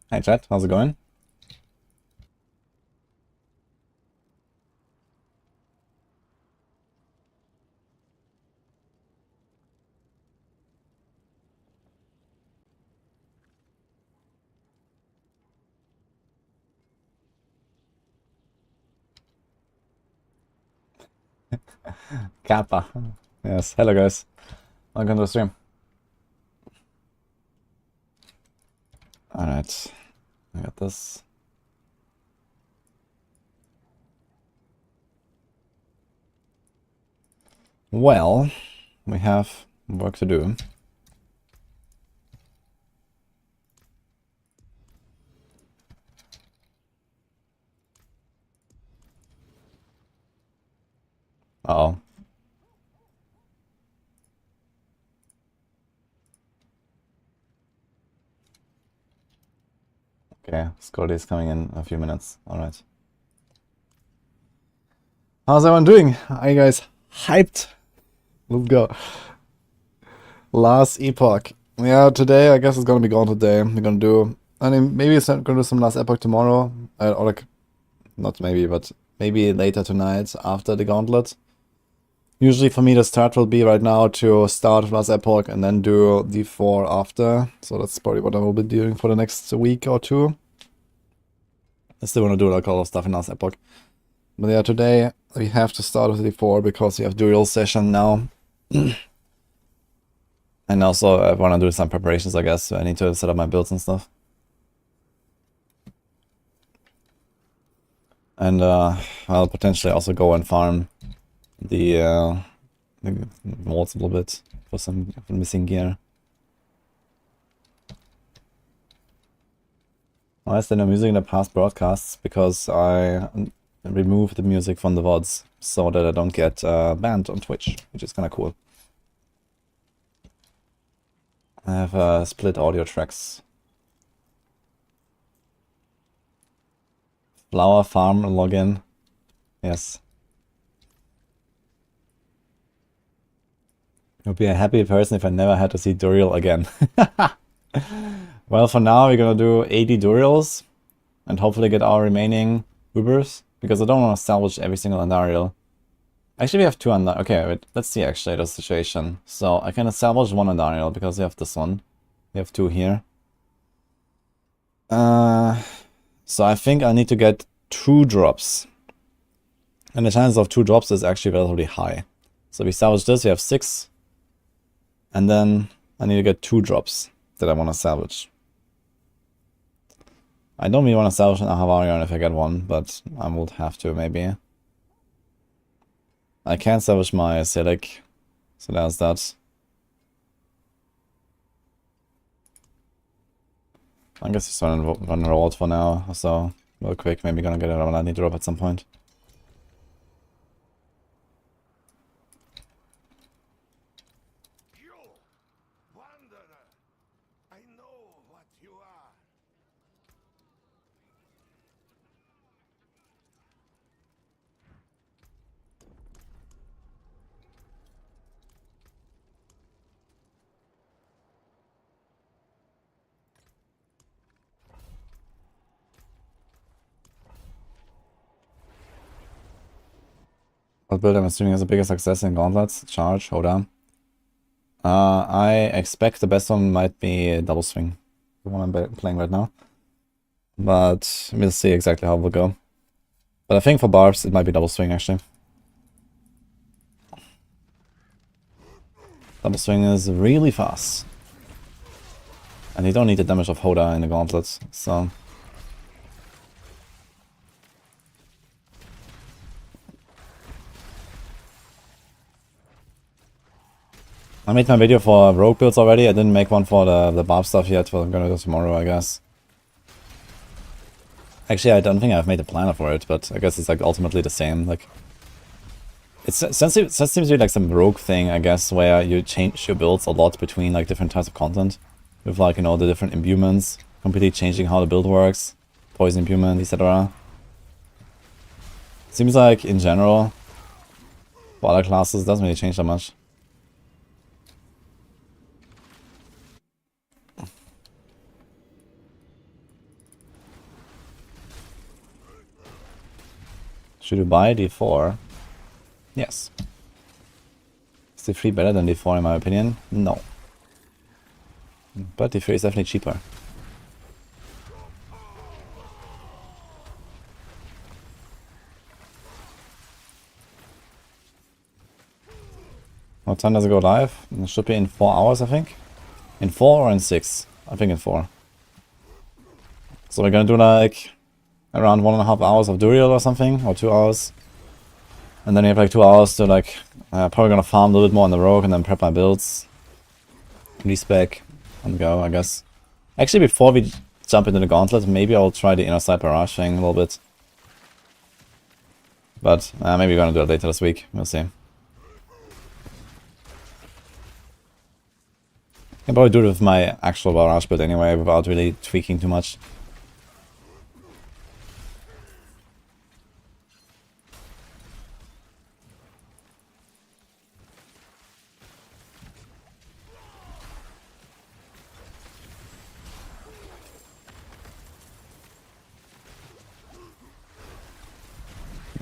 Hey chat, how's it going? Kappa. Yes, hello guys. Welcome to the stream. Alright, I got this. Well, we have work to do. Uh-oh. Okay, Scotty is coming in a few minutes. Alright. How's everyone doing? Are you guys hyped? Let's go. Last Epoch. Yeah, today I guess it's gonna be Gauntlet day. We're gonna do... I mean, maybe it's gonna do some last Epoch tomorrow. Or like... Not maybe, but maybe later tonight after the Gauntlet. Usually for me the start will be right now to start last Epoch and then do D4 after. So that's probably what I will be doing for the next week or two. I still want to do like a lot of stuff in last Epoch. But yeah, today we have to start with D4 because we have dual session now. And also I want to do some preparations, I guess. So I need to set up my builds and stuff. And I'll potentially also go and farm the molds a little bit for some missing gear. Why is there no music in the past broadcasts? Because I removed the music from the VODs so that I don't get banned on Twitch, which is kind of cool. I have split audio tracks. Flower farm login. Yes. I would be a happy person if I never had to see Duriel again. Well, for now we're gonna do 80 Duriels and hopefully get our remaining Ubers, because I don't want to salvage every single Andariel. Actually, we have two Andariel. Okay, wait, let's see actually the situation. So I can salvage one Andariel because we have this one. We have two here. So I think I need to get 2 drops. And the chance of 2 drops is actually relatively high. So we salvage this, we have 6. And then I need to get 2 drops that I want to salvage. I don't really want to salvage an Ahavarian if I get one, but I would have to maybe. I can't salvage my Silic, so there's that. I guess just run roll for now, so real quick, maybe gonna get a lightning drop at some point. What build I'm assuming is the biggest success in Gauntlets? Charge, hold on. I expect the best one might be Double Swing, the one I'm playing right now. But we'll see exactly how it will go. But I think for Barbs it might be Double Swing actually. Double Swing is really fast. And you don't need the damage of Hoda in the Gauntlets, so... I made my video for rogue builds already. I didn't make one for the barb stuff yet, but I'm gonna do tomorrow, I guess. Actually, I don't think I've made a planner for it, but I guess it's like ultimately the same. Like, it seems to be like some rogue thing, I guess, where you change your builds a lot between like different types of content, with like, you know, the different imbuements, completely changing how the build works, poison imbuement, etc. Seems like in general, for other classes, it doesn't really change that much. Should we buy D4? Yes. Is D3 better than D4 in my opinion? No. But D3 is definitely cheaper. What time does it go live? It should be in 4 hours, I think. In 4 or in 6? I think in 4. So we're gonna do like around 1.5 hours of Duriel or something, or 2 hours. And then we have like 2 hours to like, probably gonna farm a little bit more on the rogue and then prep my builds. Respec and go, I guess. Actually, before we jump into the Gauntlet, maybe I'll try the inner side barrage thing a little bit. But maybe we're gonna do it later this week, we'll see. I can probably do it with my actual barrage build anyway, without really tweaking too much.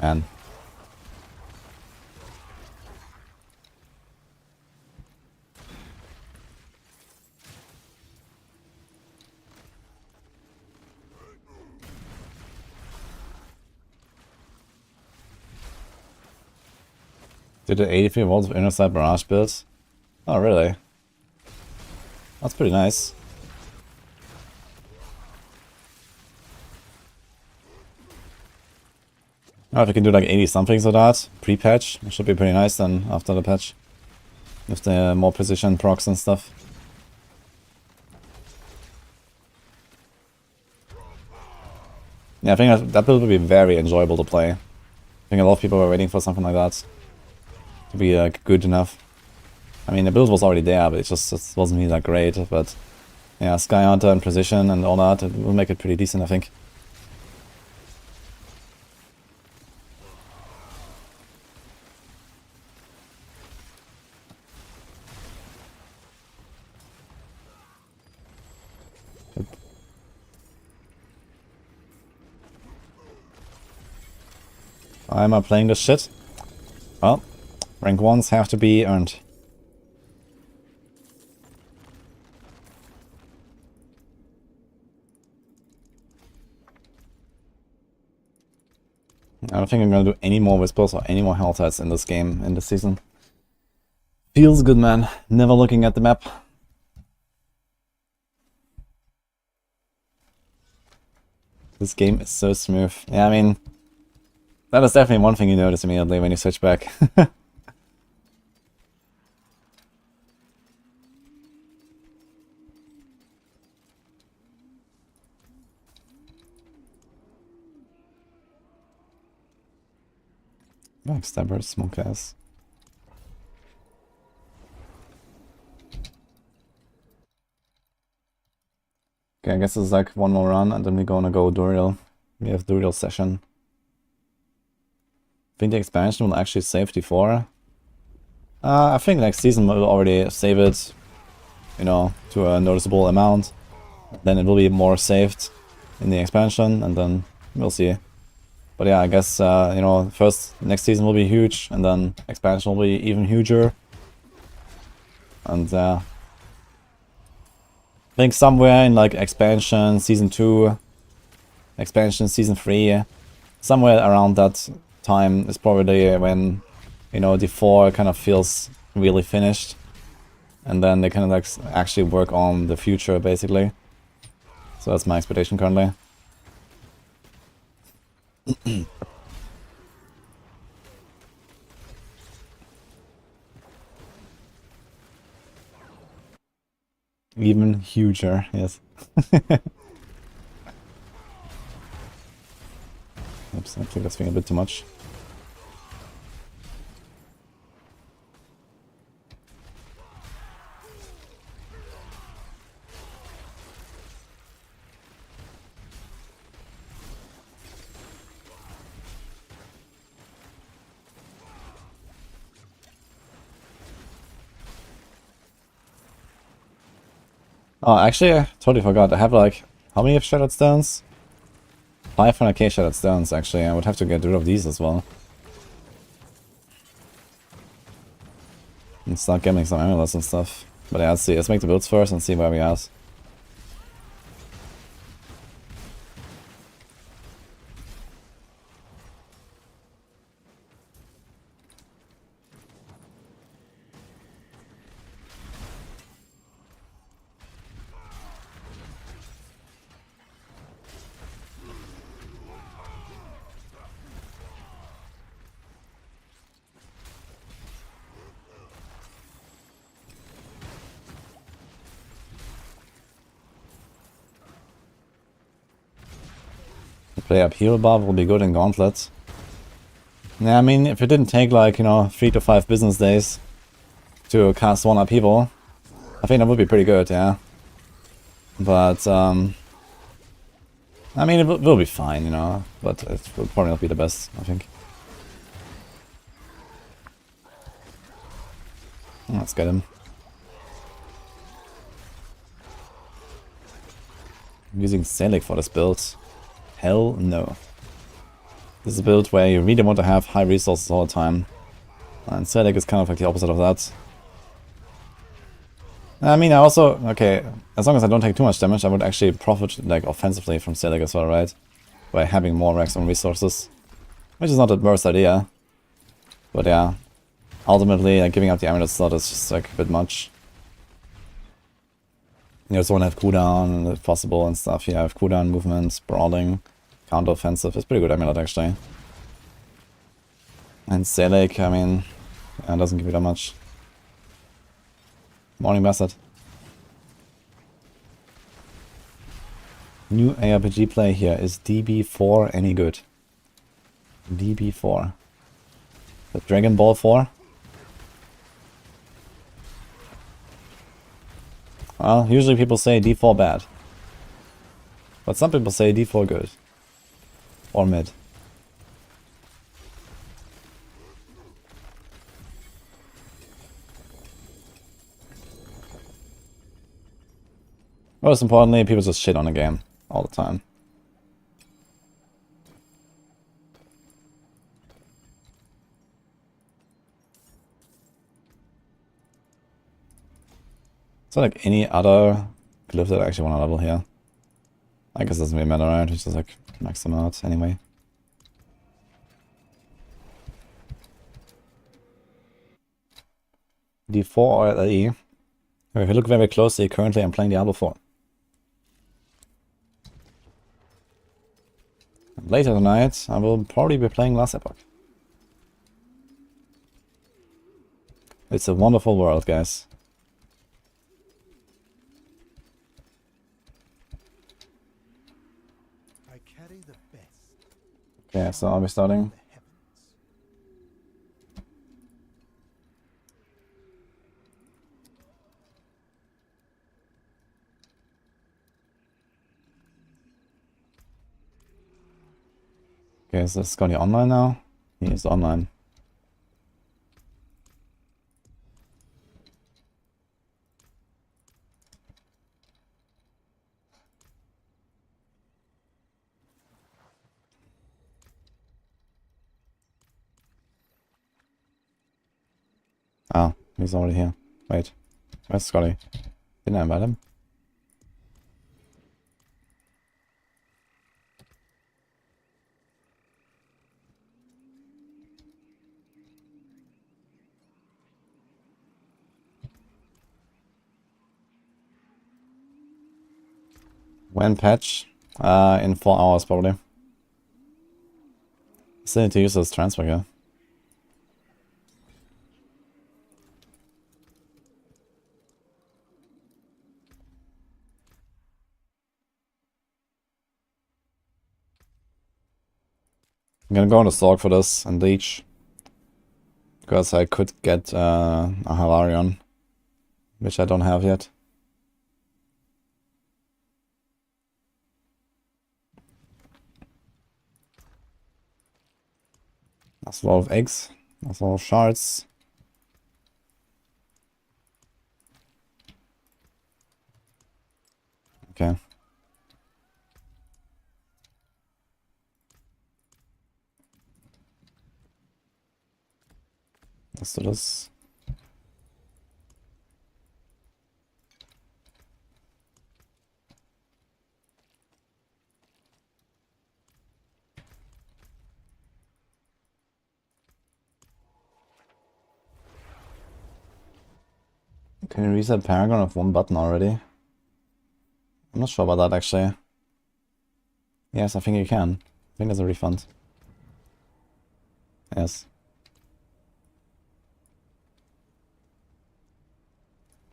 Man. Did the 83 volts of inner side barrage builds? Oh, really? That's pretty nice. Oh, if we can do like 80 somethings of that, pre-patch, it should be pretty nice then after the patch. With the more precision procs and stuff. Yeah, I think that build would be very enjoyable to play. I think a lot of people were waiting for something like that to be like good enough. I mean, the build was already there, but it just wasn't really that great. But yeah, Sky Hunter and precision and all that, it will make it pretty decent, I think. Why am I playing this shit? Well, rank 1s have to be earned. I don't think I'm gonna do any more Whispers or any more Helltides in this game, in this season. Feels good, man. Never looking at the map. This game is so smooth. Yeah, I mean, that is definitely one thing you notice immediately when you switch back. Backstabber, smoke ass. Okay, I guess it's like one more run and then we're gonna go Duriel. We have Duriel session. I think the expansion will actually save D4. I think next season will already save it, you know, to a noticeable amount. Then it will be more saved in the expansion and then we'll see. But yeah, I guess, you know, first, next season will be huge, and then expansion will be even huger. And I think somewhere in like expansion season 2, expansion season 3, somewhere around that time is probably when, you know, D4 kind of feels really finished. And then they kind of like actually work on the future, basically. So that's my expectation currently. Even huger, yes. Oops, I think that's being a bit too much. Oh, actually, I totally forgot. I have like, how many of Shattered Stones? 500k shattered stones, actually. I would have to get rid of these as well. And start getting some amulets and stuff. But yeah, let's see. Let's make the builds first and see where we are. Play up heal buff will be good in Gauntlet. Yeah, I mean, if it didn't take like, you know, 3 to 5 business days to cast 1 upheaval, I think that would be pretty good, yeah. But, I mean, it will be fine, you know, but it will probably not be the best, I think. Let's get him. I'm using Selig for this build. Hell no. This is a build where you really want to have high resources all the time. And Selig is kind of like the opposite of that. I mean, I also, okay, as long as I don't take too much damage, I would actually profit, like, offensively from Selig as well, right? By having more maximum resources. Which is not the worst idea. But yeah, ultimately, like, giving up the amulet slot is just, like, a bit much. You also want to have cooldown, if possible, and stuff. You have cooldown movements, brawling, counter-offensive. It's pretty good amulet, actually. And Selig, I mean, yeah, doesn't give you that much. Morning Bastard. New ARPG play here. Is DB4 any good? DB4. The Dragon Ball 4? Well, usually people say D4 bad. But some people say D4 good. Or mid. Most importantly, people just shit on the game all the time. Is there like any other glyph that I actually want to level here? I guess it doesn't really matter, right? It's just like max them out anyway. D4 or LE. If you look very closely, currently I'm playing Diablo 4. Later tonight, I will probably be playing Last Epoch. It's a wonderful world, guys. I carry the best. Okay, so I'll be starting. Okay, is this Scotty online now? He is online. Ah, he's already here. Wait, where's Scotty? Didn't I invite him? When patch? In 4 hours probably. Still need to use this transfer here. I'm gonna go on the Sorc for this and Leech. Because I could get a Havarion. Which I don't have yet. That's a lot of eggs. That's a lot of shards. Okay. Let's do this. Can you reset Paragon with one button already? I'm not sure about that actually. Yes, I think you can. I think there's a refund. Yes.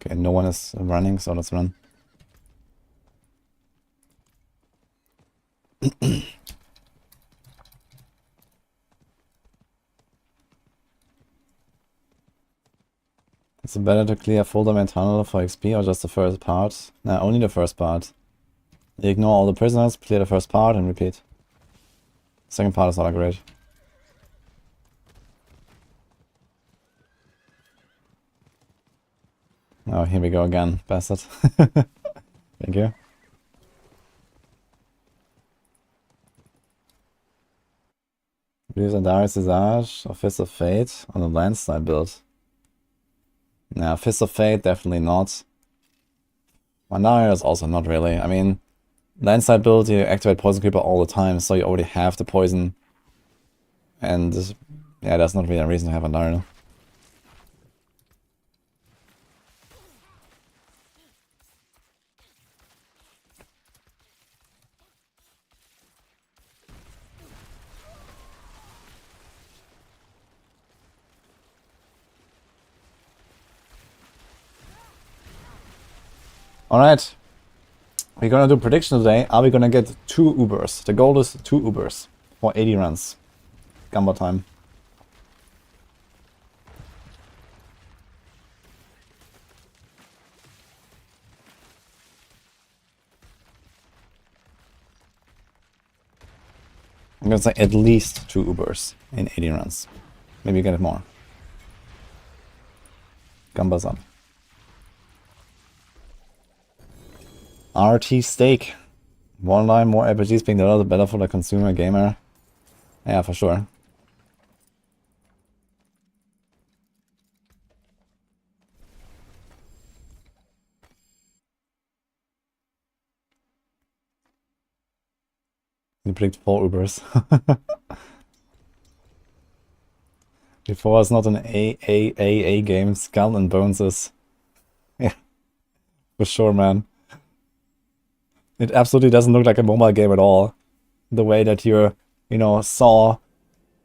Okay, no one is running, so let's run. Is it better to clear full domain tunnel for XP or just the first part? Nah, only the first part. Ignore all the prisoners, clear the first part and repeat. Second part is not great. Oh, here we go again, bastard. Thank you. Use a direct Visage or Fist of Fate on a landslide build. Nah, Fist of Fate, definitely not. Mandaria is also not really. I mean, landslide build, you activate Poison Creeper all the time, so you already have the poison. And yeah, that's not really a reason to have Mandaria. Alright. We're gonna do prediction today. Are we gonna get 2 Ubers? The goal is 2 Ubers for 80 runs. Gamba time. I'm gonna say at least 2 Ubers in 80 runs. Maybe get it more. Gamba's up. RT Steak. One line more RPGs being developed, better for the consumer gamer. Yeah, for sure. You predict 4 Ubers. Before it's not an A game, Skull and Bones is... Yeah, for sure, man. It absolutely doesn't look like a mobile game at all. The way that you, you know, saw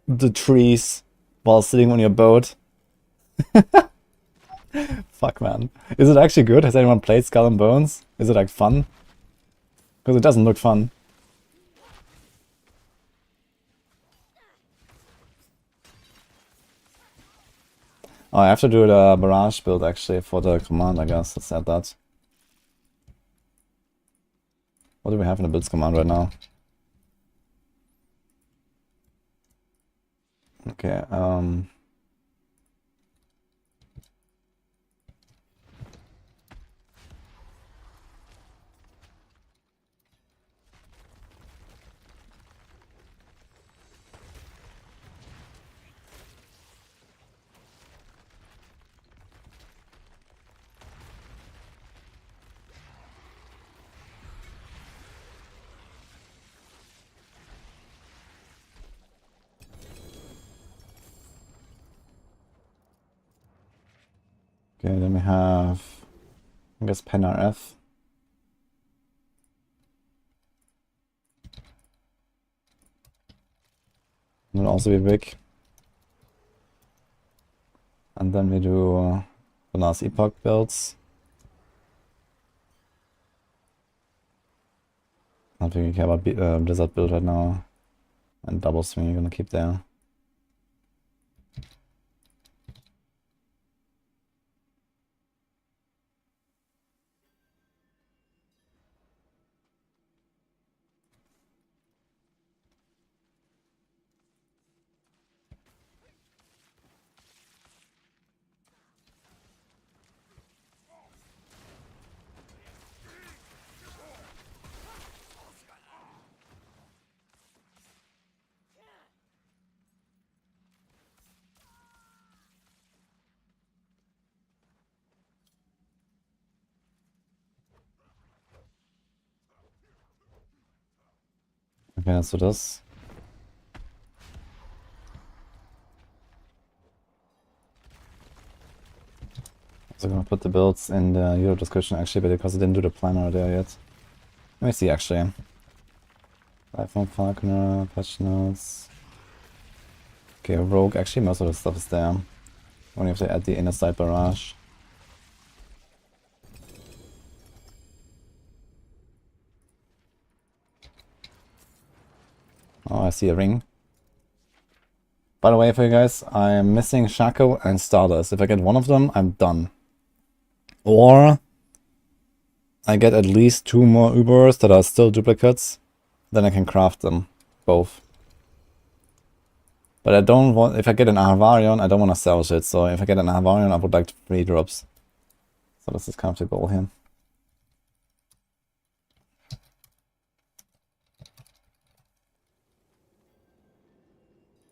the trees while sitting on your boat. Fuck, man. Is it actually good? Has anyone played Skull and Bones? Is it like fun? Because it doesn't look fun. Oh, I have to do the barrage build actually for the command, I guess. Let's add that. What do we have in the builds command right now? Okay, okay, then we have, I guess, Pen RF. Will also be big. And then we do the last Epoch builds. I don't think we care about Blizzard build right now. And double swing you're gonna keep there. Okay, let's do this. So I'm gonna put the builds in the video description actually, because I didn't do the planner there yet. Let me see actually. iPhone Falconer, patch notes. Okay, Rogue, actually most of the stuff is there. Only have to add the inner side barrage. Oh, I see a ring. By the way, for you guys, I am missing Shaco and Stardust. If I get one of them, I'm done. Or I get at least 2 more Ubers that are still duplicates, then I can craft them. Both. But I don't want, if I get an Ahavarion, I don't want to salvage it. So if I get an Ahavarion, I would like 3 drops. So this is kind of the goal here.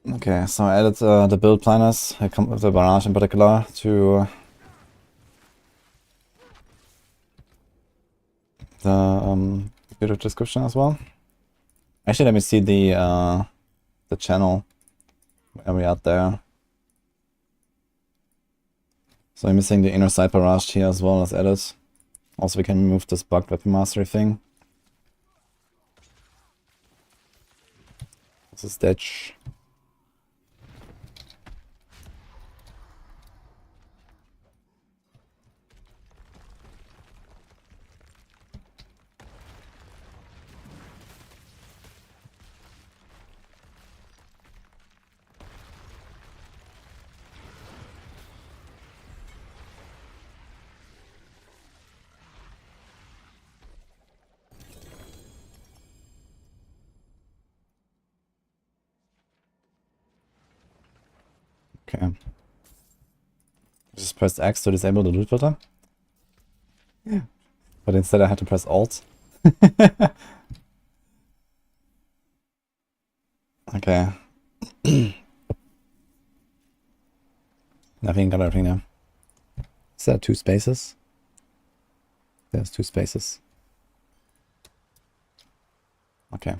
Okay, so I added the build planners, I come with the barrage in particular, to the video description as well. Actually, let me see the channel where we are there. So I'm missing the inner side barrage here as well as added. Also, we can remove this bugged weapon mastery thing. This is Ditch. Okay. Just pressed X to disable the loot filter. Yeah. But instead I had to press Alt. Okay. Nothing, got everything now. Is that 2 spaces? There's 2 spaces. Okay.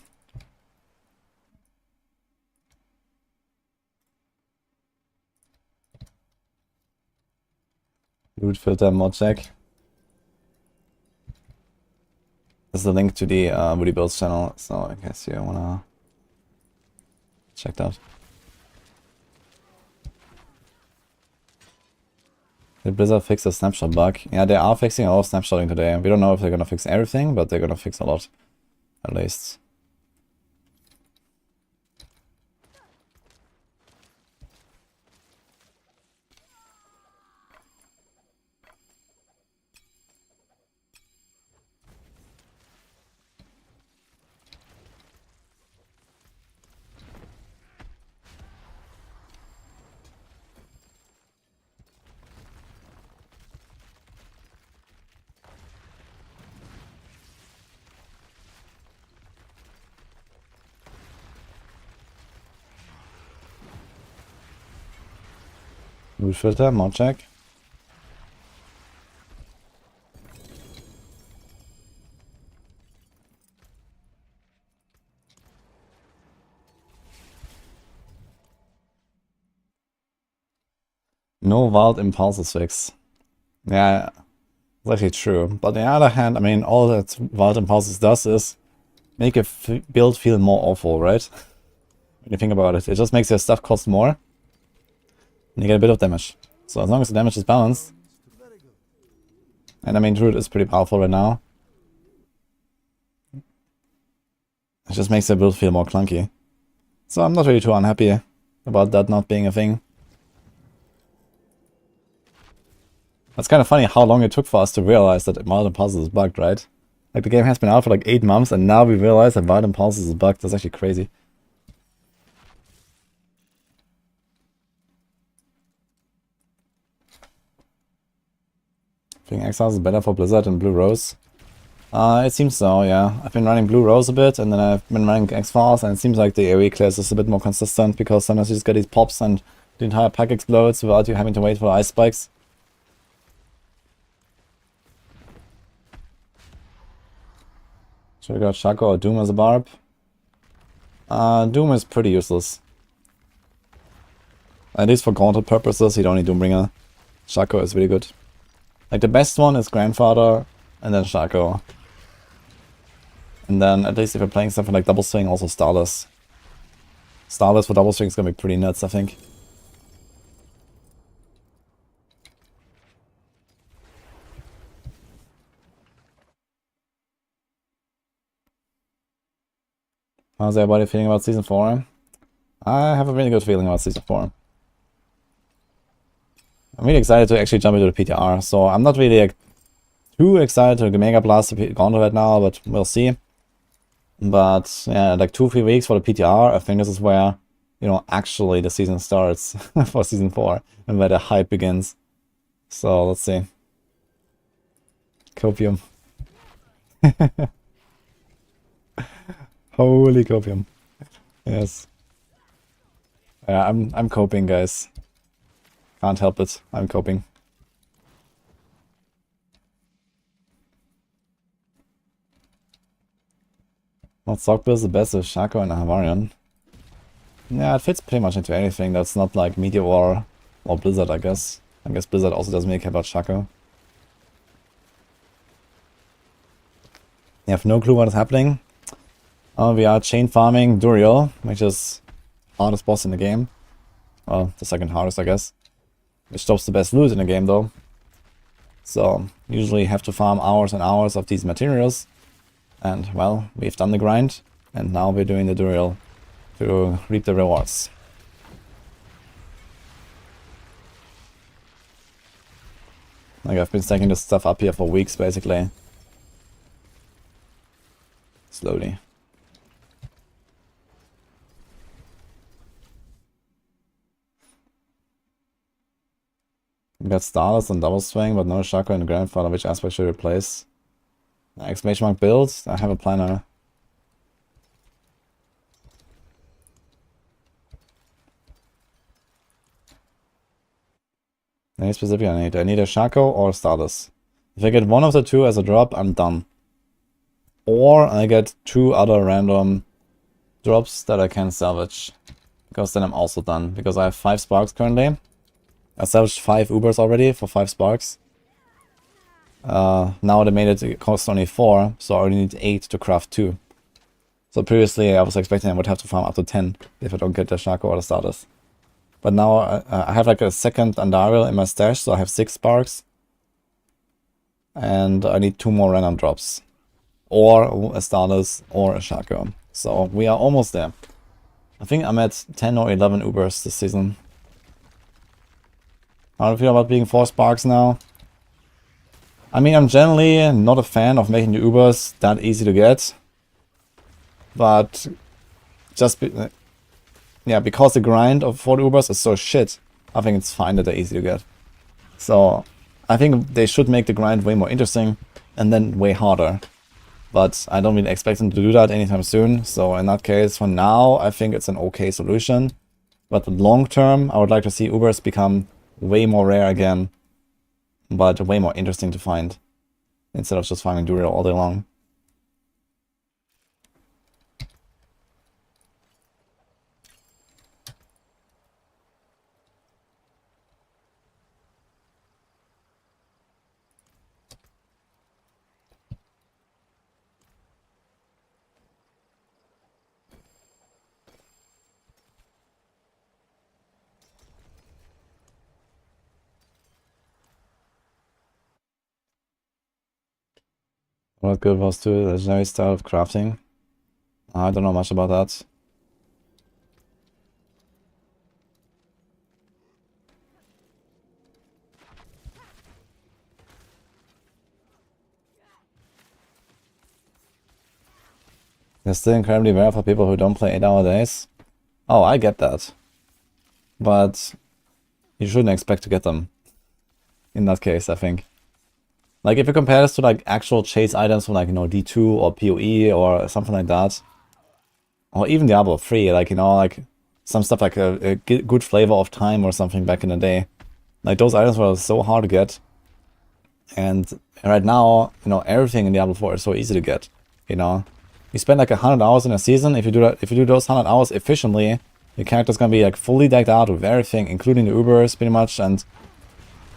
Loot filter mod check. This is a link to the Woody Builds channel, so in case you wanna check that out. Did Blizzard fix the snapshot bug? Yeah, they are fixing a lot of snapshotting today. We don't know if they're gonna fix everything, but they're gonna fix a lot, at least. Loot filter, mod check. No wild impulses fix. Yeah, it's actually true. But on the other hand, I mean, all that wild impulses does is make a build feel more awful, right? When you think about it, it just makes your stuff cost more, and you get a bit of damage. So as long as the damage is balanced, and I mean, Druid is pretty powerful right now. It just makes the build feel more clunky. So I'm not really too unhappy about that not being a thing. It's kind of funny how long it took for us to realize that Wild Impulses is bugged, right? Like, the game has been out for like 8 months, and now we realize that Wild Impulses is bugged. That's actually crazy. I think Exiles is better for Blizzard than Blue Rose. It seems so, yeah. I've been running Blue Rose a bit, and then I've been running X-Files, and it seems like the AoE clears is a bit more consistent, because sometimes you just get these pops and the entire pack explodes without you having to wait for ice spikes. Should we got Shaco or Doom as a barb? Doom is pretty useless. At least for Gauntlet purposes, you don't need Doombringer. Shaco is really good. Like, the best one is Grandfather, and then Shaco. And then, at least if you're playing something like Double Swing, also Starless. Starless for Double Swing is gonna be pretty nuts, I think. How's everybody feeling about Season 4? I have a really good feeling about Season 4. I'm really excited to actually jump into the PTR, so I'm not really like, too excited to Mega Blast the Gauntlet right now, but we'll see. But yeah, like 2-3 weeks for the PTR, I think this is where, you know, actually the season starts for Season 4, and where the hype begins. So, let's see. Copium. Holy copium. Yes. Yeah, I'm coping, guys. Can't help it. I'm coping. What Sorc build is the best with Shaco and Barbarian? Yeah, it fits pretty much into anything that's not like Meteor or Blizzard, I guess. I guess Blizzard also doesn't make care about Shaco. You have no clue what is happening. We are chain farming Duriel, which is hardest boss in the game. Well, the second hardest, I guess. Which stops the best loot in the game, though. So, usually have to farm hours and hours of these materials. And, well, we've done the grind. And now we're doing the Duriel to reap the rewards. Like, I've been stacking this stuff up here for weeks, basically. Slowly. We got Starless and Double Swing, but no Shaco and Grandfather. Which aspect should we replace? Exclamation mark build? I have a planner. Any specific I need? I need a Shaco or Starless. If I get one of the two as a drop, I'm done. Or I get 2 other random drops that I can salvage. Because then I'm also done. Because I have 5 sparks currently. I salvaged 5 Ubers already for 5 sparks. Now they made it cost only 4, so I only need 8 to craft 2. So previously I was expecting I would have to farm up to 10 if I don't get the Shaco or the Stardust. But now I have like a second Andariel in my stash, so I have 6 sparks. And I need 2 more random drops. Or a Stardust or a Shaco. So we are almost there. I think I'm at 10 or 11 Ubers this season. How do you feel about being 4 sparks now? I mean, I'm generally not a fan of making the Ubers that easy to get. But just because the grind of 4 Ubers is so shit, I think it's fine that they're easy to get. So I think they should make the grind way more interesting and then way harder. But I don't really expect them to do that anytime soon. So in that case, for now, I think it's an okay solution. But long term, I would like to see Ubers become way more rare again, but way more interesting to find, instead of just farming Duriel all day long. What good was to the legendary style of crafting? I don't know much about that. They're still incredibly rare for people who don't play 8-hour days. Oh, I get that. But you shouldn't expect to get them. In that case, I think. Like, if you compare this to, like, actual chase items from, like, you know, D2 or PoE or something like that. Or even Diablo 3, like, you know, like, some stuff like a good flavor of time or something back in the day. Like, those items were so hard to get. And right now, you know, everything in Diablo 4 is so easy to get, you know. You spend like 100 hours in a season. If you do those 100 hours efficiently, your character's gonna be like fully decked out with everything, including the Ubers, pretty much. And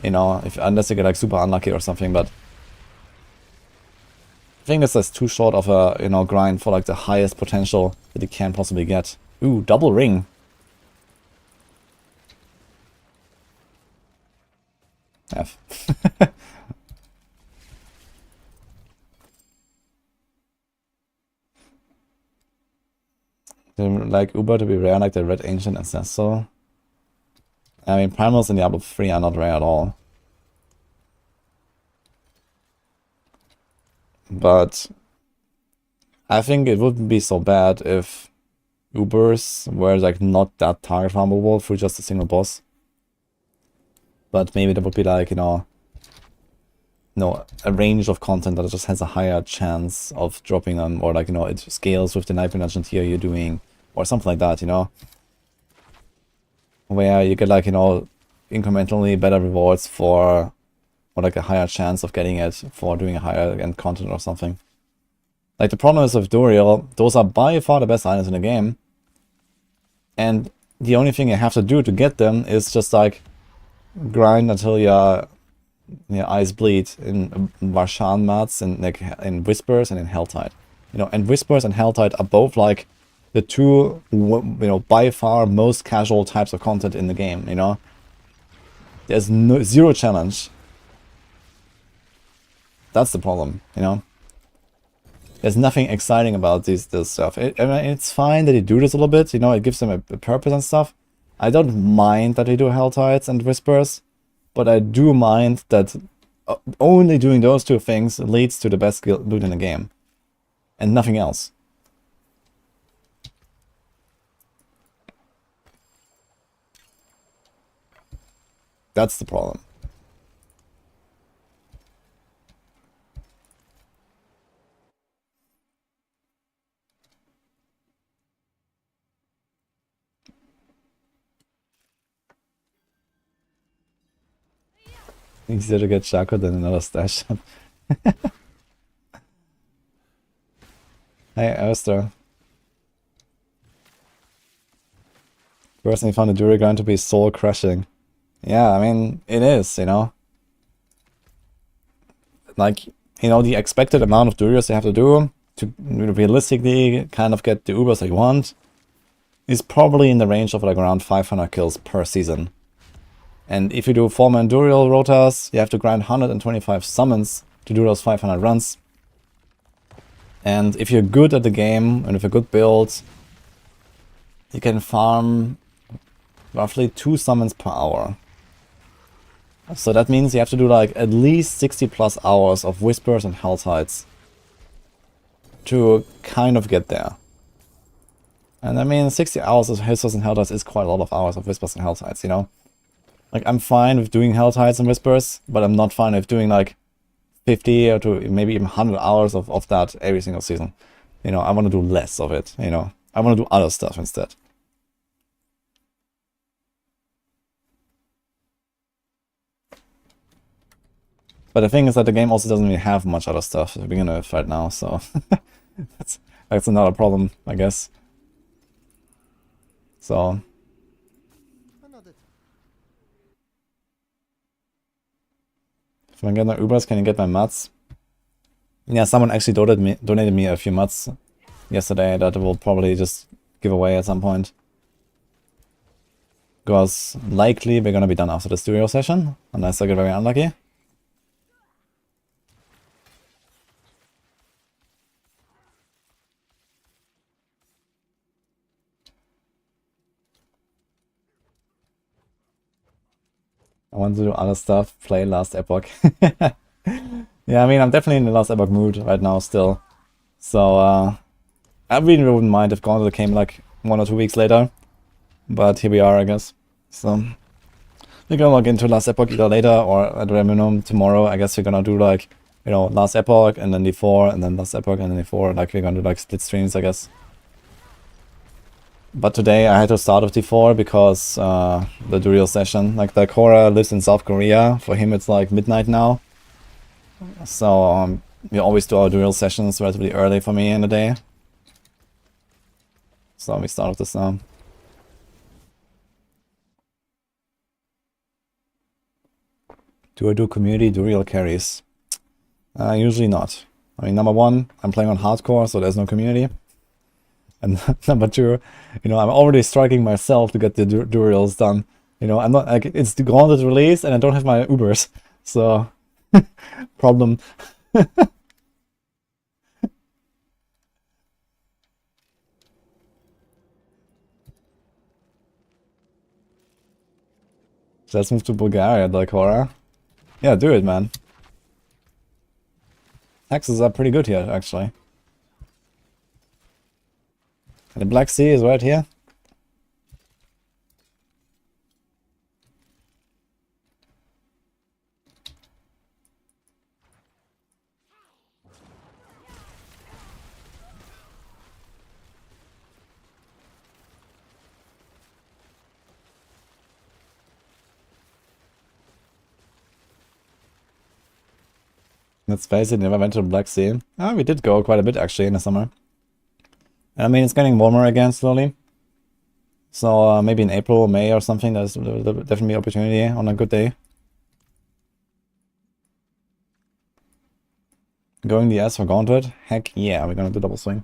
you know, unless you get like super unlucky or something, but I think this is too short of a, you know, grind for like the highest potential that you can possibly get. Ooh, double ring. F. Like Uber to be rare like the Red Ancient Ancestor. I mean, primals in Diablo 3 are not rare at all. But I think it wouldn't be so bad if Ubers were like not that target farmable through just a single boss. But maybe there would be like, you know, a range of content that just has a higher chance of dropping them, or like, you know, it scales with the Nightmare Dungeon tier you're doing, or something like that, you know? Where you get like, you know, incrementally better rewards for, or like a higher chance of getting it for doing a higher end content or something. Like the problem is with Duriel, those are by far the best items in the game. And the only thing you have to do to get them is just like grind until your eyes bleed in Varshan mats and like in Whispers and in Helltide. You know, and Whispers and Helltide are both like the two, you know, by far most casual types of content in the game, you know? There's zero challenge. That's the problem, you know? There's nothing exciting about this stuff. I mean, it's fine that they do this a little bit, you know, it gives them a purpose and stuff. I don't mind that they do Helltides and Whispers, but I do mind that only doing those two things leads to the best loot in the game. And nothing else. That's the problem. Easier to get Shaco than another stash shop. Hey, Oster. Personally found the Druid going to be soul crushing. Yeah, I mean, it is, you know? Like, you know, the expected amount of Durios you have to do to realistically kind of get the Ubers that you want is probably in the range of like around 500 kills per season. And if you do 4-man Duriel rotas, you have to grind 125 summons to do those 500 runs. And if you're good at the game and with a good build, you can farm roughly 2 summons per hour. So that means you have to do like at least 60 plus hours of Whispers and Helltides to kind of get there. And I mean, 60 hours of Whispers and Helltides is quite a lot of hours of Whispers and Helltides, you know? Like, I'm fine with doing Helltides and Whispers, but I'm not fine with doing like 50 or to maybe even 100 hours of that every single season. You know, I want to do less of it, you know? I want to do other stuff instead. But the thing is that the game also doesn't really have much other stuff to begin with right now, so that's another problem, I guess. So if I get my Ubers, can you get my mats? Yeah, someone actually donated me a few mats yesterday that we'll probably just give away at some point. Because likely we're gonna be done after the studio session, unless I get very unlucky. I want to do other stuff, play Last Epoch. Yeah, I mean, I'm definitely in the Last Epoch mood right now still. So, I really wouldn't mind if Gauntlet came like 1 or 2 weeks later. But here we are, I guess. So, we're gonna log into Last Epoch either later or at minimum tomorrow. I guess we're gonna do like, you know, Last Epoch and then D4 and then Last Epoch and then D4. Like, we're gonna do like split streams, I guess. But today I had to start with D4 because the Duriel session, like the Korra lives in South Korea. For him it's like midnight now. So we always do our Duriel sessions relatively early for me in the day. So we start with this now. Do I do community, do real carries? Usually not. I mean, number one, I'm playing on hardcore, so there's no community. And number two, you know, I'm already striking myself to get the durials done. You know, I'm not like it's the Gauntlet release, and I don't have my Ubers, so problem. So let's move to Bulgaria, Dalcora. Yeah, do it, man. Taxes are pretty good here, actually. And the Black Sea is right here. Let's face it, never went to the Black Sea. Ah, we did go quite a bit, actually, in the summer. I mean, it's getting warmer again, slowly. So maybe in April or May or something, there's definitely opportunity on a good day. Going the S for Gauntlet? Heck yeah, we're gonna do double swing.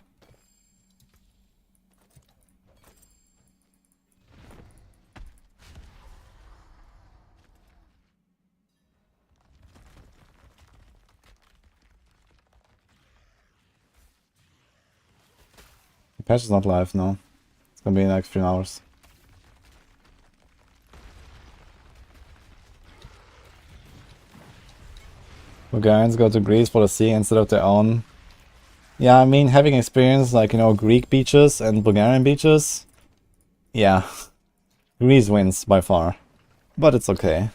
The patch is not live, no. It's gonna be in like 3 hours. Bulgarians go to Greece for the sea instead of their own. Yeah, I mean, having experience like, you know, Greek beaches and Bulgarian beaches, yeah, Greece wins by far. But it's okay.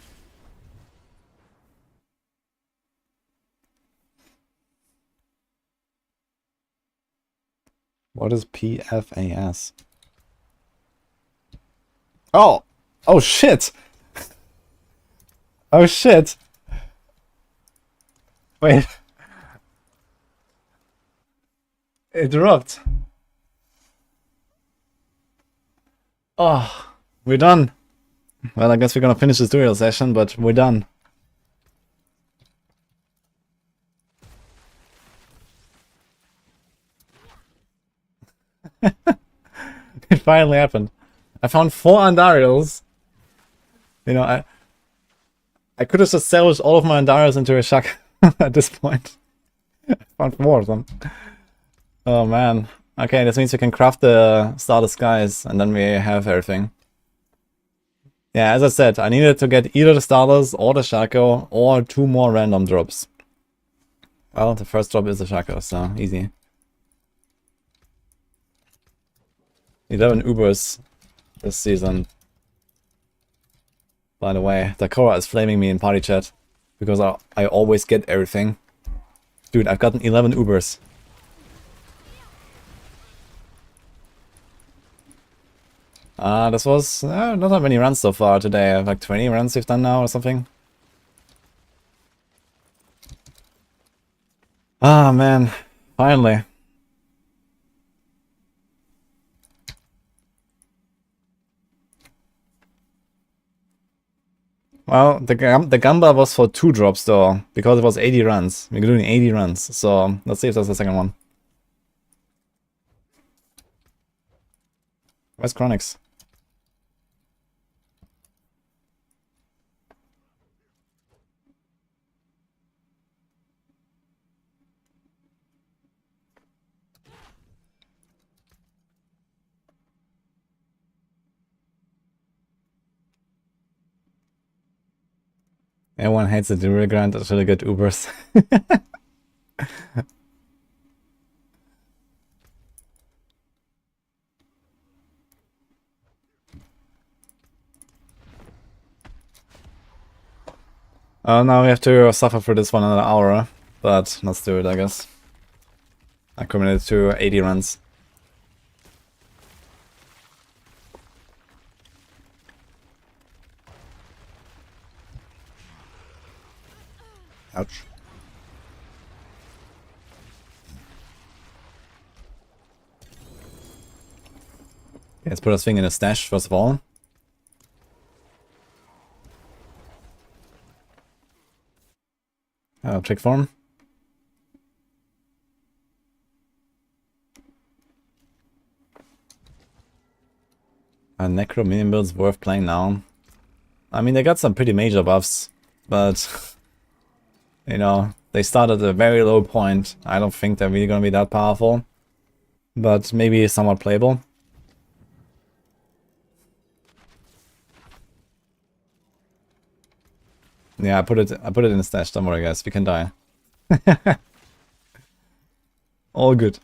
What is PFAS? Oh! Oh shit! Oh shit! Wait. It dropped. Oh, we're done. Well, I guess we're gonna finish this tutorial session, but we're done. It finally happened. I found 4 Andariels. You know, I could have just salvaged all of my Andariels into a shack at this point. I found 4 of them. Oh man. Okay, this means we can craft the Starless Skies, and then we have everything. Yeah, as I said, I needed to get either the Starless or the Shaco, or 2 more random drops. Well, the first drop is the Shaco, so easy. 11 Ubers this season. By the way, Dakora is flaming me in party chat, because I always get everything. Dude, I've gotten 11 Ubers. This was not that many runs so far today. Like 20 runs we've done now or something. Ah, man. Finally. Well, the Gamba was for 2 drops though, because it was 80 runs. We're doing 80 runs, so let's see if that's the second one. Where's Chronix? Everyone hates the Druid grind, that's really good Ubers. Now we have to suffer for this one another hour, but let's do it, I guess. I committed to 80 runs. Ouch. Okay, let's put this thing in a stash first of all. Trick form. Necro minion build's worth playing now. I mean, they got some pretty major buffs, but you know, they start at a very low point. I don't think they're really gonna be that powerful, but maybe somewhat playable. Yeah, I put it in the stash. Don't worry, guys. We can die. All good.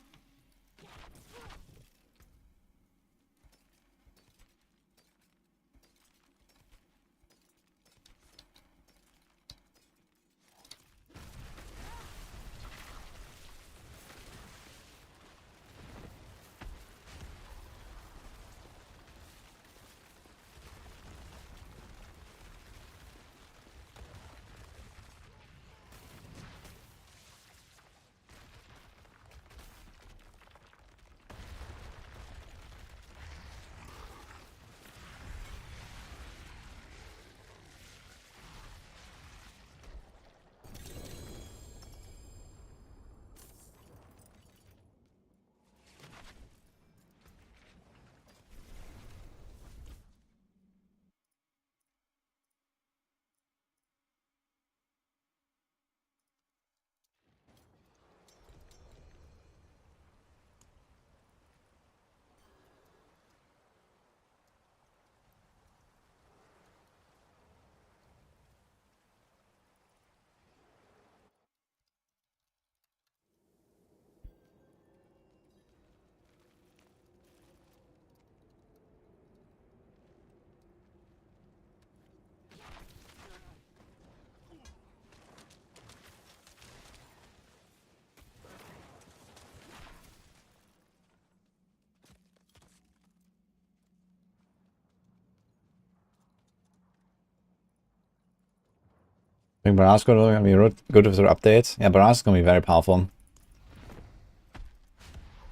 I think Barrage is gonna be good with their update. Yeah, Barrage is gonna be very powerful.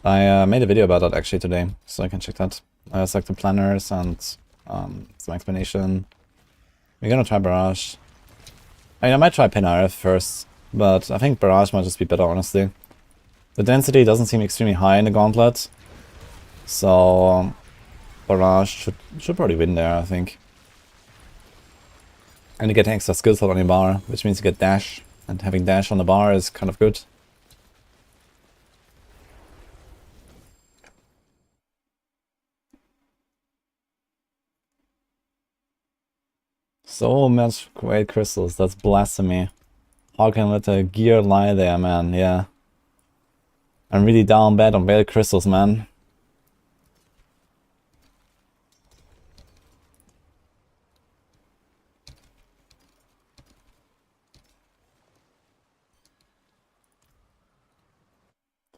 I made a video about that actually today, so I can check that. Select the planners and some explanation. We're gonna try Barrage. I mean, I might try Penareth first, but I think Barrage might just be better, honestly. The density doesn't seem extremely high in the Gauntlet, so Barrage should probably win there, I think. And you get an extra skill slot on your bar, which means you get dash, and having dash on the bar is kind of good. So much great crystals, that's blasphemy. How can I let a gear lie there, man? Yeah. I'm really down bad on Veil crystals, man.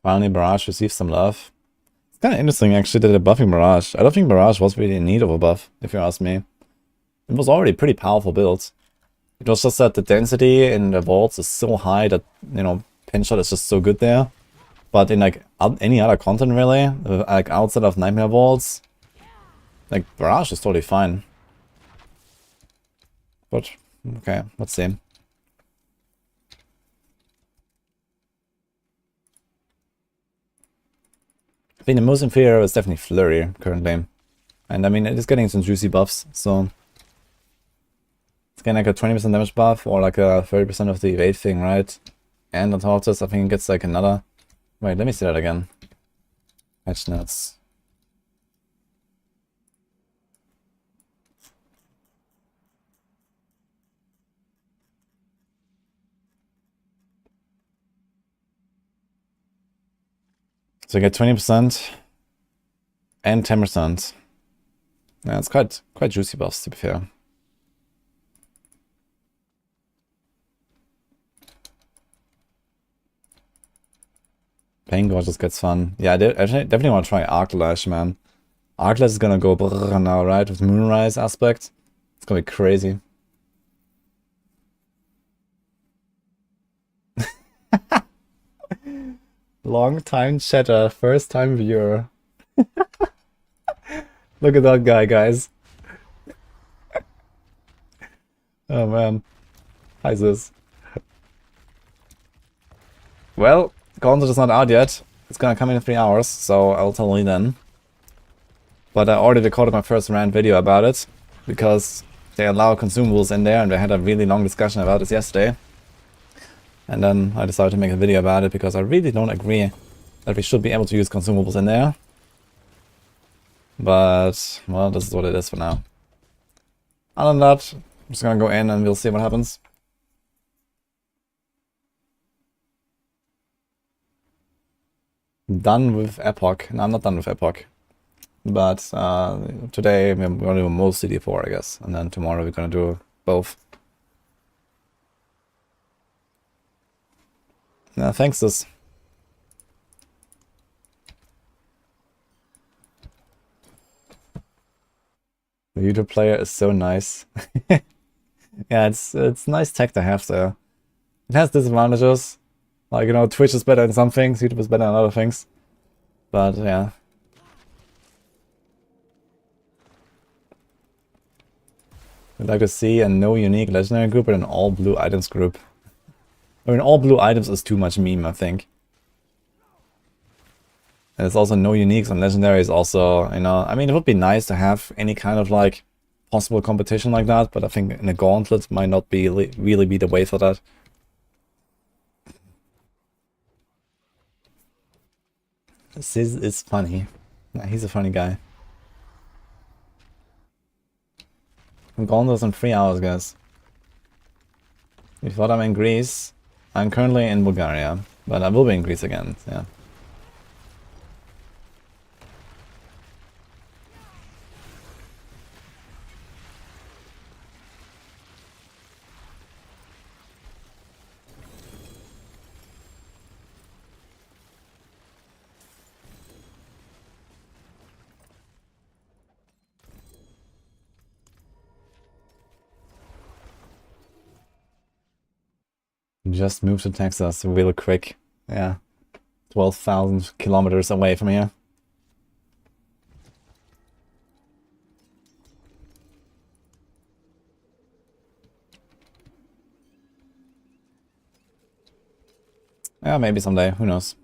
Finally, Barrage receives some love. It's kind of interesting, actually, that they're buffing Barrage. I don't think Barrage was really in need of a buff, if you ask me. It was already a pretty powerful build. It was just that the density in the vaults is so high that, you know, Pinshot is just so good there. But in, like, any other content, really, like, outside of Nightmare Vaults, like, Barrage is totally fine. But, okay, let's see. I think the most inferior is definitely Flurry, currently. And, I mean, it is getting some juicy buffs, so... It's getting like a 20% damage buff, or like a 30% of the evade thing, right? And on top of this, I think it gets like another... Wait, let me see that again. Patch notes. So I get 20% and 10%. Yeah, it's quite juicy buffs, to be fair. Pain Gorge just gets fun. Yeah, I definitely want to try Arclash, man. Arclash is gonna go brrr now, right? With Moonrise aspect. It's gonna be crazy. Long time chatter, first time viewer. Look at that guy, guys. Oh man. Hi, sis. Well, Gauntlet is not out yet. It's gonna come in 3 hours, so I'll tell you then. But I already recorded my first rant video about it, because they allow consumables in there, and we had a really long discussion about this yesterday. And then I decided to make a video about it, because I really don't agree that we should be able to use consumables in there. But, well, this is what it is for now. Other than that, I'm just gonna go in and we'll see what happens. Done with Epoch. No, I'm not done with Epoch. But today we're gonna do mostly D4, I guess. And then tomorrow we're gonna do both. Yeah, thanks, sis. The YouTube player is so nice. Yeah, it's nice tech to have there. It has disadvantages. Like, you know, Twitch is better in some things, YouTube is better in other things. But yeah. I'd like to see a no unique legendary group and an all blue items group. I mean, all blue items is too much meme, I think. And it's also no uniques and legendary is also, you know, I mean, it would be nice to have any kind of like possible competition like that, but I think in a Gauntlet might not be really be the way for that. This is funny. Yeah, he's a funny guy. Gauntlet's in 3 hours, guys. You thought I'm in Greece? I'm currently in Bulgaria, but I will be in Greece again, yeah. Just moved to Texas real quick. Yeah. 12,000 kilometers away from here. Yeah, maybe someday. Who knows?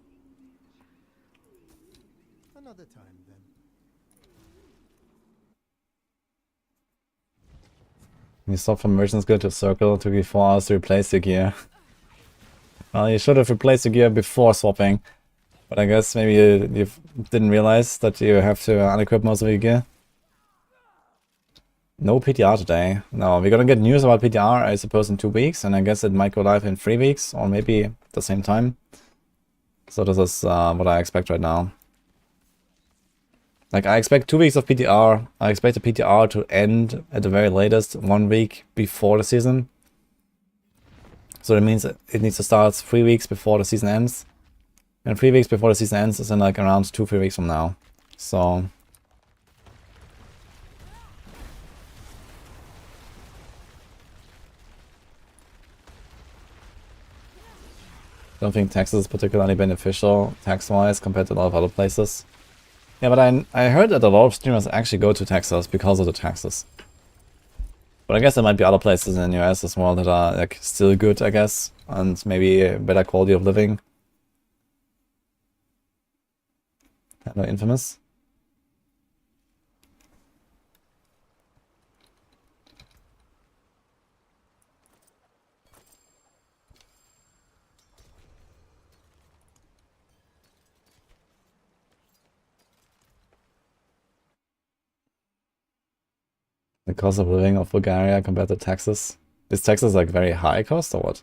Another time then. You swap from Merchant's Guild to Circle. Took you 4 hours to replace your gear. Well, you should have replaced your gear before swapping. But I guess maybe you didn't realize that you have to unequip most of your gear. No PTR today. No, we're gonna get news about PTR, I suppose, in 2 weeks. And I guess it might go live in 3 weeks. Or maybe at the same time. So this is what I expect right now. Like, I expect 2 weeks of PTR. I expect the PTR to end at the very latest 1 week before the season. So that means it needs to start 3 weeks before the season ends. And 3 weeks before the season ends is in like around 2-3 weeks from now. So... I don't think Texas is particularly beneficial tax-wise compared to a lot of other places. Yeah, but I heard that a lot of streamers actually go to Texas because of the taxes. But I guess there might be other places in the US as well that are like still good, I guess, and maybe a better quality of living. Hello, Infamous. The cost of living of Bulgaria compared to Texas. Is Texas like very high cost or what?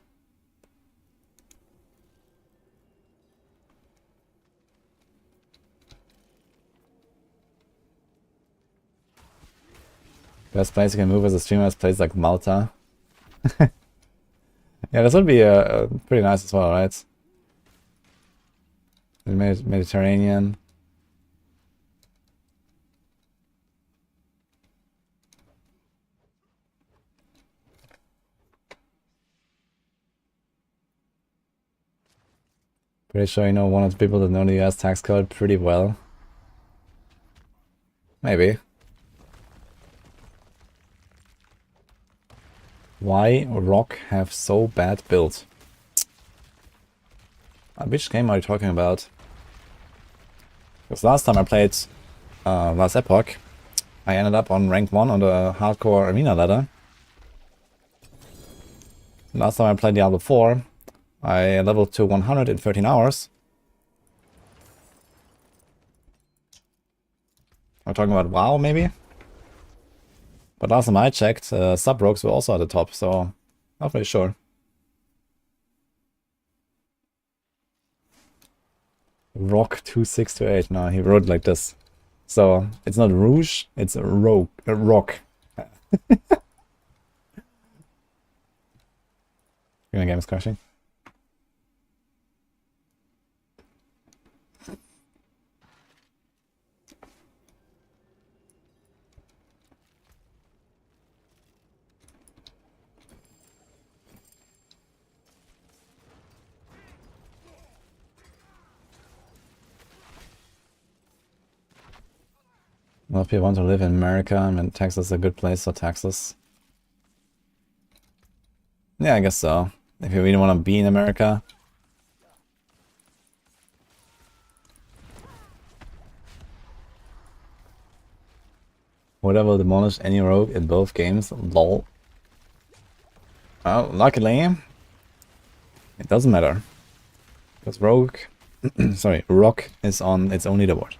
Best place you can move as a streamer is places like Malta. Yeah, this would be pretty nice as well, right? The Mediterranean. Pretty sure you know one of the people that know the US tax code pretty well. Maybe. Why Rock have so bad build? Which game are you talking about? Because last time I played last Epoch, I ended up on rank 1 on the hardcore arena ladder. Last time I played Diablo 4, I leveled to 100 in 13 hours. I'm talking about WoW, maybe? But last time I checked, sub-rogues were also at the top, so not very sure. Rock 2628. No, he wrote like this. So it's not Rouge, it's a Rogue, a Rock. My game is crashing. Well, if you want to live in America, I mean, Texas is a good place for taxes. Yeah, I guess so. If you really want to be in America. Whatever demolish any rogue in both games, lol. Well, luckily, it doesn't matter. Because rogue, sorry, rock is on its own leaderboard.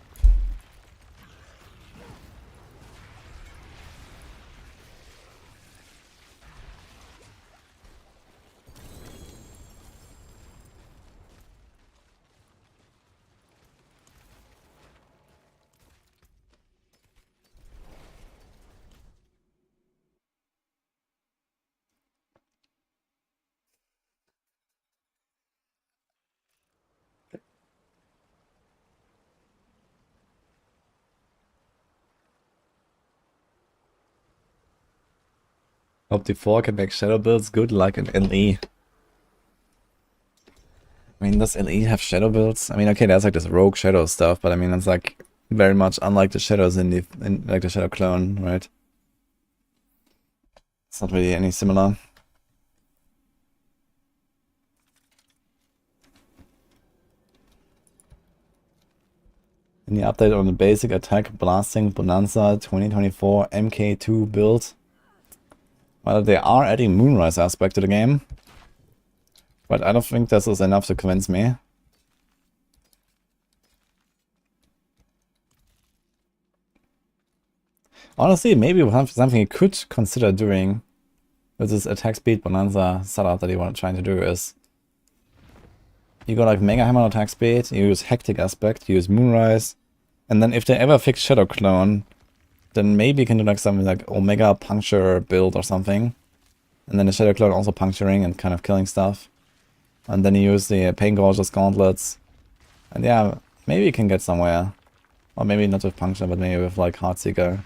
Hope D4 can make shadow builds good like an LE. I mean, does LE have shadow builds? I mean, okay, there's like this rogue shadow stuff, but I mean, it's like very much unlike the shadows in like the shadow clone, right? It's not really any similar. Any update on the basic attack blasting Bonanza 2024 MK2 build? Well, they are adding Moonrise aspect to the game, but I don't think this is enough to convince me. Honestly, maybe something you could consider doing with this attack speed Bonanza setup that you want trying to do is you go like Mega Hammer on attack speed, you use Hectic aspect, you use Moonrise, and then if they ever fix Shadow Clone, then maybe you can do like something like Omega Puncture build or something. And then the Shadow Clone also puncturing and kind of killing stuff. And then you use the Pain Gorgeous Gauntlets. And yeah, maybe you can get somewhere. Or maybe not with Puncture, but maybe with like Heartseeker.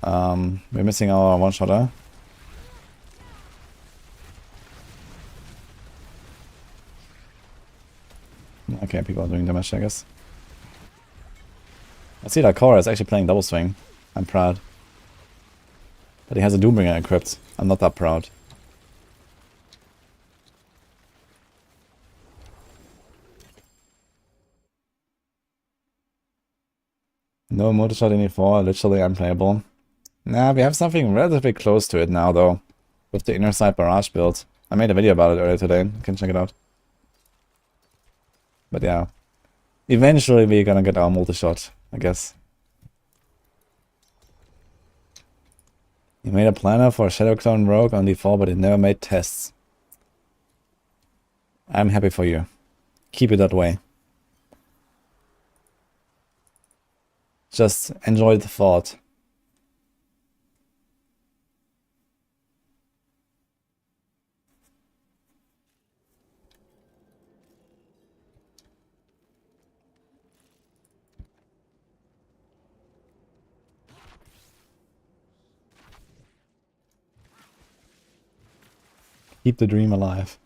We're missing our one-shotter. Okay, people are doing damage, I guess. I see that Cora is actually playing double swing. I'm proud. But he has a Doombringer equipped. I'm not that proud. No Motorshot in E4, literally unplayable. Nah, we have something relatively close to it now, though. With the inner side barrage build. I made a video about it earlier today. You can check it out. But yeah. Eventually we're gonna get our multi-shot, I guess. You made a planner for Shadow Clone Rogue on D4, but it never made tests. I'm happy for you. Keep it that way. Just enjoy the thought. Keep the dream alive.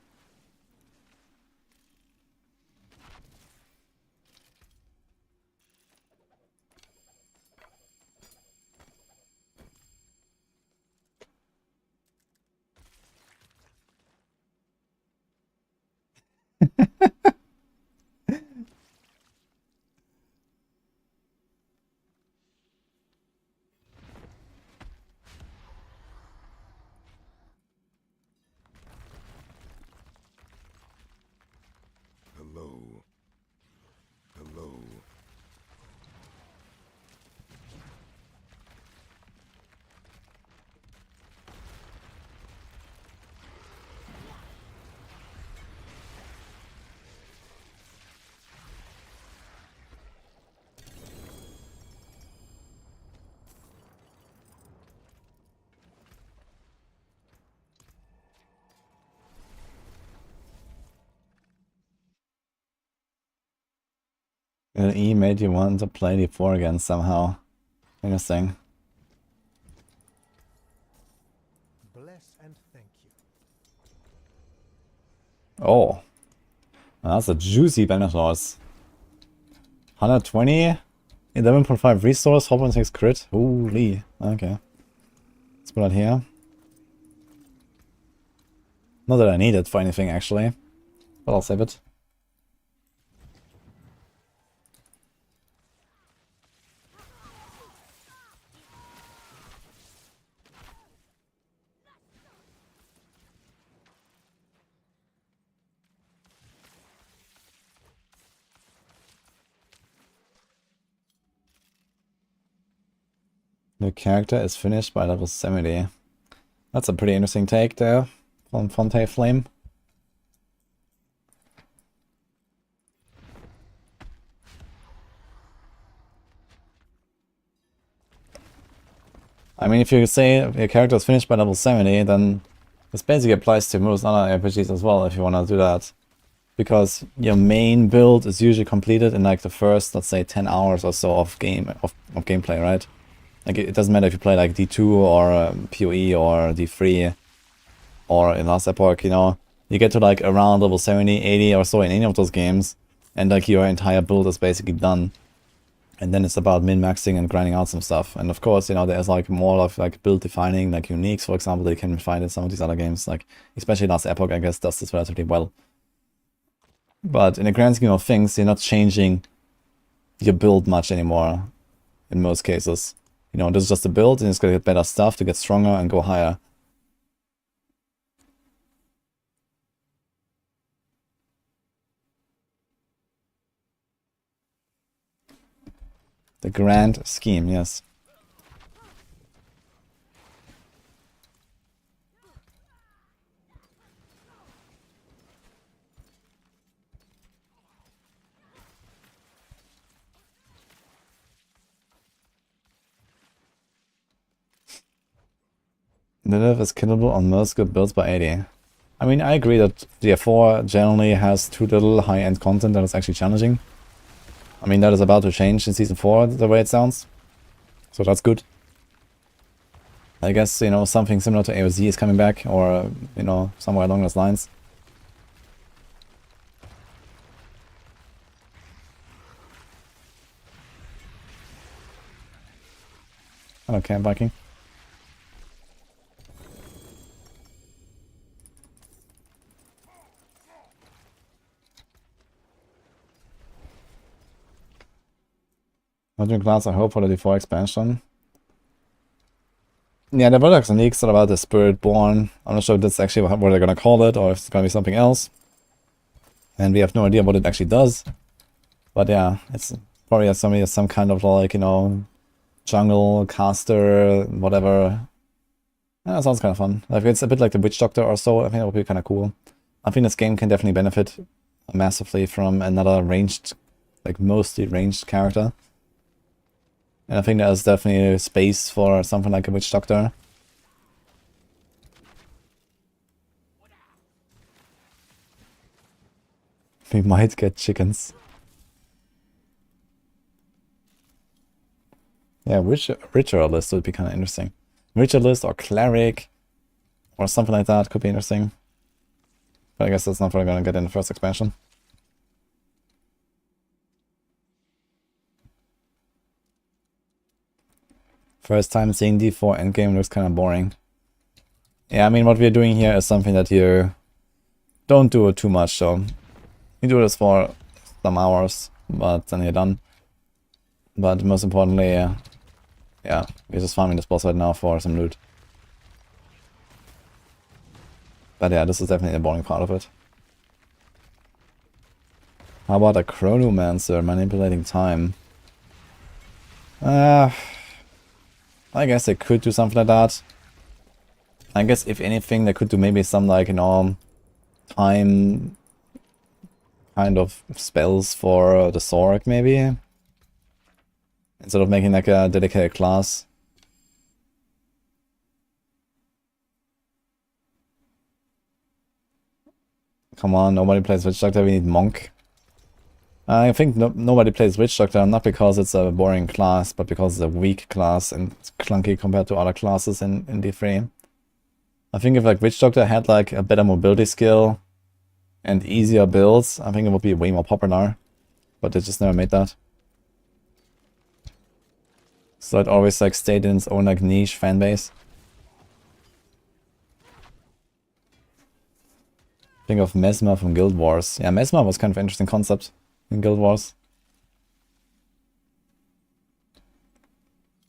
Hello. Hello. E made you want to play D4 again somehow. Interesting. Bless and thank you. Oh. That's a juicy Benetos. 120, 11.5 resource, 4.6 crit. Holy. Okay. Let's put that here. Not that I need it for anything actually, but I'll save it. The character is finished by level 70. That's a pretty interesting take there from Fonte Flame. I mean, if you say your character is finished by level 70, then this basically applies to most other RPGs as well if you want to do that. Because your main build is usually completed in like the first, let's say, 10 hours or so of gameplay, right? Like it doesn't matter if you play like D2 or PoE or D3 or in Last Epoch, you know, you get to like around level 70, 80 or so in any of those games, and like your entire build is basically done. And then it's about min-maxing and grinding out some stuff. And of course, you know, there's like more of like build defining, like uniques, for example, that you can find in some of these other games, like especially Last Epoch, I guess, does this relatively well. But in the grand scheme of things, you're not changing your build much anymore in most cases. You know, this is just a build, and it's gonna get better stuff to get stronger and go higher. The grand scheme, yes. Lilith is killable on most good builds by 80. I mean, I agree that DF4 generally has too little high-end content that is actually challenging. I mean, that is about to change in Season 4, the way it sounds. So that's good. I guess, you know, something similar to AOZ is coming back, or, you know, somewhere along those lines. Okay, Viking. Modern class, I hope, for the D4 expansion. Yeah, there were like some leaks about the Spirit Born. I'm not sure if that's actually what they're gonna call it, or if it's gonna be something else. And we have no idea what it actually does. But yeah, it's probably some kind of like, you know, jungle, caster, whatever. Yeah, that sounds kind of fun. Like, it's a bit like the Witch Doctor or so. I think that would be kind of cool. I think this game can definitely benefit massively from another ranged, like mostly ranged character. And I think there's definitely space for something like a Witch Doctor. We might get chickens. Yeah, Ritualist would be kind of interesting. Ritualist or Cleric or something like that could be interesting. But I guess that's not what we're gonna get in the first expansion. First time seeing D4 endgame looks kind of boring. Yeah, I mean, what we're doing here is something that you don't do too much, so You do this for some hours, but then you're done. But most importantly, yeah, we're just farming this boss right now for some loot. But yeah, this is definitely the boring part of it. How about a Chronomancer manipulating time? I guess they could do something like that. I guess if anything, they could do maybe some like, you know, time kind of spells for the Sorc maybe. Instead of making like a dedicated class. Come on, nobody plays Witch Doctor, we need Monk. I think nobody plays Witch Doctor, not because it's a boring class, but because it's a weak class and clunky compared to other classes in D3. I think if like Witch Doctor had like a better mobility skill and easier builds, I think it would be way more popular. But they just never made that. So it always like stayed in its own like niche fan base. Think of Mesmer from Guild Wars. Yeah, Mesmer was kind of an interesting concept in Guild Wars.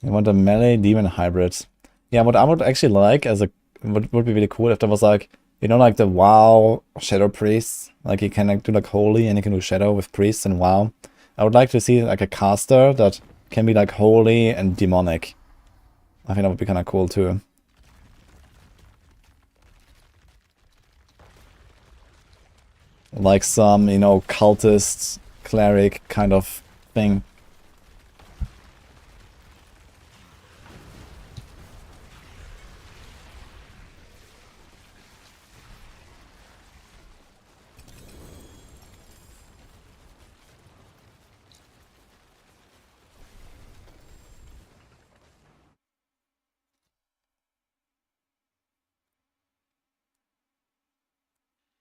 You want a melee demon hybrid. Yeah, what I would actually like as a would be really cool if there was like, you know, like the WoW Shadow Priest. Like you can like do like Holy and you can do Shadow with Priests and WoW. I would like to see like a caster that can be like Holy and Demonic. I think that would be kind of cool too. Like some, you know, cultist, cleric kind of thing.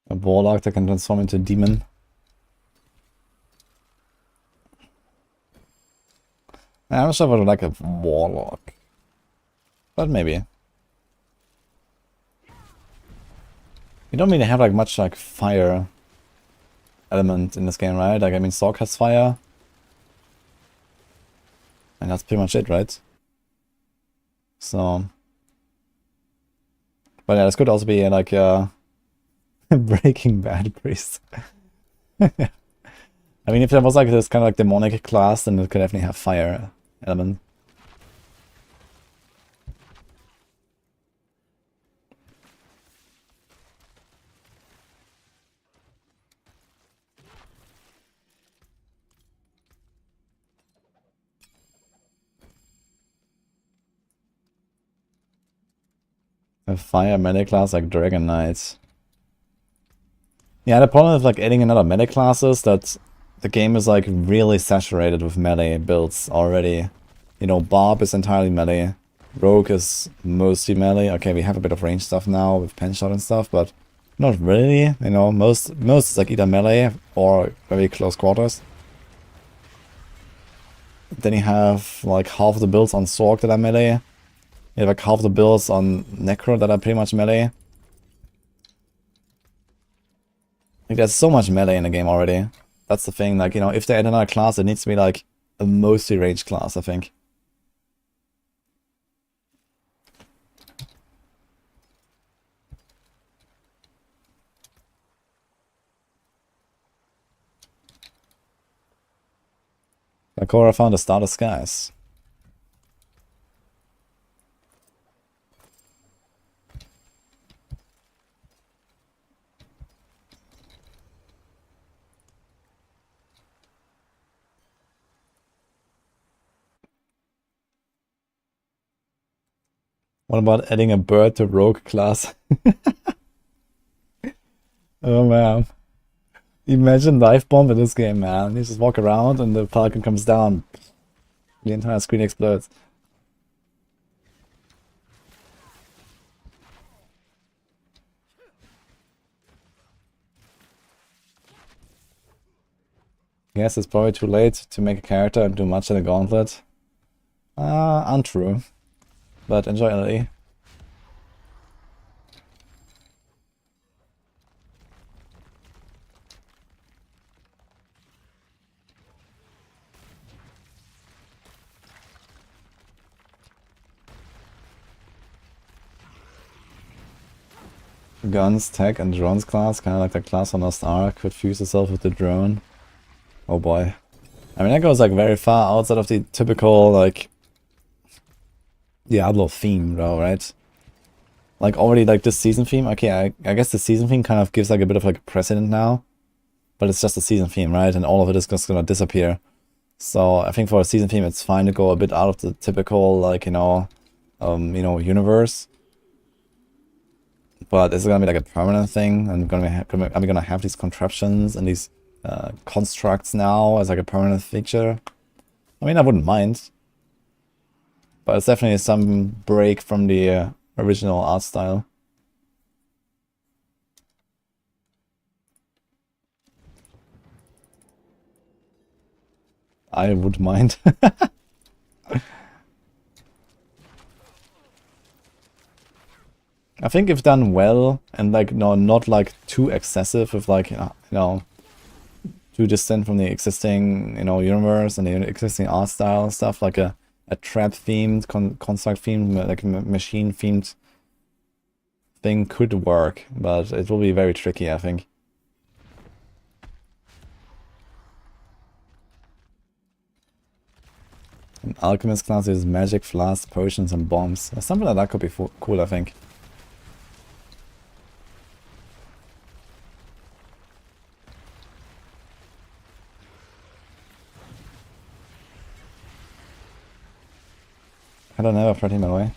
A warlock that can transform into a demon. I'm not sure if I would like a warlock. But maybe. You don't really have like much like fire element in this game, right? Like I mean Sorc has fire. And that's pretty much it, right? So but yeah, this could also be like a Breaking Bad priest. I mean, if there was like this kind of like demonic class, then it could definitely have fire element. A fire melee class like Dragon Knight. Yeah, the problem with like adding another melee class is that the game is like really saturated with melee builds already. You know, Barb is entirely melee. Rogue is mostly melee. Okay, we have a bit of range stuff now with pen shot and stuff, but not really. You know, most is like either melee or very close quarters. Then you have like half the builds on Sorc that are melee. You have like half the builds on Necro that are pretty much melee. Like there's so much melee in the game already. That's the thing, like, you know, if they add another class, it needs to be like a mostly ranged class, I think. Bakura found a Star Disguise. What about adding a bird to rogue class? Oh man. Imagine dive bomb in this game, man. You just walk around and the falcon comes down. The entire screen explodes. I guess it's probably too late to make a character and do much in the Gauntlet. Untrue. But enjoy LE. Guns, tech, and drones class, kind of like the class on Lost Ark, could fuse itself with the drone. Oh boy. I mean, that goes like very far outside of the typical like Diablo theme though, right? Like already like this season theme, okay, I guess the season theme kind of gives like a bit of like a precedent now. But it's just a season theme, right? And all of it is just gonna disappear. So I think for a season theme it's fine to go a bit out of the typical like, universe. But is it gonna be like a permanent thing? And are we gonna have these contraptions and these constructs now as like a permanent feature? I mean, I wouldn't mind. But it's definitely some break from the original art style. I would mind. I think if done well and like not like too excessive, with like too distant from the existing universe and the existing art style and stuff, like a trap themed, construct themed, like machine themed thing could work, but it will be very tricky, I think. An alchemist class uses magic, flasks, potions, and bombs. Something like that could be cool, I think. I don't know, threat him away.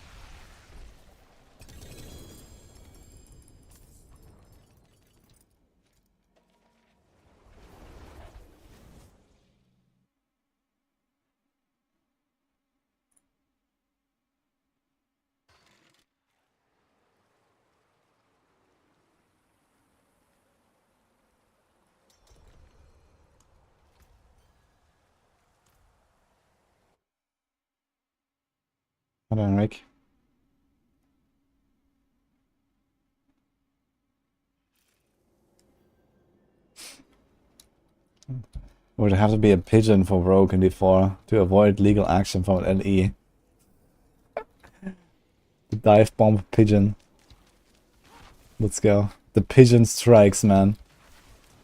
Hold on, Rick. Would have to be a pigeon for Rogue in D4 to avoid legal action from an LE. The dive bomb pigeon. Let's go. The pigeon strikes, man.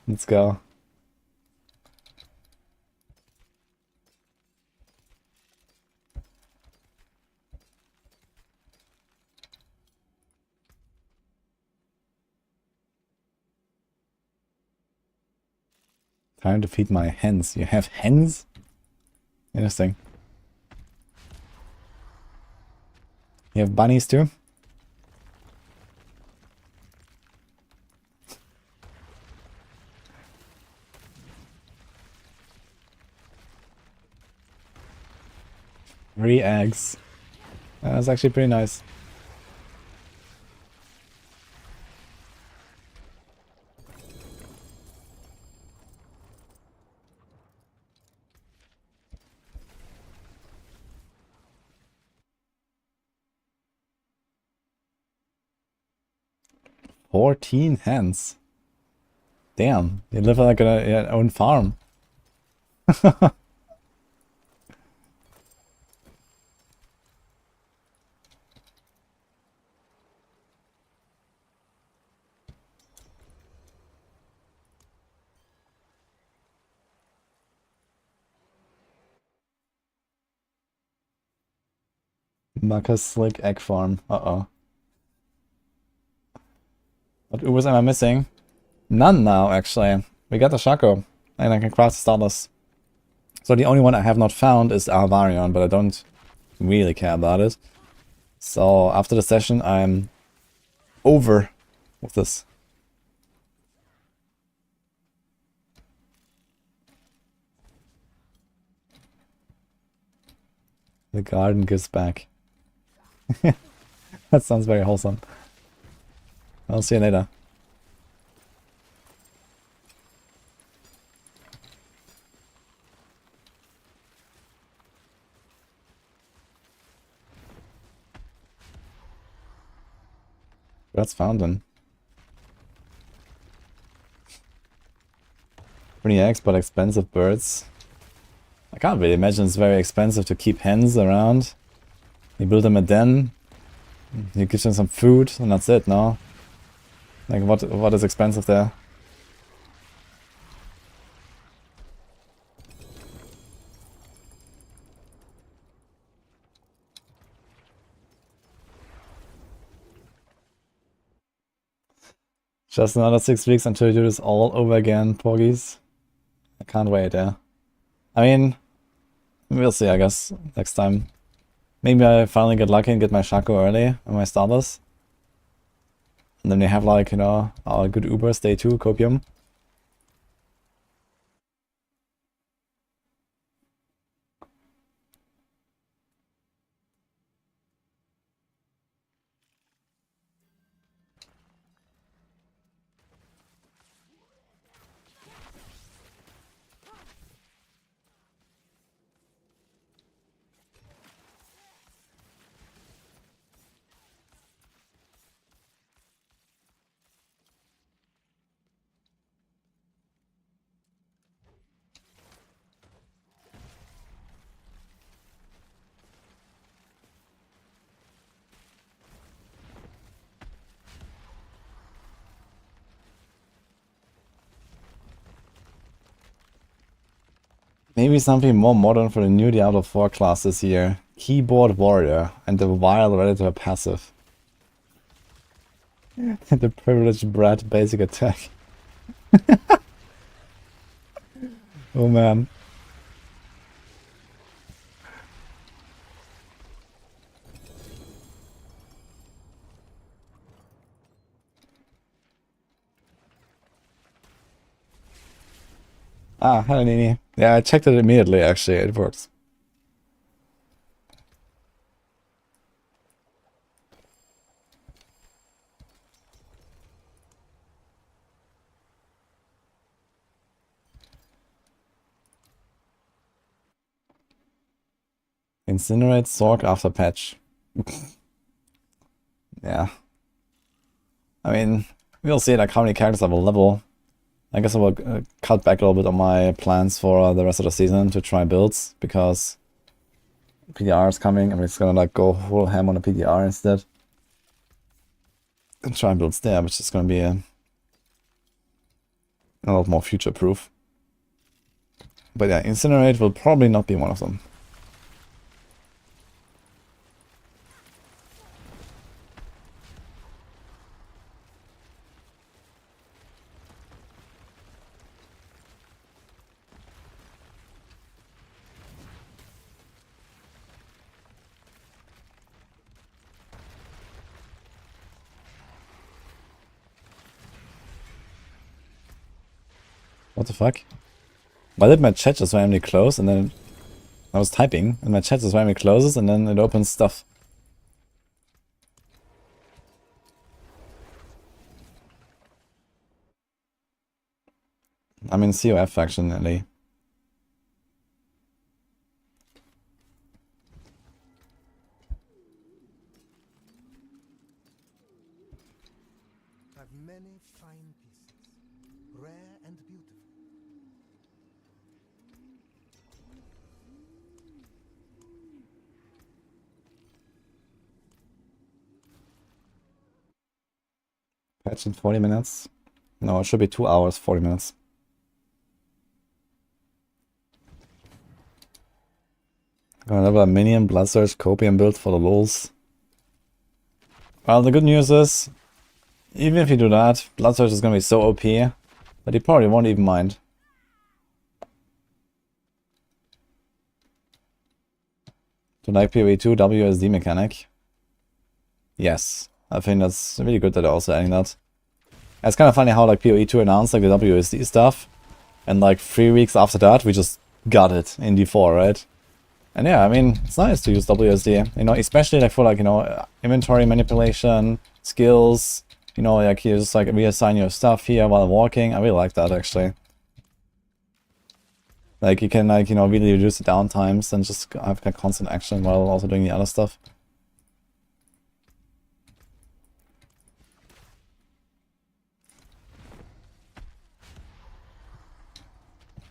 Let's go. Time to feed my hens. You have hens? Interesting. You have bunnies too? Three eggs. That's actually pretty nice. "14 hens. Damn, they live like in an own farm. Marcus Slick Egg Farm. Uh-oh. What Ubers am I missing? None now, actually. We got the Shaco, and I can craft the starters. So the only one I have not found is Barbarian, but I don't really care about it. So after the session, I'm over with this. The garden gives back. That sounds very wholesome. I'll see you later. That's fountain. Pretty eggs, but expensive birds. I can't really imagine it's very expensive to keep hens around. You build them a den, you give them some food, and that's it, no? Like what is expensive there? Just another 6 weeks until you do this all over again, Porgies. I can't wait, yeah. I mean, we'll see, I guess, next time. Maybe I finally get lucky and get my Shaco early on my starters. And then we have like, you know, our good Ubers, day 2, Copium. Maybe something more modern for the new Diablo 4 class this year. Keyboard Warrior and the Wild Relator passive. The Privileged Brat basic attack. Oh man. Ah, hello Nini. Yeah, I checked it immediately actually, it works. Incinerate Sorc after patch. Yeah. I mean, we'll see like how many characters I will level. I guess I will cut back a little bit on my plans for the rest of the season to try builds, because PDR is coming. I'm just gonna like go full ham on the PDR instead. And try builds there, which is gonna be a lot more future proof. But yeah, Incinerate will probably not be one of them. What the fuck? Why did my chat just randomly close and then I was typing and my chat just randomly closes and then it opens stuff? I'm in COF faction, LA. Have many fine pieces, rare and beautiful. Patch in 40 minutes? No, it should be 2 hours, 40 minutes. Gonna level a minion Blood Surge Copium build for the lols. Well, the good news is, even if you do that, Blood Surge is gonna be so OP that you probably won't even mind. To like PoE2 WSD mechanic? Yes. I think that's really good that they're also adding that. It's kind of funny how like PoE2 announced like the WSD stuff, and like 3 weeks after that we just got it in D4, right? And yeah, I mean, it's nice to use WSD, you know, especially like for like, you know, inventory manipulation, skills, you know, like you just like reassign your stuff here while walking. I really like that actually. Like you can like, you know, really reduce the downtimes and just have like constant action while also doing the other stuff.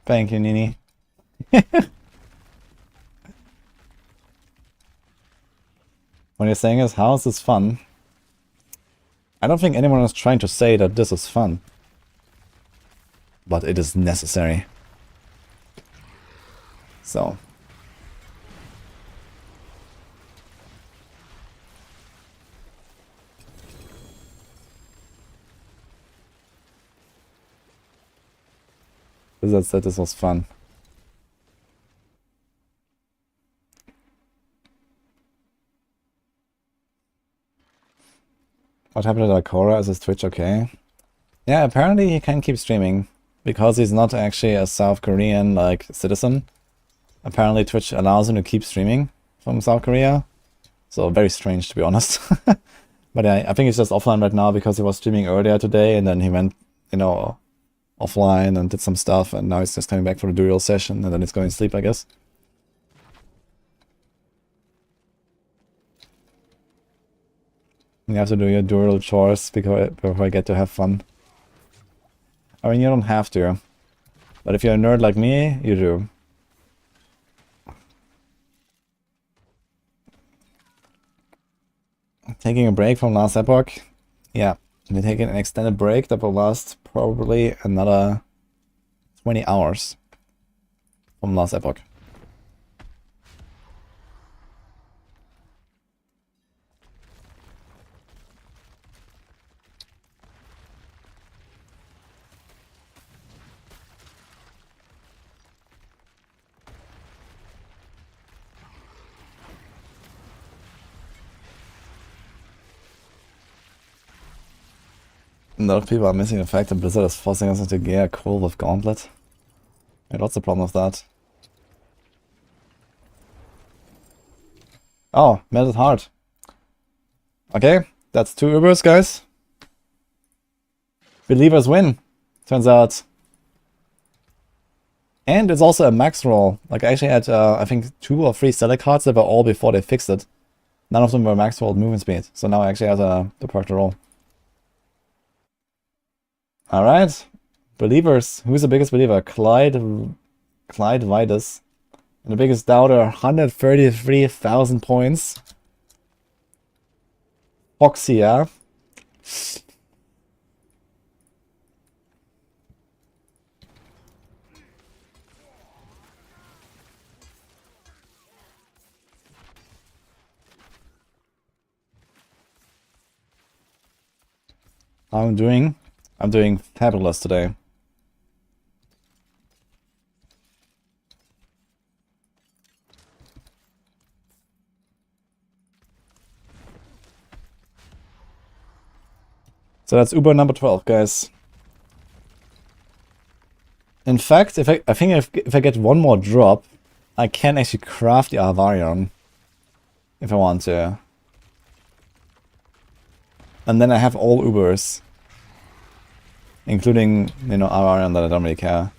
Thank you, Nini. What you're saying is, how is this fun? I don't think anyone is trying to say that this is fun. But it is necessary. So. Wizard said this was fun. What happened to Dakora? Is his Twitch okay? Yeah, apparently he can keep streaming. Because he's not actually a South Korean, like, citizen. Apparently Twitch allows him to keep streaming from South Korea. So very strange, to be honest. But yeah, I think he's just offline right now because he was streaming earlier today. And then he went, you know, offline and did some stuff. And now he's just coming back for the duel session. And then he's going to sleep, I guess. You have to do your dual chores before I get to have fun. I mean, you don't have to. But if you're a nerd like me, you do. Taking a break from last Epoch? Yeah, we're taking an extended break that will last probably another 20 hours from last Epoch. A lot of people are missing the fact that Blizzard is forcing us into gear cool with Gauntlet. And what's the problem with that? Oh, Melted Heart. Okay, that's 2 Ubers, guys. Believers win, turns out. And it's also a max roll. Like, I actually had, I think, 2 or 3 select cards that were all before they fixed it. None of them were max rolled movement speed. So now I actually have the perk to roll. Alright. Believers. Who's the biggest believer? Clyde Vitus. And the biggest doubter, 133,000 points. Foxia. How I'm doing? I'm doing fabulous today. So that's Uber number 12, guys. In fact, if I get one more drop, I can actually craft the Barbarian if I want to. And then I have all Ubers. Including, you know, Barbarian that I don't really care.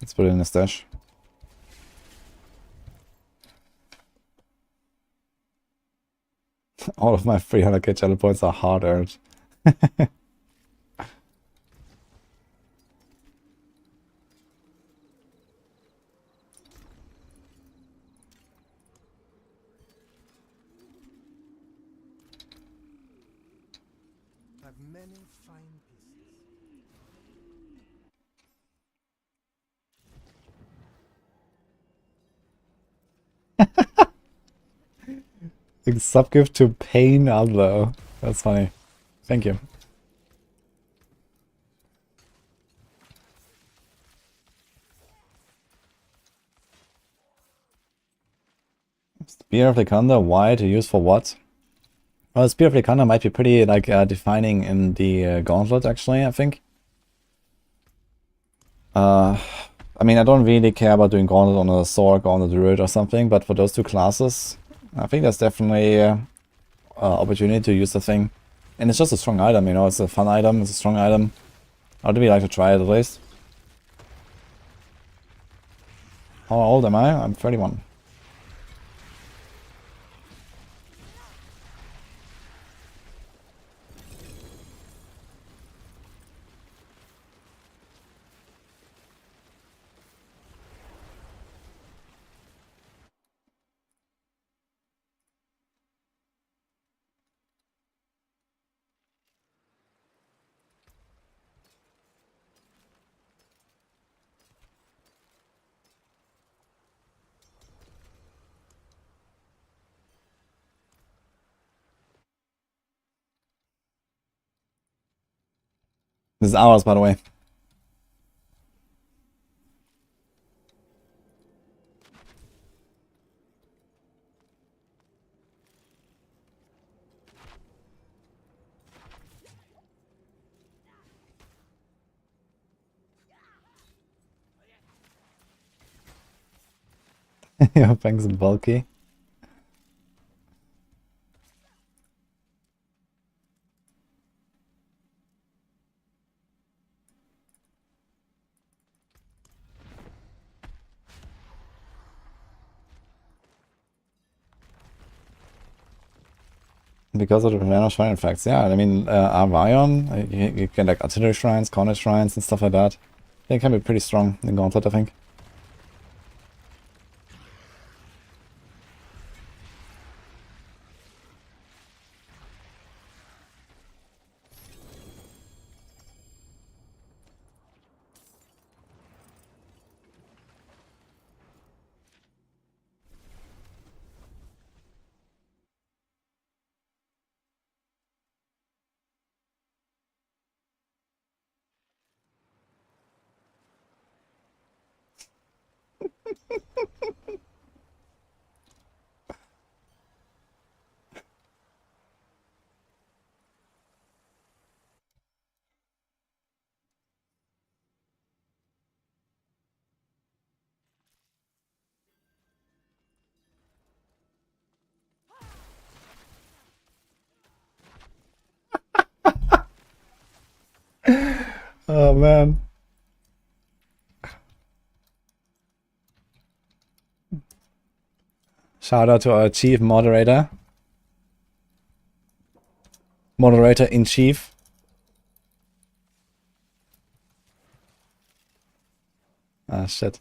Let's put it in a stash. All of my 300k channel points are hard earned. Have many fine pieces. Subgift to Pain Adler. That's funny. Thank you. Spear of Lycander, why to use for what? Well, Spear of Lycander might be pretty like defining in the Gauntlet actually, I think. I mean, I don't really care about doing Gauntlet on a Sorc or on a Druid or something, but for those 2 classes, I think there's definitely opportunity to use the thing. And it's just a strong item, you know, it's a fun item, it's a strong item. I'd really like to try it at least. How old am I? I'm 31. This is ours, by the way. Your thanks bulky. Because of the random shrine effects, yeah. I mean, Arvion, you get like artillery shrines, corner shrines, and stuff like that. They can be pretty strong in Gauntlet, I think. Oh man. Shout out to our chief moderator. Moderator in chief. Ah, shit.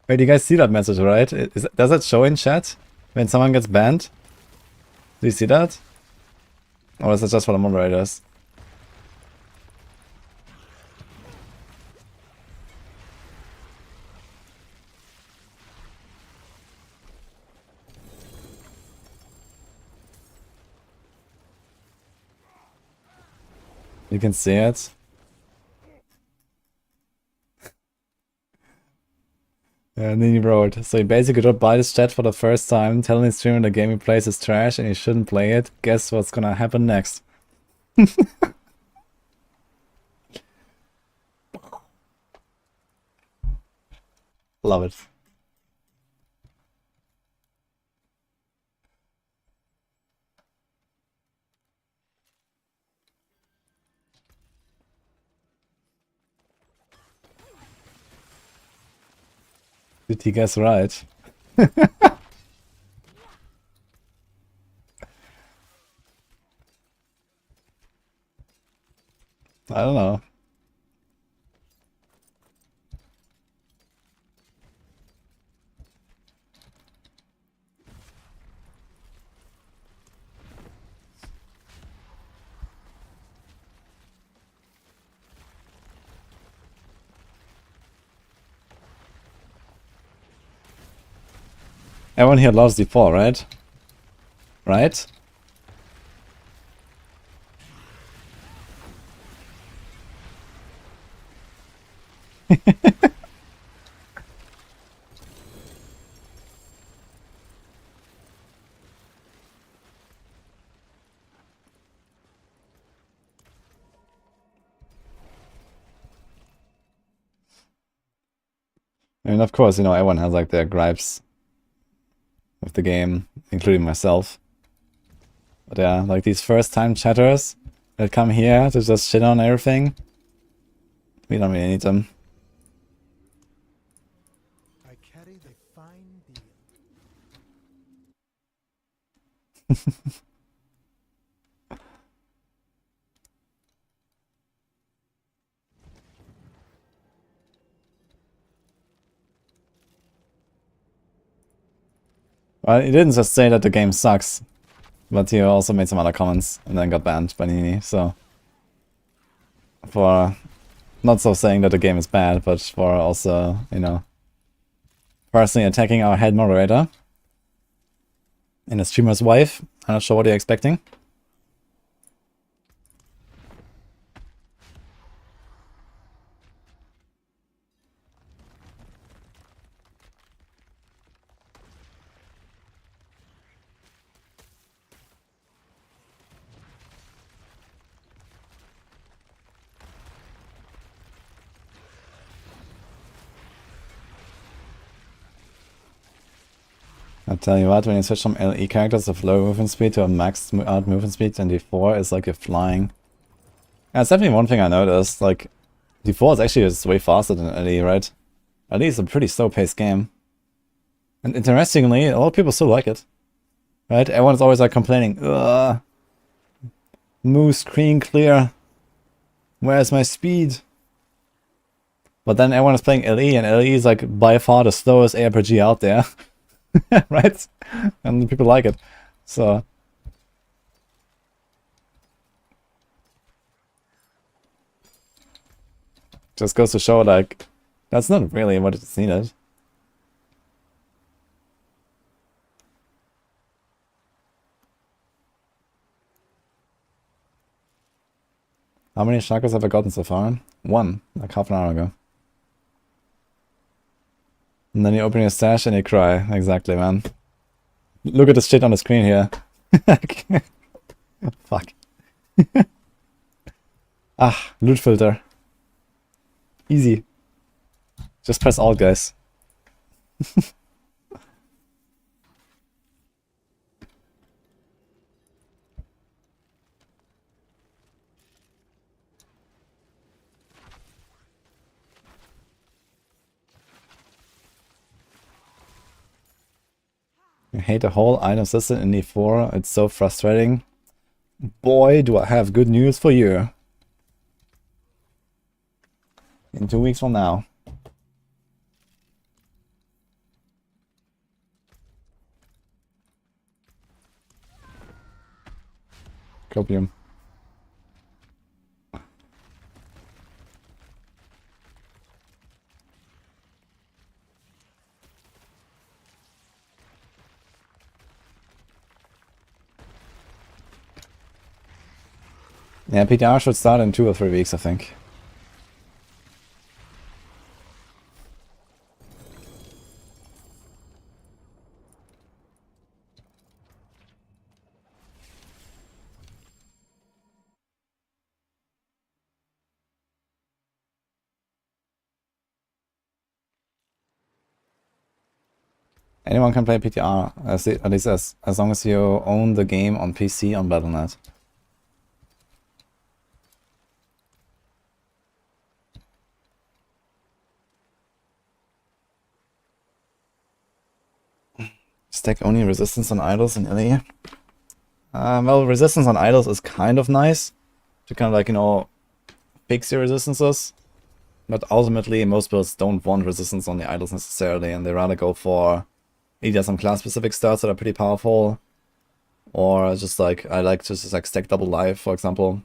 Wait, you guys see that message, right? Does it show in chat when someone gets banned? Do you see that? Or is it just for the moderators? You can see it. Yeah, and then he wrote, so he basically dropped by this chat for the first time, telling his streamer the game he plays is trash and he shouldn't play it. Guess what's gonna happen next? Love it. Did he guess right? I don't know. Everyone here loves D4, right? Right? I mean, of course, you know, everyone has like their gripes with the game, including myself. But yeah, like these first-time chatters that come here to just shit on everything, we don't really need them. I carry the fine deal. Well, he didn't just say that the game sucks, but he also made some other comments and then got banned by Nini, so... For not so saying that the game is bad, but for also, you know, personally attacking our head moderator and a streamer's wife. I'm not sure what you're expecting. I'll tell you what, when you switch from LE characters of low movement speed to a max movement speed, then D4 is like you're flying. That's definitely one thing I noticed. Like, D4 is actually just way faster than LE, right? LE is a pretty slow-paced game. And interestingly, a lot of people still like it. Right? Everyone's always like complaining, ugh, move screen clear. Where's my speed? But then everyone is playing LE, and LE is like by far the slowest ARPG out there. Right? And people like it. So just goes to show, like, that's not really what it's needed. How many chakras have I gotten so far? One, like half an hour ago. And then you open your stash and you cry. Exactly, man. Look at the shit on the screen here. Fuck. Ah, loot filter. Easy. Just press Alt, guys. I hate the whole item system in E4. It's so frustrating. Boy, do I have good news for you. In 2 weeks from now. Copium. Yeah, PTR should start in 2 or 3 weeks, I think. Anyone can play PTR, at least as long as you own the game on PC on Battle.net. Stack only resistance on idols in LE. Well, resistance on idols is kind of nice to kind of like, you know, fix your resistances. But ultimately, most builds don't want resistance on the idols necessarily, and they rather go for either some class-specific stats that are pretty powerful, or just like, I like to just like stack double life, for example.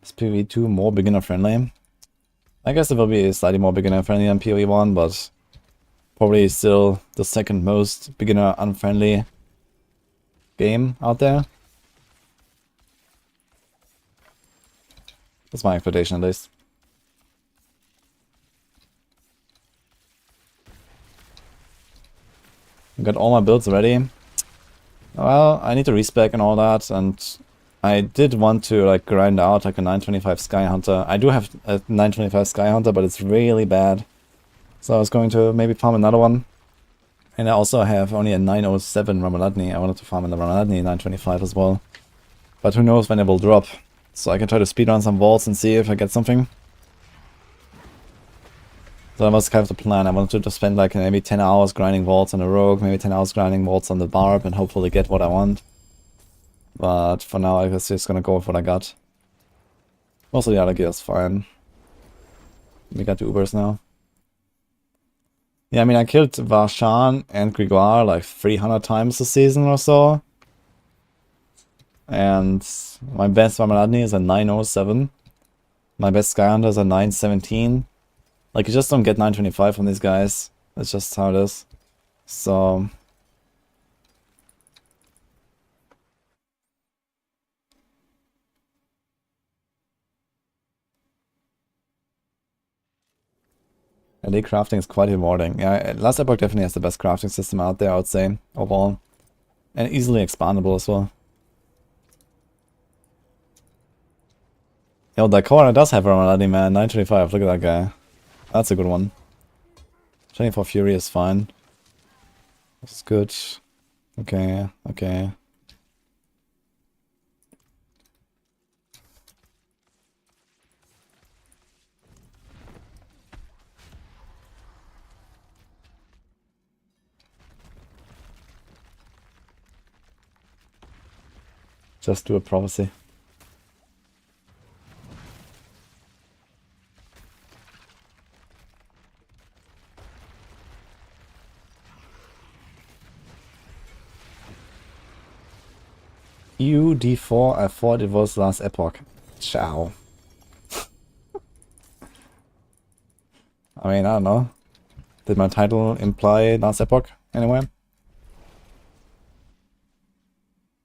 Is PoE2 more beginner-friendly? I guess it will be slightly more beginner-friendly than PoE1, but probably still the second most beginner-unfriendly game out there. That's my expectation, at least. Got all my builds ready. Well, I need to respec and all that, and I did want to like grind out like a 925 Sky Hunter. I do have a 925 Sky Hunter, but it's really bad. So I was going to maybe farm another one. And I also have only a 907 Ramaladni. I wanted to farm in the Ramaladni 925 as well. But who knows when it will drop. So I can try to speedrun some vaults and see if I get something. So that was kind of the plan. I wanted to just spend like maybe 10 hours grinding vaults on the Rogue, maybe 10 hours grinding vaults on the Barb, and hopefully get what I want. But for now, I guess just gonna go with what I got. Most of the other gear is fine. We got the Ubers now. Yeah, I mean, I killed Varshan and Grégoire like 300 times this season or so. And my best Ramaladni is a 907. My best Sky Hunters are 917. Like, you just don't get 925 from these guys. That's just how it is. So... LA crafting is quite rewarding. Yeah, Last Epoch definitely has the best crafting system out there, I would say, overall. And easily expandable as well. Yo, Daikora does have Ramaladi, man. 925, look at that guy. That's a good one. 24 Fury is fine. This is good. Okay, okay. Just do a prophecy. D4, I thought it was Last Epoch. Ciao. I mean, I don't know. Did my title imply Last Epoch anyway?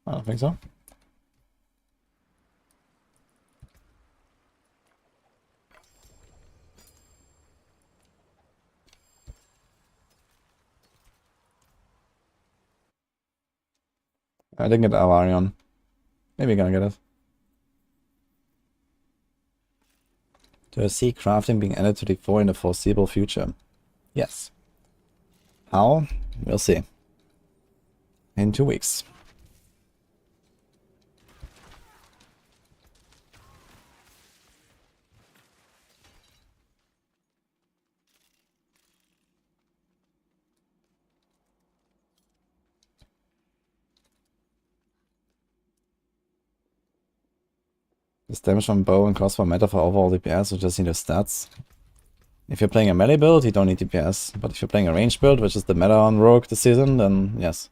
I don't think so. I didn't get Avarion. Maybe gonna get it. Do I see crafting being added to D4 in the foreseeable future? Yes. How? We'll see. In 2 weeks. Does damage from bow and crossbow matter for overall DPS or just need the stats? If you're playing a melee build, you don't need DPS. But if you're playing a range build, which is the meta on Rogue this season, then yes.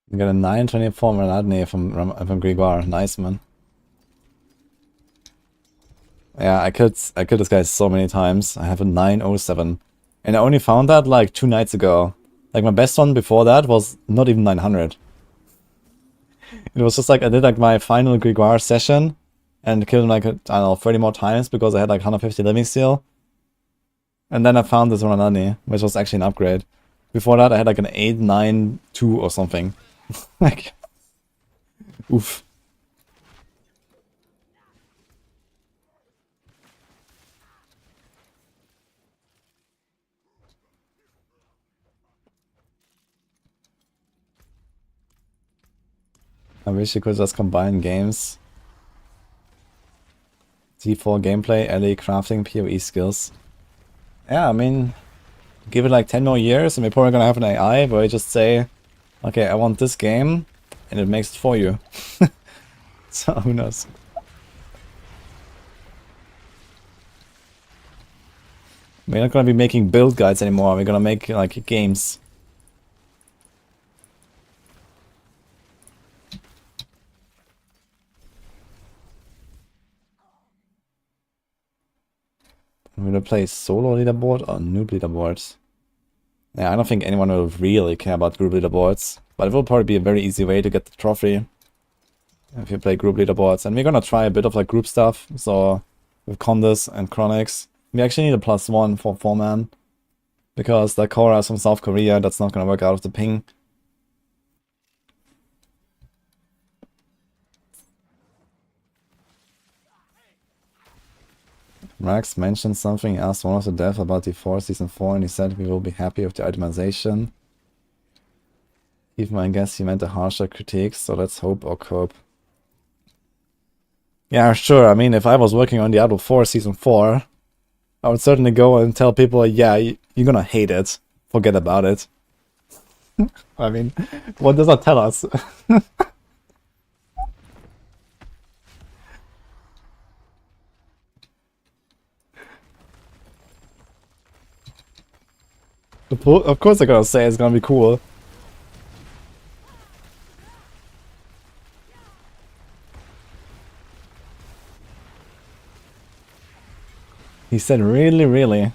You got a 924 Maladne from Grégoire. Nice, man. Yeah, I killed this guy so many times. I have a 907. And I only found that like 2 nights ago. Like my best one before that was not even 900. It was just like I did like my final Grégoire session and killed him like, I don't know, 30 more times because I had like 150 living steel. And then I found this Ronalani, which was actually an upgrade. Before that I had like an 892 or something. Like, oof. I wish you could just combine games. D4 gameplay, LA crafting, PoE skills. Yeah, I mean, give it like 10 more years and we're probably gonna have an AI where you just say, okay, I want this game, and it makes it for you. So, who knows? We're not gonna be making build guides anymore, we're gonna make, like, games. We're gonna play solo leaderboard or noob leaderboards. Yeah, I don't think anyone will really care about group leaderboards, but it will probably be a very easy way to get the trophy if you play group leaderboards. And we're gonna try a bit of like group stuff, so with Condis and Chronix. We actually need a +1 for 4-man, because the Korra is from South Korea, that's not gonna work out of the ping. Max mentioned something, asked one of the devs about D4 Season 4, and he said we will be happy with the itemization. Even I guess he meant a harsher critique, so let's hope or cope. Yeah, sure. I mean, if I was working on Diablo 4 Season 4, I would certainly go and tell people, yeah, you're gonna hate it. Forget about it. I mean, what does that tell us? Of course they're gonna say it's gonna be cool. He said, really, really.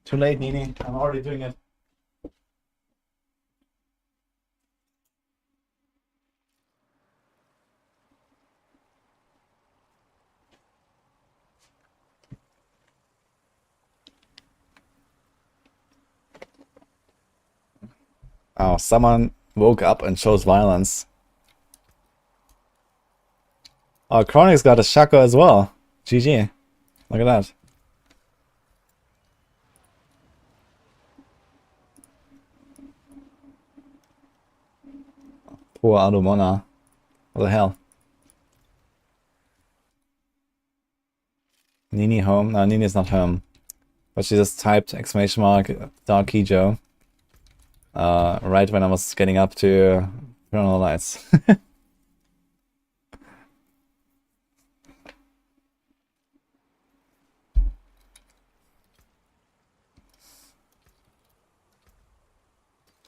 Too late, Nini. I'm already doing it. Oh, someone woke up and chose violence. Oh, Chronic's got a Shaco as well. GG. Look at that. Poor Alumona. What the hell? Nini home? No, Nini's not home. But she just typed exclamation mark Dark Kijo. Right when I was getting up to turn on the lights.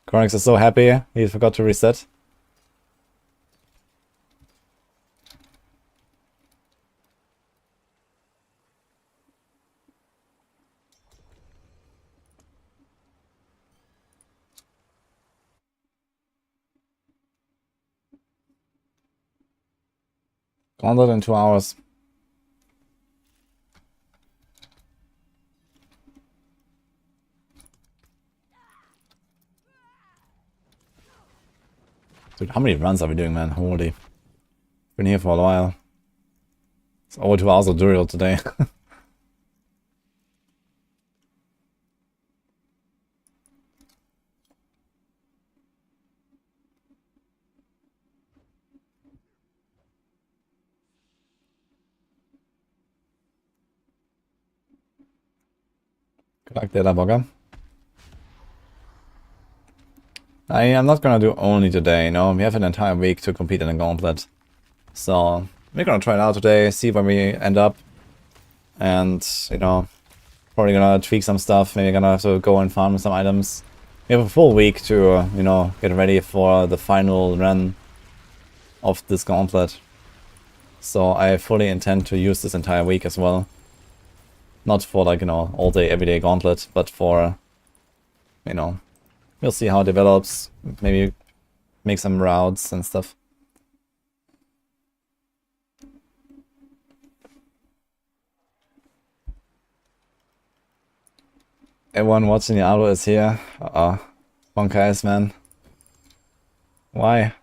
Chronix is so happy he forgot to reset. Gauntlet in 2 hours. Dude, how many runs are we doing, man? Holy. Been here for a while. It's over 2 hours of Druid today. Good luck there, Bogger. I'm not gonna do only today, you know? We have an entire week to compete in a Gauntlet. So, we're gonna try it out today, see where we end up. And, you know, probably gonna tweak some stuff. Maybe gonna have to go and farm some items. We have a full week to, you know, get ready for the final run of this Gauntlet. So I fully intend to use this entire week as well. Not for, like, you know, all day, everyday Gauntlet, but for, you know, we'll see how it develops. Maybe make some routes and stuff. Everyone watching Diablo is here. Bonkais, man. Why?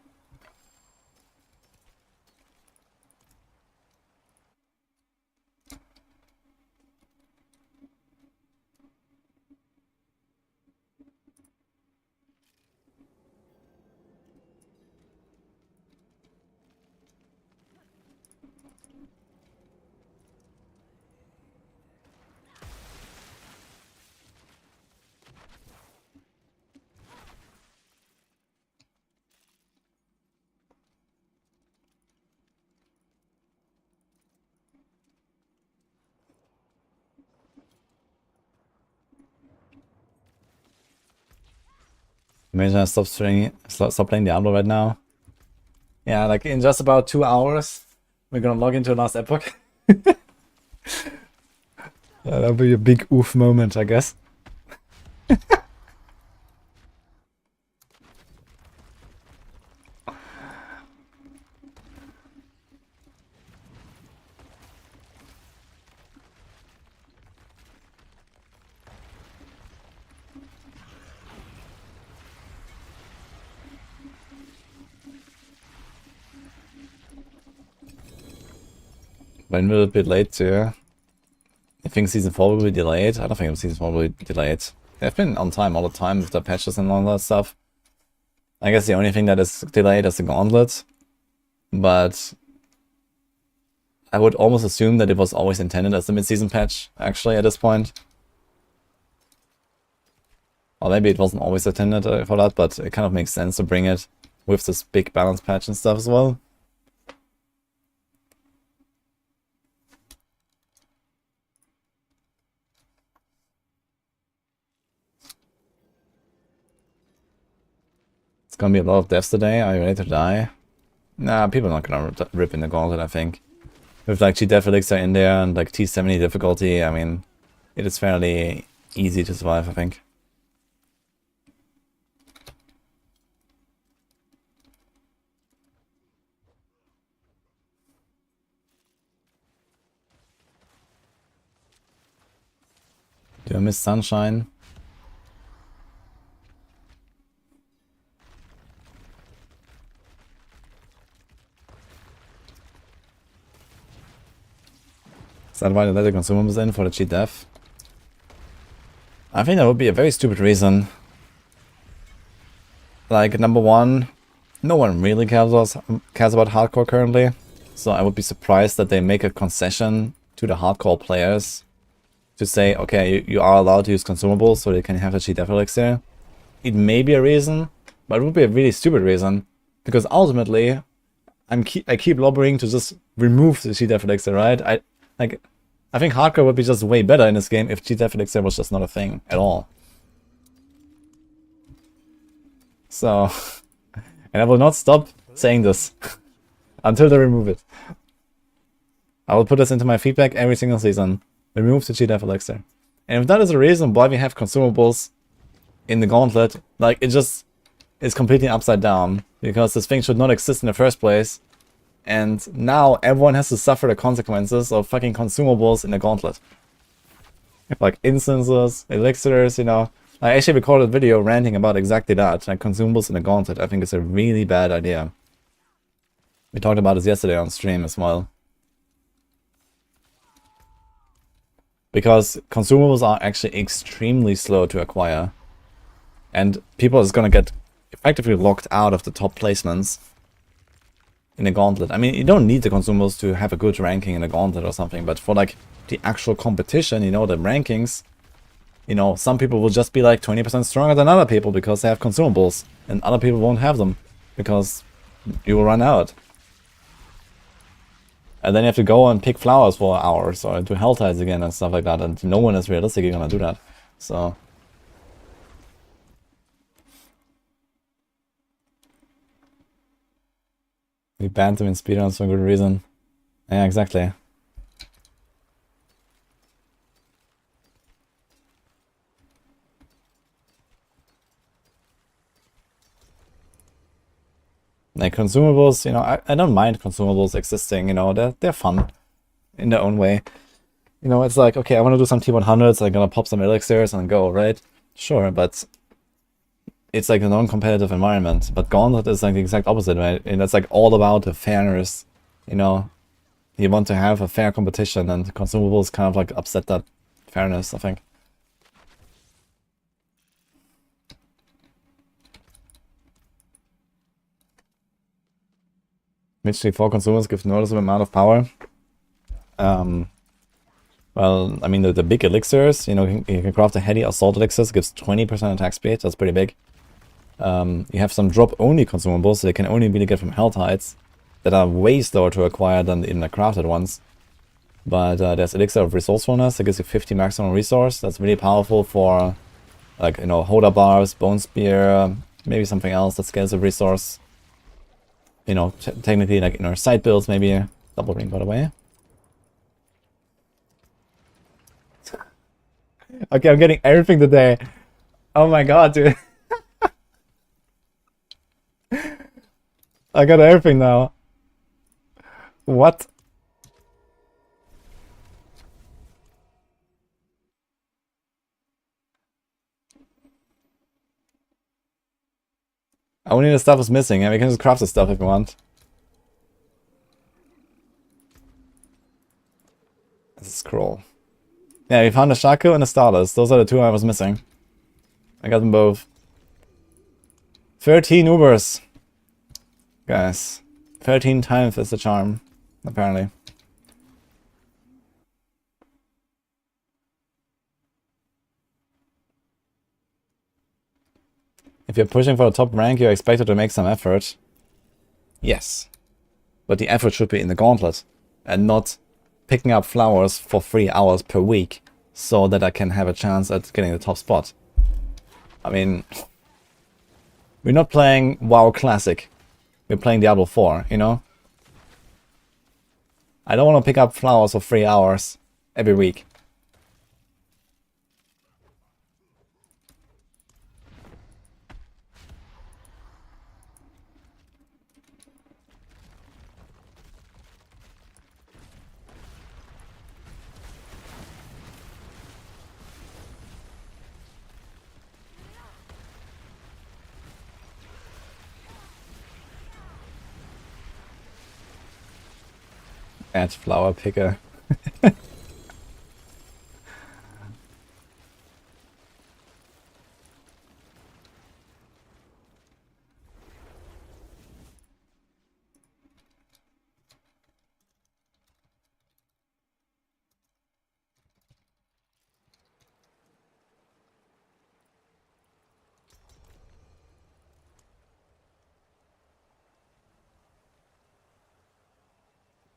Maybe I stop playing Diablo right now. Yeah, like in just about 2 hours, we're gonna log into last Epoch. That'll be a big oof moment, I guess. When will it be late too? I think season 4 will be delayed. I don't think season 4 will be delayed. They've been on time all the time with the patches and all that stuff. I guess the only thing that is delayed is the Gauntlet. But I would almost assume that it was always intended as a mid-season patch, actually, at this point. Or maybe it wasn't always intended for that, but it kind of makes sense to bring it with this big balance patch and stuff as well. It's gonna be a lot of deaths today. Are you ready to die? Nah, people are not gonna rip in the Gauntlet, I think. With like G-Death Elixir in there and like T70 difficulty, I mean, it is fairly easy to survive, I think. Do I miss sunshine? Is that why they let the consumables in for the cheat death? I think that would be a very stupid reason. Like, number one, no one really cares about hardcore currently. So I would be surprised that they make a concession to the hardcore players to say, okay, you are allowed to use consumables so they can have the cheat death elixir. It may be a reason, but it would be a really stupid reason. Because ultimately, I keep lobbying to just remove the cheat death elixir, right? I think hardcore would be just way better in this game if cheat death elixir was just not a thing at all. So, and I will not stop saying this until they remove it. I will put this into my feedback every single season. Remove the cheat death elixir. And if that is the reason why we have consumables in the Gauntlet, like, it just is completely upside down. Because this thing should not exist in the first place. And now everyone has to suffer the consequences of fucking consumables in the Gauntlet. Like instances, elixirs, you know. I actually recorded a video ranting about exactly that. Like consumables in the Gauntlet, I think it's a really bad idea. We talked about this yesterday on stream as well. Because consumables are actually extremely slow to acquire. And people are just gonna get effectively locked out of the top placements in the Gauntlet. I mean, you don't need the consumables to have a good ranking in the Gauntlet or something, but for like the actual competition, you know, the rankings, you know, some people will just be like 20% stronger than other people because they have consumables, and other people won't have them because you will run out. And then you have to go and pick flowers for hours or do hell tides again and stuff like that, and no one is realistically gonna do that. So we banned them in speedruns for a good reason. Yeah, exactly. Like consumables, you know, I don't mind consumables existing, you know, they're fun in their own way. You know, it's like, okay, I want to do some T100s, I'm gonna pop some elixirs and go, right? Sure, but it's like a non-competitive environment. But Gauntlet is like the exact opposite, right? And it's like all about the fairness, you know. You want to have a fair competition, and consumables kind of like upset that fairness, I think. Mid 4 consumers give noticeable amount of power. Well, I mean, the big elixirs, you know, you can craft a heady assault elixirs, gives 20% attack speed, that's pretty big. You have some drop-only consumables, so they can only really get from hell tides, that are way slower to acquire than in the crafted ones. But there's Elixir of Resourcefulness, that gives you 50 maximum resource, that's really powerful for, like, you know, Holder Bars, Bone Spear, maybe something else that scales a resource. You know, technically, like, in our side builds, maybe. Double ring, by the way. Okay, I'm getting everything today. Oh my god, dude. I got everything now. What? Only the stuff is missing, and we can just craft the stuff if we want. This is cruel. Yeah, we found a Shaco and a Stardust. Those are the two I was missing. I got them both. 13 Ubers. Guys. 13 times is the charm, apparently. If you're pushing for a top rank, you're expected to make some effort. Yes. But the effort should be in the Gauntlet, and not picking up flowers for 3 hours per week, so that I can have a chance at getting the top spot. I mean, we're not playing WoW Classic. We're playing Diablo 4, you know? I don't want to pick up flowers for 3 hours every week. Add flower picker.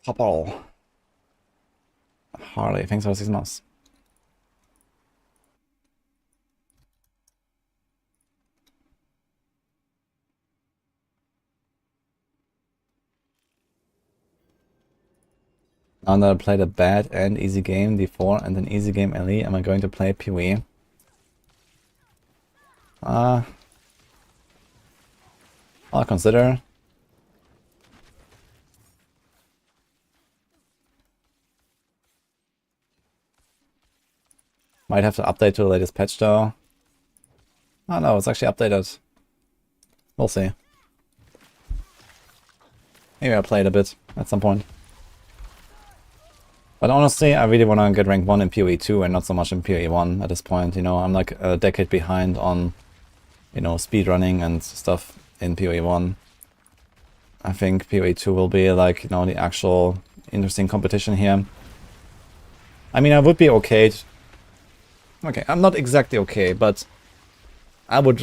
Popple. Harley, thanks for the 6 months. Now that I played a bad and easy game before and an easy game LE, am I going to play PoE? I'll consider. Might have to update to the latest patch though. Oh no, it's actually updated. We'll see. Maybe I'll play it a bit at some point. But honestly, I really want to get rank 1 in PoE 2 and not so much in PoE 1 at this point. You know, I'm like a decade behind on, you know, speedrunning and stuff in PoE 1. I think PoE 2 will be like, you know, the actual interesting competition here. I mean, I would be okay. Okay, I'm not exactly okay, but I would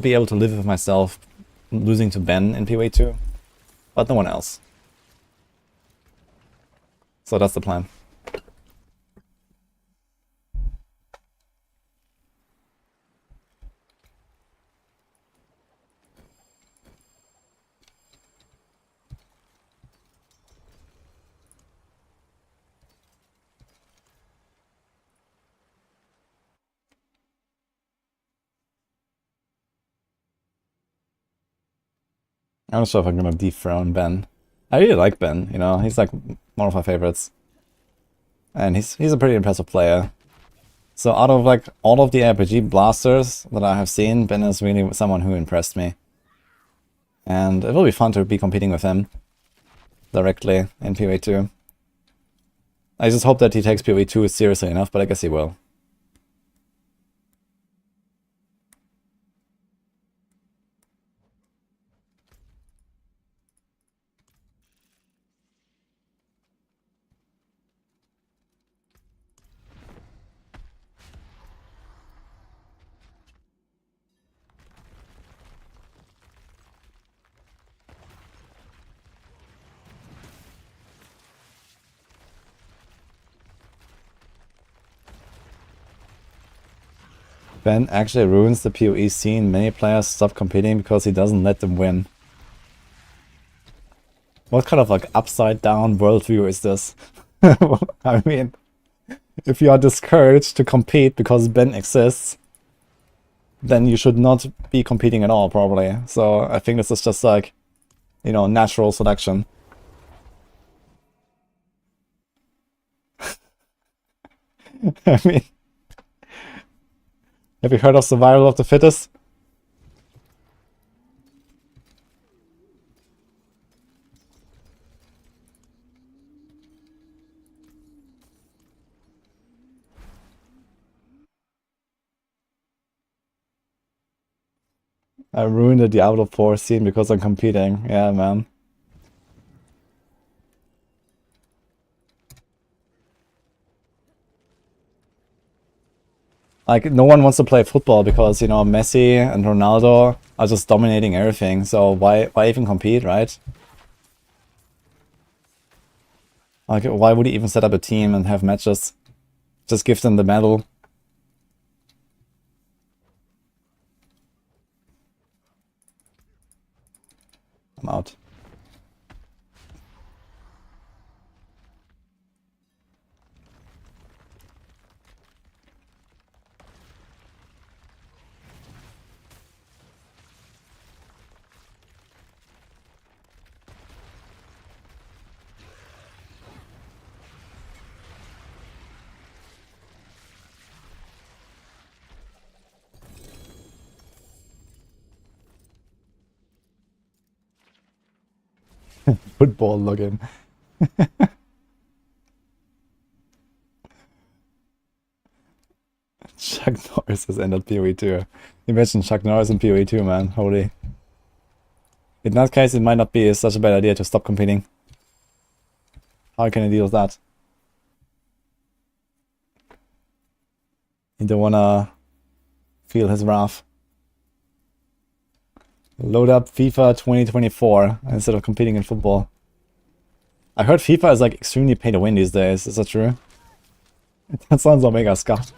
be able to live with myself losing to Ben in PoE 2, but no one else. So that's the plan. I'm not sure if I'm gonna dethrone Ben. I really like Ben, you know, he's like one of my favorites. And he's a pretty impressive player. So out of like all of the RPG blasters that I have seen, Ben is really someone who impressed me. And it will be fun to be competing with him directly in PoE 2. I just hope that he takes PoE 2 seriously enough, but I guess he will. Ben actually ruins the PoE scene. Many players stop competing because he doesn't let them win. What kind of like upside down worldview is this? I mean, if you are discouraged to compete because Ben exists, then you should not be competing at all, probably. So I think this is just like, you know, natural selection. I mean, have you heard of survival of the fittest? I ruined the Diablo 4 scene because I'm competing. Yeah, man. Like, no one wants to play football because, you know, Messi and Ronaldo are just dominating everything. So why even compete, right? Like, why would he even set up a team and have matches? Just give them the medal. I'm out. Football login. Chuck Norris has entered PoE 2. Imagine Chuck Norris in PoE 2, man. Holy. In that case, it might not be such a bad idea to stop competing. How can I deal with that? You don't wanna feel his wrath. Load up FIFA 2024 instead of competing in football. I heard FIFA is like extremely pay to win these days. Is that true? That sounds omega scuffed.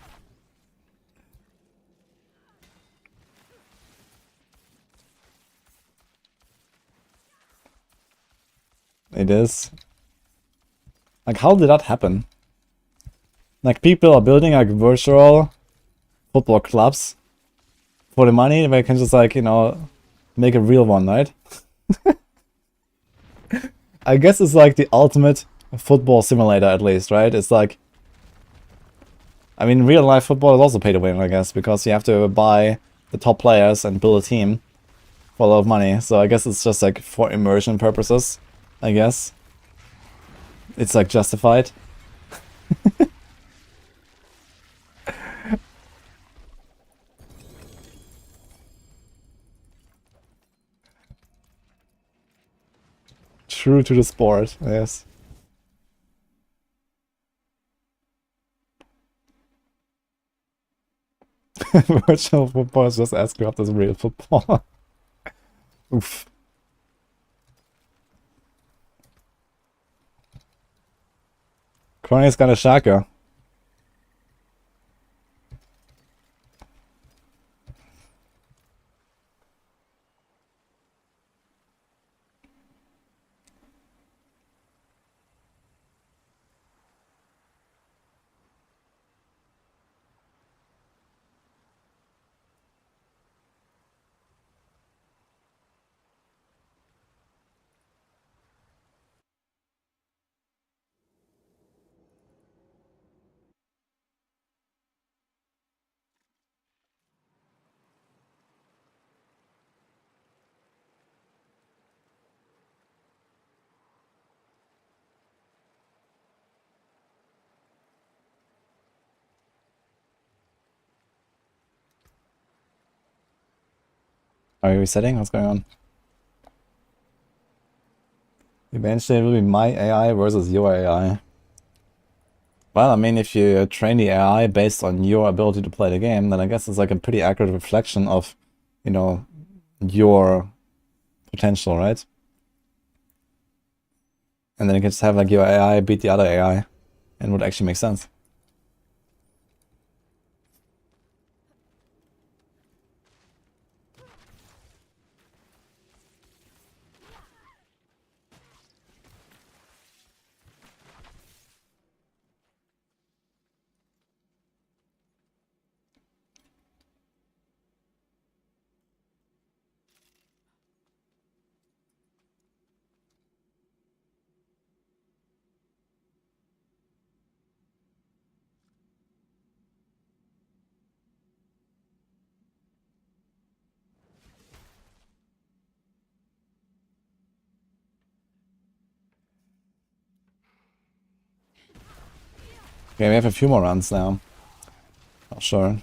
It is. Like, how did that happen? Like, people are building like virtual football clubs for the money. They can just like, you know, make a real one, right? I guess it's like the ultimate football simulator, at least, right? It's like, I mean, real life football is also pay to win, I guess, because you have to buy the top players and build a team for a lot of money. So I guess it's just like for immersion purposes, I guess. It's like justified. True to the sport, yes. Virtual football is just as corrupt as real football. Oof. Chronics got a Shaka. Are you resetting? What's going on? Eventually it will be my AI versus your AI. Well, I mean, if you train the AI based on your ability to play the game, then I guess it's like a pretty accurate reflection of, you know, your potential, right? And then you can just have like your AI beat the other AI, and would actually make sense. Okay, we have a few more runs now. Not sure.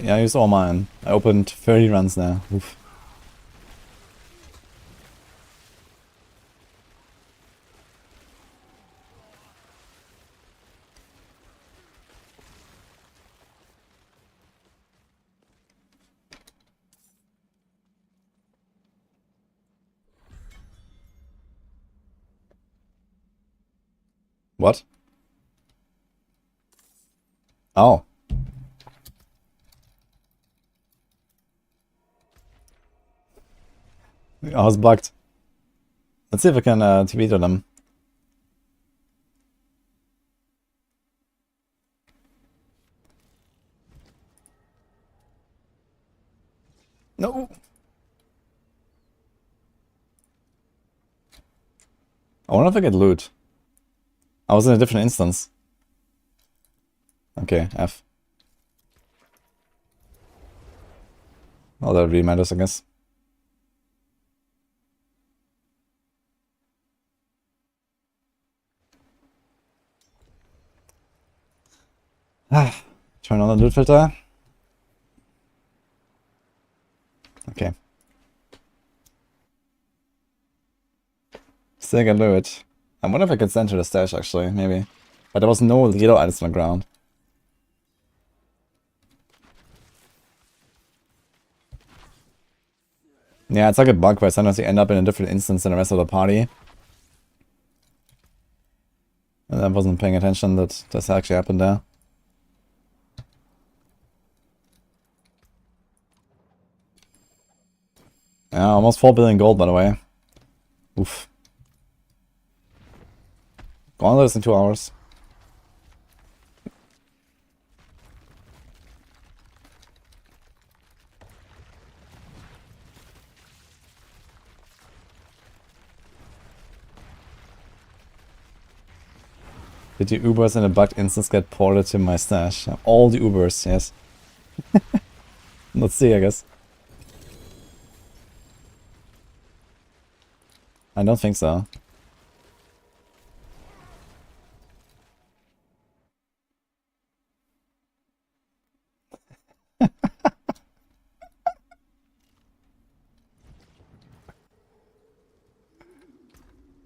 Yeah, I used all mine. I opened 30 runs now. Oof. What? Oh. I was bugged. Let's see if I can TV to them. No. I wonder if I get loot. I was in a different instance. Okay, F. Oh, that really matters, I guess. Turn on the loot filter. Okay. Still can do it. I wonder if I can send to the stash, actually, maybe. But there was no yellow items on the ground. Yeah, it's like a bug where sometimes you end up in a different instance than the rest of the party. And I wasn't paying attention that this actually happened there. Yeah, almost 4 billion gold, by the way. Oof. Gauntlet is in 2 hours. Did the Ubers in a bugged instance get ported to my stash? All the Ubers, yes. Let's see, I guess. I don't think so.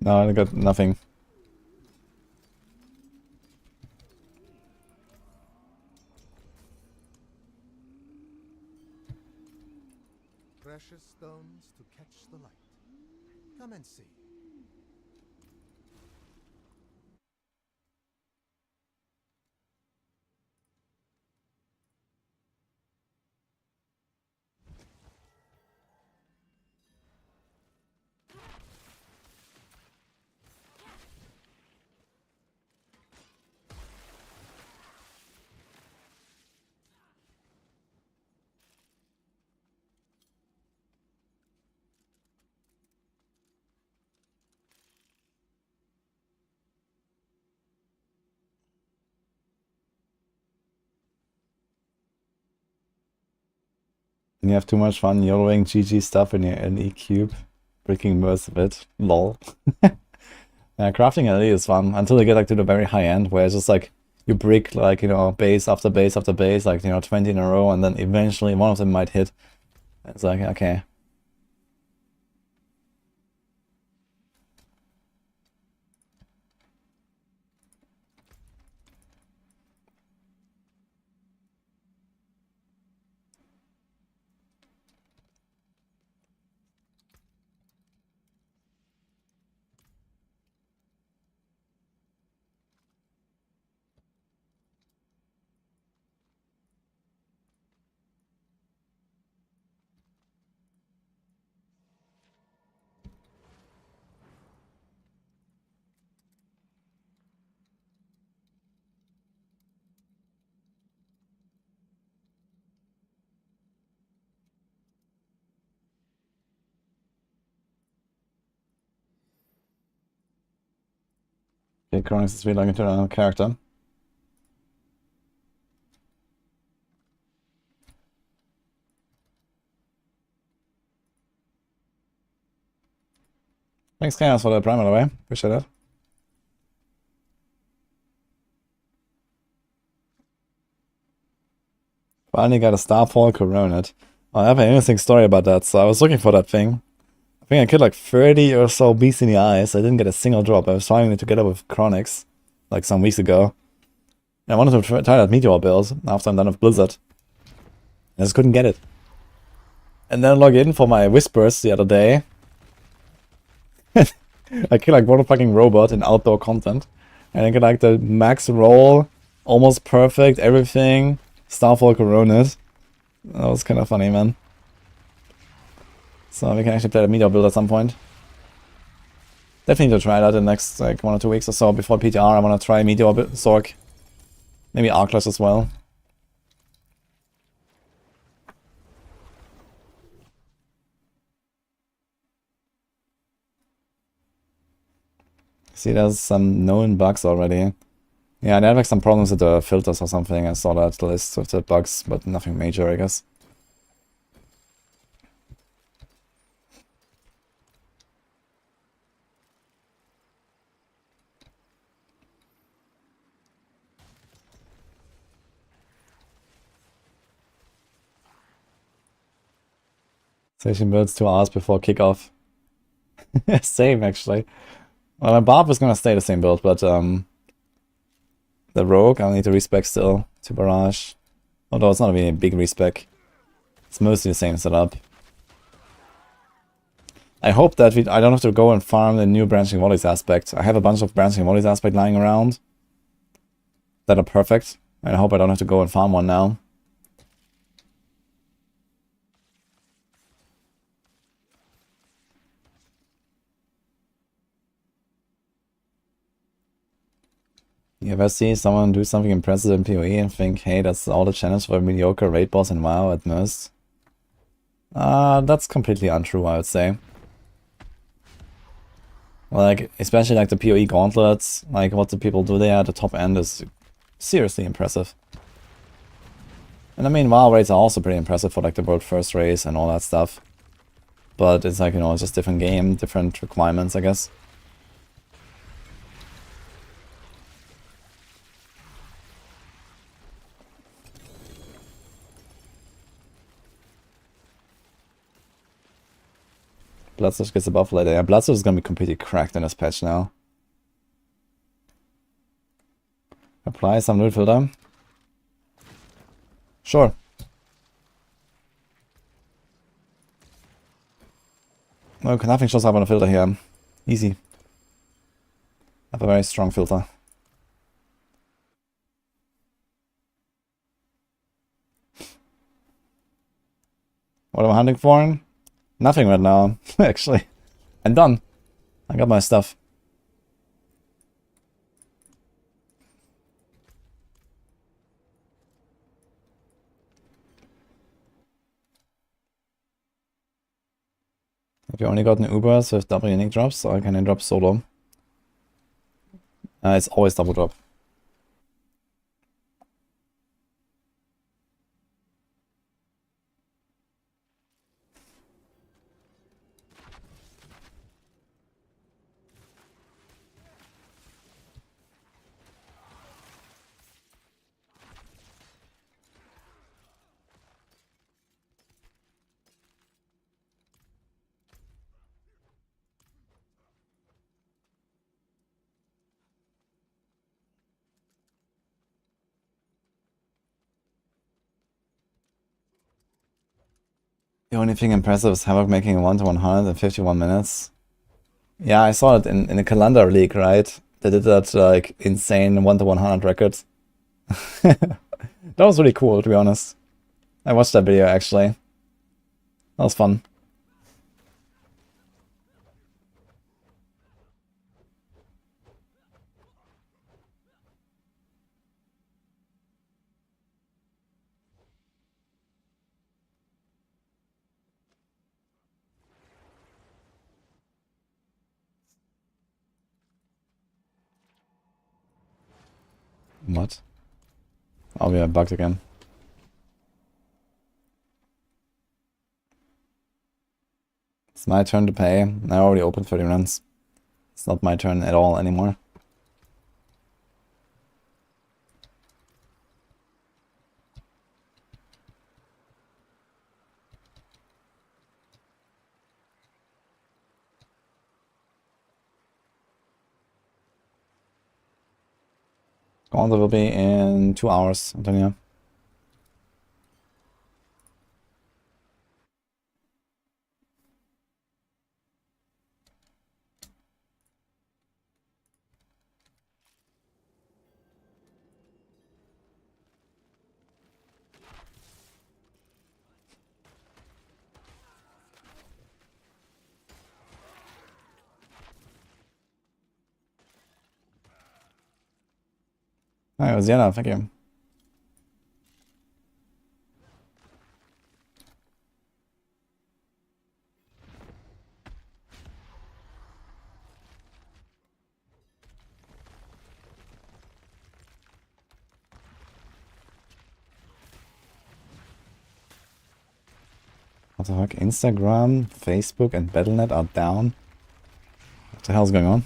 No, I got nothing. Precious stones to catch the light. Come and see. And you have too much fun YOLOing GG stuff in your NE cube. Breaking most of it. Lol. Yeah, crafting LE is fun until you get like to the very high end where it's just like you brick like, you know, base after base after base, like, you know, 20 in a row, and then eventually one of them might hit. It's like, okay. Okay, Chronix is really into a character. Thanks, Chaos, for the prime, by the way. Appreciate it. Finally got a Starfall Coronate. I have an interesting story about that. So I was looking for that thing. I think I killed like 30 or so beasts in the eyes. I didn't get a single drop. I was trying it together with Chronix like some weeks ago. And I wanted to try that Meteor build after I'm done with Blizzard. I just couldn't get it. And then log in for my Whispers the other day. I killed like one fucking robot in outdoor content. And I get like the max roll, almost perfect, everything. Starfall Coronate. That was kind of funny, man. So we can actually play the Meteor build at some point. Definitely need to try that in the next like 1 or 2 weeks or so before PTR. I want to try Meteor Sorc. Maybe Arcless as well. See, there's some known bugs already. Yeah, they have like some problems with the filters or something. I saw that list of the bugs, but nothing major, I guess. Station builds 2 hours before kickoff. Same, actually. Well, my Barb is gonna stay the same build, but the Rogue, I'll need to respec still to Barrage. Although it's not really a big respec. It's mostly the same setup. I hope that I don't have to go and farm the new Branching Volleys aspect. I have a bunch of Branching Volleys aspect lying around that are perfect. And I hope I don't have to go and farm one now. You ever see someone do something impressive in PoE and think, hey, that's all the challenge for a mediocre raid boss in WoW at most? That's completely untrue, I would say. Like, especially like the PoE gauntlets, like what the people do there at the top end is seriously impressive. And I mean, WoW raids are also pretty impressive for like the world first race and all that stuff. But it's like, you know, it's just different game, different requirements, I guess. Bloodstitch gets a buff later. Yeah, Bloodstitch is gonna be completely cracked in this patch now. Apply some loot filter. Sure. No, nothing shows up on a filter here. Easy. I have a very strong filter. What am I hunting for? Nothing right now, actually. I'm done. I got my stuff. Have you only gotten Ubers with double unique drops, or can I drop solo? It's always double drop. The only thing impressive is Havoc making 1 to 100 in 51 minutes. Yeah, I saw it in the calendar league, right? They did that like insane 1 to 100 record. That was really cool, to be honest. I watched that video actually. That was fun. What? Oh, we are bugged again. It's my turn to pay. I already opened 30 runs. It's not my turn at all anymore. Gauntlet will be in 2 hours, Antonio. Hi, Oziana, thank you. What the fuck? Instagram, Facebook, and Battle.net are down? What the hell's going on?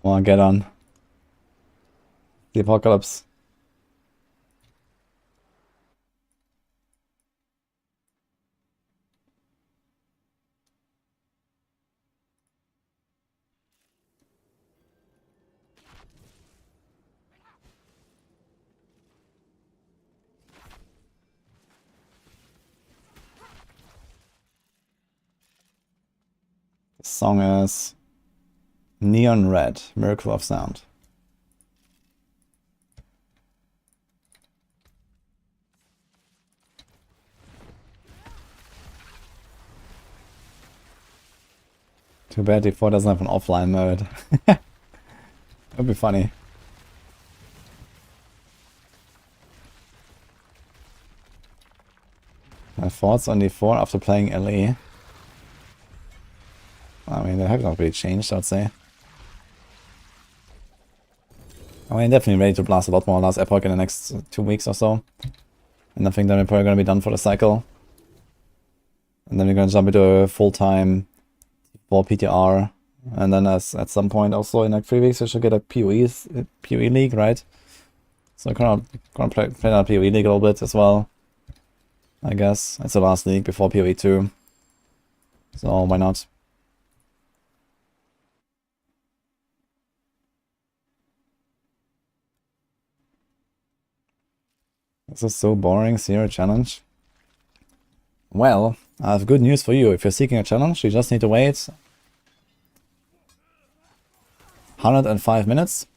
Well, get on. The apocalypse. The song is Neon Red, Miracle of Sound. Too bad D4 doesn't have an offline mode. That'd be funny. My thoughts on D4 after playing LE. I mean, they have not really changed, I would say. I mean, definitely ready to blast a lot more last Epoch in the next 2 weeks or so. And I think then we're probably going to be done for the cycle. And then we're going to jump into a full-time for PTR. And then at some point also in like 3 weeks we should get a PoE league, right? So I'm gonna play that PoE league a little bit as well. I guess it's the last league before PoE 2. So why not? This is so boring, zero challenge. Well, I have good news for you. If you're seeking a challenge, you just need to wait 105 minutes.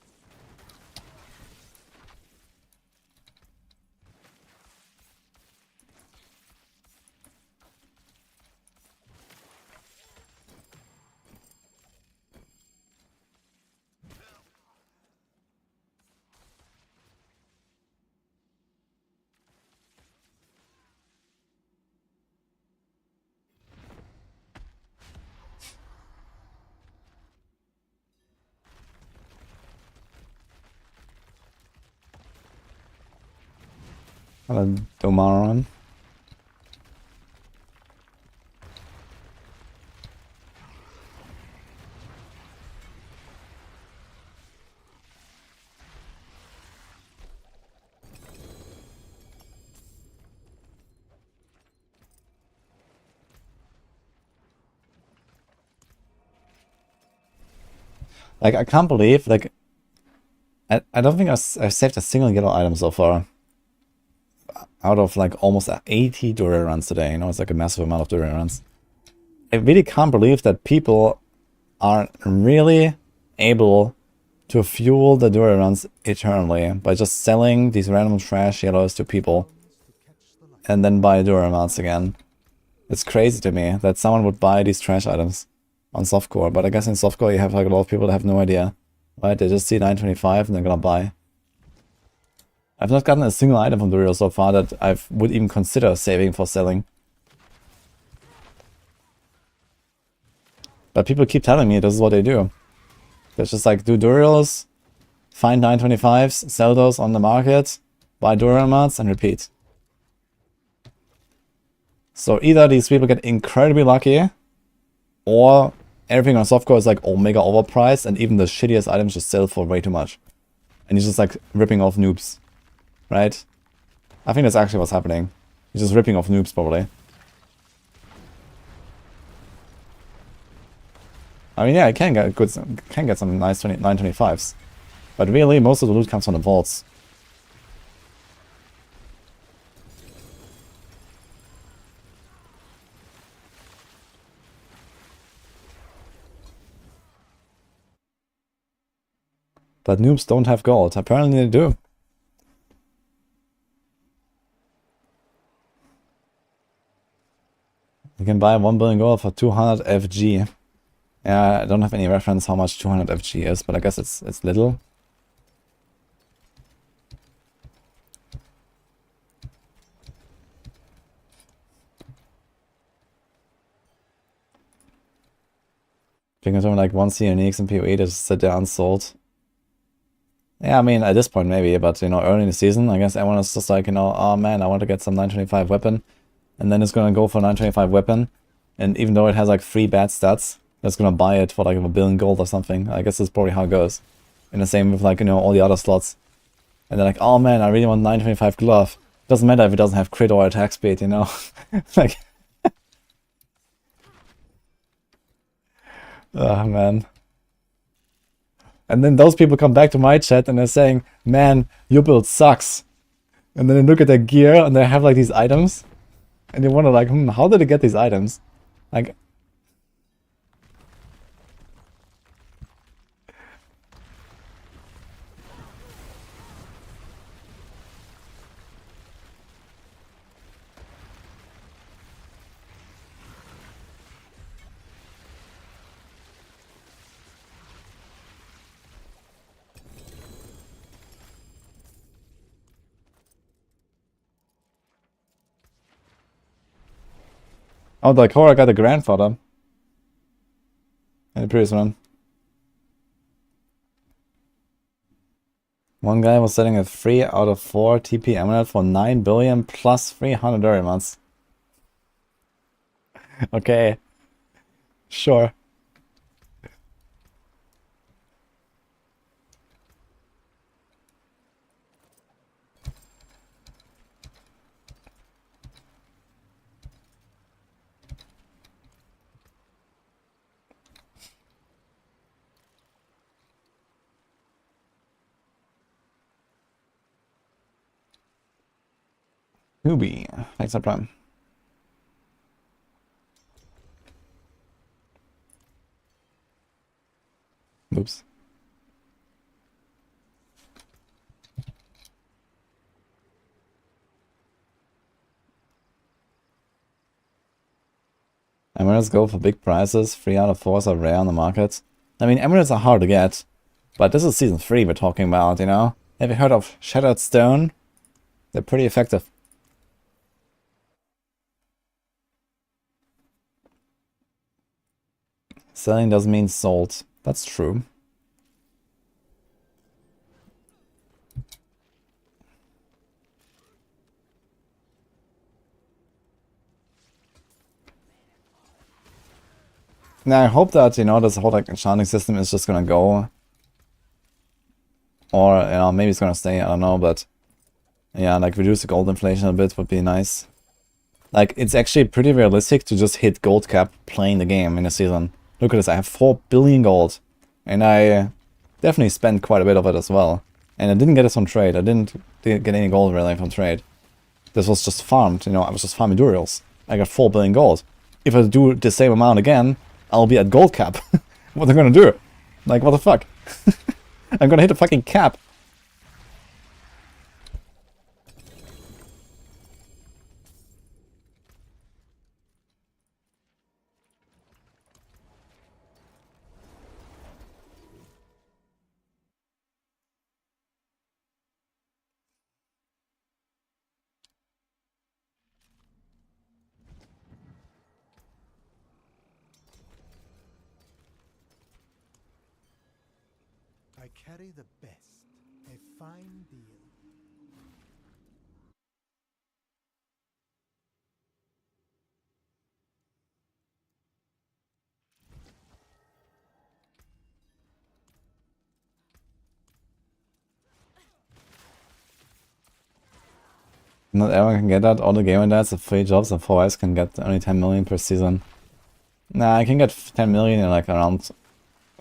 Domaron. Like, I can't believe, like, I don't think I've saved a single yellow item so far. Out of, like, almost 80 Druid runs today. You know, it's like a massive amount of Druid runs. I really can't believe that people are really able to fuel the Druid runs eternally by just selling these random trash yellows to people and then buy Druid runs again. It's crazy to me that someone would buy these trash items on softcore, but I guess in softcore you have like a lot of people that have no idea, right? They just see 925 and they're gonna buy. I've not gotten a single item from the reel so far that I would even consider saving for selling. But people keep telling me this is what they do. They just like do Durials, find 925s, sell those on the market, buy Duramads, and repeat. So either these people get incredibly lucky, or everything on softcore is like mega overpriced, and even the shittiest items just sell for way too much. And he's just like ripping off noobs, right? I think that's actually what's happening. He's just ripping off noobs, probably. I mean, yeah, I can get some nice 925s. But really, most of the loot comes from the vaults. But noobs don't have gold. Apparently they do. You can buy 1 billion gold for 200 FG. Yeah, I don't have any reference how much 200 FG is, but I guess it's little. I think it's only like 1 uniques in PoE that just sit there unsold. Yeah, I mean, at this point maybe, but, you know, early in the season, I guess everyone is just like, you know, oh man, I want to get some 925 weapon. And then it's gonna go for 925 weapon. And even though it has like 3 bad stats, it's gonna buy it for like 1 billion gold or something. I guess that's probably how it goes. And the same with like, you know, all the other slots. And they're like, oh man, I really want 925 glove. Doesn't matter if it doesn't have crit or attack speed, you know? Like... oh man. And then those people come back to my chat and they're saying, man, your build sucks. And then they look at their gear and they have like these items. And they wonder like, how did they get these items? Like... oh, the Korra got a grandfather. In the previous one. One guy was selling a 3 out of 4 TP Emerald for 9 billion plus 300 Durimonts. Okay. Sure. Hubi. Thanks for Prime. Oops. Emeralds go for big prices. 3 out of 4s are rare on the market. I mean, emeralds are hard to get. But this is season 3 we're talking about, you know? Have you heard of Shattered Stone? They're pretty effective. Selling doesn't mean sold. That's true. Now I hope that, you know, this whole like enchanting system is just gonna go. Or, you know, maybe it's gonna stay, I don't know, but... yeah, like reduce the gold inflation a bit would be nice. Like, it's actually pretty realistic to just hit gold cap playing the game in a season. Look at this, I have 4 billion gold. And I definitely spent quite a bit of it as well. And I didn't get it from trade, I didn't get any gold really from trade. This was just farmed, you know, I was just farming Durials. I got 4 billion gold. If I do the same amount again, I'll be at gold cap. What am I gonna do? Like, what the fuck? I'm gonna hit a fucking cap. I carry the best. A fine deal. Not everyone can get that. All the gamer dads have 3 jobs and 4 eyes can get only 10 million per season. Nah, I can get 10 million in like around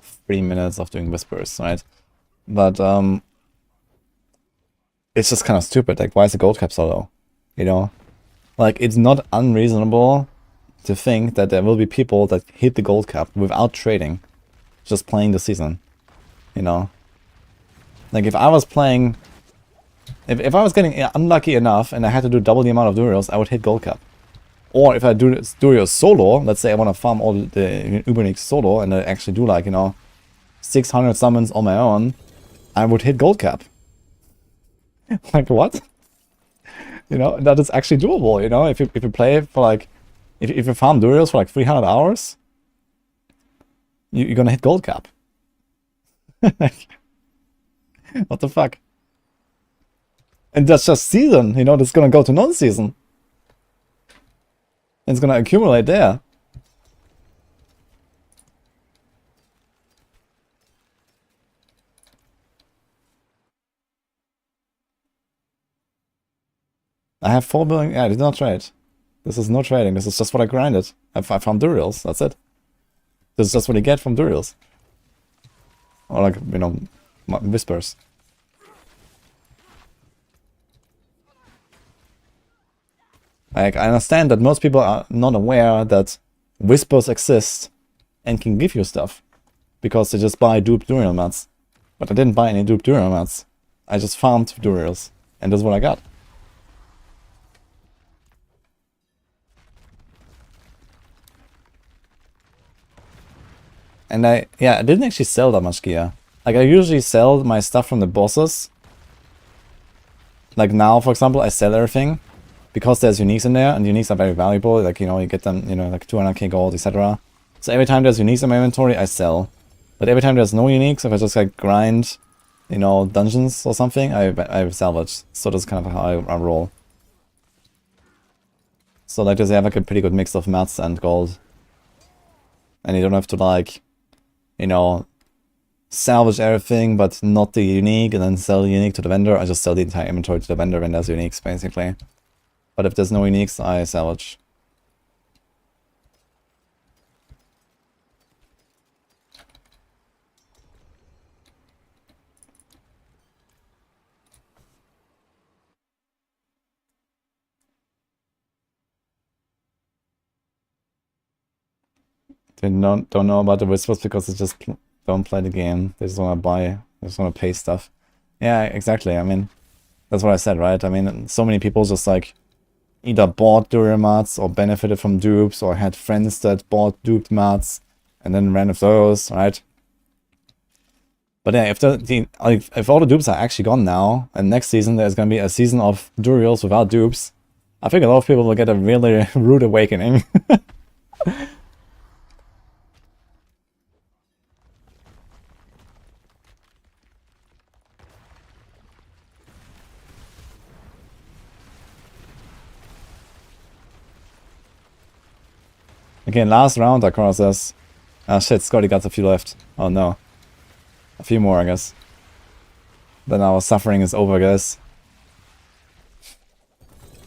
3 minutes of doing whispers, right? But it's just kind of stupid. Like, why is the gold cap so low? You know? Like, it's not unreasonable to think that there will be people that hit the gold cap without trading, just playing the season. You know? Like, if I was playing... If I was getting unlucky enough and I had to do double the amount of Durios, I would hit gold cap. Or if I do Durios solo, let's say I want to farm all the Ubernix solo and I actually do like, you know, 600 summons on my own, I would hit gold cap. Like, what? You know, that is actually doable, you know, if you play for like, if you farm Durios for like 300 hours, you're gonna hit gold cap. Like, what the fuck? And that's just season, you know, that's gonna go to non-season. It's gonna accumulate there. I have 4 billion. Yeah, I did not trade. This is no trading. This is just what I grinded. I found Durials. That's it. This is just what you get from Durials. Or like, you know, whispers. Like, I understand that most people are not aware that whispers exist and can give you stuff. Because they just buy duped Durial mats. But I didn't buy any duped Durial mats. I just farmed Durials. And that's what I got. And I didn't actually sell that much gear. Like, I usually sell my stuff from the bosses. Like now, for example, I sell everything. Because there's uniques in there, and uniques are very valuable. Like, you know, you get them, you know, like 200k gold, etc. So every time there's uniques in my inventory, I sell. But every time there's no uniques, if I just like grind, you know, dungeons or something, I salvage. So that's kind of how I roll. So like this, I have like a pretty good mix of mats and gold. And you don't have to like, you know, salvage everything, but not the unique, and then sell the unique to the vendor. I just sell the entire inventory to the vendor when there's uniques, basically. But if there's no uniques, I salvage. They don't know about the whispers because they just don't play the game. They just want to buy, they just want to pay stuff. Yeah, exactly. I mean, that's what I said, right? I mean, so many people just like either bought Durian mats or benefited from dupes or had friends that bought duped mats and then ran with those, right? But yeah, if all the dupes are actually gone now, and next season there's gonna be a season of Durials without dupes, I think a lot of people will get a really rude awakening. Again, last round across this. Ah shit, Scotty got a few left. Oh no. A few more, I guess. Then our suffering is over, guys.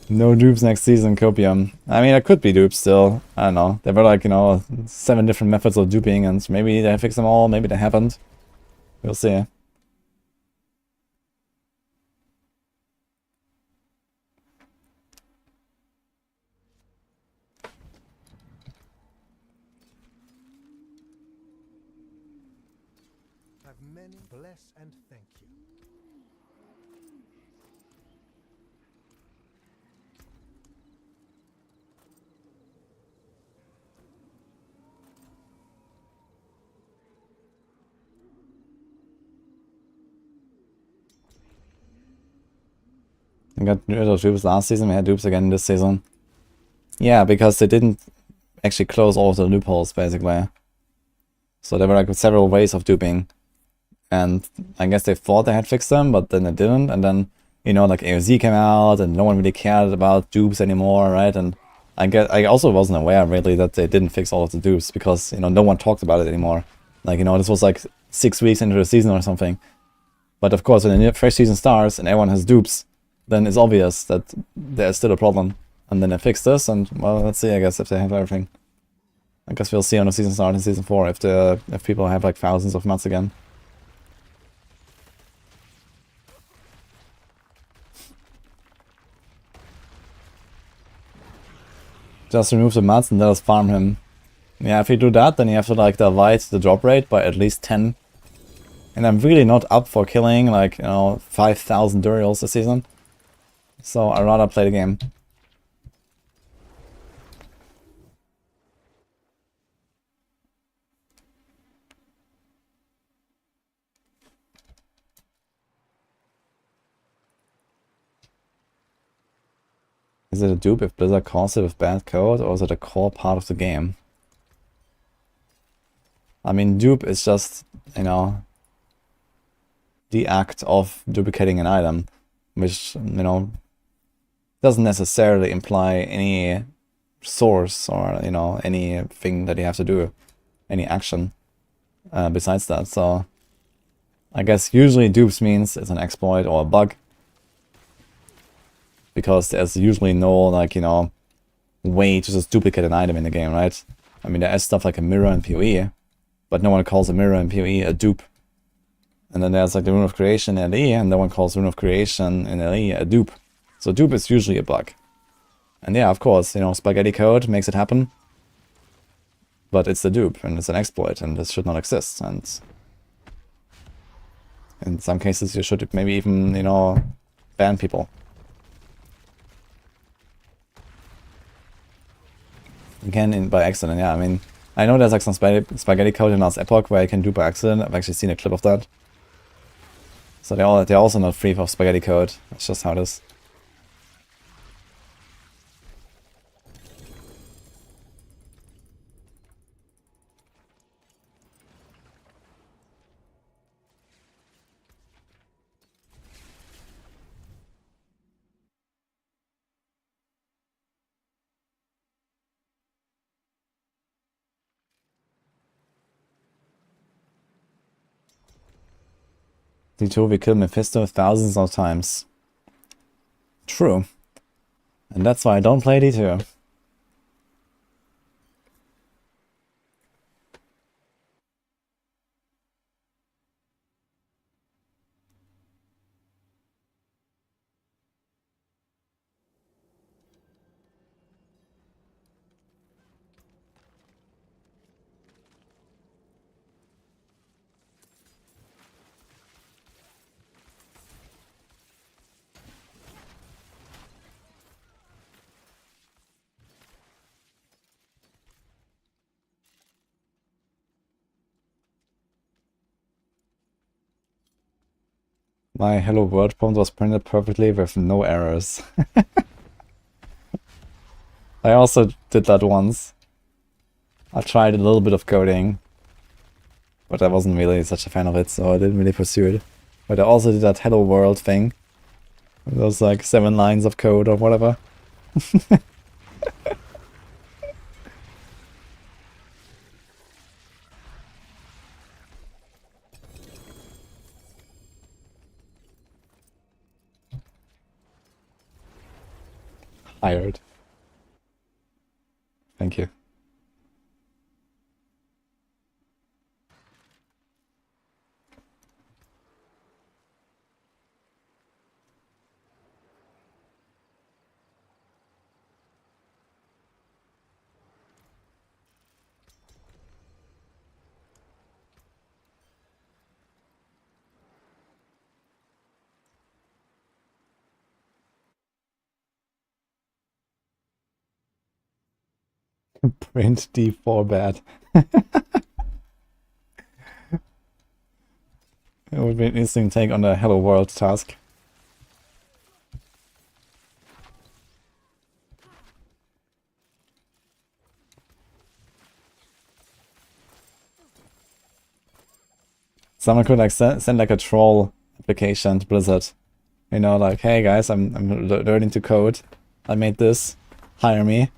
No dupes next season, Copium. I mean, it could be dupes still. I don't know. There were like, you know, 7 different methods of duping, and maybe they fixed them all, maybe they haven't. We'll see. Have many bless and thank you. We got rid of dupes last season, we had dupes again this season. Yeah, because they didn't actually close all of the loopholes, basically. So there were like several ways of duping. And I guess they thought they had fixed them, but then they didn't. And then, you know, like AOZ came out and no one really cared about dupes anymore, right? And I also wasn't aware really that they didn't fix all of the dupes because, you know, no one talked about it anymore. Like, you know, this was like 6 weeks into the season or something. But of course, when the fresh season starts and everyone has dupes, then it's obvious that there's still a problem. And then they fix this, and well, let's see, I guess, if they have everything. I guess we'll see on the season start in season 4 if people have like thousands of mats again. Just remove the mats and let us farm him. Yeah, if you do that, then you have to like divide the drop rate by at least 10. And I'm really not up for killing like, you know, 5,000 Durials this season. So I'd rather play the game. Is it a dupe if Blizzard calls it with bad code, or is it a core part of the game? I mean, dupe is just, you know, the act of duplicating an item, which, you know, doesn't necessarily imply any source or, you know, anything that you have to do, any action besides that. So I guess usually dupes means it's an exploit or a bug, because there's usually no, like, you know, way to just duplicate an item in the game, right? I mean, there is stuff like a mirror in PoE, but no one calls a mirror in PoE a dupe. And then there's like the Rune of Creation in LE, and no one calls Rune of Creation in LE a dupe. So dupe is usually a bug. And yeah, of course, you know, spaghetti code makes it happen. But it's a dupe, and it's an exploit, and this should not exist. And in some cases, you should maybe even, you know, ban people. Again, by accident, yeah. I mean, I know there's like some spaghetti code in last Epoch where you can do by accident. I've actually seen a clip of that. So they're also not free of spaghetti code. That's just how it is. D2, we killed Mephisto thousands of times. True. And that's why I don't play D2. My Hello World prompt was printed perfectly with no errors. I also did that once. I tried a little bit of coding, but I wasn't really such a fan of it, so I didn't really pursue it. But I also did that Hello World thing. Those like 7 lines of code or whatever. Hired. Thank you. Print D4 bad. It would be an interesting take on the Hello World task. Someone could like send like a troll application to Blizzard. You know, like, hey guys, I'm learning to code. I made this. Hire me.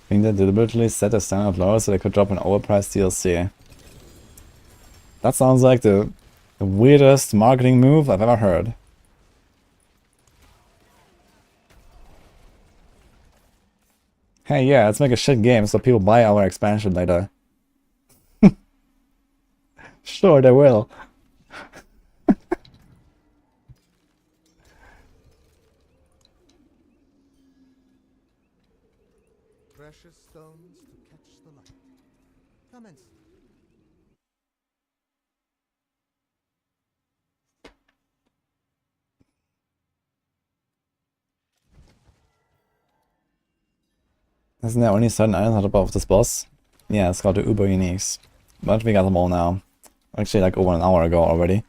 I think they deliberately set a standard lower so they could drop an overpriced DLC. That sounds like the weirdest marketing move I've ever heard. Hey, yeah, let's make a shit game so people buy our expansion later. Sure, they will. Precious stones to catch the light. Come and see. Isn't there only certain items on top of this boss? Yeah, it's called the Uber Uniques. But we got them all now. Actually, like over an hour ago already.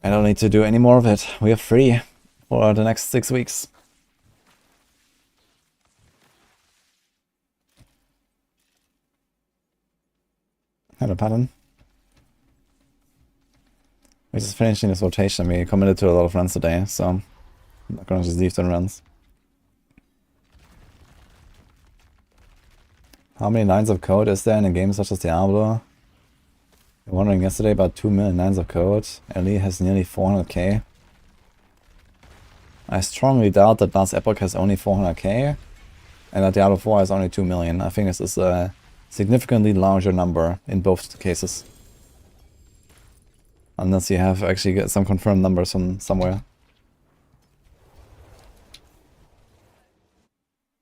I don't need to do any more of it. We are free for the next 6 weeks. Hello, pattern. We're just finishing this rotation. We committed to a lot of runs today, so I'm not gonna just leave the runs. How many lines of code is there in a game such as Diablo? We were wondering yesterday about 2 million lines of code. Ellie has nearly 400k. I strongly doubt that last Epoch has only 400k, and that Diablo 4 has only 2 million. I think this is a significantly larger number in both cases. Unless you have actually get some confirmed numbers from somewhere.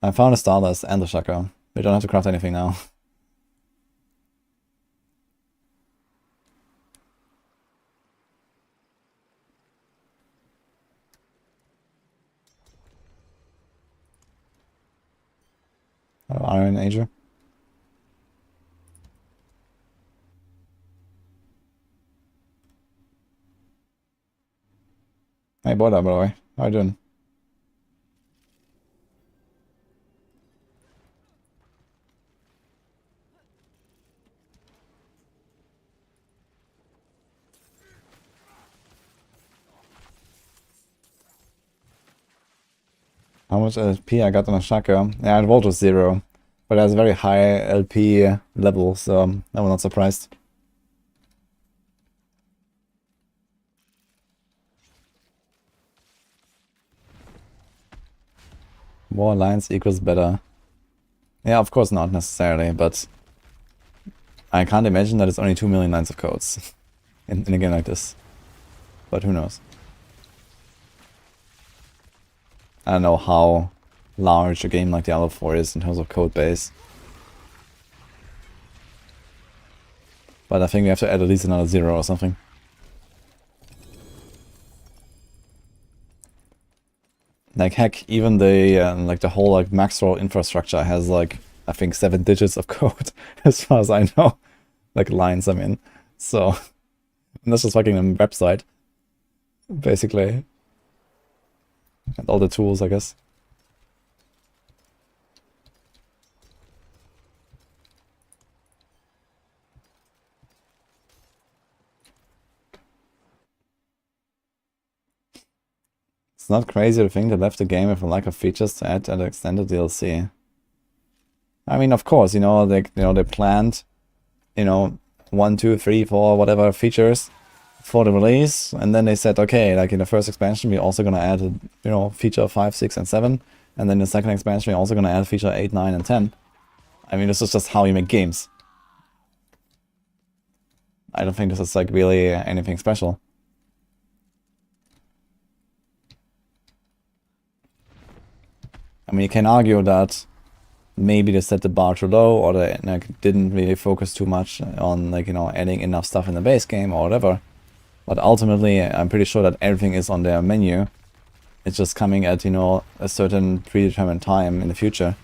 I found a Starless and a Shaka. We don't have to craft anything now. Iron Ager. Hey, boy, by the way. How you doing? How much LP I got on a Shaka? Yeah, it volt was 0. But it has a very high LP level, so I'm not surprised. More lines equals better. Yeah, of course not necessarily, but I can't imagine that it's only 2 million lines of codes in a game like this. But who knows? I don't know how large a game like Diablo 4 is in terms of code base. But I think we have to add at least another 0 or something. Like heck, even the like the whole like Maxroll infrastructure has like I think 7 digits of code as far as I know, like lines I'm in. So and that's just fucking a website, basically, and all the tools, I guess. It's not crazy to think they left the game with a lack of features to add an extended DLC. I mean, of course, you know, they planned, 1, 2, 3, 4, whatever features for the release, and then they said, okay, like in the first expansion, we're also gonna add, feature 5, 6, and 7, and then the second expansion, we're also gonna add feature 8, 9, and 10. I mean, this is just how you make games. I don't think this is like really anything special. I mean, you can argue that maybe they set the bar too low, or they didn't really focus too much on adding enough stuff in the base game or whatever. But ultimately, I'm pretty sure that everything is on their menu. It's just coming at a certain predetermined time in the future.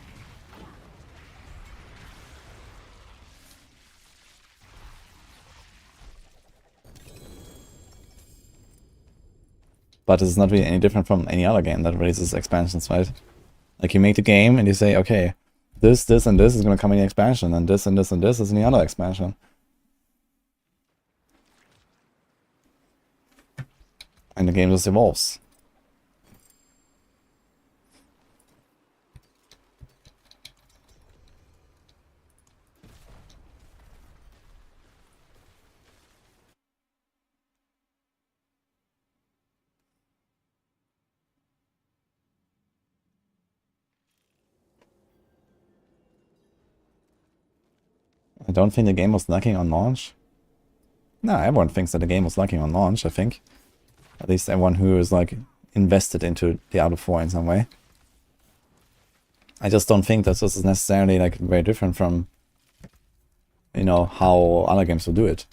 But it's not really any different from any other game that releases expansions, right? Like you make the game and you say, okay, this, and this is going to come in the expansion, and this, and this, and this is in the other expansion. And the game just evolves. I don't think the game was lacking on launch. No, everyone thinks that the game was lacking on launch, I think. At least everyone who is like invested into Diablo 4 in some way. I just don't think that this is necessarily like very different from, you know, how other games will do it.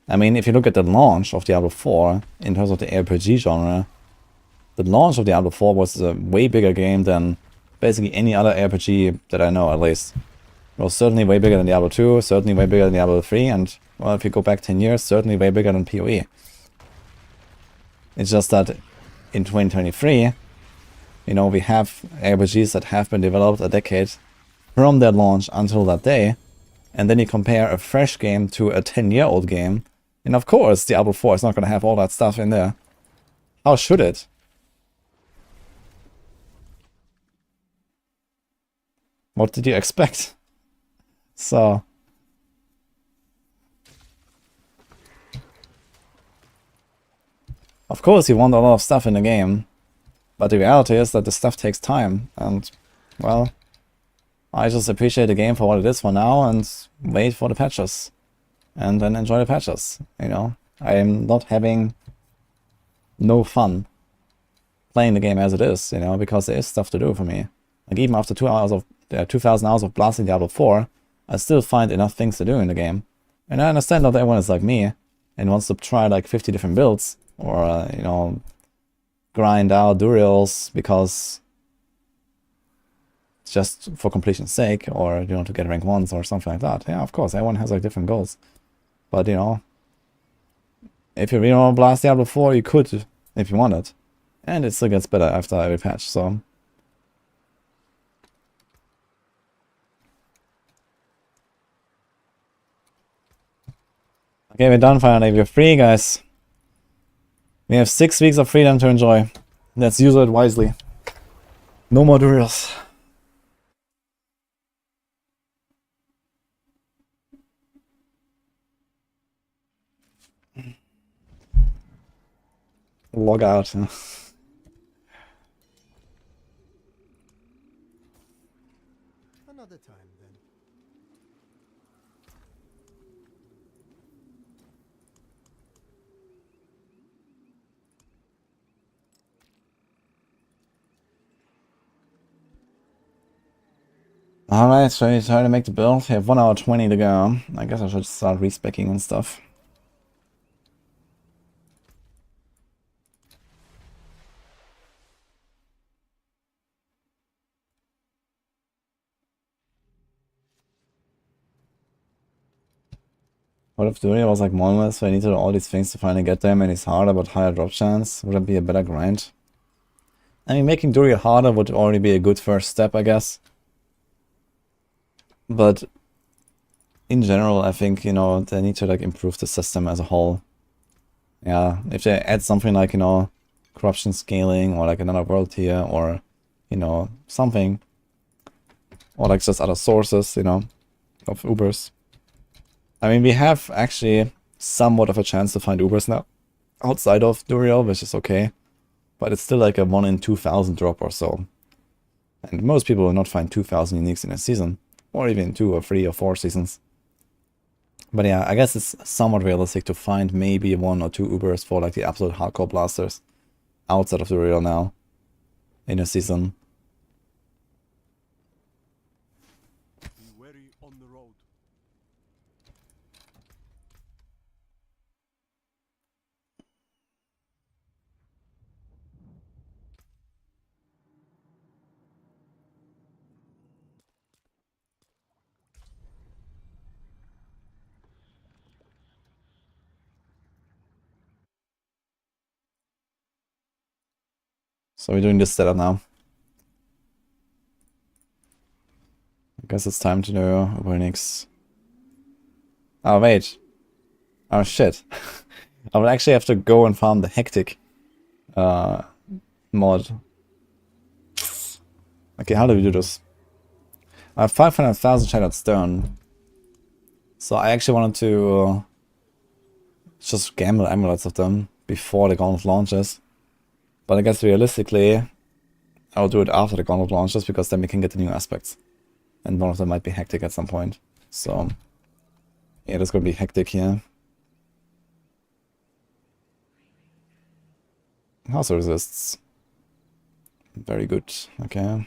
I mean, if you look at the launch of Diablo 4 in terms of the RPG genre, the launch of Diablo 4 was a way bigger game than basically any other RPG that I know, at least. It was certainly way bigger than Diablo 2, certainly way bigger than Diablo 3, and, well, if you go back 10 years, certainly way bigger than PoE. It's just that in 2023, you know, we have RPGs that have been developed a decade from their launch until that day, and then you compare a fresh game to a 10-year-old game, and of course, Diablo 4 is not going to have all that stuff in there. How should it? What did you expect? So, of course you want a lot of stuff in the game, but the reality is that the stuff takes time, and, well, I just appreciate the game for what it is for now and wait for the patches. And then enjoy the patches, you know? I am not having no fun playing the game as it is, you know, because there is stuff to do for me. Like even after 2,000 hours of blasting Diablo 4, I still find enough things to do in the game. And I understand not everyone is like me and wants to try like 50 different builds or, you know, grind out durials because just for completion's sake, or you know, to get rank 1s or something like that. Yeah, of course, everyone has like different goals. But you know, if you really want to blast Diablo 4, you could if you wanted. And it still gets better after every patch, so. Okay, we're done finally. We're free, guys. We have 6 weeks of freedom to enjoy. Let's use it wisely. No more durials. Log out. Another time, then. Alright, so you try to make the build. We have 1 hour 20 to go. I guess I should start respecking and stuff. What if Durian was like Monolith, so I needed all these things to finally get them, and it's harder but higher drop chance? Would that be a better grind? I mean, making Durian harder would already be a good first step, I guess. But in general, I think, you know, they need to like improve the system as a whole. Yeah, if they add something like, you know, corruption scaling or like another world tier or, you know, something. Or like just other sources, you know, of Ubers. I mean, we have actually somewhat of a chance to find Ubers now outside of Duriel, which is okay. But it's still like a 1 in 2,000 drop or so. And most people will not find 2,000 uniques in a season. Or even 2 or 3 or 4 seasons. But yeah, I guess it's somewhat realistic to find maybe 1 or 2 Ubers for like the absolute hardcore blasters outside of Duriel now in a season. Be wary on the road. So we're doing this setup now. I guess it's time to do Ubernix. Oh wait. Oh shit. I will actually have to go and farm the hectic mod. Okay, how do we do this? I have 500,000 shattered stone. So I actually wanted to just gamble amulets of them before the Gauntlet launches. But I guess realistically, I'll do it after the Gauntlet launches because then we can get the new aspects. And one of them might be hectic at some point. So yeah, there's gonna be hectic here. House resists. Very good. Okay.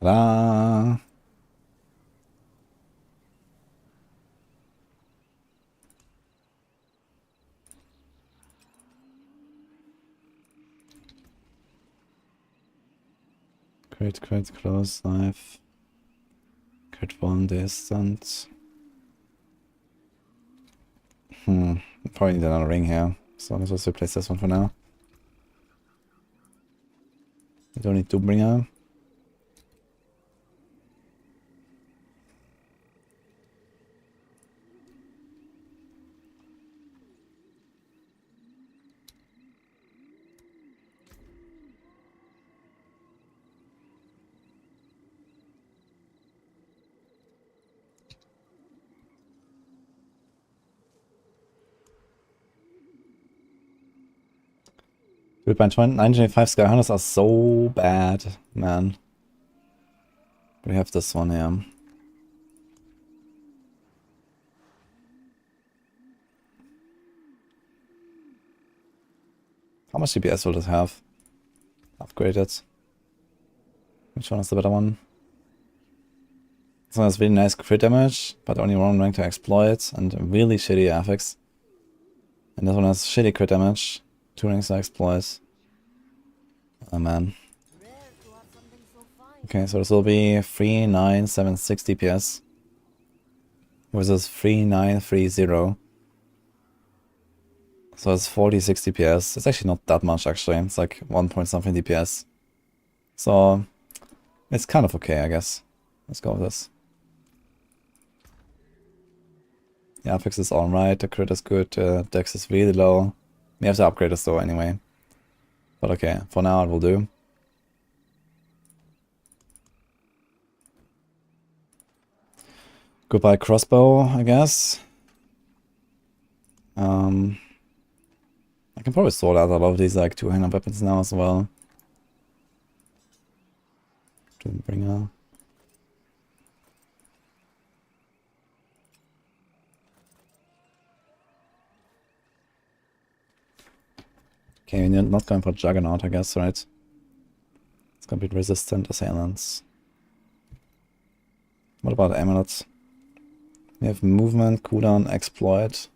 Ta-da! Crit, close knife. Crit 1 distance. Probably need another ring here. So let's just replace this one for now. We don't need Doombringer. Dude, my 925 Sky Hunters are so bad, man. We have this one here. How much DPS will this have? Upgraded. Which one is the better one? This one has really nice crit damage, but only one rank to exploit, and really shitty affix. And this one has shitty crit damage, 2 ranks to exploit. Oh man. Okay, so this will be 3976 DPS versus 3930. So it's 46 DPS. It's actually not that much actually. It's like 1 point something DPS. So it's kind of okay, I guess. Let's go with this. The affix is alright, the crit is good, dex is really low. We have to upgrade this though anyway. But okay, for now it will do. Goodbye crossbow, I guess. I can probably sort out a lot of these like two-handed weapons now as well. Bringer. Okay, we're not going for Juggernaut, I guess, right? It's gonna be resistant assailants. What about amulets? We have movement, cooldown, exploit.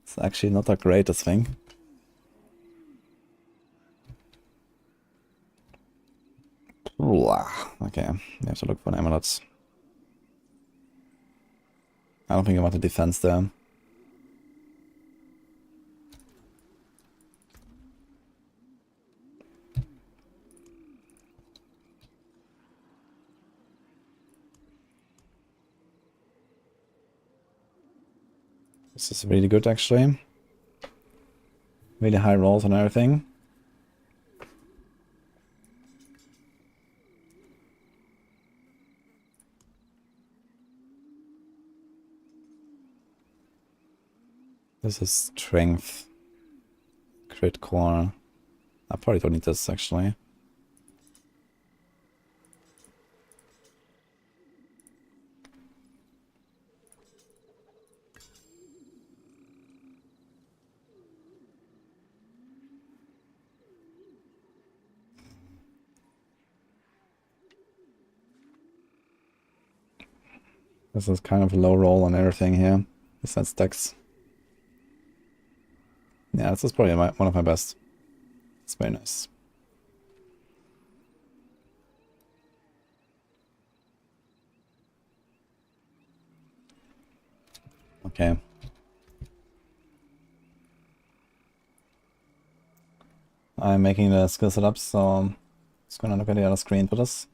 It's actually not that great, this thing. Okay, we have to look for amulets. I don't think I want a defense there. This is really good actually. Really high rolls and everything. This is strength. Crit core. I probably don't need this actually. This is kind of a low roll on everything here. Besides dex. Yeah, this is probably one of my best. It's very nice. Okay. I'm making the skill setup, so I'm just gonna look at the other screen for this.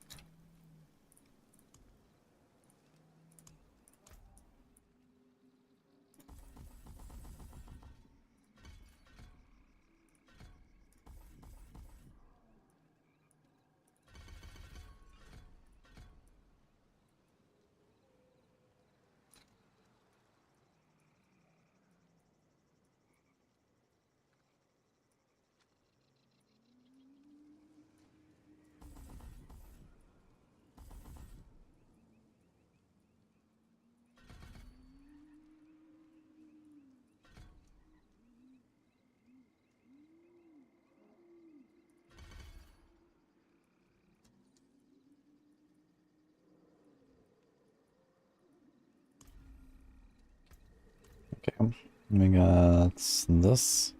Okay, we got this.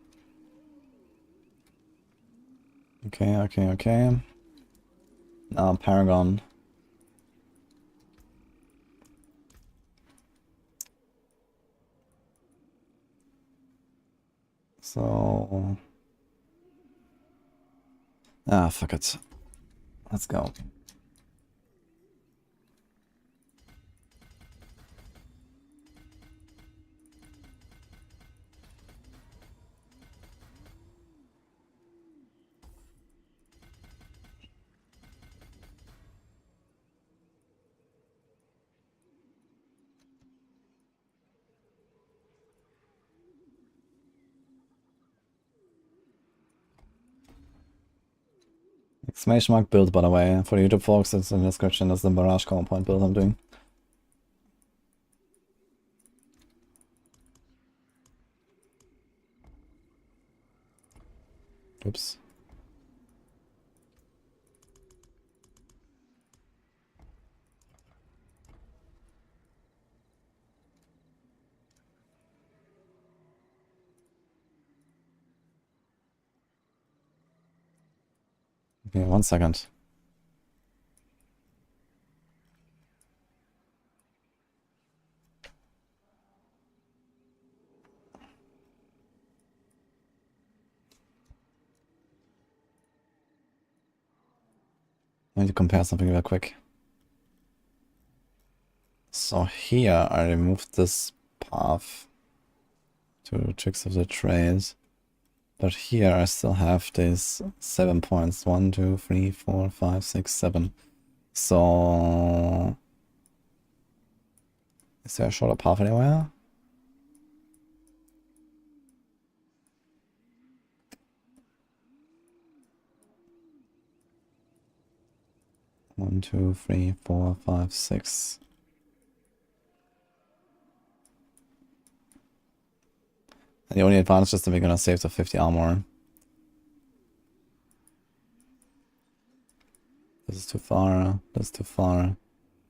Okay. Now Paragon. So... ah, fuck it. Let's go. Exclamation mark build, by the way. For the YouTube folks, it's in the description. That's the barrage compound build I'm doing. Oops. Okay, 1 second. I need to compare something real quick. So here I removed this path to Tricks of the Trade. But here I still have these 7 points. 1, 2, 3, 4, 5, 6, 7. So... is there a shorter path anywhere? One, 2, 3, 4, 5, 6. And the only advantage is that we're gonna save the 50 armor. This is too far. That's too far.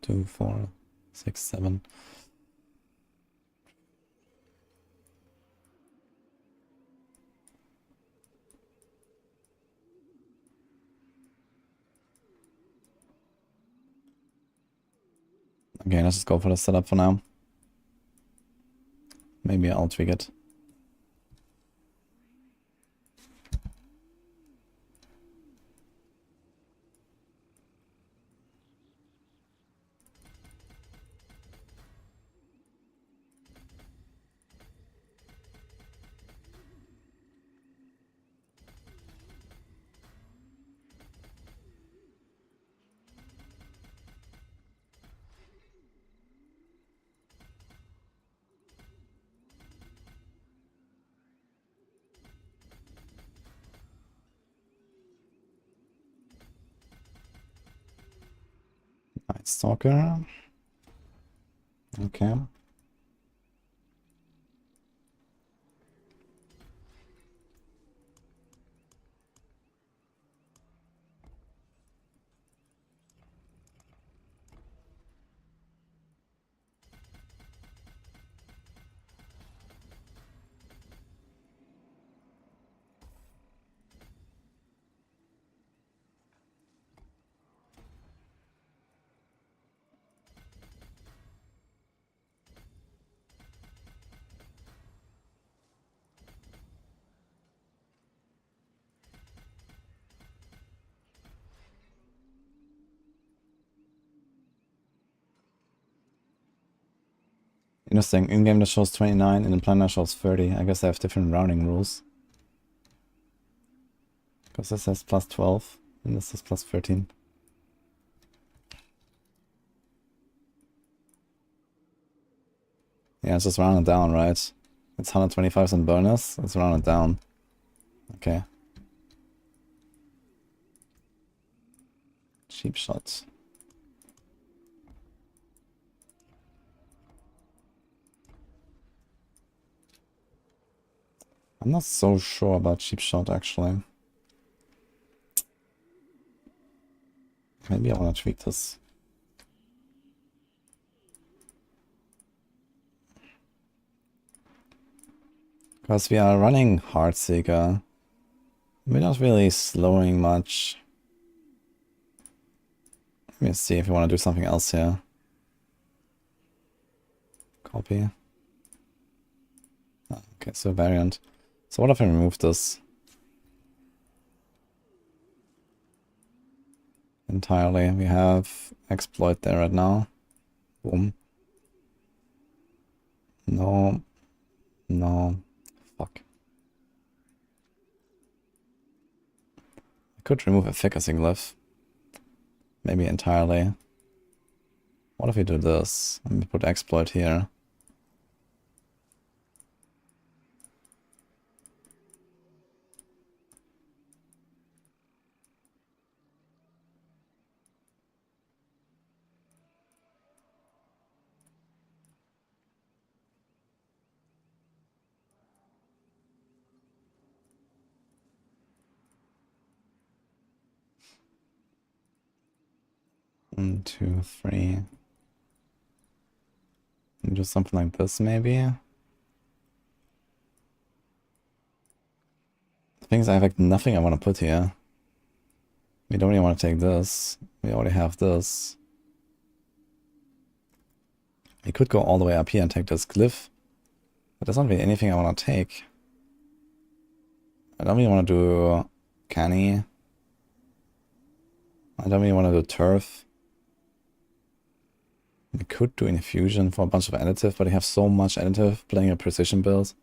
2, 4, 6, 7. Okay, let's just go for the setup for now. Maybe I'll tweak it. Night Stalker. Okay. Interesting. In-game that shows 29 and in planner shows 30. I guess they have different rounding rules. Because this says plus 12 and this is plus 13. Yeah, it's just rounded down, right? It's 125% bonus. Let's round it down. Okay. Cheap shot. I'm not so sure about cheap shot actually. Maybe I want to tweak this. Because we are running Heartseeker. We're not really slowing much. Let me see if you want to do something else here. Copy. Ah, okay, so variant. So what if I remove this entirely? We have exploit there right now. Boom. No. No. Fuck. I could remove efficacy glyph. Maybe entirely. What if we do this? Let me put exploit here. One, two, three. And do something like this, maybe. The thing is, I have like nothing I want to put here. We don't even want to take this. We already have this. We could go all the way up here and take this glyph. But there's not really anything I want to take. I don't really want to do canny. I don't really want to do turf. We could do infusion for a bunch of additive, but I have so much additive playing a precision build.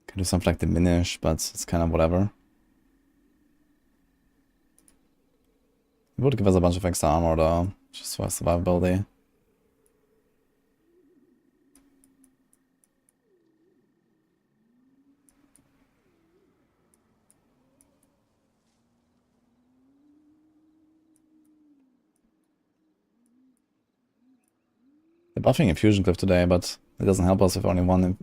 Can do something like diminish, but it's kind of whatever. It would give us a bunch of extra armor though, just for survivability. They're buffing Infusion Cliff today, but it doesn't help us if only one.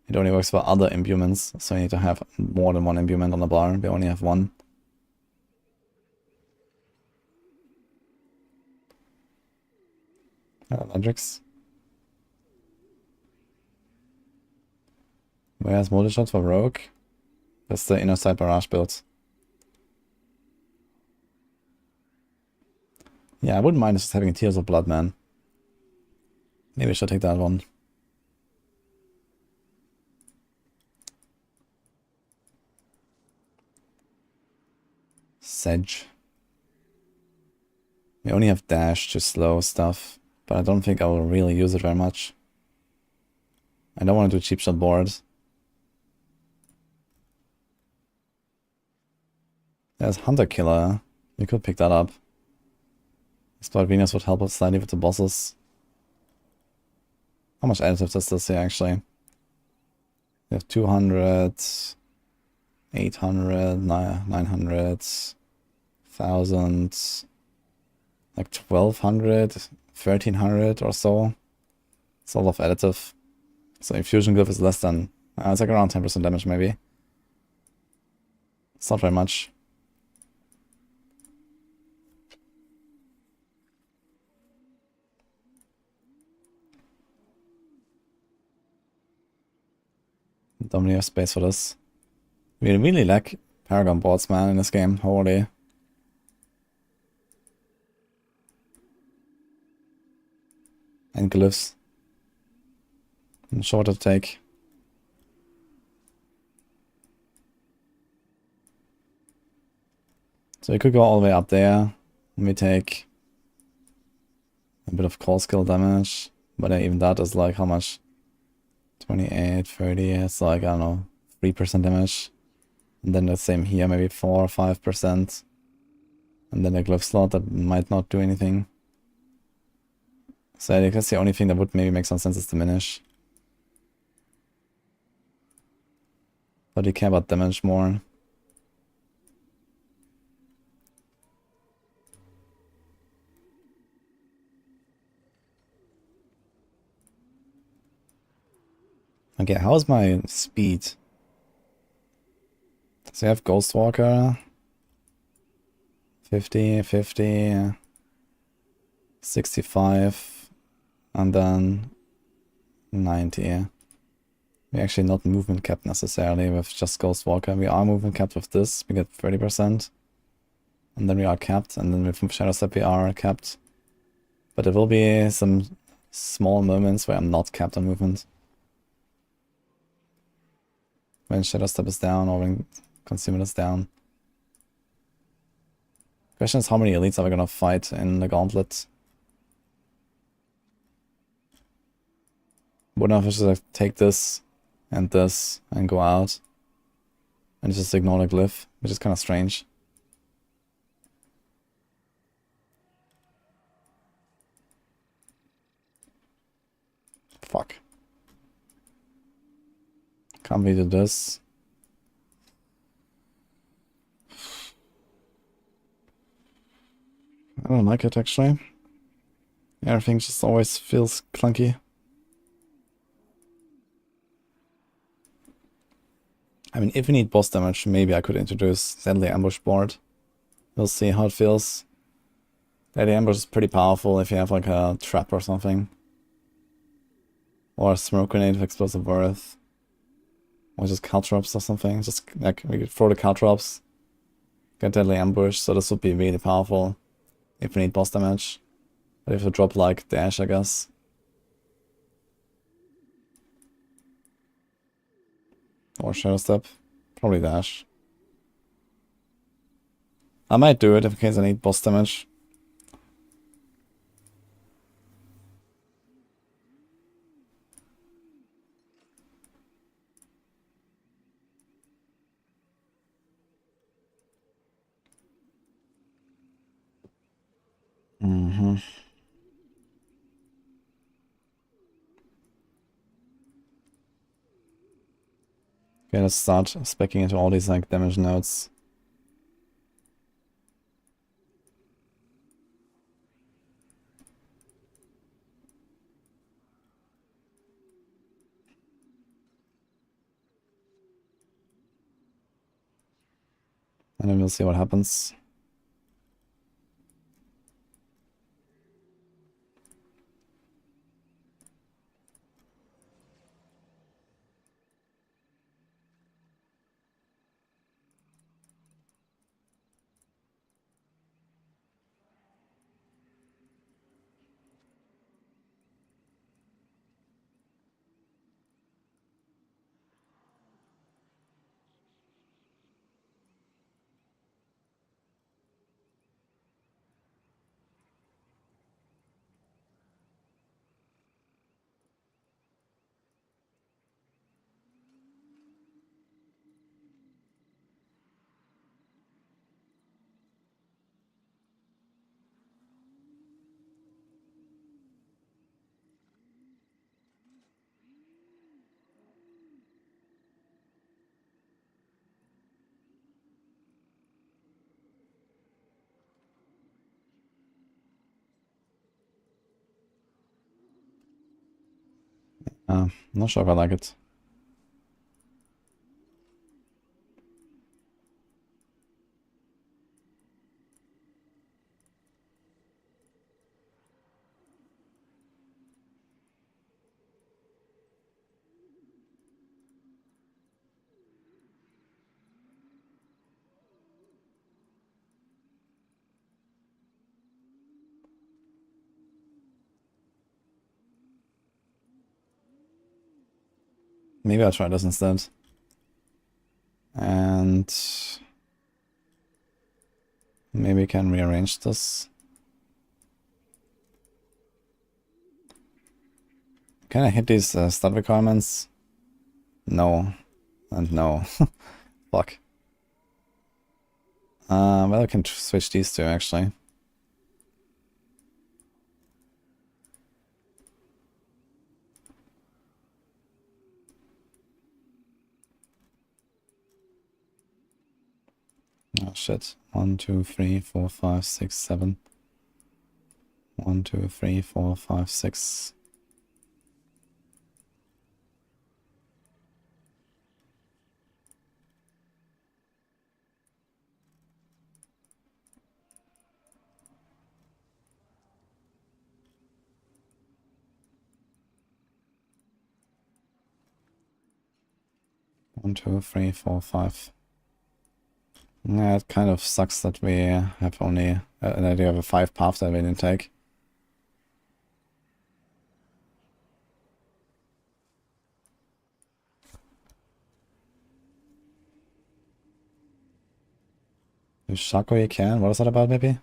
It only works for other imbuements, so you need to have more than one imbuement on the bar. We only have one. Hendrix. Where's multi-shot for Rogue? That's the inner side barrage build. Yeah, I wouldn't mind just having Tears of Blood, man. Maybe I should take that one. Sedge. We only have dash to slow stuff, but I don't think I will really use it very much. I don't want to do cheap shot board. There's Hunter Killer. We could pick that up. Exploit Venus would help us slightly with the bosses. How much additive does this here actually? We have 200, 800, 900, 1000, like 1200, 1300 or so. It's a lot of additive. So Infusion Glyph is less than, it's like around 10% damage maybe. It's not very much. Don't really have space for this. We really lack Paragon boards, man, in this game. Holy. And glyphs. And shorter take. So we could go all the way up there, and we take a bit of core skill damage, but even that is like how much? 28, 30, it's like, I don't know, 3% damage. And then the same here, maybe 4 or 5%. And then a glyph slot that might not do anything. So I guess the only thing that would maybe make some sense is diminish. But we care about damage more. Okay, how's my speed? So I have Ghostwalker. 50, 50, 65, and then 90. We're actually not movement capped necessarily with just Ghostwalker. We are movement capped with this. We get 30%. And then we are capped, and then with Shadow Step we are capped. But there will be some small moments where I'm not capped on movement. When Shadow Step is down or when Consumer is down. Question is how many elites are we gonna fight in the Gauntlet? Wouldn't I just like take this and go out and just ignore the glyph, which is kind of strange. Fuck. Can't we do this? I don't like it actually. Everything just always feels clunky. I mean, if we need boss damage, maybe I could introduce Deadly Ambush board. We'll see how it feels. Deadly Ambush is pretty powerful if you have like a trap or something. Or a smoke grenade with explosive worth. Or just caltrops or something. Just like we could throw the caltrops. Get Deadly Ambush, so this would be really powerful if we need boss damage. But if we drop like dash, I guess. Or Shadow Step. Probably dash. I might do it in case I need boss damage. Mm-hmm. Okay, let's start speccing into all these like damage nodes. And then we'll see what happens. I'm not sure if I like it. Maybe I'll try this instead. And Maybe we can rearrange this. Can I hit these stat requirements? No. And no. Fuck. Well, I can switch these two, actually. Oh, shit. 1, 2, 3, 4, 5, 6, 7. 1, 2, 3, 4, 5, 6. One, two, three, four, five. Yeah, it kind of sucks that we have only an idea of a 5 path that we didn't take. Do Shaco you can? What was that about, maybe?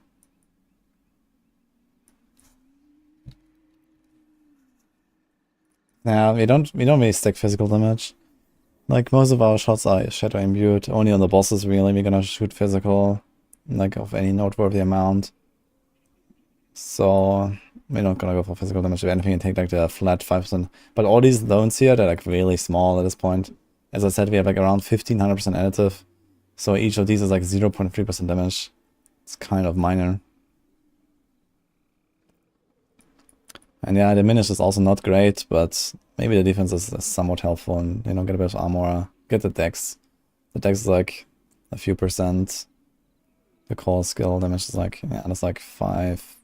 Yeah, we don't really stick physical damage. Like, most of our shots are shadow imbued. Only on the bosses, really, we're gonna shoot physical, like, of any noteworthy amount. So, we're not gonna go for physical damage. If anything, you take, like, the flat 5%. But all these loans here, they're, like, really small at this point. As I said, we have, like, around 1500% additive. So each of these is, like, 0.3% damage. It's kind of minor. And yeah, diminish is also not great, but maybe the defense is somewhat helpful and, you know, get a bit of armor, get the dex. The dex is like a few percent. The core skill damage is like, yeah, that's like 5.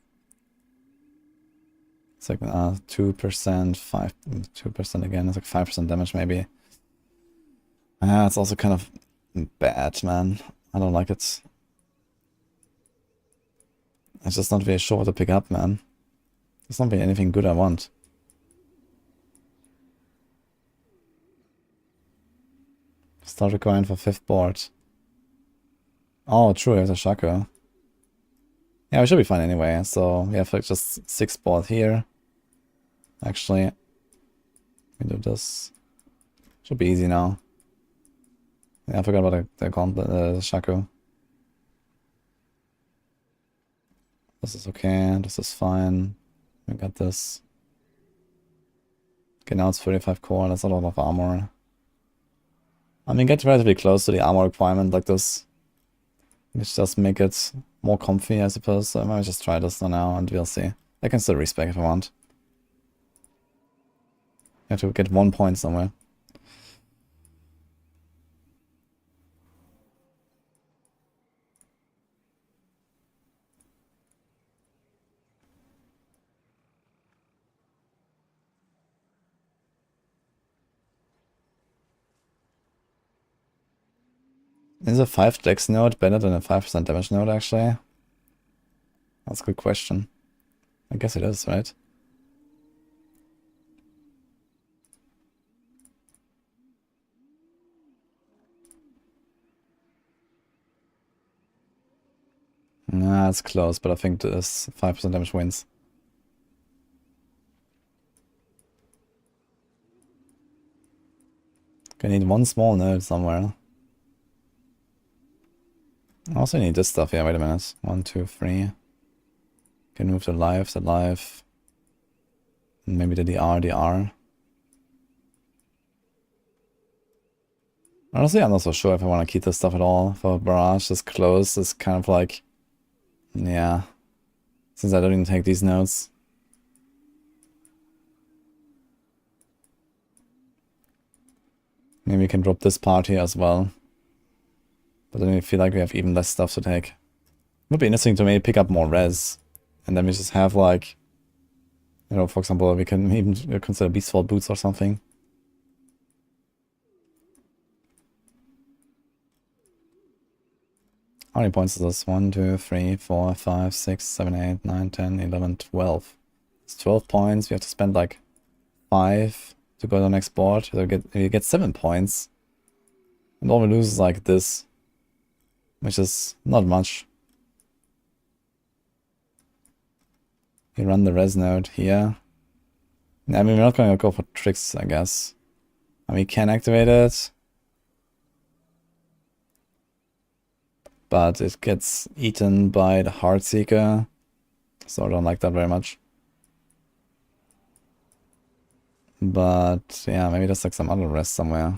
It's like 2%, 2% again, it's like 5% damage maybe. Yeah, it's also kind of bad, man. I don't like it. It's just not very sure what to pick up, man. There's not really anything good I want. Start requiring for 5th board. Oh, true, there's a Shaco. Yeah, we should be fine anyway. So we have like just 6th board here. Actually, we do this. Should be easy now. Yeah, I forgot about the Gauntlet, the Shaco. This is okay, this is fine. We got this. Okay, now it's 35 core, that's a lot of armor. I mean, get relatively close to the armor requirement like this. Which does make it more comfy, I suppose. So I might just try this now and we'll see. I can still respec if I want. You have to get 1 point somewhere. Is a 5 dex node better than a 5% damage node, actually? That's a good question. I guess it is, right? Nah, it's close, but I think this 5% damage wins. I need 1 small node somewhere. I also need this stuff. Yeah, wait a minute. 1, 2, 3. Can move the life. And maybe the DR. Honestly, I'm not so sure if I want to keep this stuff at all. For Barrage, this close is kind of like... Yeah. Since I don't even take these nodes. Maybe we can drop this part here as well. But then we feel like we have even less stuff to take. Would be interesting to maybe pick up more res. And then we just have like... You know, for example, we can even consider Beastfall boots or something. How many points is this? 1, 2, 3, 4, 5, 6, 7, 8, 9, 10, 11, 12. It's 12 points. We have to spend like 5 to go to the next board. So we get 7 points. And all we lose is like this. Which is not much. You run the res node here. I mean, we're not going to go for tricks, I guess. I mean, we can activate it. But it gets eaten by the Heartseeker. So I don't like that very much. But yeah, maybe there's like some other res somewhere.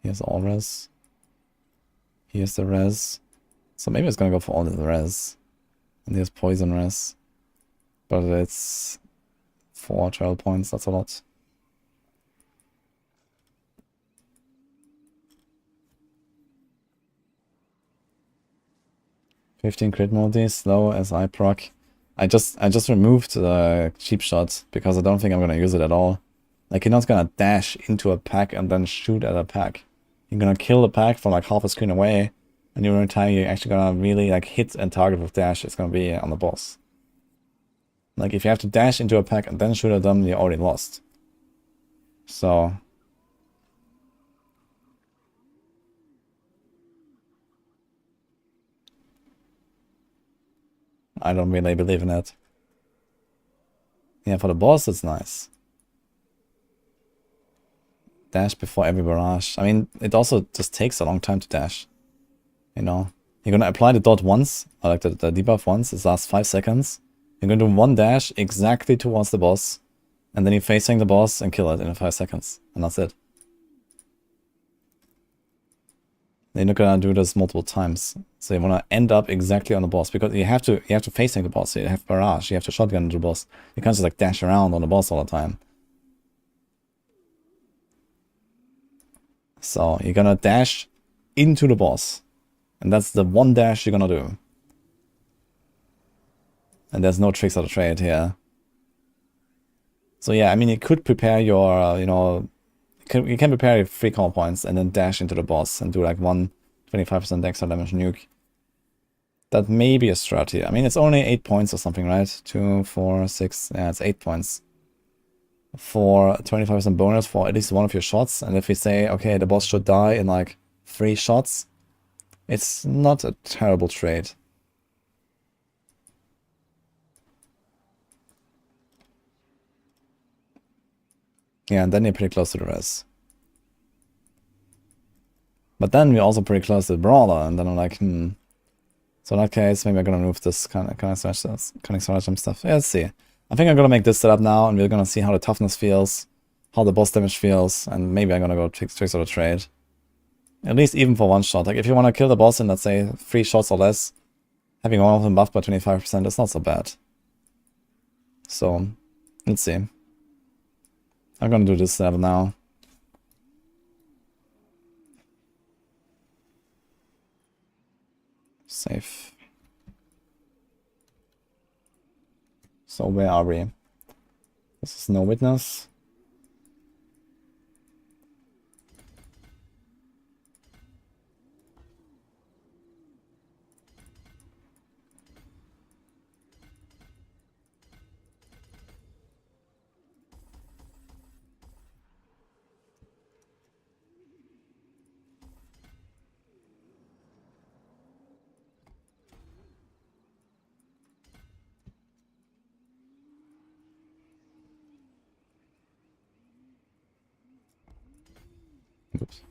Here's all res. Here's the res. So maybe it's gonna go for all the res. And here's poison res. But it's 4 travel points, that's a lot. $15 crit multi, slow as I proc. I just removed the cheap shot because I don't think I'm gonna use it at all. Like, you're not gonna dash into a pack and then shoot at a pack. You're gonna kill the pack from like half a screen away, and the only time you're actually gonna really like hit and target with dash is gonna be on the boss. Like, if you have to dash into a pack and then shoot at them, you're already lost. So I don't really believe in it. Yeah, for the boss it's nice. Dash before every barrage. I mean, it also just takes a long time to dash. You know? You're gonna apply the dot once, or like the debuff once, it lasts 5 seconds. You're gonna do one dash exactly towards the boss, and then you're facing the boss and kill it in 5 seconds. And that's it. You're not gonna do this multiple times. So you wanna end up exactly on the boss, because you have to facing the boss. You have barrage, you have to shotgun the boss. You can't just like dash around on the boss all the time. So you're gonna dash into the boss. And that's the one dash you're gonna do. And there's no tricks of the trade here. So yeah, I mean, you could prepare your, you know, you can prepare your 3 call points and then dash into the boss and do like 25% extra damage nuke. That may be a strat here. I mean, it's only 8 points or something, right? 2, 4, 6, yeah, it's 8 points. For 25% bonus for at least one of your shots. And if we say, okay, the boss should die in like 3 shots, it's not a terrible trade. Yeah, and then you're pretty close to the res. But then we're also pretty close to the Brawler, and then I'm like, So in that case, maybe I'm gonna move this kind of stratagem stuff. Yeah, let's see. I think I'm gonna make this setup now, and we're gonna see how the toughness feels, how the boss damage feels, and maybe I'm gonna go tricks of the trade. At least even for one shot. Like, if you want to kill the boss in, let's say, 3 shots or less, having one of them buffed by 25% is not so bad. So, let's see. I'm gonna do this setup now. Save. So where are we? This is no witness. Oops.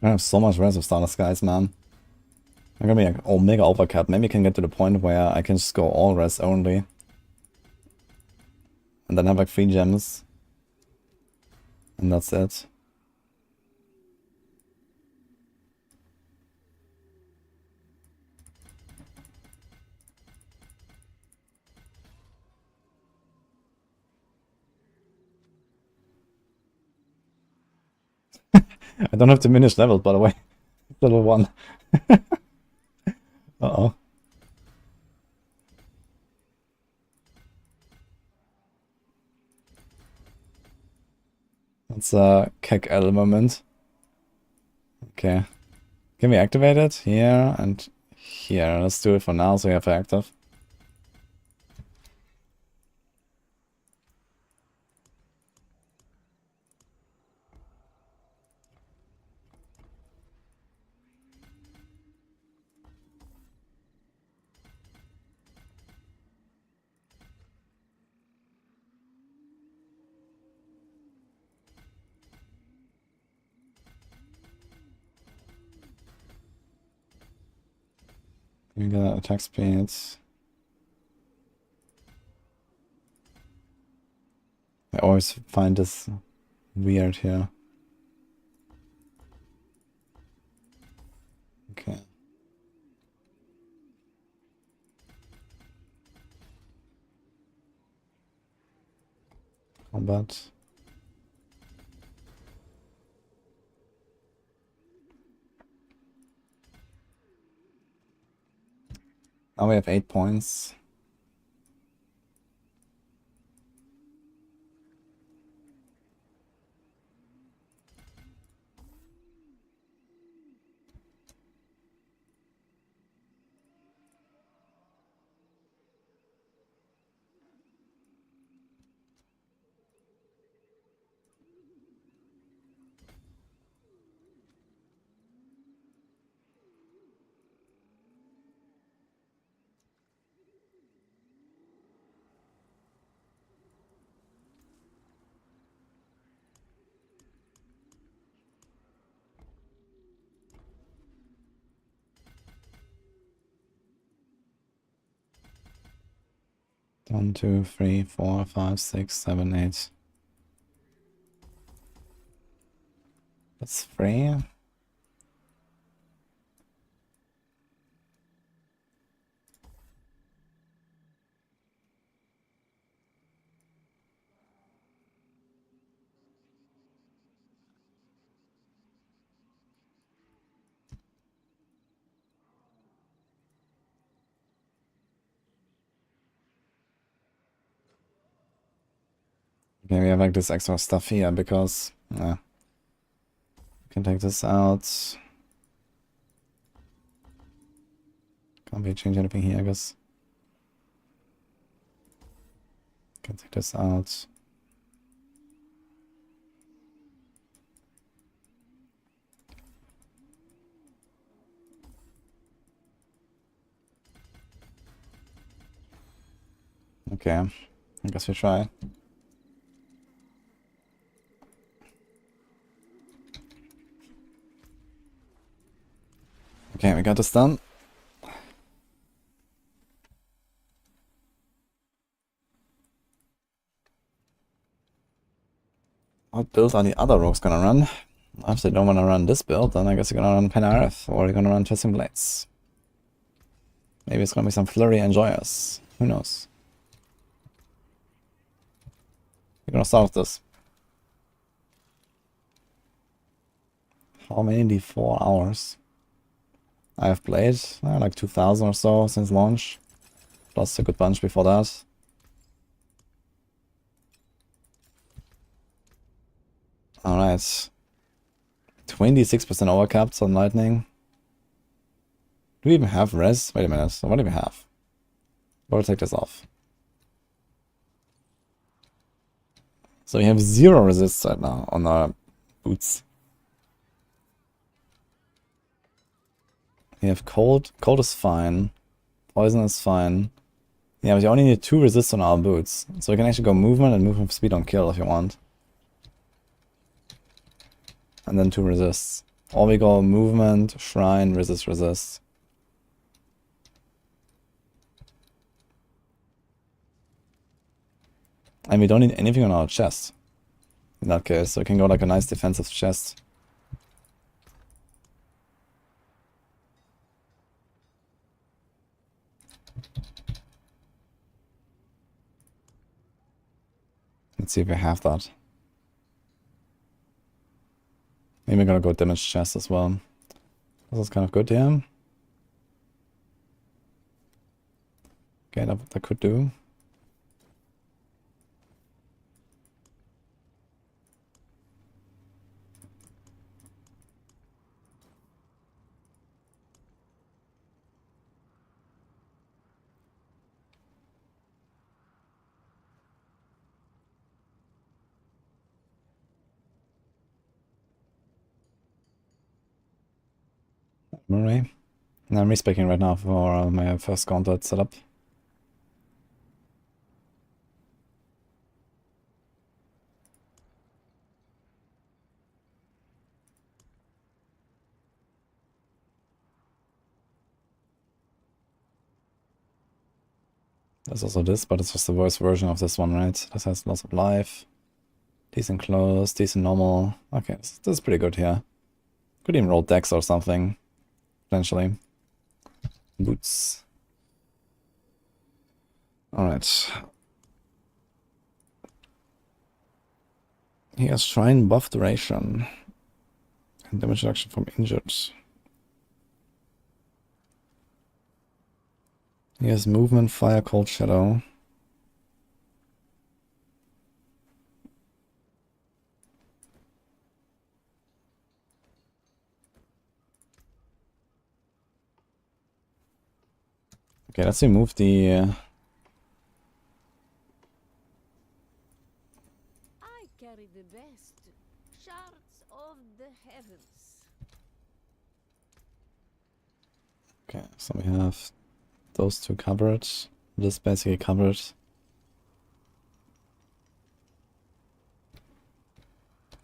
I have so much res of Starless Skies, man. I'm gonna be like Omega Overcut. Maybe I can get to the point where I can just go all res only. And then have like 3 gems. And that's it. I don't have diminished levels, by the way. Level 1. Uh-oh. That's a Keck L moment. Okay. Can we activate it? Here and Here, let's do it for now so we have active. You got attack speeds. I always find this weird here. Okay. Combat. Now we have 8 points. One, two, three, four, five, six, seven, 8. That's 3. Okay, we have like this extra stuff here because can take this out. Can't really change anything here, I guess. Can take this out. Okay, I guess we try. Okay, we got this done. What build are the other rogues gonna run? If they don't wanna run this build, then I guess you're gonna run Penareth, or you're gonna run Twisting Blades. Maybe it's gonna be some Flurry and Joyous. Who knows? We're gonna start with this. How many 4 hours? I have played like 2000 or so since launch, plus a good bunch before that. Alright. 26% overcapped on Lightning. Do we even have res? Wait a minute, what do we have? We'll take this off. So we have 0 resists right now on our boots. We have cold. Cold is fine. Poison is fine. Yeah, but you only need 2 resists on our boots. So we can actually go movement and movement speed on kill if you want. And then 2 resists. Or we go movement, shrine, resist, resist. And we don't need anything on our chest. In that case, so we can go like a nice defensive chest. Let's see if we have that. Maybe we're gonna go damage chest as well. This is kind of good here. Okay, that could do. Murray. And I'm respecing right now for my first Gauntlet setup. There's also this, but it's just the worst version of this one, right? This has lots of life. Decent close, decent normal. Okay, this is pretty good here. Could even roll Dex or something, potentially. Boots. Alright. He has Shrine buff duration. And damage reduction from injured. He has movement, fire, cold, shadow. Okay, let's remove the... I carry the best shards of the heavens. Okay, so we have those two covered. This basically covered.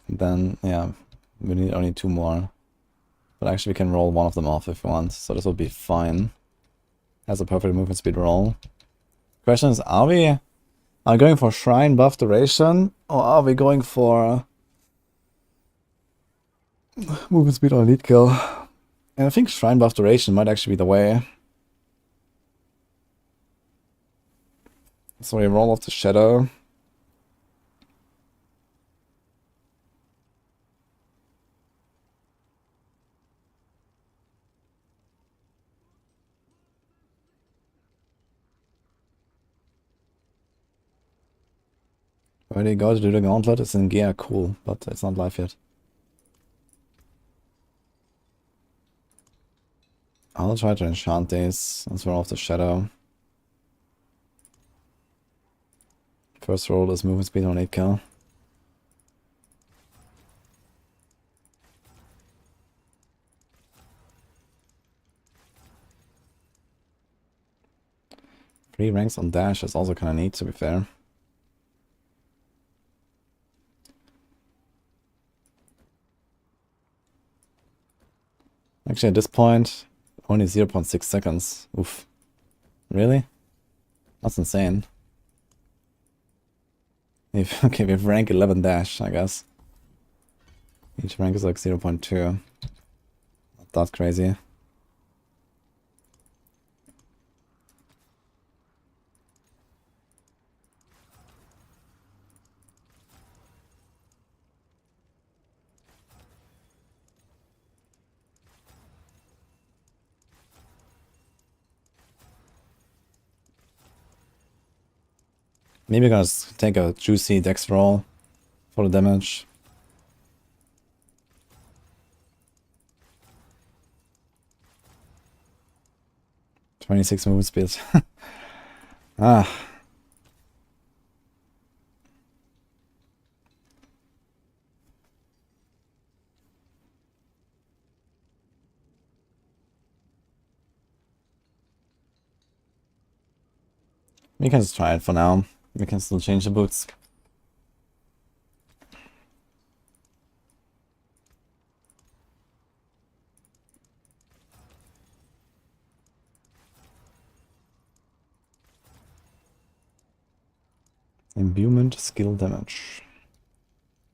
And then, yeah, we need only two more. But actually we can roll one of them off if we want, so this will be fine. Has a perfect movement speed roll. Question is, are we going for Shrine buff duration, or are we going for movement speed on elite kill? And I think Shrine buff duration might actually be the way. So we roll off the shadow. Already got to do the Gauntlet. It's in gear, cool, but it's not live yet. I'll try to enchant these and throw off the shadow. First roll is movement speed on 8 kill. Three ranks on dash is also kind of neat, to be fair. Actually, at this point, only 0.6 seconds. Oof. Really? That's insane. Okay, we have rank 11 dash, I guess. Each rank is like 0.2. Not that crazy. Maybe I'm gonna take a juicy dex roll for the damage. .26 movement speed. Ah. We can just try it for now. We can still change the boots. Imbuement skill damage.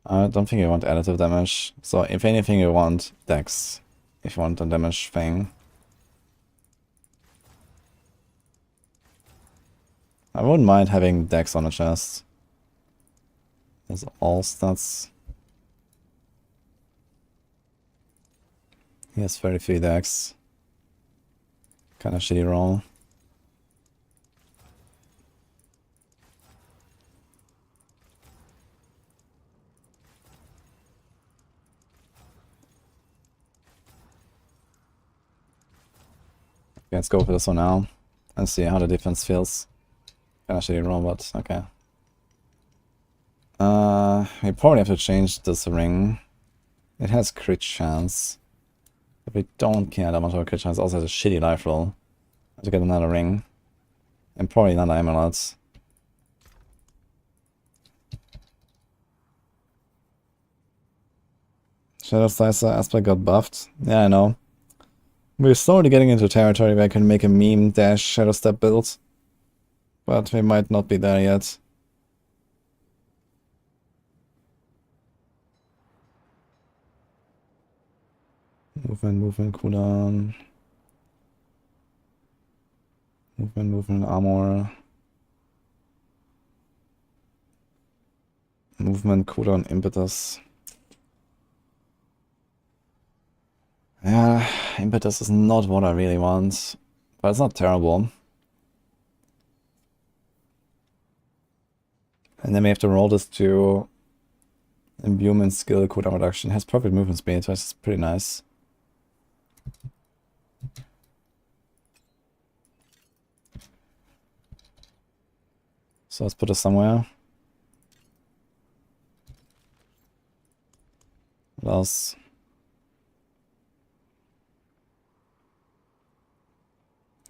I don't think you want additive damage. So if anything you want dex. If you want a damage thing. I wouldn't mind having dex on a chest. That's all stats. He has 33 dex. Kinda shitty roll. Okay, let's go for this one now. And see how the defense feels. Kinda shitty roll, but okay. We probably have to change this ring. It has crit chance. If we don't care that much about crit chance, also has a shitty life roll. I have to get another ring. And probably another amulet. Shadow Slicer aspect got buffed. Yeah, I know. We're slowly getting into territory where I can make a meme dash Shadow Step build. But we might not be there yet. Movement, cooldown. Movement, armor. Movement, cooldown, impetus. Yeah, impetus is not what I really want. But it's not terrible. And then we have to roll this to imbuement skill cooldown reduction. Has perfect movement speed, so it's pretty nice. So let's put this somewhere. What else?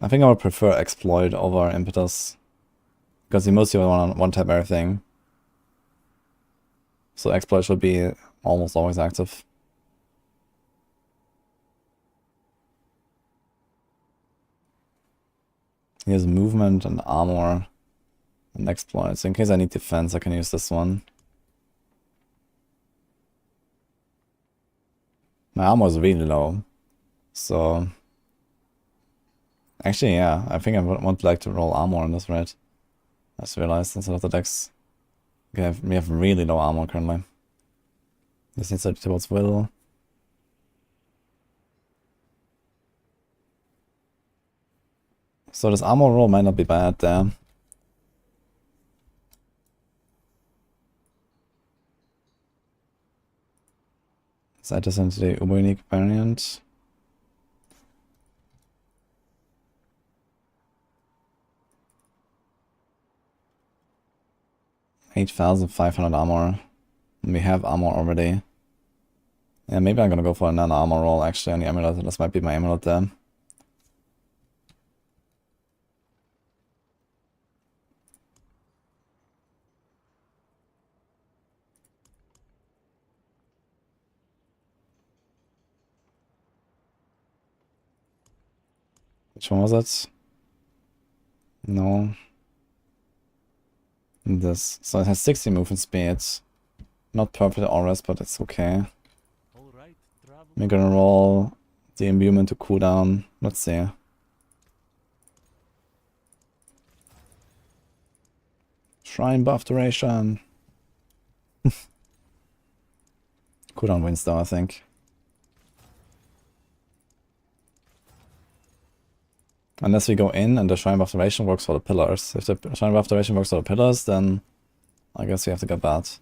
I think I would prefer exploit over impetus. Because you mostly want to one-tap everything. So exploit should be almost always active. Here's movement and armor and exploit. So in case I need defense, I can use this one. My armor is really low. So actually, yeah, I think I would like to roll armor on this, right? I just realized instead of the dex. We have really low armor currently. This needs to be towards will. So this armor roll might not be bad there. Set this into the uber unique variant. $8,500 armor. And we have armor already. Yeah, maybe I'm gonna go for another armor roll actually on the amulet. This might be my amulet there. Which one was it? No. This. So it has 60 movement speed. Not perfect always, but it's okay. We're gonna roll the imbuement to cooldown. Let's see. Shrine buff duration. Cooldown wins though, I think. Unless we go in and the Shrine buff duration works for the pillars. If the Shrine buff duration works for the pillars, then I guess we have to get that.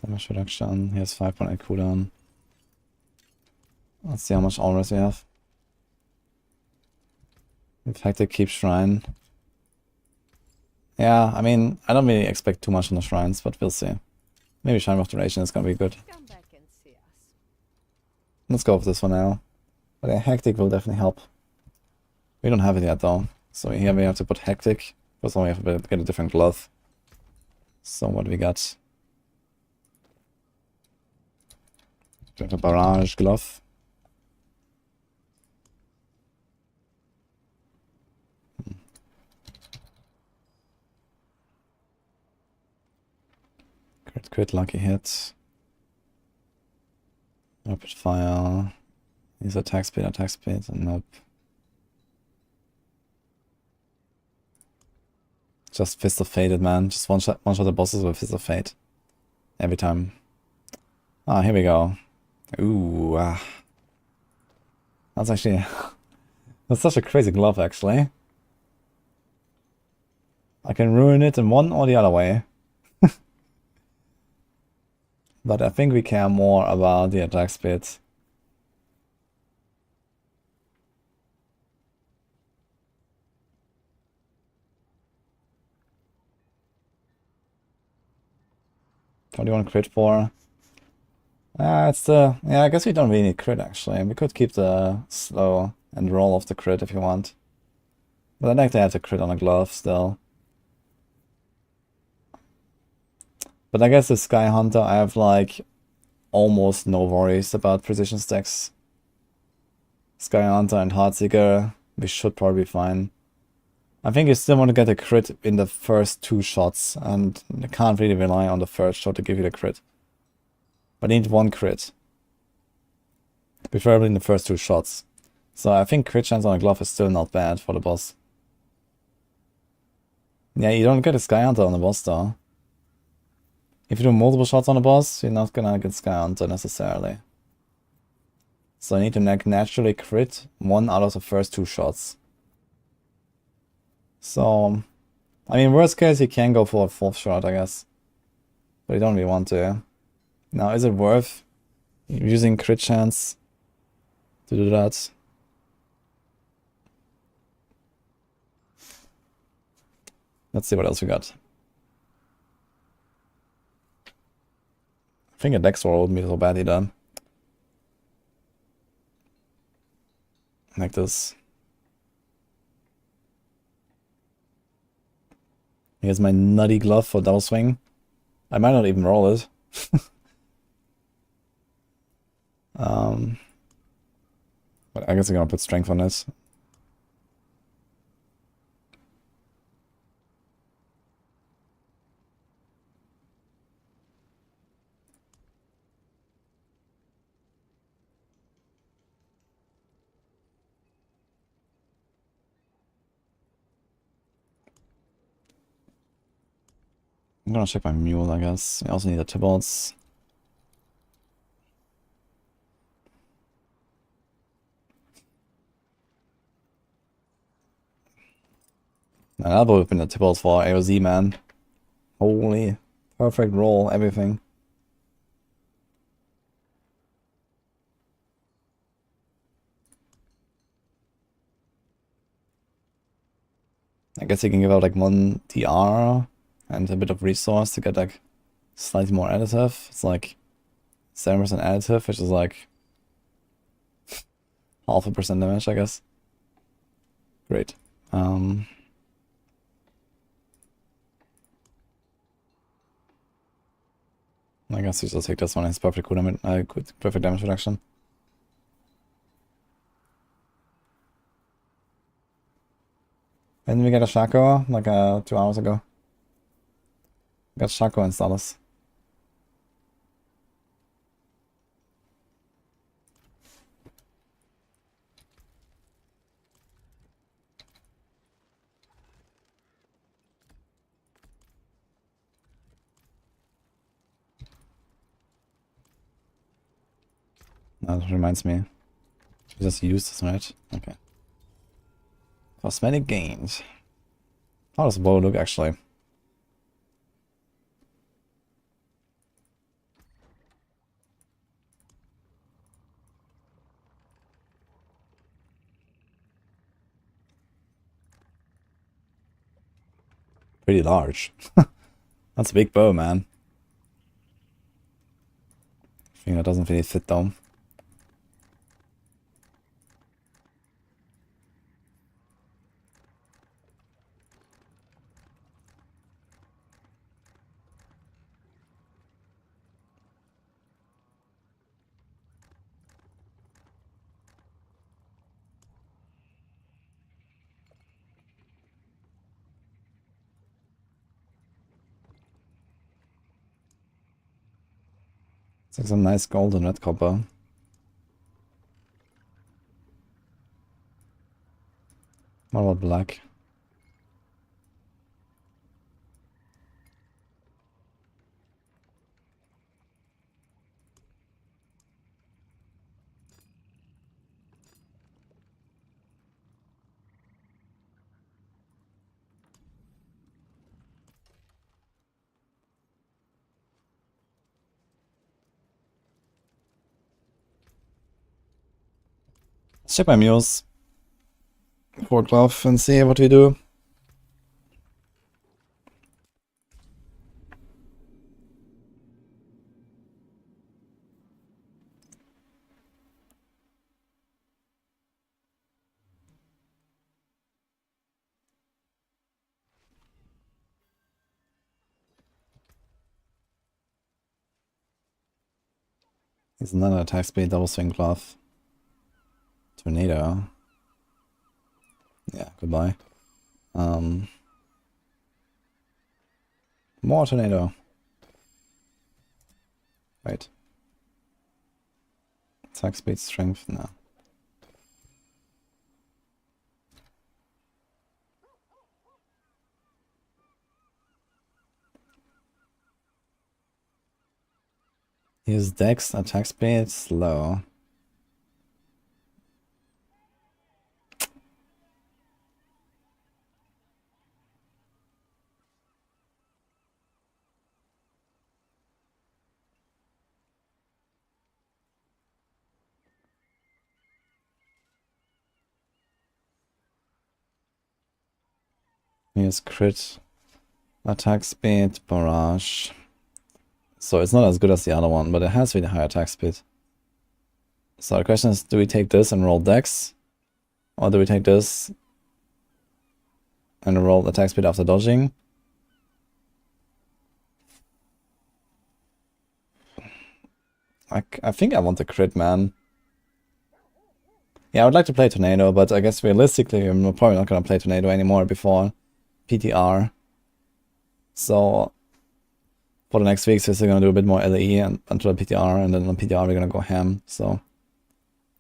Damage reduction. Here's 5.8 cooldown. Let's see how much auras we have. Infected keep shrine. Yeah, I mean, I don't really expect too much on the shrines, but we'll see. Maybe Shrine of Duration is gonna be good. Come back and see us. Let's go with this one now. But yeah, Hectic will definitely help. We don't have it yet though. So here we have to put Hectic. First of all, we have to get a different glove. So what do we got? We have a barrage glove. Crit, lucky hit. Rapid fire. Use attack speed, nope. Just Fist of Fate, man. Just one shot the bosses with Fist of Fate. Every time. Ah, here we go. Ooh, That's actually... that's such a crazy glove, actually. I can ruin it in one or the other way. But I think we care more about the attack speed. What do you want to crit for? It's the... Yeah, I guess we don't really need crit, actually. We could keep the slow and roll off the crit if you want. But I'd like to have the crit on a glove still. But I guess the Sky Hunter, I have like almost no worries about precision stacks. Sky Hunter and Heartseeker, we should probably be fine. I think you still want to get a crit in the first 2 shots, and you can't really rely on the first shot to give you the crit. But you need 1 crit. Preferably in the first 2 shots. So I think crit chance on a glove is still not bad for the boss. Yeah, you don't get a Sky Hunter on the boss though. If you do multiple shots on the boss, you're not gonna get Sky Hunter necessarily. So I need to naturally crit 1 out of the first 2 shots. So, I mean, worst case, you can go for a 4th shot, I guess. But you don't really want to. Now, is it worth using crit chance to do that? Let's see what else we got. I think a dex roll wouldn't be so bad either. Like this. Here's my nutty glove for double swing. I might not even roll it. But I guess I'm gonna put strength on it. I'm gonna check my mule, I guess. I also need the Tibalts. And that would have been the Tibalts for AOZ, man. Holy. Perfect roll, everything. I guess you can give out like 1 TR and a bit of resource to get like slightly more additive. It's like 7% additive, which is like 0.5% damage, I guess. Great. I guess you just take this one. It's perfect cool damage, perfect damage reduction. When did we get a Shaco? Like 2 hours ago. Got Shaco and Status. That reminds me. We just used this, right? Okay. Cosmetic gains. How does the bow look actually? Pretty large. That's a big bow, man. I think that doesn't really fit though. It's like some nice gold and red copper. What about black? Let's check my mules for glove and see what we do. He's not an attack speed, double swing glove. Tornado. Yeah, goodbye. More tornado. Wait. Attack speed, strength, no. His dex attack speed slow. Here's crit attack speed, barrage. So it's not as good as the other one, but it has really high attack speed. So the question is, do we take this and roll dex? Or do we take this and roll attack speed after dodging? I think I want the crit, man. Yeah, I would like to play Tornado, but I guess realistically I'm probably not going to play Tornado anymore before PTR. So for the next weeks, we're still going to do a bit more LAE and, until PTR, and then on PTR we're going to go ham. So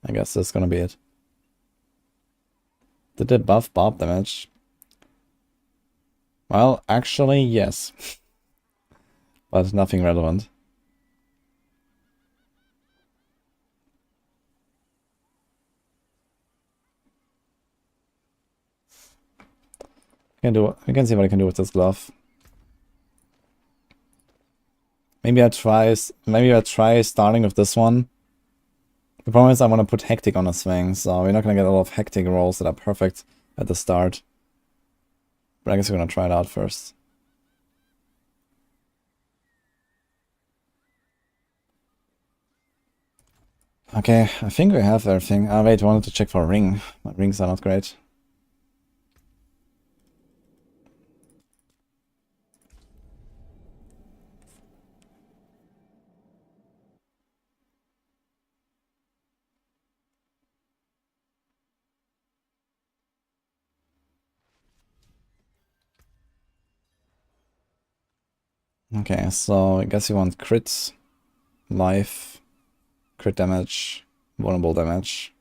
I guess that's going to be it. Did it buff Barb damage? Well, actually, yes. But nothing relevant. We can see what I can do with this glove. Maybe I try starting with this one. The problem is I want to put Hectic on a swing, so we're not going to get a lot of Hectic rolls that are perfect at the start. But I guess we're going to try it out first. Okay, I think we have everything. Ah, wait, I wanted to check for a ring. My rings are not great. Okay, so I guess you want crits, life, crit damage, vulnerable damage.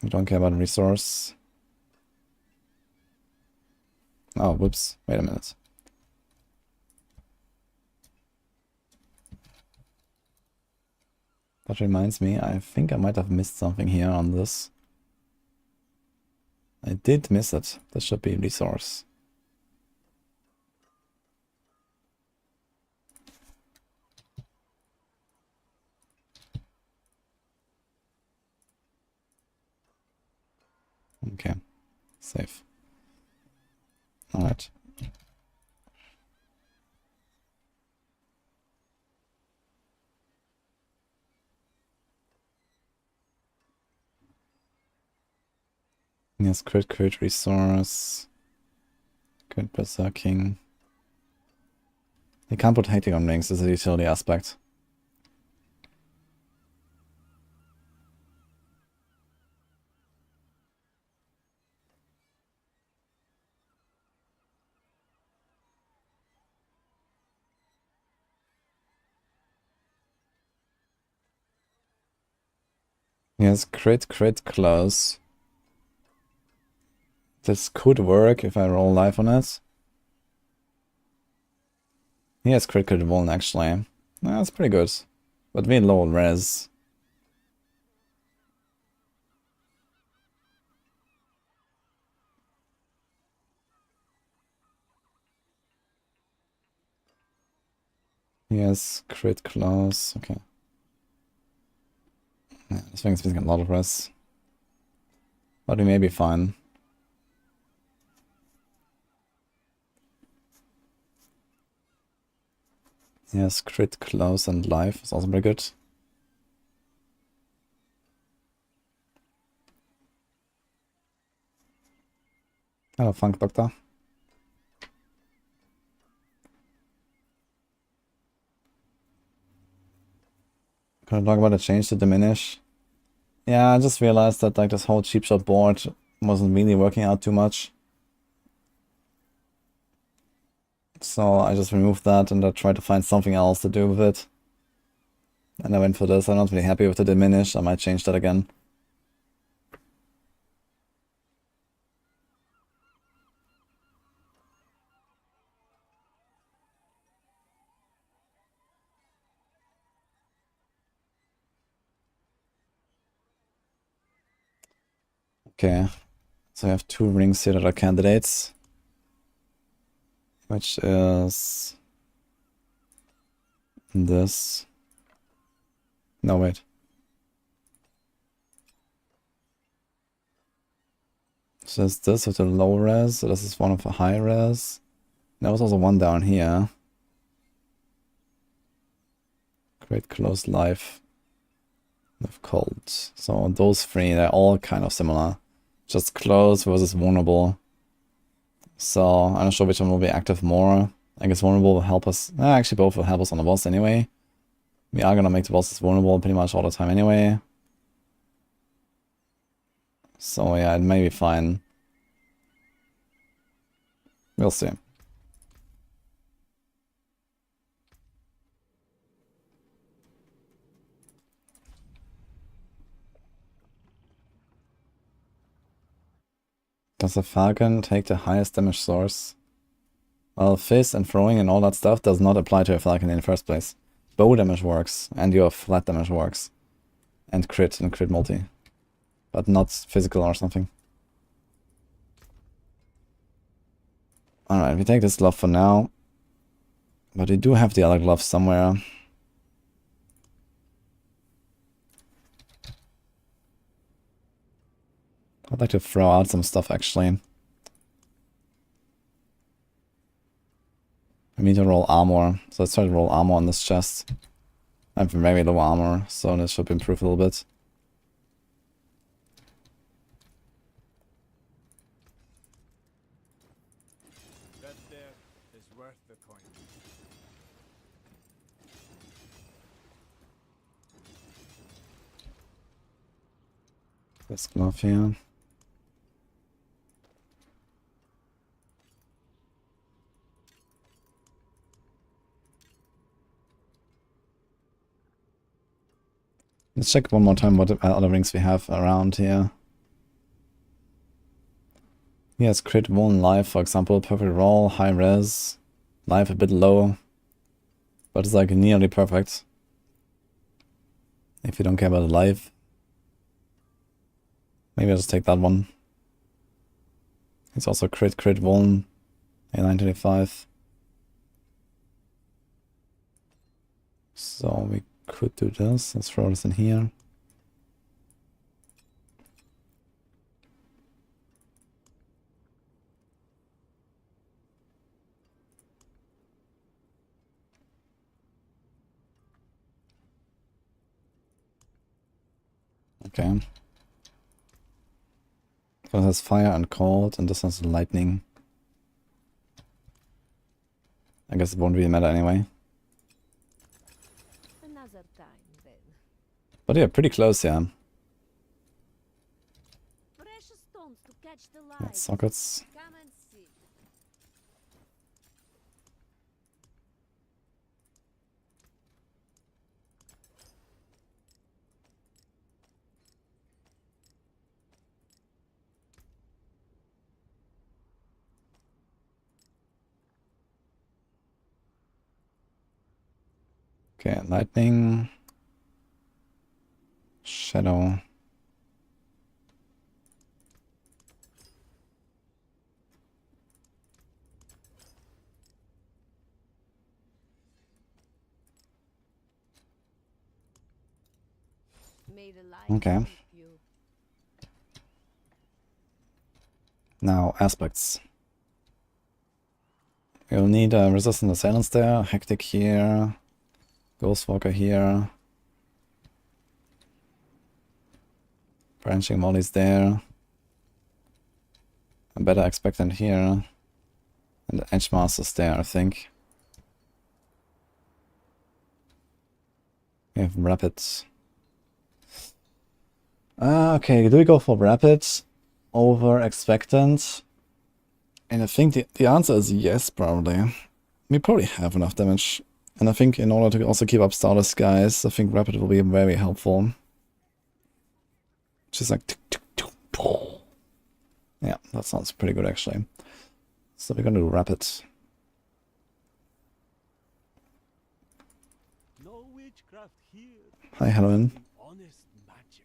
You don't care about resource. Oh, whoops. Wait a minute. That reminds me, I think I might have missed something here on this. I did miss it. This should be resource. Okay, safe. Alright. Yes, crit resource. Crit berserking. You can't put hating on rings, this is a utility aspect. Yes, crit close. This could work if I roll life on it. He has crit one actually. That's pretty good. But we low res. He has crit close. Okay. Yeah, this thing's missing a lot of res. But we may be fine. Yes, crit close and life is also pretty good. Hello, Funk Doctor. Can I talk about a change to diminish? Yeah, I just realized that like this whole cheap shot board wasn't really working out too much. So I just removed that and I tried to find something else to do with it. And I went for this. I'm not really happy with the diminish. I might change that again. Okay, so I have 2 rings here that are candidates. Which is this. No, wait. So it's this with a low res. So this is one of a high res. There was also one down here. Great close life with cold. So those 3, they're all kind of similar. Just close versus vulnerable. So I'm not sure which one will be active more. I guess vulnerable will help us. Actually, both will help us on the boss anyway. We are gonna make the bosses vulnerable pretty much all the time anyway. So yeah, it may be fine. We'll see. Does the Falcon take the highest damage source? Well, fizz and throwing and all that stuff does not apply to a Falcon in the first place. Bow damage works, and your flat damage works. And crit multi. But not physical or something. Alright, we take this glove for now. But we do have the other glove somewhere. I'd like to throw out some stuff actually. I need to roll armor, so let's try to roll armor on this chest. I have very low armor, so this should improve a little bit. That there is worth the coin. This glove here. Let's check one more time what other rings we have around here. Yes, crit 1 life, for example, perfect roll, high res, life a bit low, but it's like nearly perfect. If you don't care about the life, maybe I'll just take that one. It's also crit 1, A925. So we could do this. Let's throw this in here. Okay. So it has fire and cold, and this has lightning. I guess it won't really matter anyway. Another time, then. But yeah, pretty close, yeah. Precious stones to catch the light. That's sockets. Come and see. Okay, lightning. Shadow. May the light Okay. help you. Now, aspects. We'll need a resistant assailants there, hectic here, Ghostwalker here, branching mollies there, a better expectant here, and the edge masters there, I think. We have rapid. Okay, do we go for rapid over expectant? And I think the answer is yes, probably. We probably have enough damage. And I think in order to also keep up Starter Skies, I think rapid will be very helpful. Just like... Yeah, that sounds pretty good actually. So we're gonna do rapid. No witchcraft here. Hi, Halloween. Honest magics.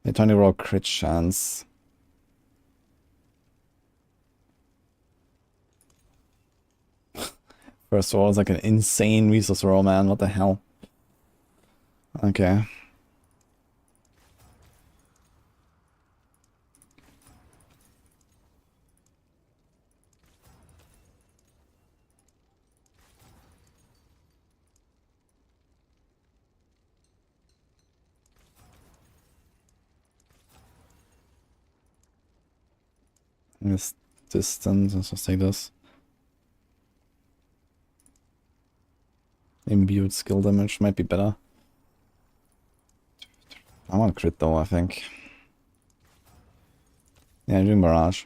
A 20 roll crit chance. First roll is like an insane resource roll, man. What the hell? Okay. This distance, let's just take this. Imbued skill damage might be better. I want crit though, I think. Yeah, I'm doing barrage.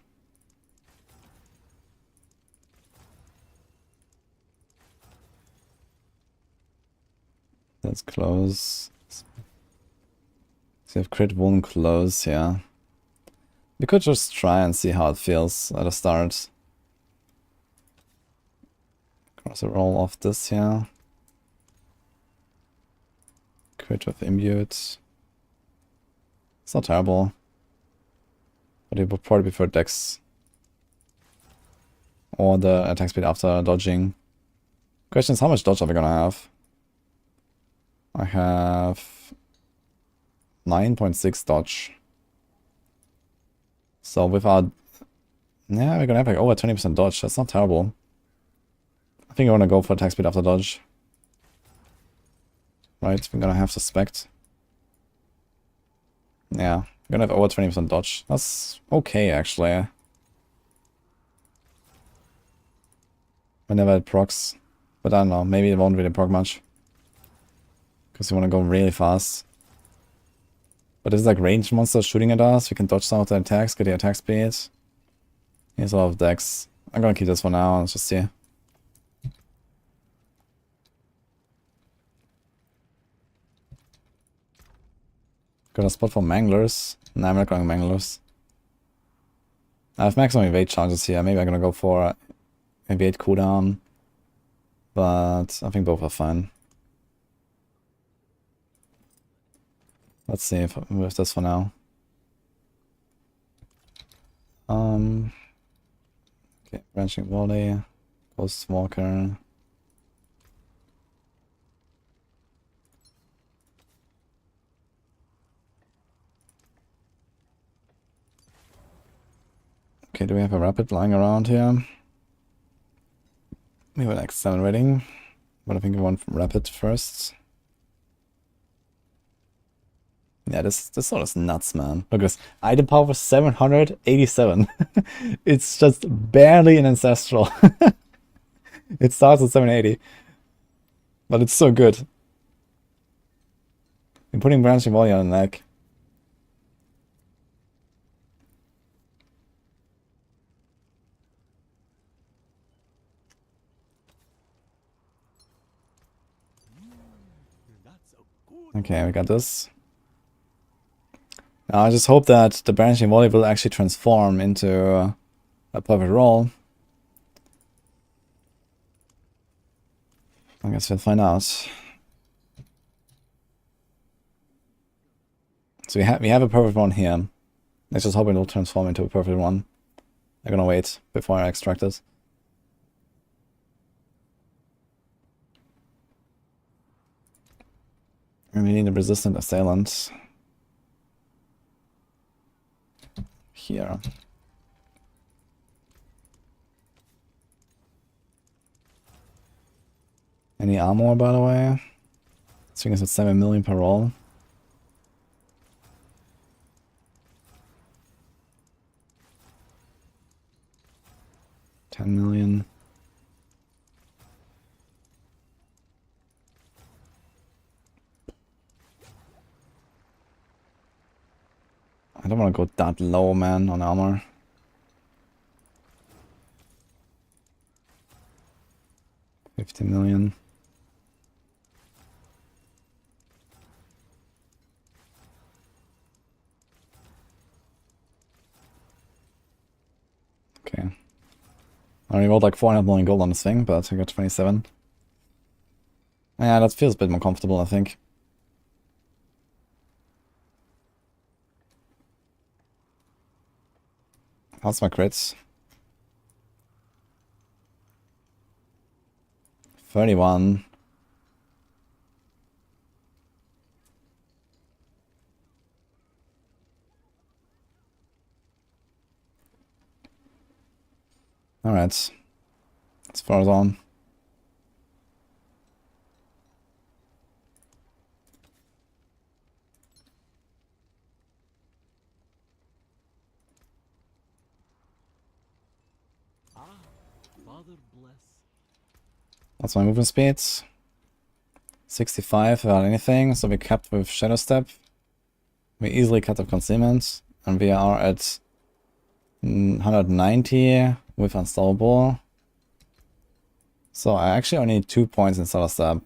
That's close. So you have crit wound close, yeah. We could just try and see how it feels at the start. Cross a roll off this here. Crit with imbued. It's not terrible. But it would probably prefer Dex. Or the attack speed after dodging. Question is, how much dodge are we gonna have? I have 9.6 dodge. So without... Yeah, we're gonna have like over 20% dodge. That's not terrible. I think I wanna go for attack speed after dodge. Right, we're gonna have suspect. Yeah, we're gonna have over 20% dodge. That's okay, actually. Whenever it procs. But I don't know, maybe it won't really proc much. Because you wanna go really fast. But it's like ranged monsters shooting at us. We can dodge some of the attacks, get the attack speed. Here's a lot of decks. I'm gonna keep this for now and just see. Got a spot for Manglers. Nah, I'm not going Manglers. I have maximum evade chances here. Maybe I'm gonna go for evade cooldown. But I think both are fine. Let's see if with this for now. Okay, branching volley, ghost walker. Okay, do we have a rapid lying around here? We have an accelerating, but I think we want rapid first. Yeah, this sort is nuts, man. Look at this. Item power 787. It's just barely an ancestral. It starts at 780. But it's so good. I'm putting branching volley on the neck. That's a good Okay, we got this. Now I just hope that the branching volley will actually transform into a perfect roll. I guess we'll find out. So we have a perfect one here. Let's just hope it will transform into a perfect one. I'm gonna wait before I extract it. And we need a resistant assailant. Here. Any armor, by the way? This thing is at 7 million per roll. $10 million. I don't want to go that low, man, on armor. $50 million. Okay. I only rolled like 400 million gold on this thing, but I got 27. Yeah, that feels a bit more comfortable, I think. How's my crits? 31. Alright. Let's forward on. Father bless. That's my movement speeds. 65 without anything, so we kept with Shadow Step. We easily cut off Concealment, and we are at 190 with Unstoppable. So I actually only need 2 points in Shadow Step.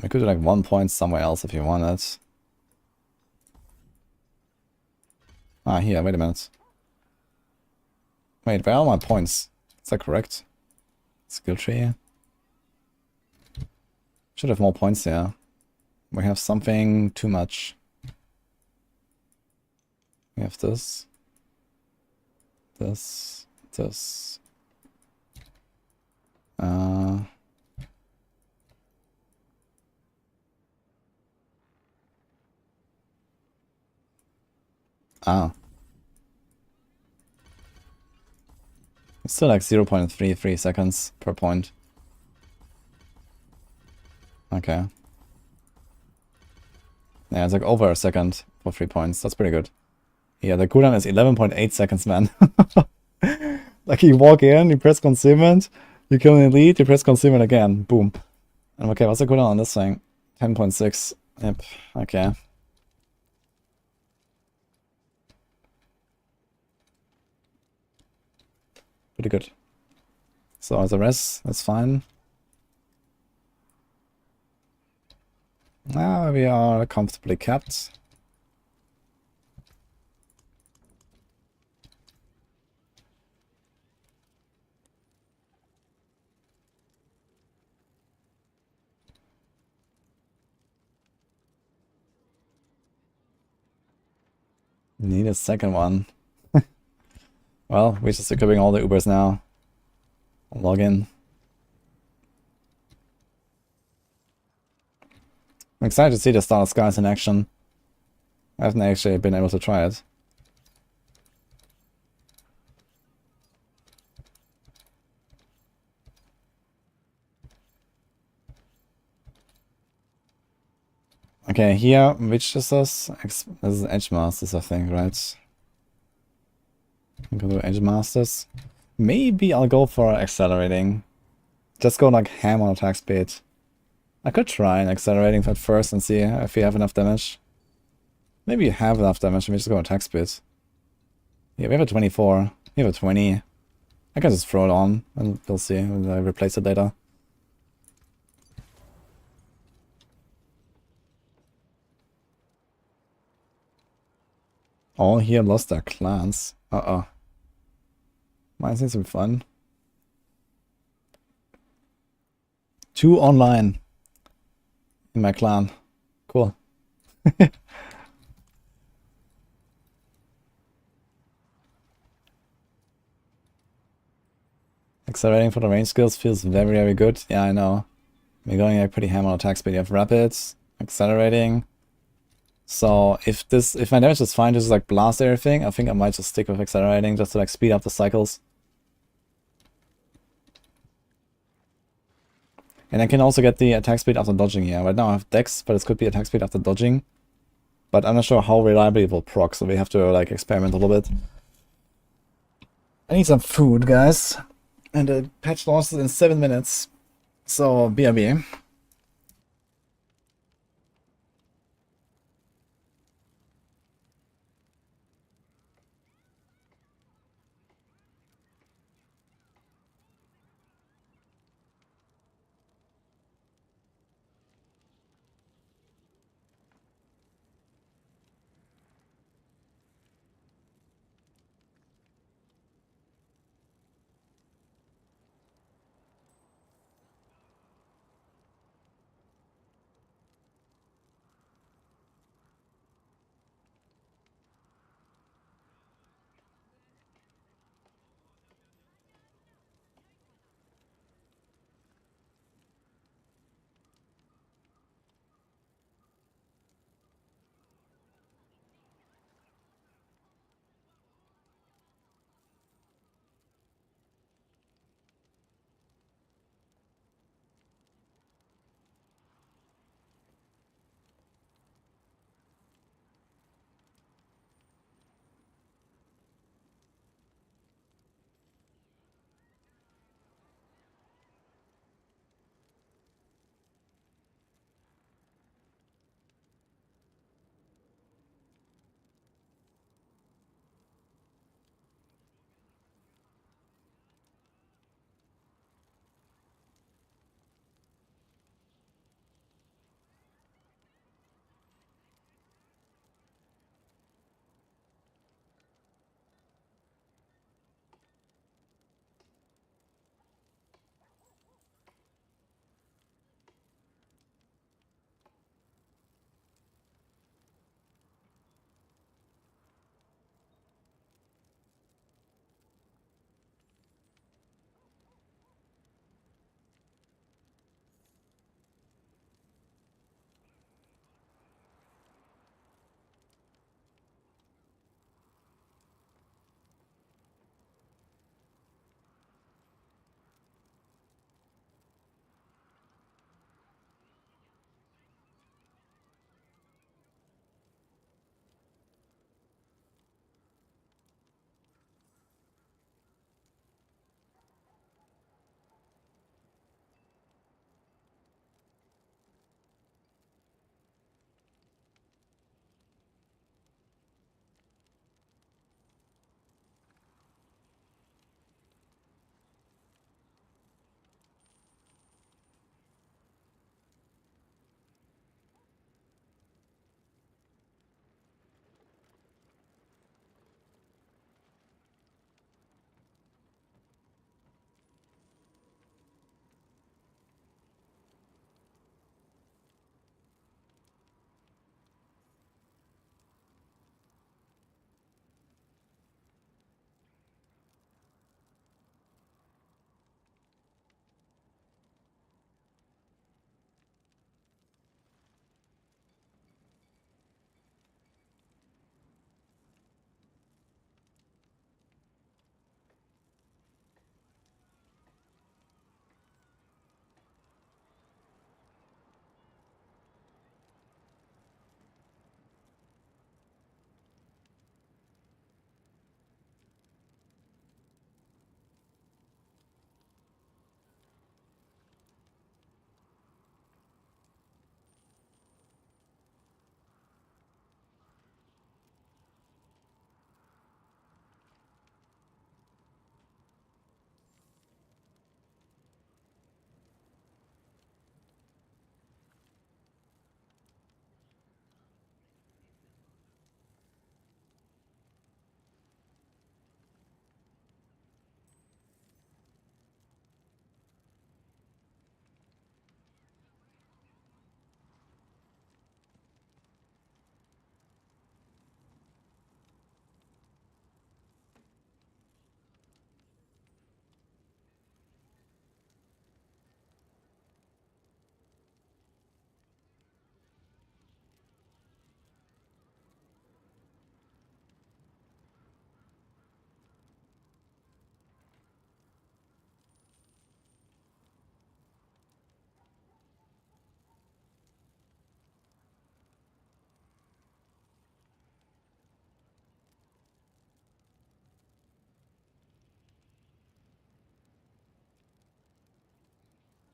We could do like 1 point somewhere else if you wanted. Ah, here, wait a minute. Wait, where are my points? Is that correct? Skill tree. Should have more points here. We have something too much. We have this. This. This. It's still like 0.33 seconds per point. Okay. Yeah, it's like over a second for 3 points. That's pretty good. Yeah, the cooldown is 11.8 seconds, man. Like you walk in, you press concealment, you kill an elite, you press concealment again. Boom. And okay, what's the cooldown on this thing? 10.6. Yep, okay. Pretty good. So as the rest, that's fine. Now we are comfortably capped. Need a second one. Well, we're just equipping all the Ubers now. Log in. I'm excited to see the Star Skies in action. I haven't actually been able to try it. Okay, here, which is this? This is Edge Masters, I think, right? Go to Edge Masters. Maybe I'll go for accelerating. Just go like ham on attack speed. I could try an accelerating at first and see if you have enough damage. Maybe you have enough damage, and we just go attack speed. Yeah, we have a 24. We have a 20. I can just throw it on, and we'll see when I replace it later. All here lost their clans. Uh-oh. Mine seems to be fun. 2 online in my clan. Cool. Accelerating for the range skills feels very, very good. Yeah, I know. We're going like pretty ham on attack speed. You have rapids, accelerating. So if my damage is fine, just like blast everything, I think I might just stick with accelerating just to like speed up the cycles. And I can also get the attack speed after dodging here. Right now I have Dex, but it could be attack speed after dodging. But I'm not sure how reliably it will proc, so we have to like experiment a little bit. I need some food, guys. And the patch launches in 7 minutes. So, BRB.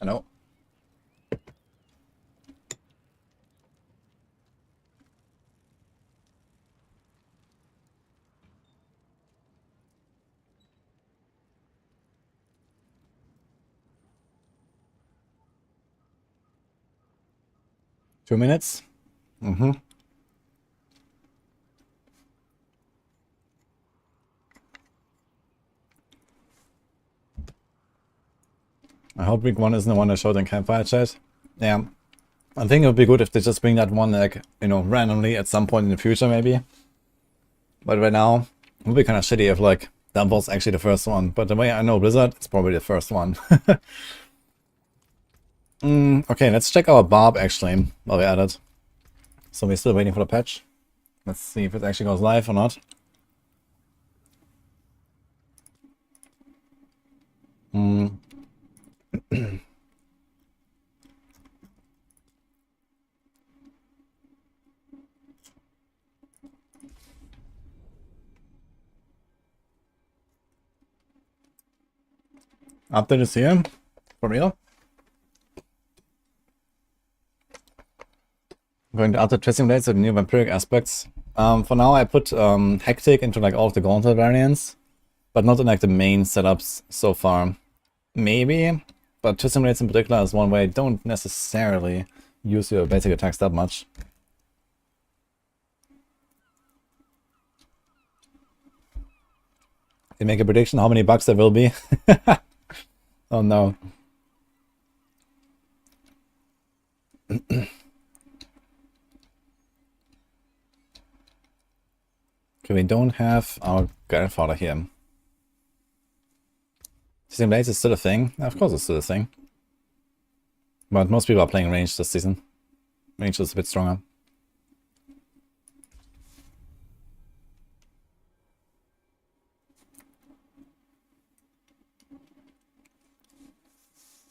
I know. Two minutes? Mm-hmm. I hope week 1 isn't the one I showed in Campfire Chat. Yeah. I think it would be good if they just bring that one, like, you know, randomly at some point in the future, maybe. But right now, it would be kind of shitty if, like, that was actually the first one. But the way I know Blizzard, it's probably the first one. Okay, let's check our Barb, actually, while we're at it. So we're still waiting for the patch. Let's see if it actually goes live or not. Update is here. For real. I'm going to update testing dates with the new vampiric aspects. For now I put Hectic into like all of the Gauntlet variants, but not in like the main setups so far. Maybe, but twisting rates in particular is one way I don't necessarily use your basic attacks that much. Can you make a prediction how many bucks there will be? Oh no. Okay, we don't have our grandfather here. Season Blades is still a thing? Of course it's still a thing. But most people are playing range this season. Range is a bit stronger.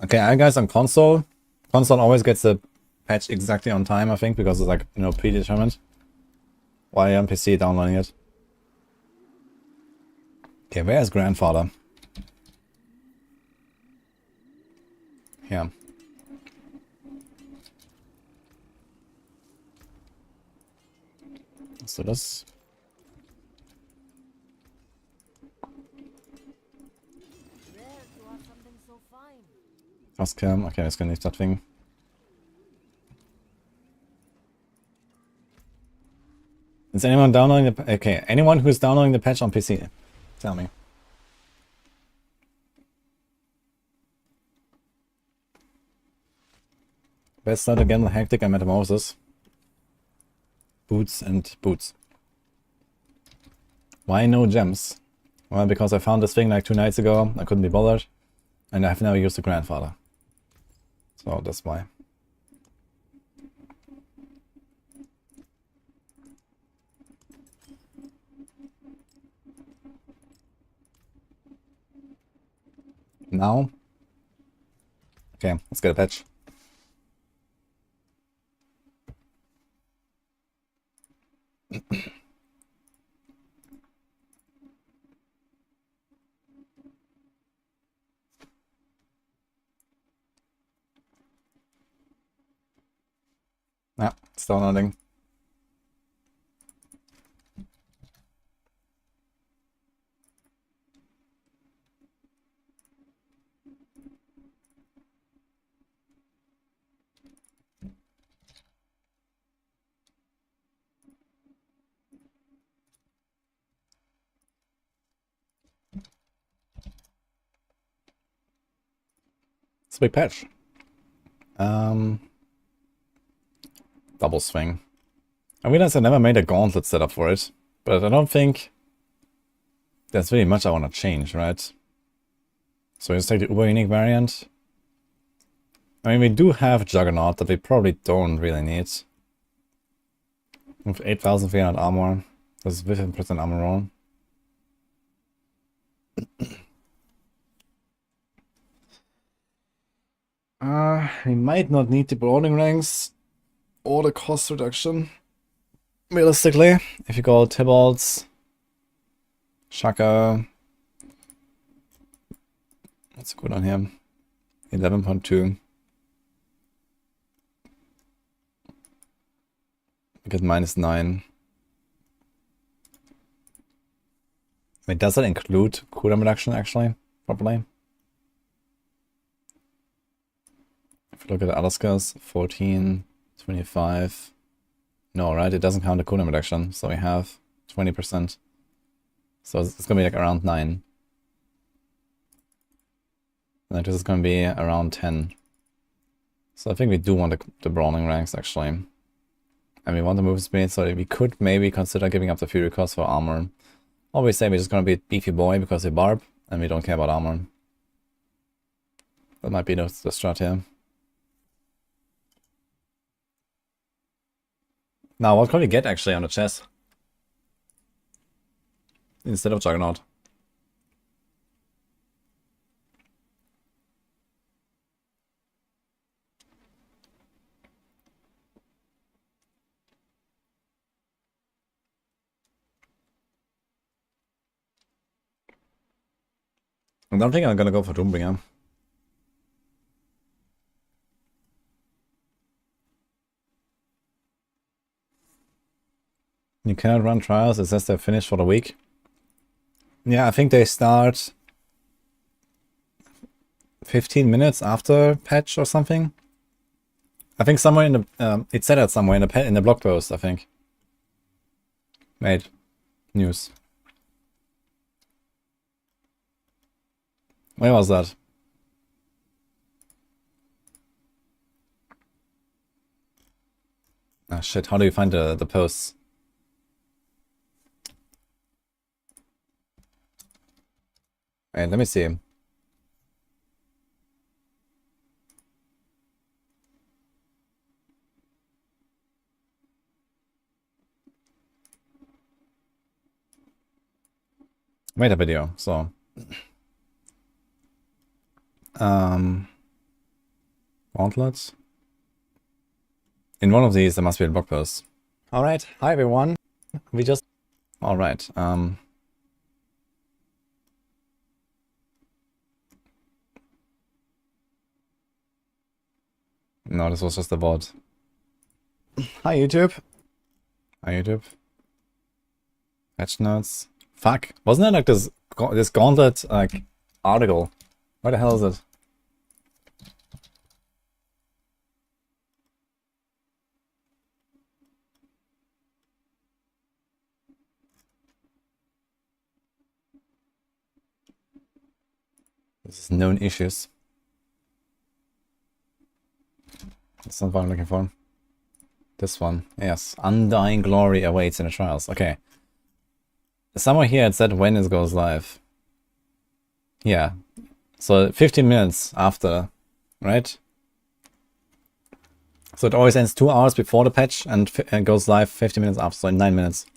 Okay, I guys on console. Console always gets the patch exactly on time, I think, because it's like, you know, predetermined. Why on PC downloading it? Okay, where is grandfather? Here. Let's do this. Fast cam. Okay, jetzt kann ich das Ding. Is anyone downloading the... Okay, anyone who's downloading the patch on PC? Tell me. Best start again with Hectic and Metamorphosis. Boots and boots. Why no gems? Well, because I found this thing like 2 nights ago. I couldn't be bothered. And I've never used the grandfather. So that's why. Now? Okay, let's get a patch. Ja, it's downloading. It's a big patch. Double swing. I realize I never made a gauntlet setup for it, but I don't think there's really much I want to change, right? So let's take the uber unique variant. I mean, we do have Juggernaut that we probably don't really need. With 8,300 armor, that's with 15% armor roll. We might not need the brawling ranks or the cost reduction. Realistically, if you go Tibalt's, Shaka, what's good on here? 11.2. We get -9. Wait, does that include cooldown reduction actually? Probably. If you look at the other skills, 14, 25. No, right? It doesn't count the cooldown reduction. So we have 20%. So it's gonna be like around 9. And this is gonna be around 10. So I think we do want the brawling ranks actually. And we want the move speed, so we could maybe consider giving up the fury cost for armor. Or we say we're just gonna be a beefy boy because we barb, and we don't care about armor. That might be the strat here. Now, what could we get actually on the chest? Instead of Juggernaut. I don't think I'm gonna go for Doombringer. You cannot run trials, it says they're finished for the week. Yeah, I think they start 15 minutes after patch or something. I think somewhere in the it said that somewhere in the blog post, I think. Wait, news. Where was that? Ah shit, how do you find the posts? Wait, let me see. Made a video, so Gauntlets. In one of these there must be a blog post. Alright, hi everyone. We just alright, no, this was just a bot. Hi YouTube. Hi YouTube. Patch notes. Fuck. Wasn't there like this Gauntlet like article? Where the hell is it? This is known issues. That's not what I'm looking for. This one. Yes. Undying glory awaits in the trials. Okay. Somewhere here it said when it goes live. Yeah. So 15 minutes after, right? So it always ends 2 hours before the patch and goes live 15 minutes after, so in 9 minutes.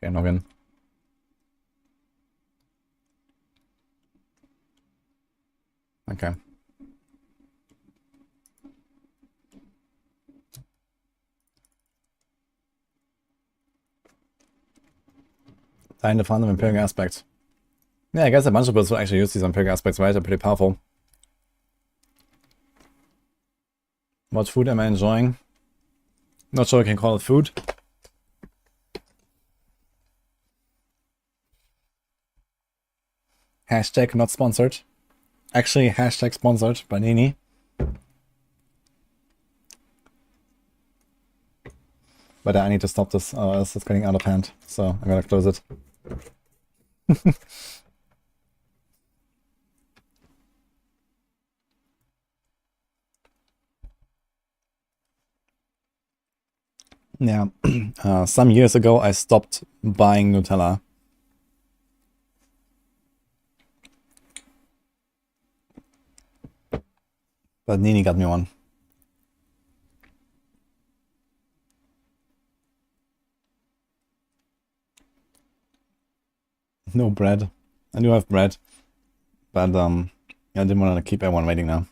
Okay, log in. Okay. Find the fun of Imperial aspects. Yeah, I guess a bunch of builds will actually use these Imperial aspects, right? They're pretty powerful. What food am I enjoying? Not sure I can call it food. Hashtag not sponsored. Actually, hashtag sponsored by Nini. But I need to stop this, else it's getting out of hand. So I'm gonna close it. Yeah, some years ago I stopped buying Nutella. But Nini got me one. No bread. I do have bread. But I didn't want to keep everyone waiting now.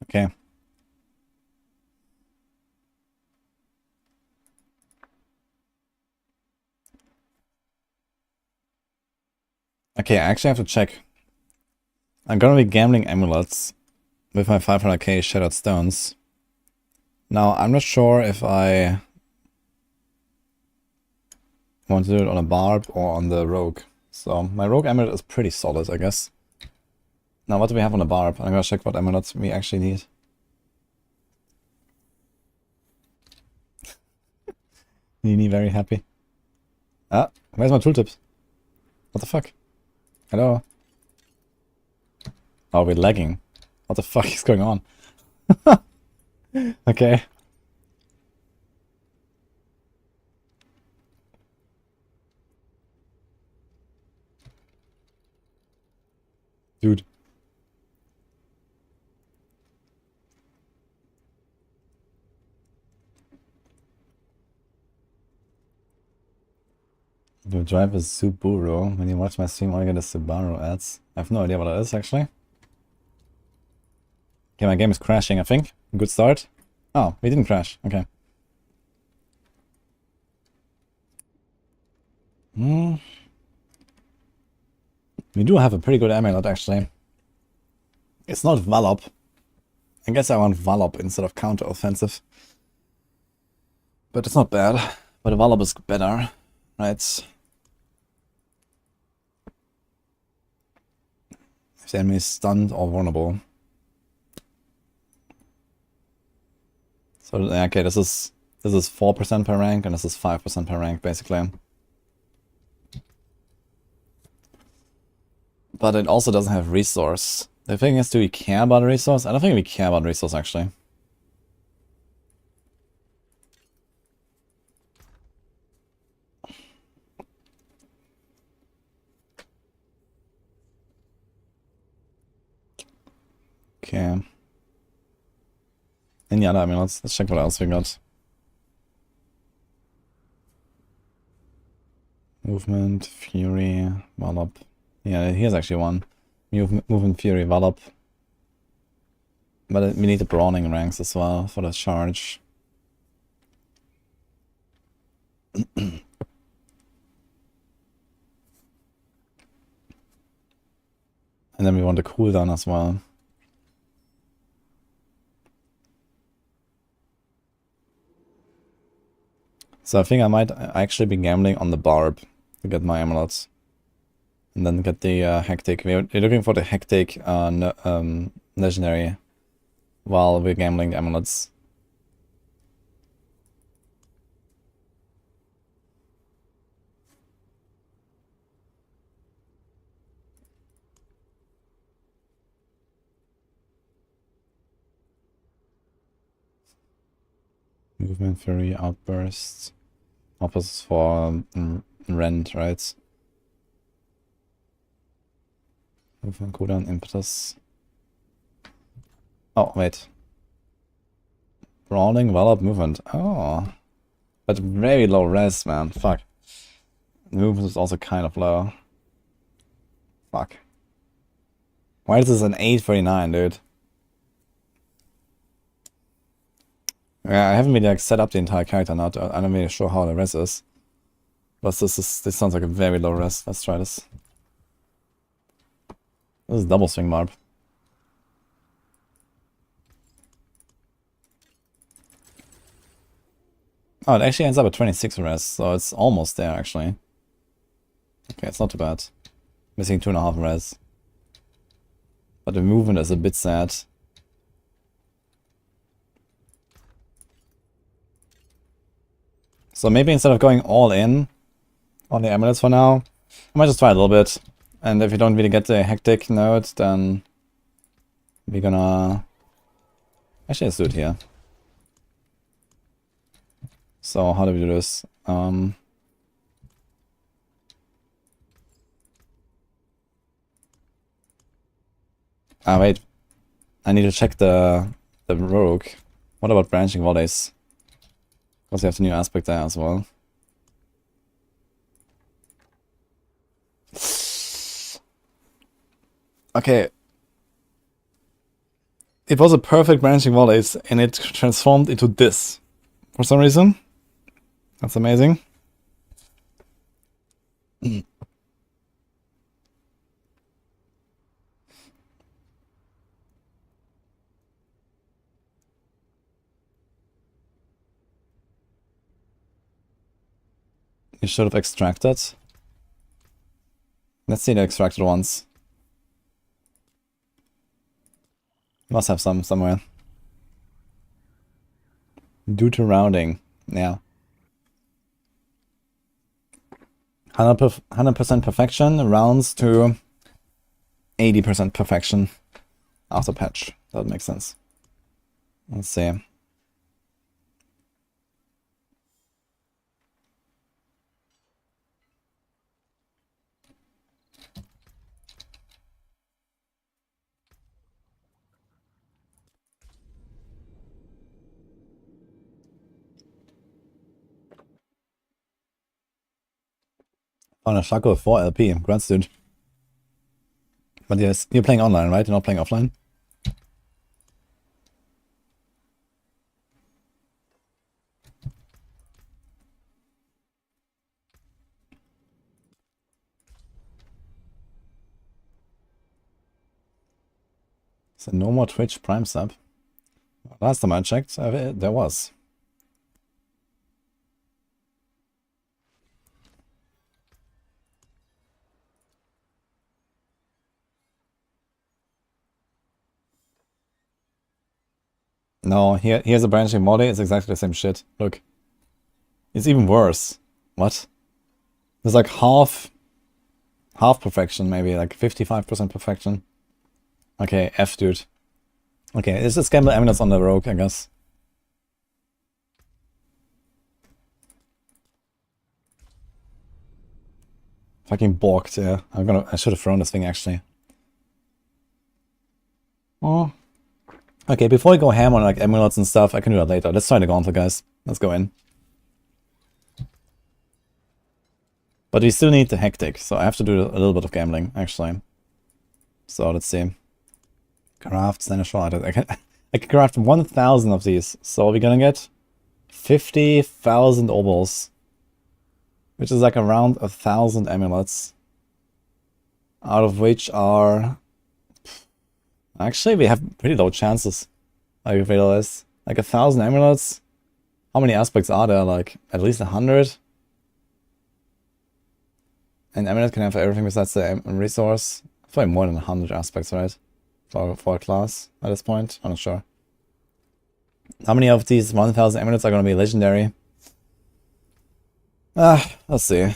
Okay. Okay, I actually have to check. I'm gonna be gambling amulets with my 500k shattered stones. Now, I'm not sure if I want to do it on a barb or on the rogue. So, my rogue amulet is pretty solid, I guess. Now, what do we have on the barb? I'm gonna check what amulets we actually need. Nini very happy. Ah, where's my tooltips? What the fuck? Hello? Oh, we're lagging. What the fuck is going on? Okay. Dude. You drive a Subaru. When you watch my stream, all you get is Subaru ads. I have no idea what that is, actually. Okay, my game is crashing, I think. Good start. Oh, we didn't crash. Okay. Hmm. We do have a pretty good amulet, actually. It's not Wallop. I guess I want Wallop instead of counter-offensive. But it's not bad. But the Wallop is better, right? If the enemy is stunned or vulnerable. So, okay, this is 4% per rank, and this is 5% per rank, basically. But it also doesn't have resource. The thing is, do we care about resource? I don't think we care about resource, actually. Okay. Any other amulets? Let's check what else we got. Movement, Fury, Wallop. Yeah, here's actually one. Movement, Fury, Wallop. But we need the brawling ranks as well for the charge. And then we want the cooldown as well. So I think I might actually be gambling on the barb to get my amulets. And then get the hectic. We're looking for the hectic legendary while we're gambling the amulets. Movement, Fury, Outburst. Opposites for Rend, right? Movement, cooldown, Impetus. Oh, wait. Brawling, Wallop, Movement. Oh. But very low res, man. Fuck. Movement is also kind of low. Fuck. Why is this an 849, dude? Yeah, I haven't really like set up the entire character now. I'm not really sure how the res is. But this sounds like a very low res. Let's try this. This is double swing marb. Oh, it actually ends up at 26 res, so it's almost there actually. Okay, it's not too bad. Missing 2.5 res. But the movement is a bit sad. So maybe instead of going all in on the amulets for now, I might just try a little bit. And if you don't really get the hectic node, then we're gonna... Actually, let's do it here. So how do we do this? Ah, wait. I need to check the rogue. What about branching volleys? Because we have the new aspect there as well. Okay. it was a perfect branching volleys, and it transformed into this for some reason. That's amazing. You should have extracted. Let's see the extracted ones. Must have some somewhere. Due to rounding, yeah. 100% perfection rounds to 80% perfection after patch. That makes sense. Let's see. On a Shaco 4 LP, congrats dude. But yes, you're playing online, right? You're not playing offline? So no more Twitch Prime sub. Last time I checked, there was. No, here's a branching model. It's exactly the same shit. Look. It's even worse. What? There's like half perfection, maybe like 55% perfection. Okay, F dude. Okay, it's just gamble eminence on the rogue, I guess. Fucking balked, yeah. I should have thrown this thing actually. Oh. Okay, before we go ham on like amulets and stuff, I can do that later. Let's try the Gauntlet, guys. Let's go in. But we still need the Hectic, so I have to do a little bit of gambling, actually. So let's see. Craft, Standard Shard. I can craft 1,000 of these. So we're gonna get 50,000 obols. Which is like around 1,000 amulets. Out of which are... Actually, we have pretty low chances. I realize. Like 1,000 amulets. How many aspects are there? Like at least 100. And amulet can have everything besides the resource. Probably more than 100 aspects, right? For a class at this point. I'm not sure. How many of these 1,000 amulets are going to be legendary? Let's see.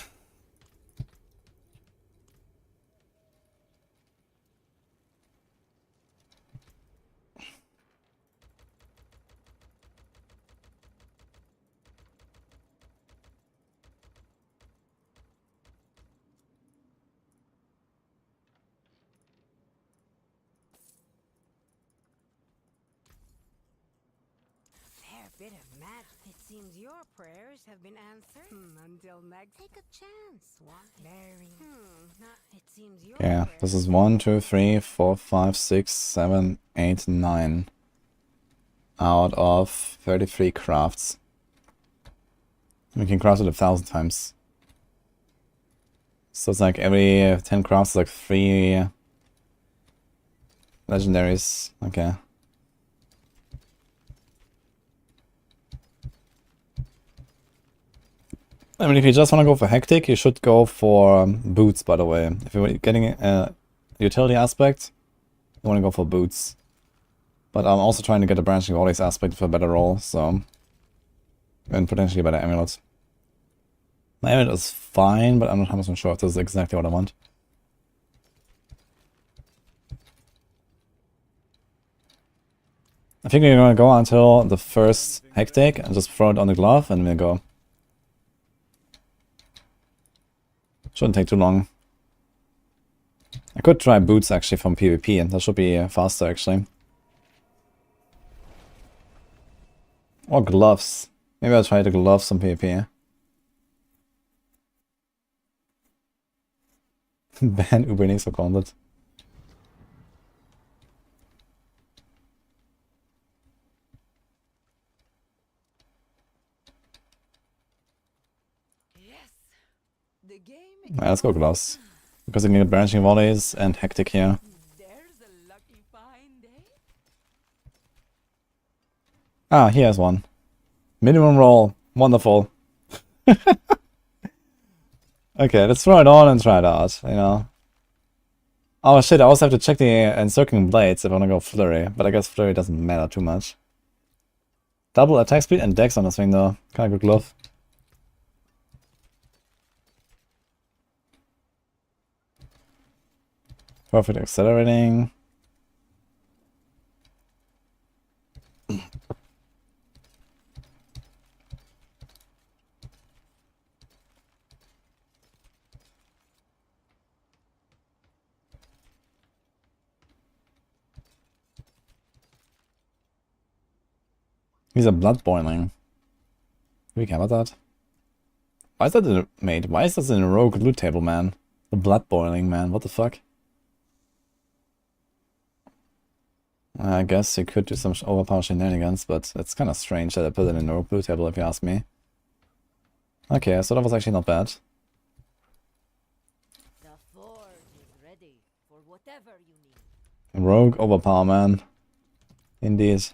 Bit of magic. It seems your prayers have been answered. Until next, take a chance. Very. It seems your Yeah, this is 1, 2, 3, 4, 5, 6, 7, 8, 9 out of 33 crafts. We can craft it 1,000 times. So it's like every 10 crafts, like 3 legendaries. Okay. I mean, if you just want to go for Hectic, you should go for Boots, by the way. If you're getting a utility aspect, you want to go for Boots. But I'm also trying to get a branching volleys aspect for a better roll, so... And potentially a better amulet. My amulet is fine, but I'm not 100% sure if this is exactly what I want. I think we're gonna go until the first Hectic and just throw it on the glove and we'll go. Shouldn't take too long. I could try Boots actually from PvP and that should be faster actually. Or gloves. Maybe I'll try the gloves from PvP. Ban Uber for Gauntlet. The game Alright, let's go gloves. Because you can get branching volleys and hectic here. There's a lucky find, eh? Ah, here's one. Minimum roll. Wonderful. Okay, let's throw it on and try it out, you know. Oh shit, I also have to check the encircling blades if I want to go flurry, but I guess flurry doesn't matter too much. Double attack speed and dex on this thing though. Kinda good glove. Perfect accelerating. He's a blood boiling. Do we care about that? Why is that in mate? Why is this in a rogue loot table, man? The blood boiling, man. What the fuck? I guess you could do some overpower shenanigans, but it's kind of strange that I put it in a rogue loot table if you ask me. Okay, so that was actually not bad. The forge is ready for whatever you need. Rogue overpower, man. Indeed.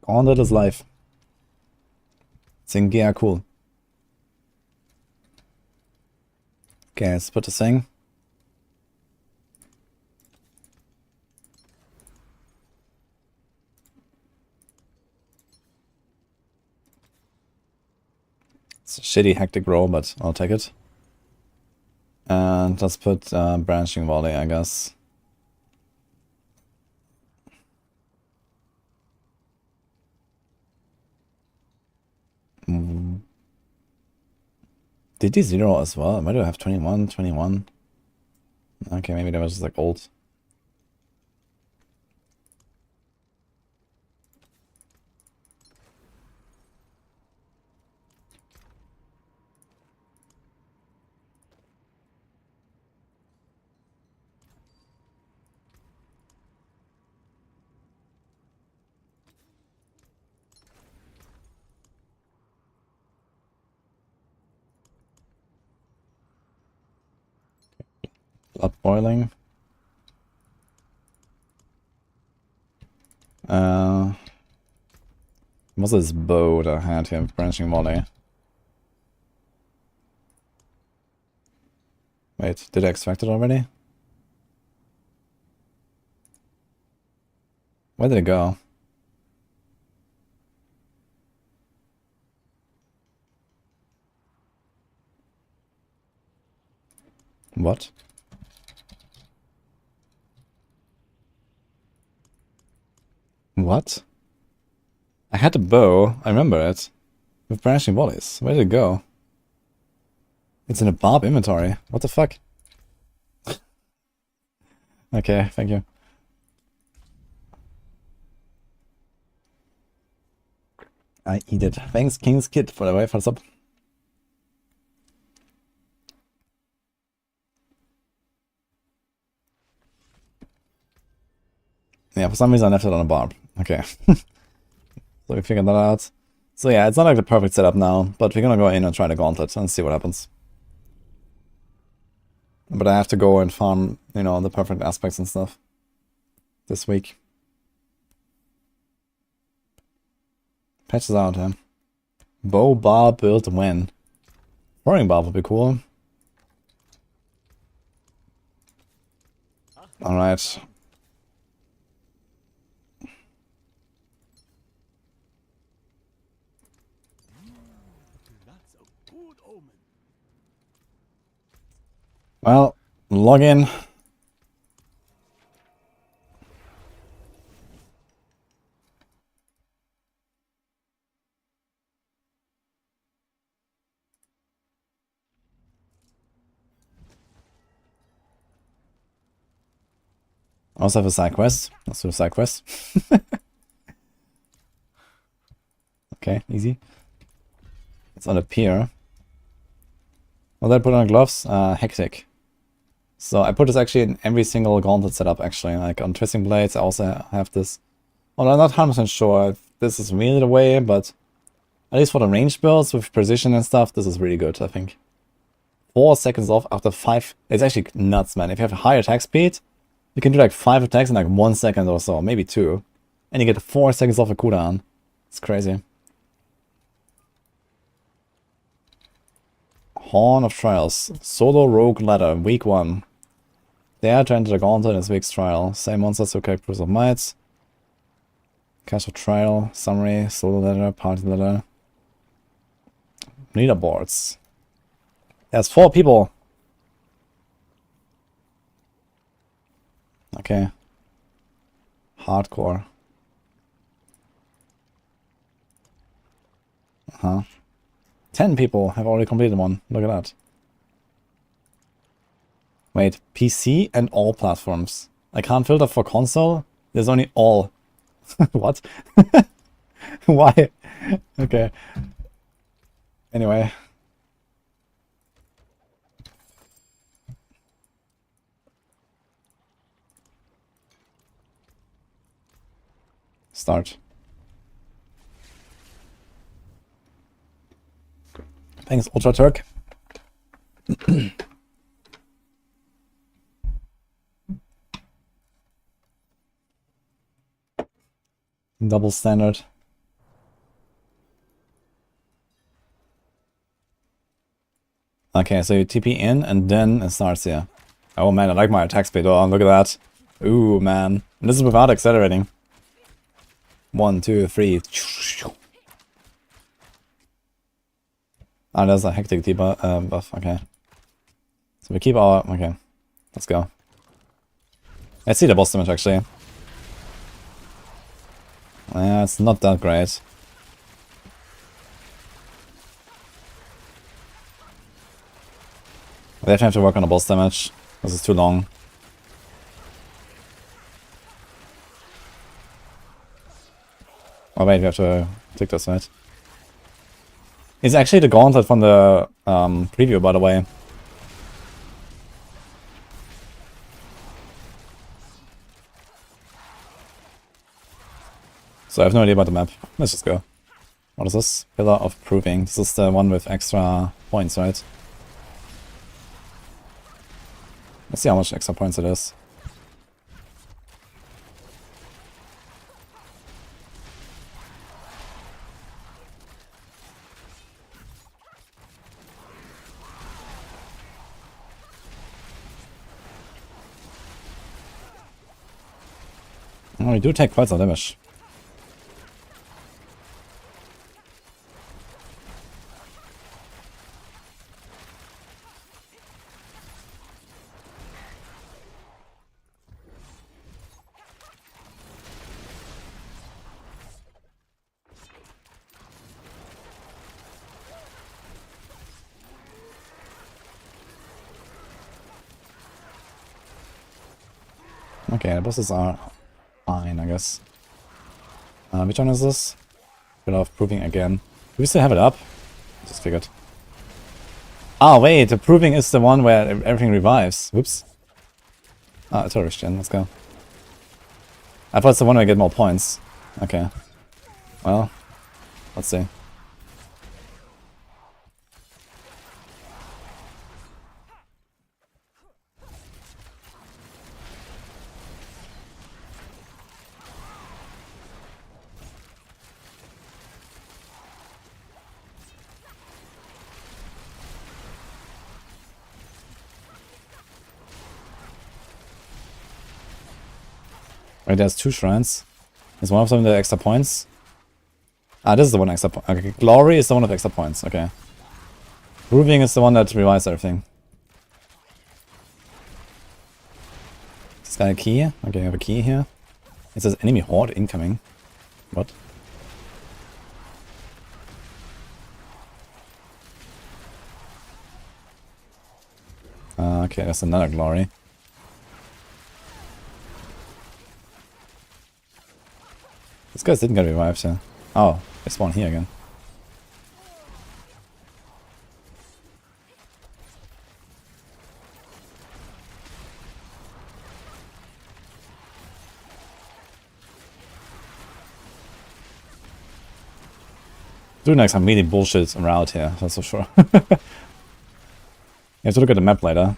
Gauntlet is life. Sing gear, cool. Okay, let's put the thing. It's a shitty hectic roll, but I'll take it. And let's put branching volley, I guess. Did he 0 as well? Why do I have 21, 21? Okay, maybe that was just like old. Blood boiling. What's this bow that I had here? Branching volley. Wait, did I extract it already? Where did it go? What? What? I had a bow, I remember it. With branching volleys. Where did it go? It's in a barb inventory. What the fuck? Okay, thank you. I eat it. Thanks, King's Kid, for the way for the sub. Yeah, for some reason I left it on a barb. Okay. So we figured that out. So yeah, it's not like the perfect setup now, but we're gonna go in and try the Gauntlet and see what happens. But I have to go and farm, you know, the perfect aspects and stuff this week. Patches out, yeah. Bow bar build when? Throwing bar would be cool. Alright. That's a good omen. Well, log in. I also have a side quest. Let's do a side quest. Okay, easy. It's on a pier. What did I put on gloves? Hectic. So I put this actually in every single gauntlet setup actually. Like on Twisting Blades I also have this. Well, I'm not 100% sure if this is really the way, but at least for the range builds with precision and stuff, this is really good, I think. 4 seconds off after 5. It's actually nuts, man. If you have a high attack speed, you can do like 5 attacks in like 1 second or so, maybe 2. And you get 4 seconds off a cooldown. It's crazy. Horn of Trials. Solo Rogue Ladder, week 1. Dare to enter the Gauntlet in this week's trial. Same monsters who collect Bruise of Might. Cash of Trial, Summary, Solo Ladder, Party Ladder. Leaderboards. There's 4 people. Okay. Hardcore. Uh-huh. 10 people have already completed one. Look at that. Wait, PC and all platforms. I can't filter for console. There's only all. What? Why? Okay. Anyway. Start. Thanks, Ultra Turk. Double standard. Okay, so you TP in and then it starts here. Oh man, I like my attack speed. Oh, look at that. Ooh, man. And this is without accelerating. 1, 2, 3. Ah, there's a hectic debuff. Buff. Okay. So we keep our... Okay. Let's go. Let's see the boss damage, actually. Yeah, it's not that great. We definitely have to work on the boss damage. This is too long. Oh wait, we have to take this, right? It's actually the Gauntlet from the preview, by the way. So I have no idea about the map. Let's just go. What is this? Pillar of Proving. This is the one with extra points, right? Let's see how much extra points it is. Oh, we do take quite some damage. Okay, the bosses are fine, I guess. Which one is this? Pillar of Proving again. Do we still have it up? Just figured. Ah, wait, the Proving is the one where everything revives. Whoops. Ah, a tourist gen, let's go. I thought it's the one where I get more points. Okay. Well, let's see. Wait, there's 2 shrines. Is one of them the extra points? Ah, this is the one extra point. Okay, Glory is the one with extra points. Okay. Proving is the one that revives everything. Is this guy a key? Okay, I have a key here. It says enemy horde incoming. What? Okay, that's another Glory. These guys didn't get revived, yeah. Oh, they spawn here again. Doing like some really bullshit route here, that's for sure. You have to look at the map later.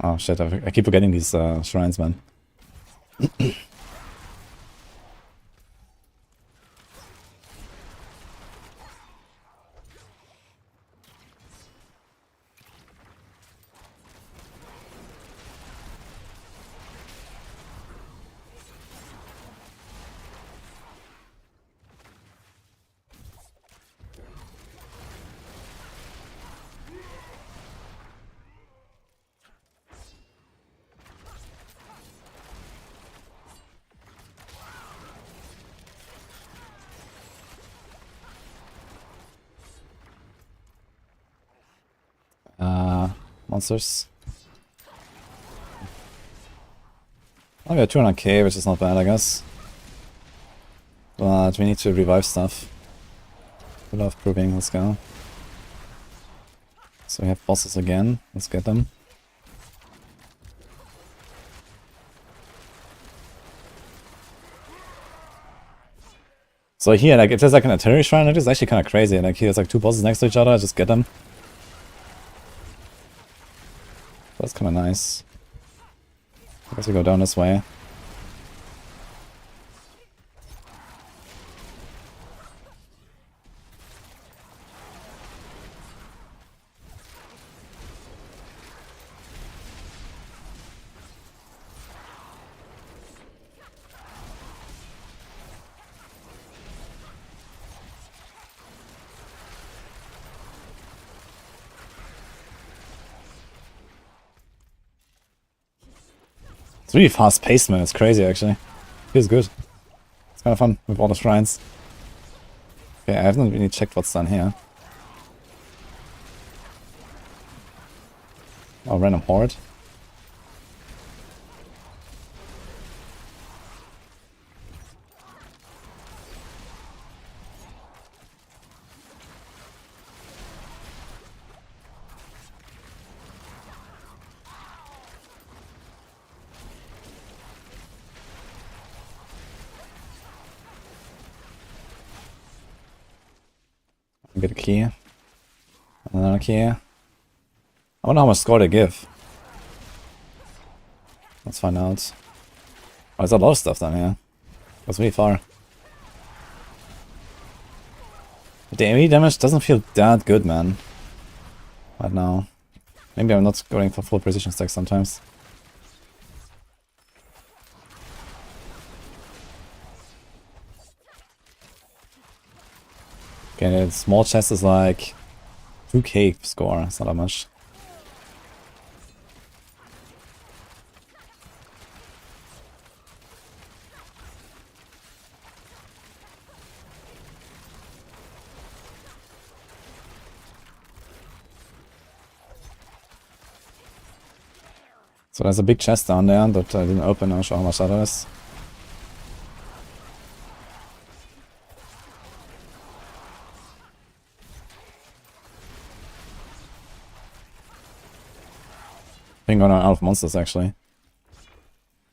Oh shit, I keep forgetting these shrines, man. Monsters. Oh, we got 200k, which is not bad, I guess. But we need to revive stuff. We love proving, let's go. So we have bosses again, let's get them. So here, like, if there's like an artillery shrine, it is actually kind of crazy. Like, here's like 2 bosses next to each other, just get them. That's kind of nice. I guess we go down this way. It's really fast paced, man. It's crazy, actually. Feels good. It's kind of fun with all the shrines. Okay, I haven't really checked what's done here. Oh, random horde. Get a key. Another key. I wonder how much score they give. Let's find out. Oh, there's a lot of stuff down here. That's really far. The AoE damage doesn't feel that good, man. Right now. Maybe I'm not going for full precision stacks sometimes. Okay, the small chest is like 2k score, it's not that much. So there's a big chest down there that I didn't open, I'll show how much that is. I think I'm out of monsters actually.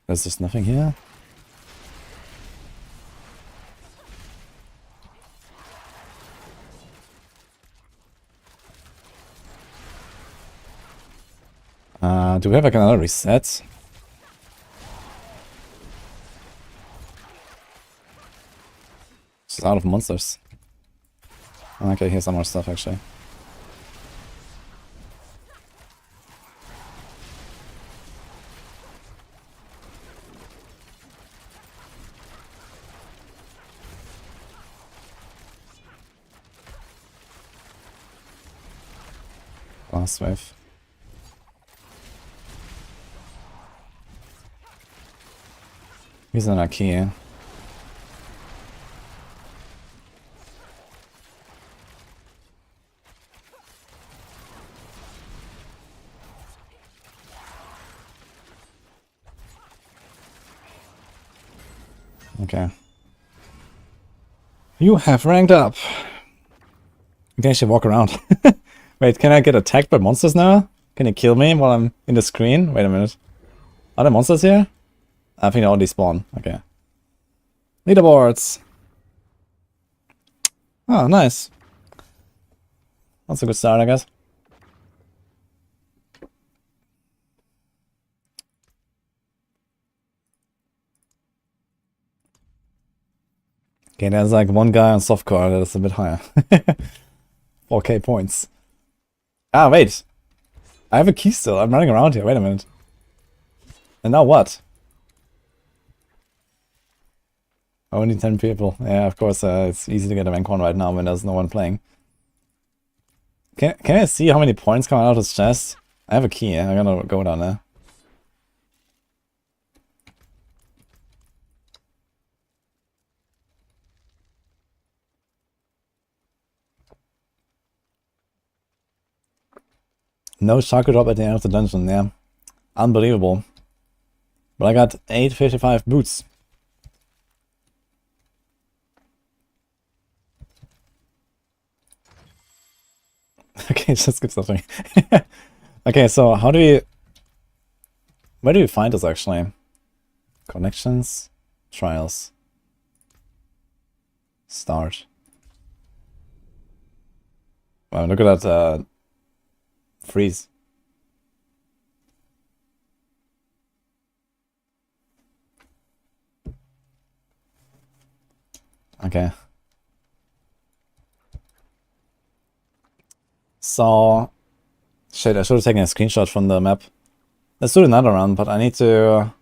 There's just nothing here. Do we have like another reset? Just out of monsters. Okay, here's some more stuff actually. Last wave. Here's another key. Okay. You have ranked up. You can actually walk around. Wait, can I get attacked by monsters now? Can you kill me while I'm in the screen? Wait a minute. Are there monsters here? I think they already spawn. Okay. Leaderboards. Oh, nice. That's a good start, I guess. Okay, there's like one guy on softcore that is a bit higher. 4k points. Ah, wait. I have a key still. I'm running around here. Wait a minute. And now what? Only 10 people. Yeah, of course, it's easy to get a rank 1 right now when there's no one playing. Can I see how many points come out of his chest? I have a key. I'm gonna go down there. No shotgun drop at the end of the dungeon, yeah. Unbelievable. But I got 855 boots. Okay, just skip something. Okay, so how do we... Where do we find this actually? Connections, trials. Start. Wow, look at that freeze. Okay. So, shit, I should have taken a screenshot from the map. Let's do another run, but I need to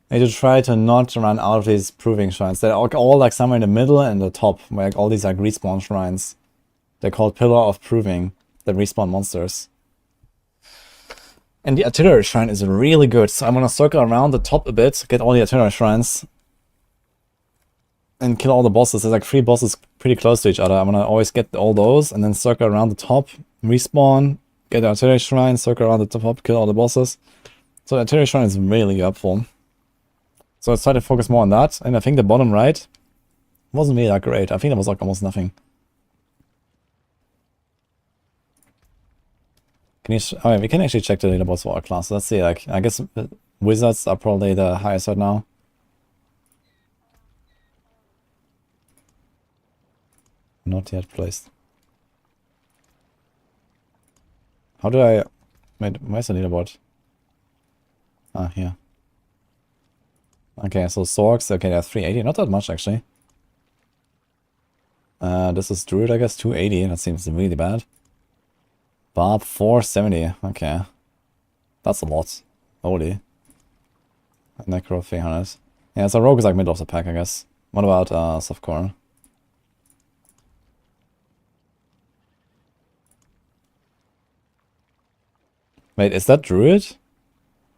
try to not run out of these proving shrines. They're all like somewhere in the middle and the top, where like all these like respawn shrines. They're called Pillar of Proving, that respawn monsters. And the artillery shrine is really good, so I'm gonna circle around the top a bit, get all the artillery shrines, and kill all the bosses. There's like 3 bosses pretty close to each other. I'm gonna always get all those, and then circle around the top, respawn, get the artillery shrine, circle around the top, kill all the bosses. So the artillery shrine is really helpful. So let's try to focus more on that. And I think the bottom right wasn't really that great. I think there was like almost nothing. Can you? Oh yeah, we can actually check the leaderboards for our class. Let's see. Like, I guess wizards are probably the highest right now. Not yet placed. How do I... Wait, where's the leaderboard? Ah, here. Okay, so Sorcs, okay, they're 380, not that much actually. This is Druid, I guess, 280, that seems really bad. Barb, 470, okay. That's a lot. Holy. Necro, 300. Yeah, so Rogue is like middle of the pack, I guess. What about Softcore? Wait, is that Druid?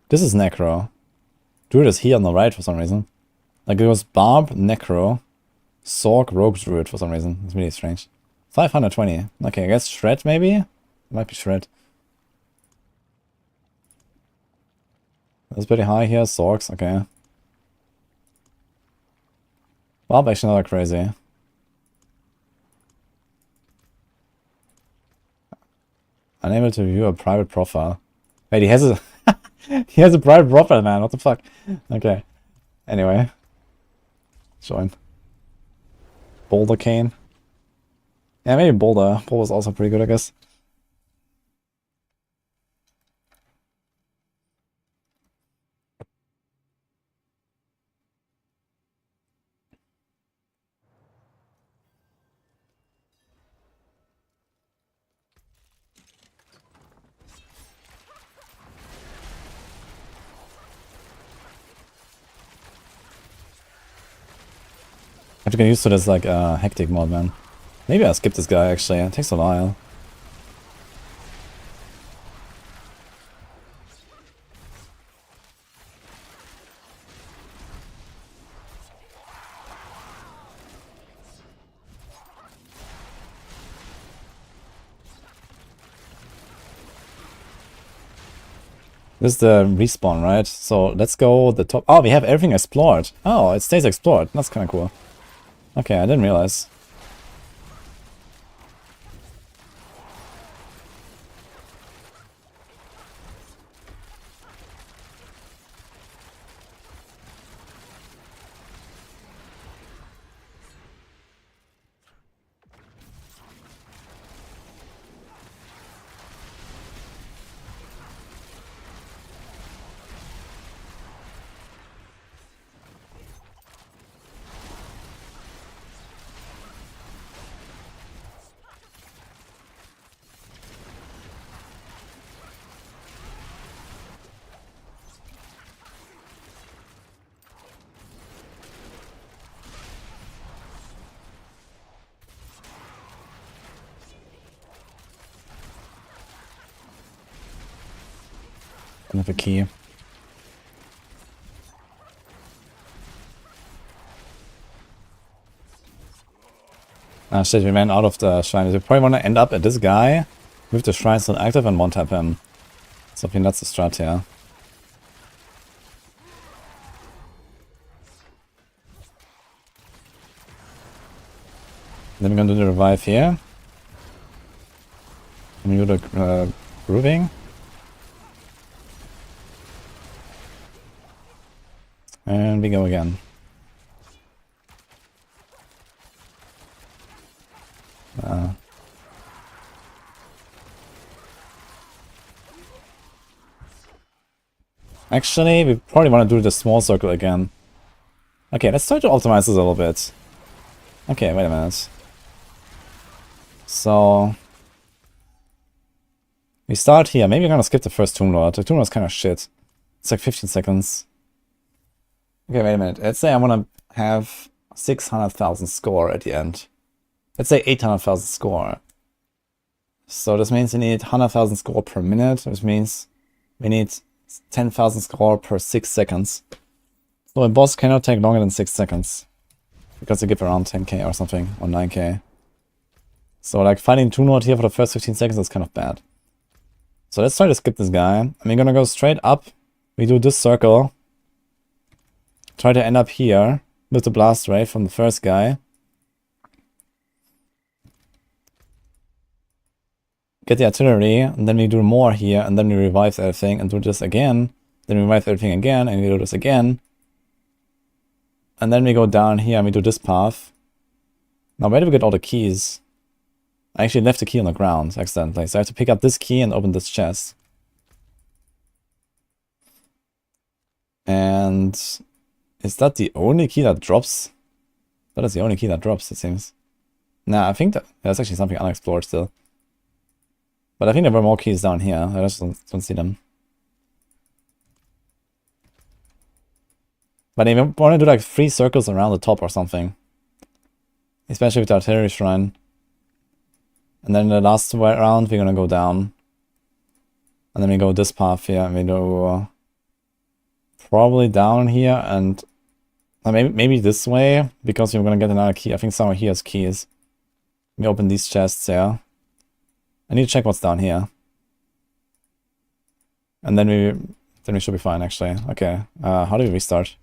This is Necro. Druid is here on the right for some reason. Like it was Barb, Necro, Sorc, Rogue, Druid for some reason. It's really strange. 520. Okay, I guess Shred maybe? It might be Shred. That's pretty high here. Sorcs, okay. Barb actually not that crazy. Unable to view a private profile. Wait, he has a he has a private profile, man. What the fuck? Okay. Anyway. Join. Boulder Cane. Yeah, maybe Boulder. Boulder's also pretty good, I guess. I have to get used to this, like, hectic mod, man. Maybe I'll skip this guy, actually. It takes a while. This is the respawn, right? So let's go the top. Oh, we have everything explored. Oh, it stays explored. That's kind of cool. Okay, I didn't realize. Don't have a key. Ah shit, we ran out of the shrine. We probably want to end up at this guy with the shrine still active and one-tap him. So I think that's the strat here. Then we're gonna do the revive here. And we do the grooving. And we go again. Actually, we probably want to do the small circle again. Okay, let's try to optimize this a little bit. Okay, wait a minute. So we start here. Maybe we're gonna skip the first Tomb Lord. The Tomb Lord's kind of shit. It's like 15 seconds. Okay, wait a minute. Let's say I want to have 600,000 score at the end. Let's say 800,000 score. So this means we need 100,000 score per minute, which means we need 10,000 score per 6 seconds. So a boss cannot take longer than 6 seconds. Because they give around 10k or something, or 9k. So like fighting Tomb Lord here for the first 15 seconds is kind of bad. So let's try to skip this guy. And we're gonna go straight up. We do this circle. Try to end up here with the blast ray from the first guy. Get the artillery, and then we do more here, and then we revive everything and do this again. Then we revive everything again, and we do this again. And then we go down here and we do this path. Now where do we get all the keys? I actually left the key on the ground accidentally, so I have to pick up this key and open this chest. And is that the only key that drops? That is the only key that drops, it seems. Nah, I think that there's actually something unexplored still. But I think there were more keys down here. I just don't see them. But I want to do like 3 circles around the top or something. Especially with the artillery shrine. And then the last round we're gonna go down. And then we go this path here and we go probably down here and maybe this way because we're gonna get another key. I think somewhere here has keys. We open these chests here. I need to check what's down here. And then we should be fine actually. Okay. How do we restart?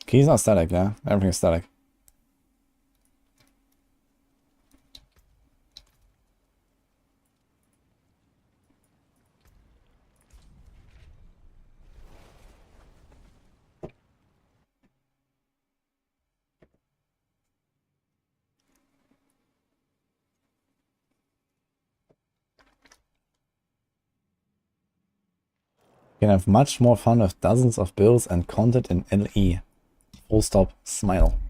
Key's not static, yeah? Everything is static. You can have much more fun with dozens of builds and content in LE. Full stop, smile.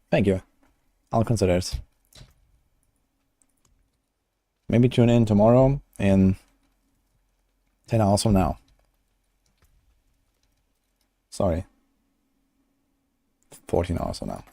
Thank you. I'll consider it. Maybe tune in tomorrow in 10 hours from now. Sorry. 14 hours from now.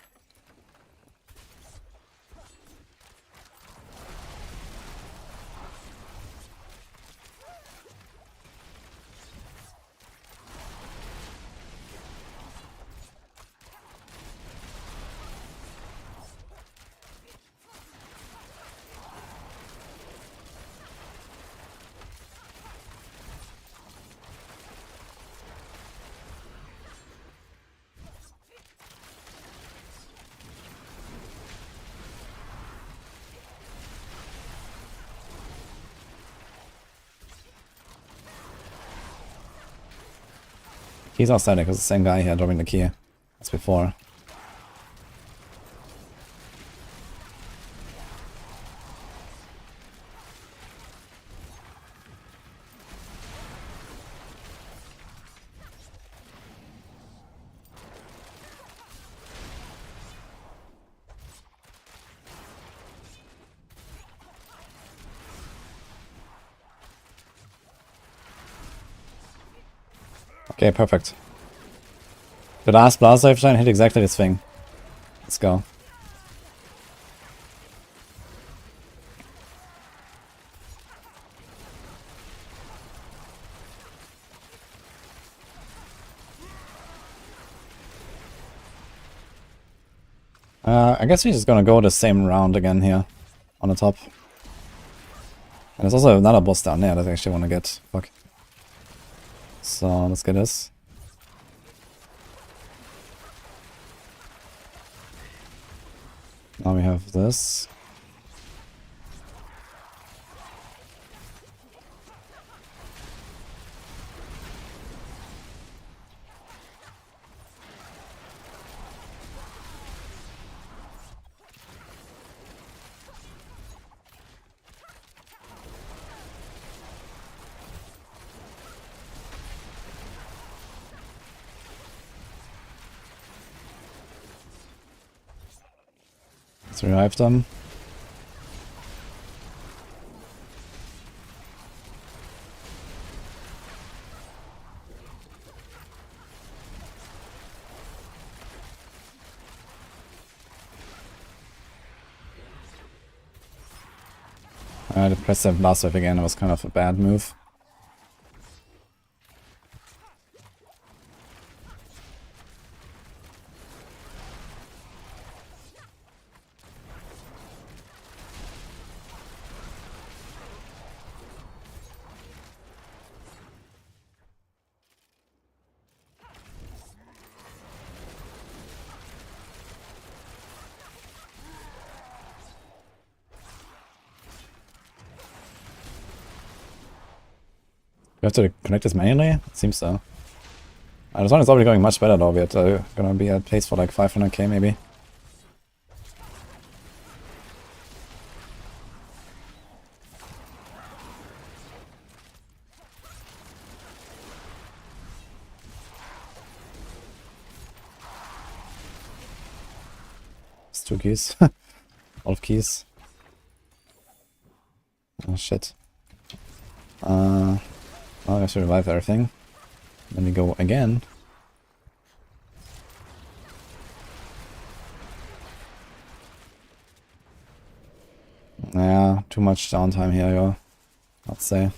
He's outside because it's the same guy here dropping the key as before. Okay, perfect. The last blast wave shine hit exactly this thing. Let's go. I guess we're just gonna go the same round again here on the top. And there's also another boss down there that I actually want to get. Fuck. So let's get this. Now we have this. Let's revive them. The press that blast wave again was kind of a bad move. We have to connect this manually? It seems so. This one is already going much better though. We're gonna be at place for like 500k maybe. It's 2 keys. A lot of keys. Oh shit. Well, I have to revive everything. Then we go again. Yeah, too much downtime here, yo. I'd say.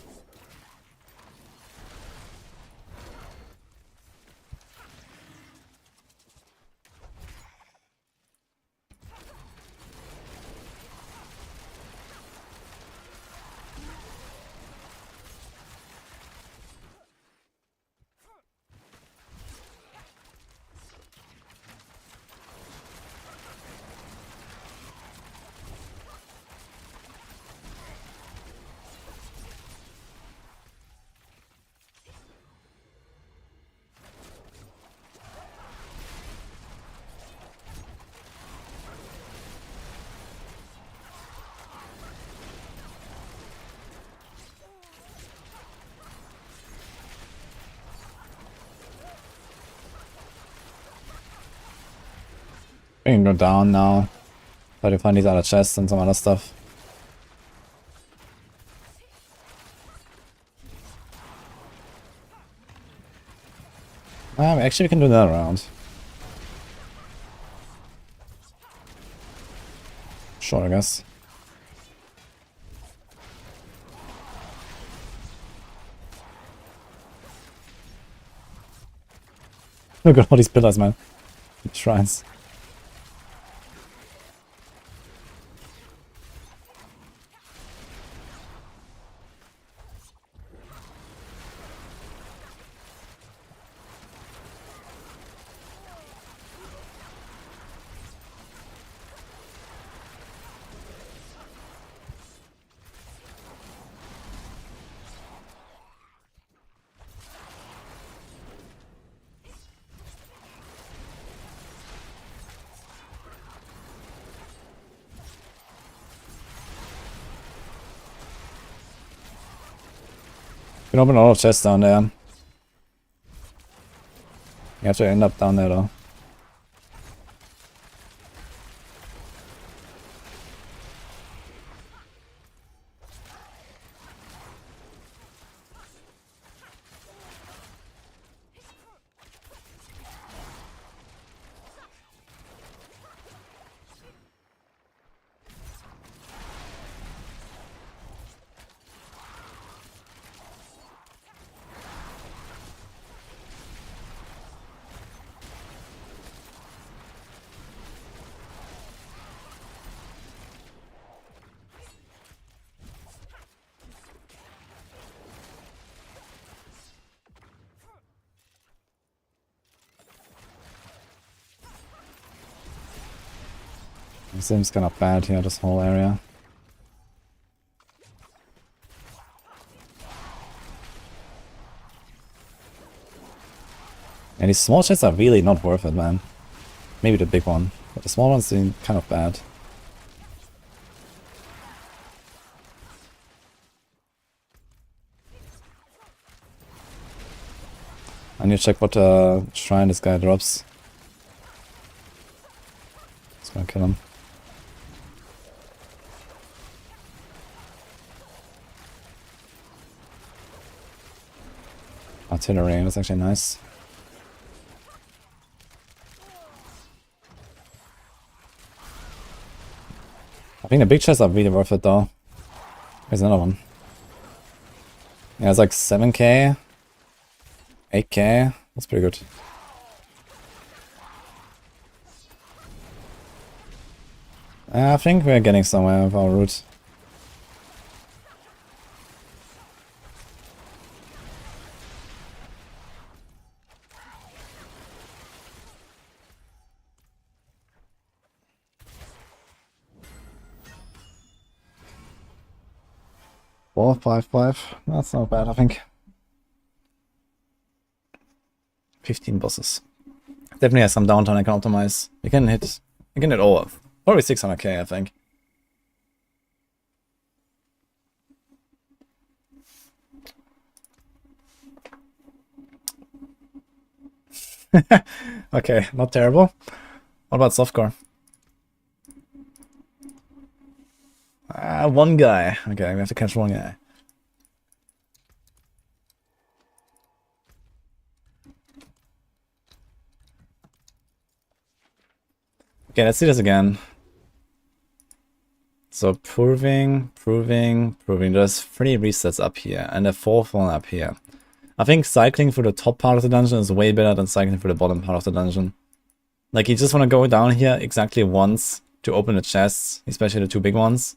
We can go down now. Try to find these other chests and some other stuff. Actually, we can do that round. Sure, I guess. Look at all these pillars, man. Shrines. You can open a lot of chests down there. You have to end up down there though. It seems kind of bad here, this whole area. And these small chests are really not worth it, man. Maybe the big one, but the small ones seem kind of bad. I need to check what shrine this guy drops. It's gonna kill him. Artillery, that's actually nice. I think the big chests are really worth it though. Here's another one. Yeah, it's like 7k. 8k. That's pretty good. I think we're getting somewhere with our route. Four, 5. That's not bad, I think. 15 bosses. Definitely has some downtime I can optimize. You can hit all. Probably 600k, I think. Okay, not terrible. What about softcore? One guy. Okay, we have to catch one guy. Okay, let's see this again. So proving. There's 3 resets up here and a 4th one up here. I think cycling through the top part of the dungeon is way better than cycling through the bottom part of the dungeon. Like, you just want to go down here exactly once to open the chests, especially the 2 big ones,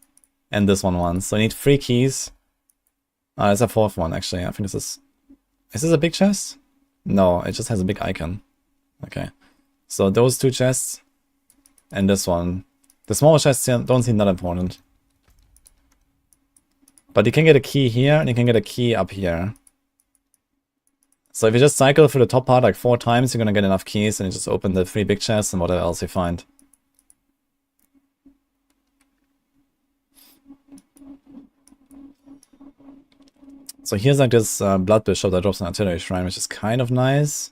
and this one once. So you need 3 keys. There's a 4th one, actually. I think this is... Is this a big chest? No, it just has a big icon. Okay. So those 2 chests, and this one. The smaller chests don't seem that important. But you can get a key here, and you can get a key up here. So if you just cycle through the top part like 4 times, you're gonna get enough keys, and you just open the 3 big chests and whatever else you find. So here's like this Blood Bishop that drops an artillery shrine, which is kind of nice.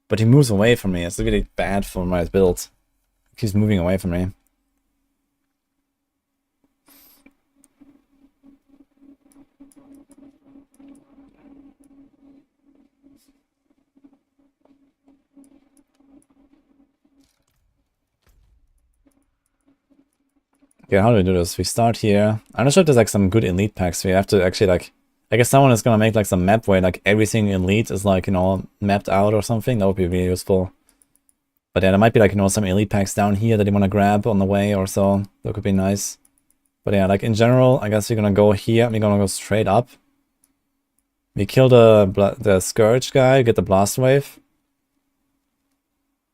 But he moves away from me. It's really bad for my build. He keeps moving away from me. Okay, how do we do this? We start here. I'm not sure if there's like some good elite packs. We have to actually like... I guess someone is gonna make like some map where like everything elite is like, you know, mapped out or something. That would be really useful. But yeah, there might be like, you know, some elite packs down here that you want to grab on the way or so. That could be nice. But yeah, like in general, I guess we're gonna go here. We're gonna go straight up. We kill the Scourge guy, get the Blast Wave.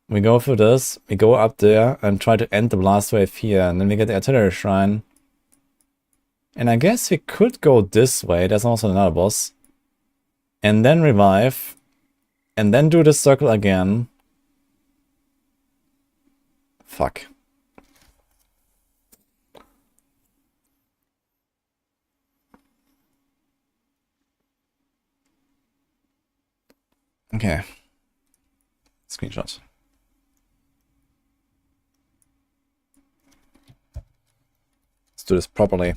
We go through this, we go up there and try to end the Blast Wave here. And then we get the Artillery Shrine. And I guess we could go this way. There's also another boss. And then revive. And then do this circle again. Fuck. Okay. Screenshot. Let's do this properly.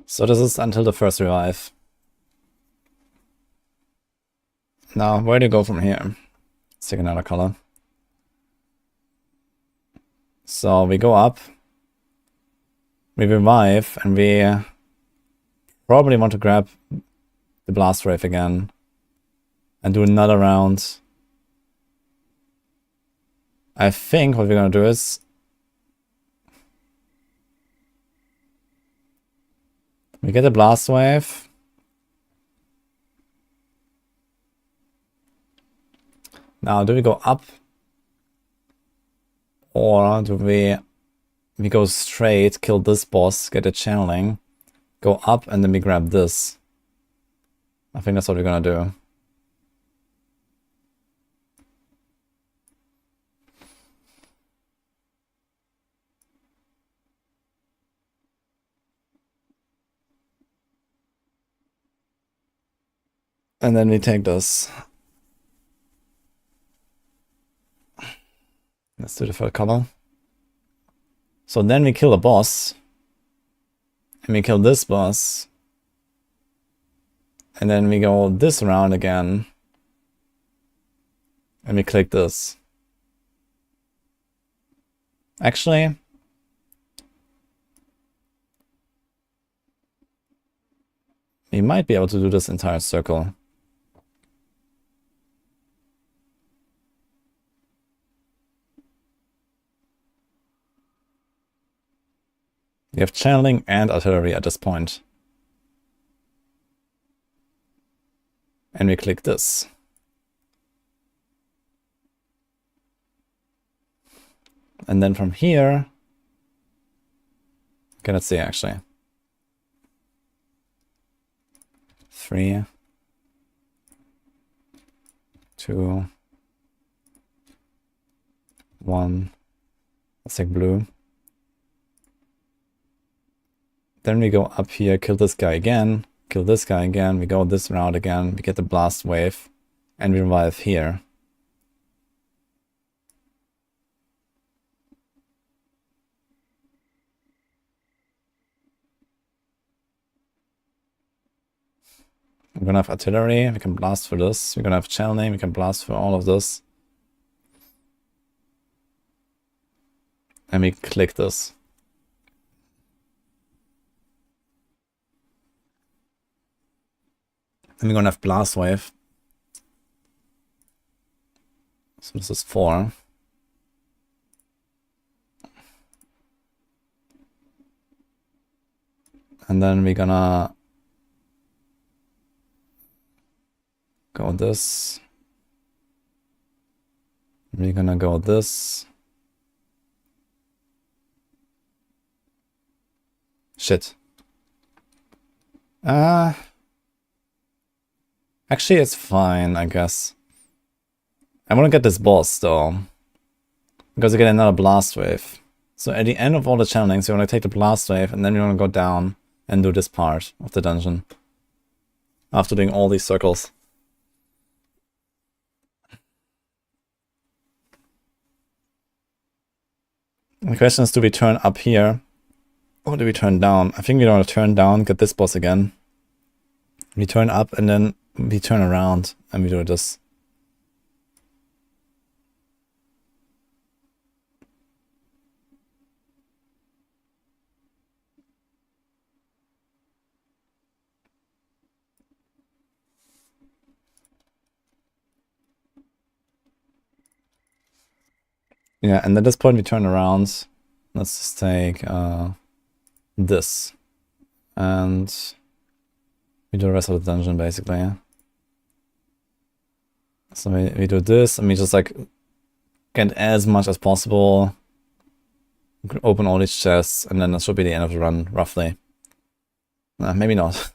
So this is until the first revive. Now, where do you go from here? Let's take another color. So we go up. We revive, and we probably want to grab the Blast Wave again. And do another round. I think what we're gonna do is... we get a Blast Wave. Now, do we go up? Or do we go straight, kill this boss, get a channeling, go up, and then we grab this? I think that's what we're gonna do. And then we take this. Let's do the third color. So then we kill a boss. And we kill this boss. And then we go this round again. And we click this. Actually, we might be able to do this entire circle. We have channeling and artillery at this point. And we click this. And then from here... okay, let's see actually. 3, 2, 1. Let's take blue. Then we go up here, kill this guy again, kill this guy again, we go this route again, we get the blast wave, and we revive here. We're gonna have artillery, we can blast for this, we're gonna have channeling, we can blast for all of this. And we click this. Then we're gonna have blast wave. So this is 4. And then we're gonna go this. We're gonna go this. Shit. Actually, it's fine, I guess. I want to get this boss, though. Because I get another blast wave. So at the end of all the channelings, you want to take the blast wave, and then you want to go down and do this part of the dungeon. After doing all these circles. The question is, do we turn up here? Or do we turn down? I think we want to turn down, get this boss again. We turn up, and then we turn around, and we do this. Yeah, and at this point we turn around. Let's just take this. And we do the rest of the dungeon, basically. Yeah? So we do this, and we just like get as much as possible. Open all these chests, and then that should be the end of the run, roughly. Maybe not.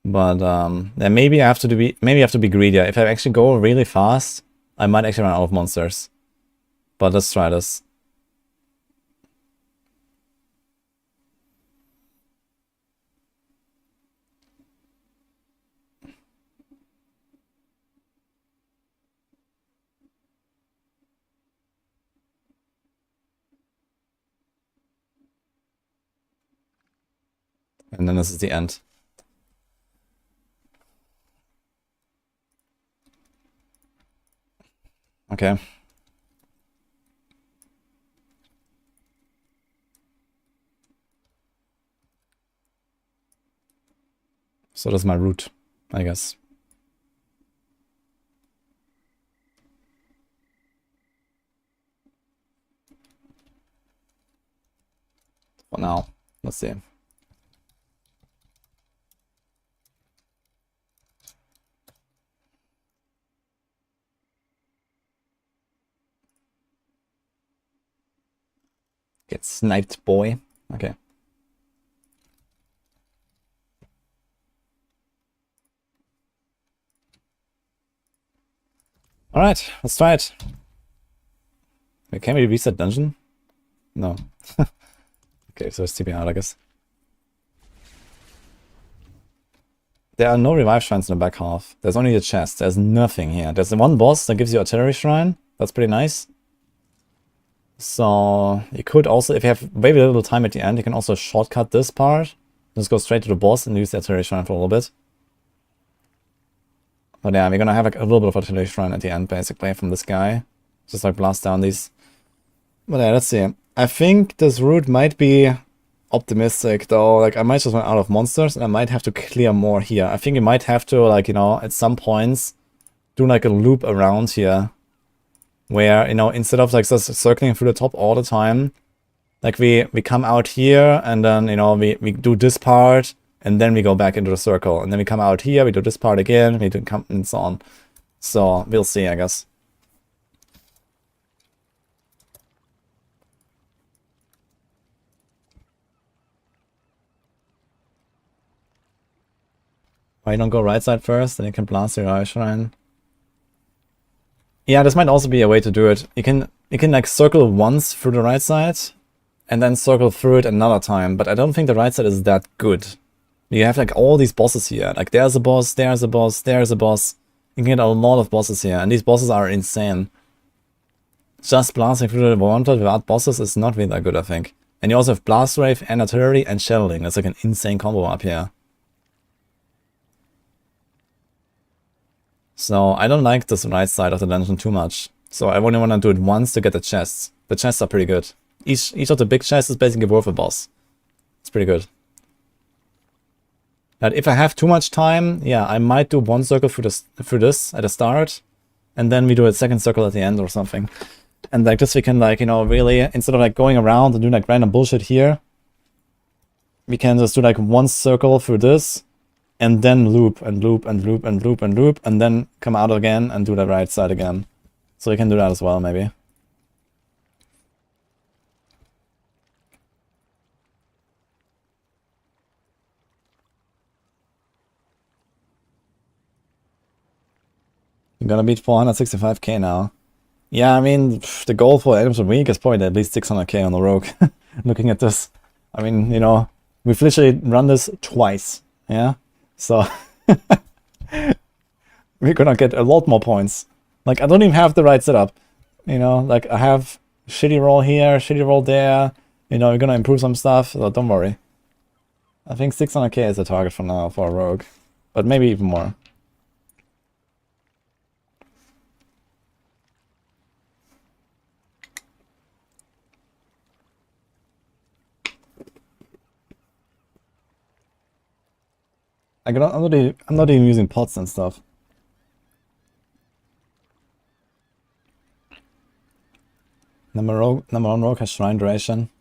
But yeah, maybe I have to be greedier. If I actually go really fast, I might actually run out of monsters. But let's try this. And then this is the end. Okay. So that's my route, I guess. For now, let's see. Get sniped, boy. Okay. Alright, let's try it. Wait, can we reset dungeon? No. Okay, so it's TP out, I guess. There are no revive shrines in the back half. There's only a chest. There's nothing here. There's the one boss that gives you artillery shrine. That's pretty nice. So you could also, if you have very little time at the end, you can also shortcut this part. Just go straight to the boss and use the artillery shrine for a little bit. But yeah, we're gonna have like a little bit of artillery shrine at the end, basically, from this guy. Just like blast down these. But yeah, let's see. I think this route might be optimistic, though. Like, I might just run out of monsters, and I might have to clear more here. I think you might have to, like, you know, at some points, do like a loop around here. Where, you know, instead of like just circling through the top all the time, like we come out here, and then, you know, we do this part, and then we go back into the circle. And then we come out here, we do this part again, we do come, and so on. So, we'll see, I guess. Why don't go right side first, then you can blast your eye shrine. Yeah, this might also be a way to do it. You can like circle once through the right side, and then circle through it another time, but I don't think the right side is that good. You have like all these bosses here. Like there's a boss, there's a boss, there's a boss. You can get a lot of bosses here, and these bosses are insane. Just blasting through the Gauntlet without bosses is not really that good, I think. And you also have Blast Wave and Artillery and Shelling. That's like an insane combo up here. So I don't like this right side of the dungeon too much. So I only want to do it once to get the chests. The chests are pretty good. Each of the big chests is basically worth a boss. It's pretty good. But if I have too much time, yeah, I might do one circle through this at the start, and then we do a second circle at the end or something. And like this we can, like, you know, really, instead of like going around and doing like random bullshit here, we can just do like one circle through this, and then loop and loop and loop and loop and loop, and then come out again and do the right side again. So we can do that as well, maybe. You're gonna beat 465k now. Yeah, I mean, the goal for items a week is probably at least 600k on the rogue. Looking at this. I mean, you know, we've literally run this twice. Yeah? So, we're gonna get a lot more points. Like, I don't even have the right setup. You know, like, I have shitty roll here, shitty roll there. You know, you're gonna improve some stuff, so don't worry. I think 600k is the target for now for a rogue. But maybe even more. I'm not even using pots and stuff. Number one rogue has shrine duration.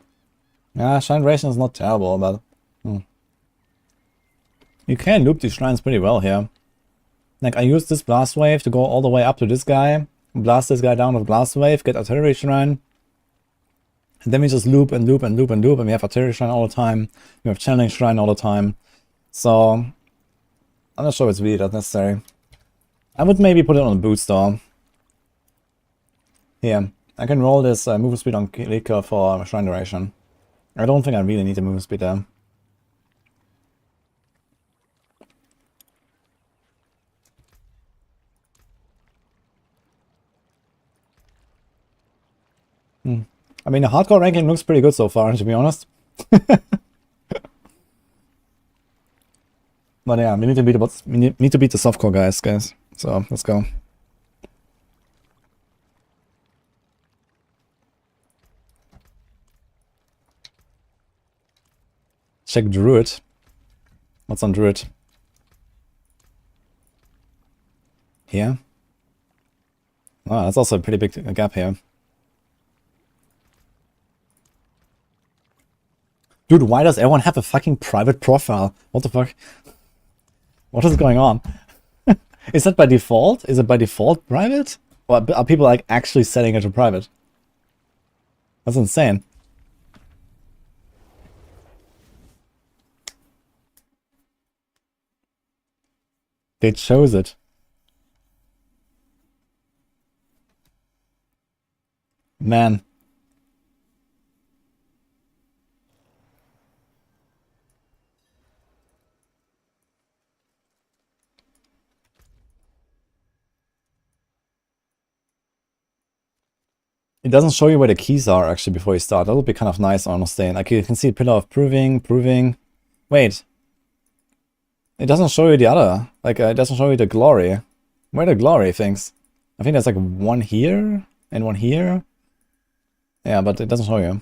Yeah, shrine duration is not terrible, but you can loop these shrines pretty well here. Like, I use this blast wave to go all the way up to this guy, blast this guy down with blast wave, get artillery shrine, and then we just loop and loop and loop and loop, and we have artillery shrine all the time. We have channeling shrine all the time. So I'm not sure it's really that necessary. I would maybe put it on a boost though. Here, I can roll this movement speed on Liquor for shrine duration. I don't think I really need the movement speed there. I mean, the hardcore ranking looks pretty good so far, to be honest. But yeah, we need to beat the softcore guys. So let's go. Check Druid. What's on Druid? Here? Oh, that's also a pretty big gap here. Dude, why does everyone have a fucking private profile? What the fuck? What is going on? Is that by default? Is it by default private? Or are people like actually setting it to private? That's insane. They chose it. Man. It doesn't show you where the keys are actually before you start. That would be kind of nice, honestly. Like you can see Pillar of Proving. Wait. It doesn't show you the other. Like it doesn't show you the glory. Where are the glory things? I think there's like one here and one here. Yeah, but it doesn't show you.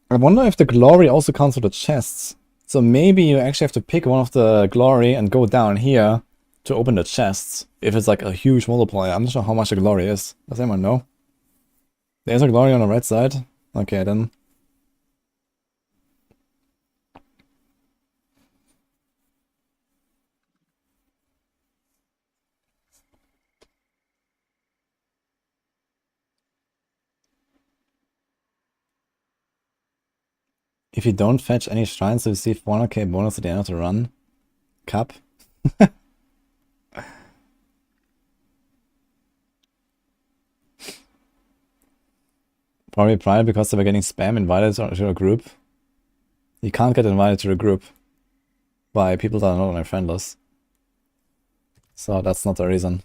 I wonder if the glory also counts with the chests. So maybe you actually have to pick one of the glory and go down here to open the chests. If it's like a huge multiplier. I'm not sure how much the glory is. Does anyone know? There's a glory on the right side. Okay, then. If you don't fetch any shrines, you receive 100k bonus at the end of the run. Cup. Probably private because they were getting spam invited to a group. You can't get invited to a group by people that are not on your friend list. So that's not the reason.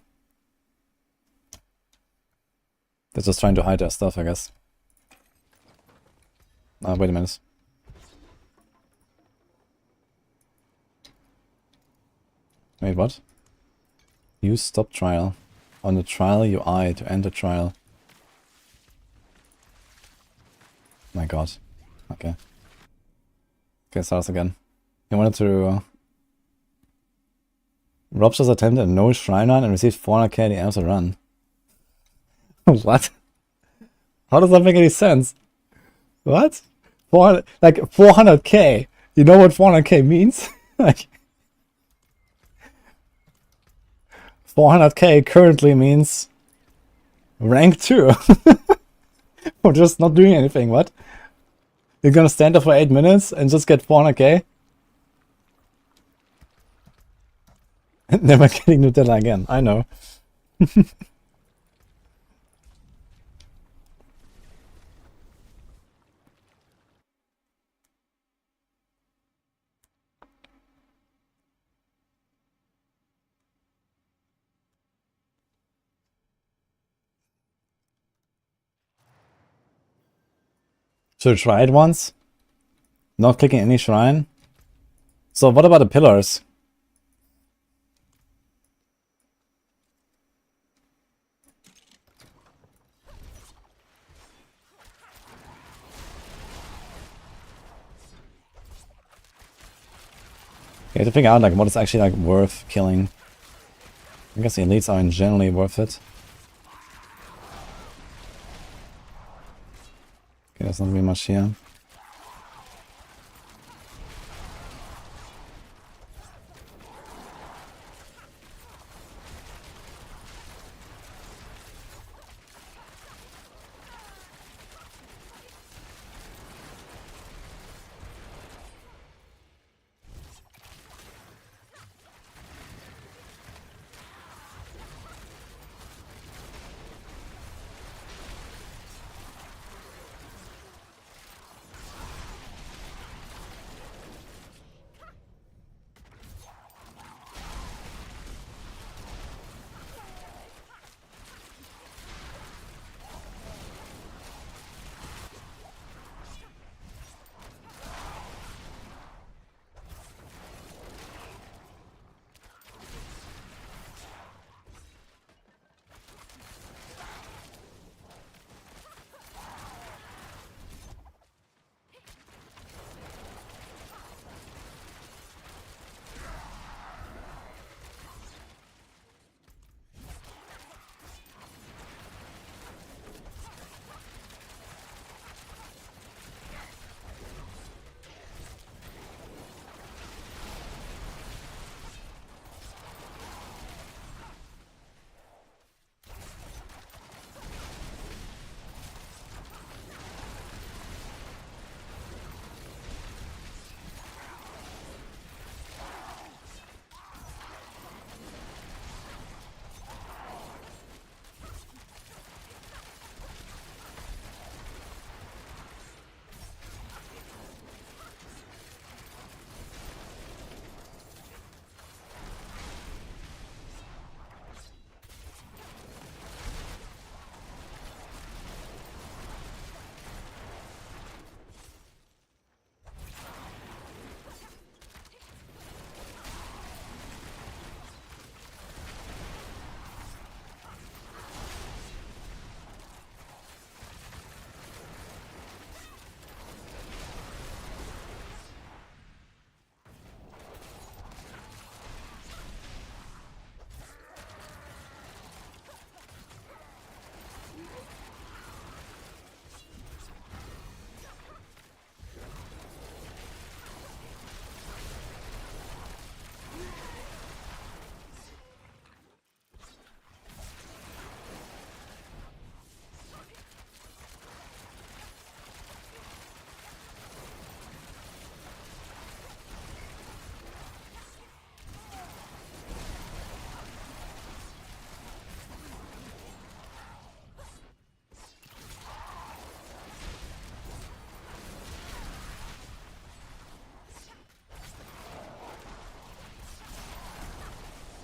They're just trying to hide their stuff, I guess. Wait a minute. Wait, what? Use stop trial on the trial UI to end the trial. My god. Okay. Okay, start us again. He wanted to... Rob just attempted a no shrine run and received 400k at the end of the run. What? How does that make any sense? What? 400... Like, 400k! You know what 400k means? Like... 400k currently means... Rank 2. We're just not doing anything, what? You're gonna stand there for 8 minutes and just get 400k? Never getting Nutella again, I know. Should I try it once? Not clicking any shrine? So what about the pillars? You have to figure out like what is actually like worth killing. I guess the elites are in generally worth it. Okay, there's not really much here.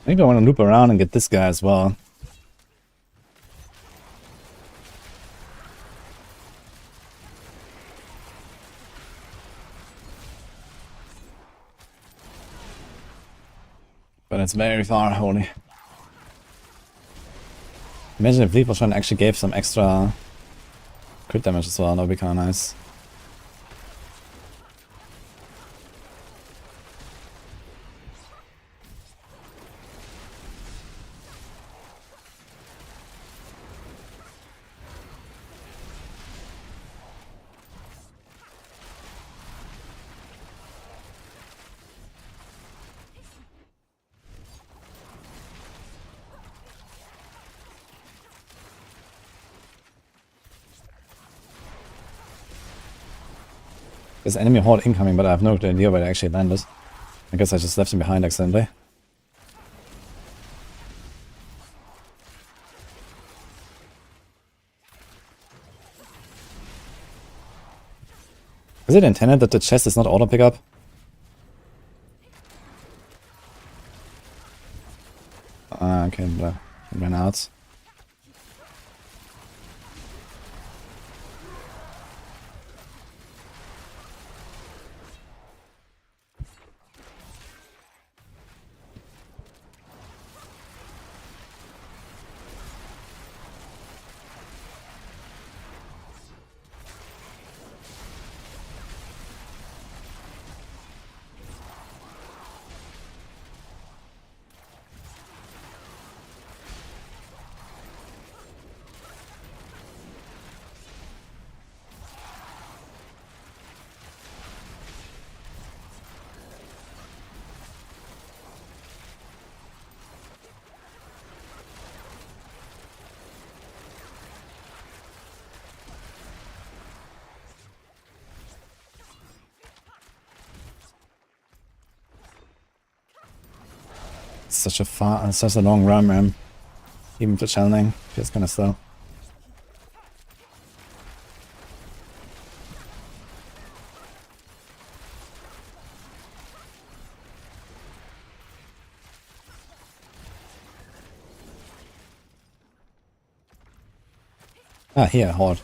Maybe I want to loop around and get this guy as well. But it's very far, holy. Imagine if Leap actually gave some extra crit damage as well, that would be kind of nice. There's enemy horde incoming, but I have no idea where they actually landed. I guess I just left him behind accidentally. Is it intended that the chest is not auto pickup? Ah, okay, but it ran out. Such a long run, man. Even for channeling, feels kind of slow. Ah, here, horde.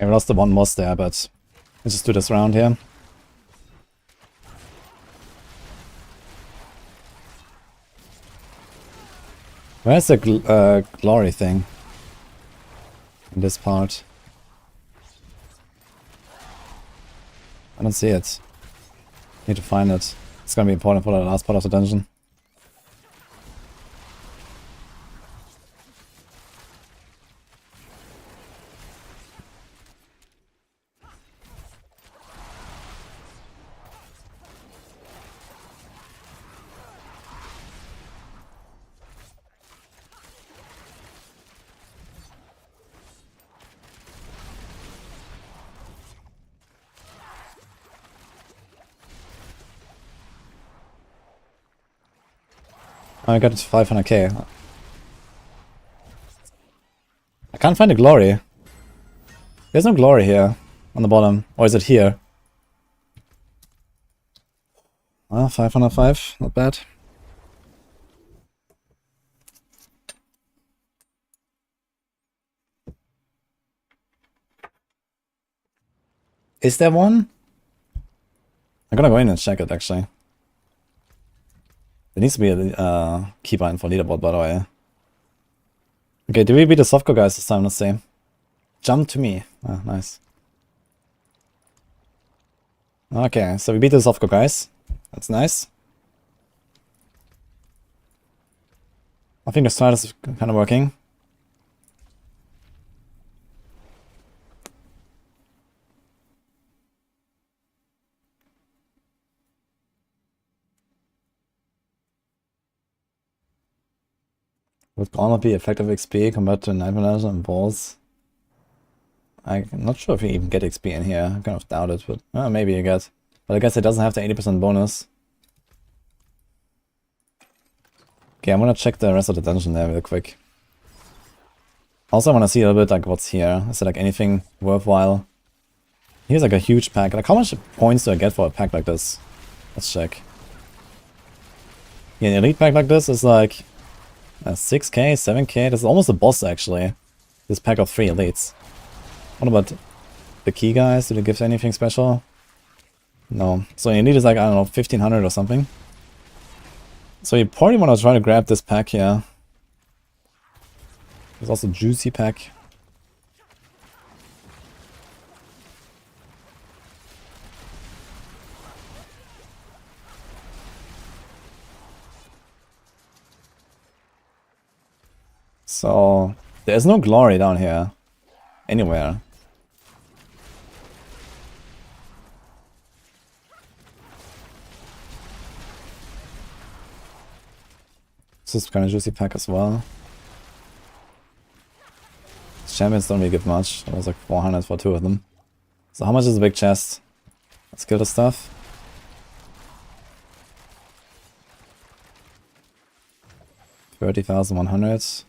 I lost the one boss there, but let's just do this round here. Where's the glory thing? In this part. I don't see it. Need to find it. It's gonna be important for the last part of the dungeon. I got it to 500k. I can't find the glory. There's no glory here on the bottom. Or is it here? Ah, 505. Not bad. Is there one? I'm gonna go in and check it actually. There needs to be a keybind for leaderboard, by the way. Okay, do we beat the softcore guys this time? Let's see. Jump to me. Ah, nice. Okay, so we beat the softcore guys. That's nice. I think the strat is kind of working. Would Gauntlet be effective XP compared to Nightmare and Balls? I'm not sure if you even get XP in here. I kind of doubt it, but maybe you get. But I guess it doesn't have the 80% bonus. Okay, I'm gonna check the rest of the dungeon there real quick. Also, I wanna see a little bit like what's here. Is there like anything worthwhile? Here's like a huge pack. Like how much points do I get for a pack like this? Let's check. Yeah, an elite pack like this is like 6k, 7k. This is almost a boss actually. This pack of 3 elites. What about the key guys? Do they give anything special? No. So elite is like, I don't know, 1500 or something. So you probably want to try to grab this pack here. There's also juicy pack. So there's no glory down here anywhere. This is kind of juicy pack as well. Champions don't really give much. That was like 400 for 2 of them. So how much is a big chest? Let's kill the stuff. $30,100.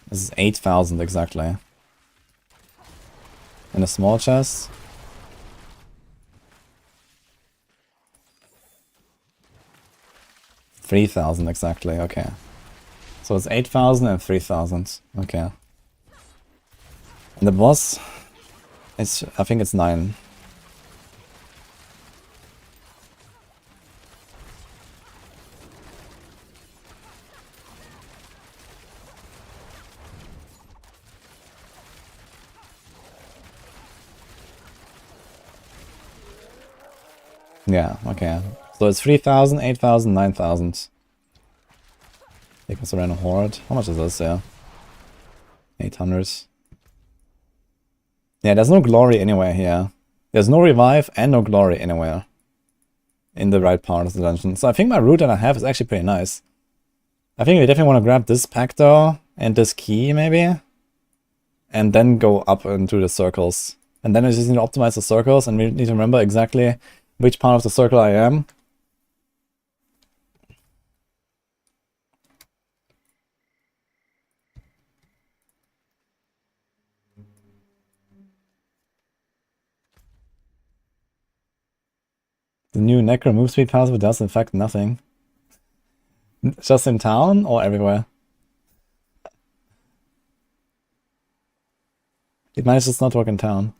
This is 8,000 exactly. And a small chest. $3,000 exactly, okay. So it's 8,000 and 3,000, okay. And the boss, I think it's 9. Yeah, okay. So it's 3,000, 8,000, 9,000. I think it's a random horde. How much is this? Yeah. 800. Yeah, there's no glory anywhere here. There's no revive and no glory anywhere. In the right part of the dungeon. So I think my route that I have is actually pretty nice. I think we definitely want to grab this pack though. And this key maybe. And then go up into the circles. And then I just need to optimize the circles. And we need to remember exactly which part of the circle I am. The new Necro move speed passive does in fact nothing. Just in town or everywhere? It might just not work in town.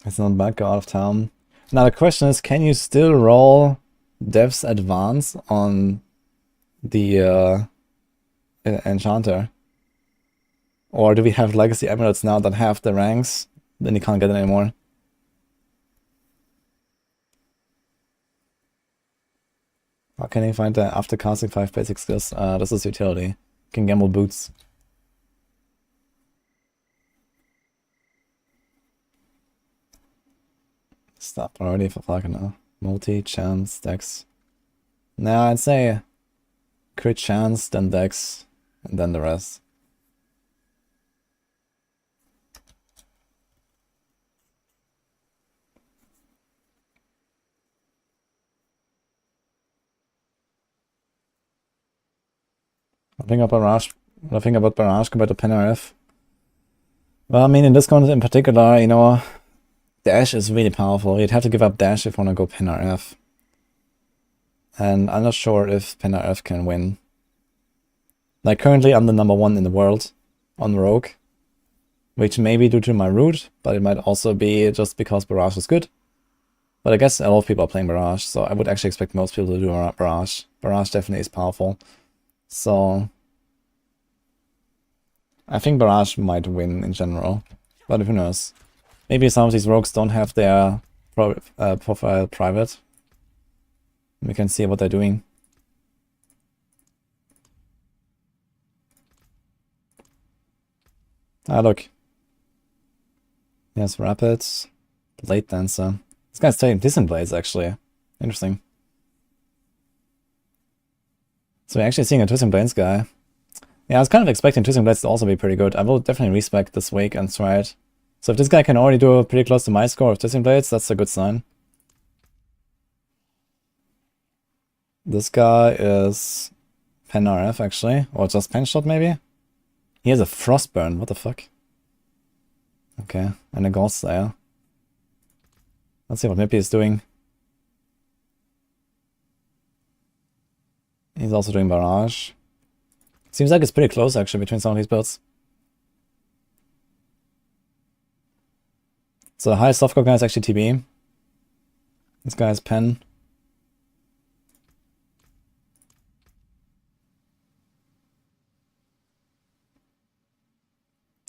It's not bad, go out of town. Now the question is, can you still roll Dev's Advance on the Enchanter? Or do we have Legacy Amulets now that have the ranks? Then you can't get it anymore. How can you find that after casting 5 basic skills? This is utility. You can gamble boots. Stop already for fucking multi, chance, dex. Nah, I'd say crit chance, then dex, and then the rest. I think about Barrage compared to PenRF. Well, I mean, in this context in particular, you know, dash is really powerful. You'd have to give up dash if you want to go PenRF. And I'm not sure if PenRF can win. Like currently I'm the #1 in the world on Rogue, which may be due to my root, but it might also be just because Barrage is good. But I guess a lot of people are playing Barrage, so I would actually expect most people to do Barrage. Barrage definitely is powerful. So I think Barrage might win in general, but who knows. Maybe some of these rogues don't have their profile private. We can see what they're doing. Ah, look. Yes, Rapids. Blade Dancer. This guy's taking Distant Blades, actually. Interesting. So we're actually seeing a Twisting Blades guy. Yeah, I was kind of expecting Twisting Blades to also be pretty good. I will definitely respec this week and try it. So if this guy can already do pretty close to my score of Twisting Blades, that's a good sign. This guy is Pen RF, actually. Or just Pen Shot, maybe? He has a Frostburn, what the fuck? Okay, and a Ghost Slayer. Let's see what Mippy is doing. He's also doing Barrage. Seems like it's pretty close, actually, between some of these builds. So the highest softcore guy is actually TB. This guy is Pen.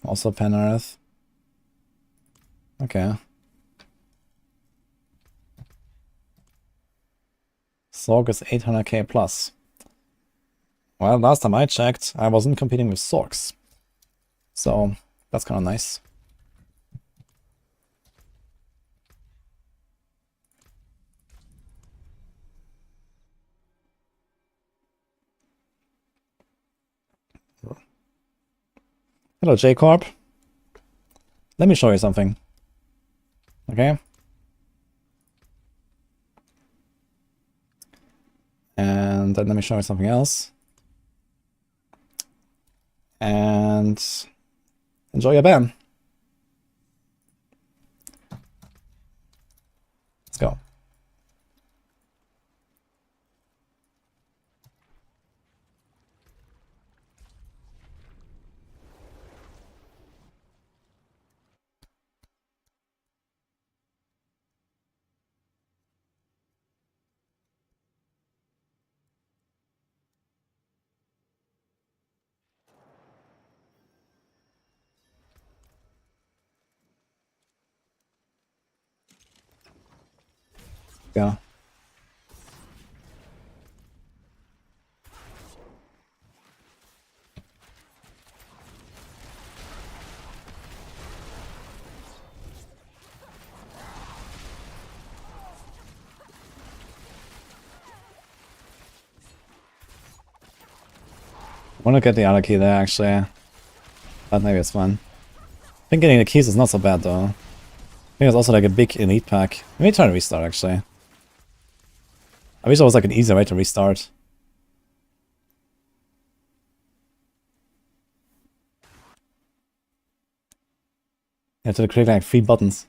Also Pen Earth. Okay. Sorc is 800k plus. Well, last time I checked, I wasn't competing with Sorcs. So, that's kind of nice. Hello, J-Corp. Let me show you something. Okay? And then let me show you something else. And enjoy your ban. Let's go. Go. I want to get the other key there, actually. But maybe it's fun. I think getting the keys is not so bad, though. I think it's also like a big elite pack. Let me try to restart, actually. I wish there was like an easier way to restart. You have to click like 3 buttons.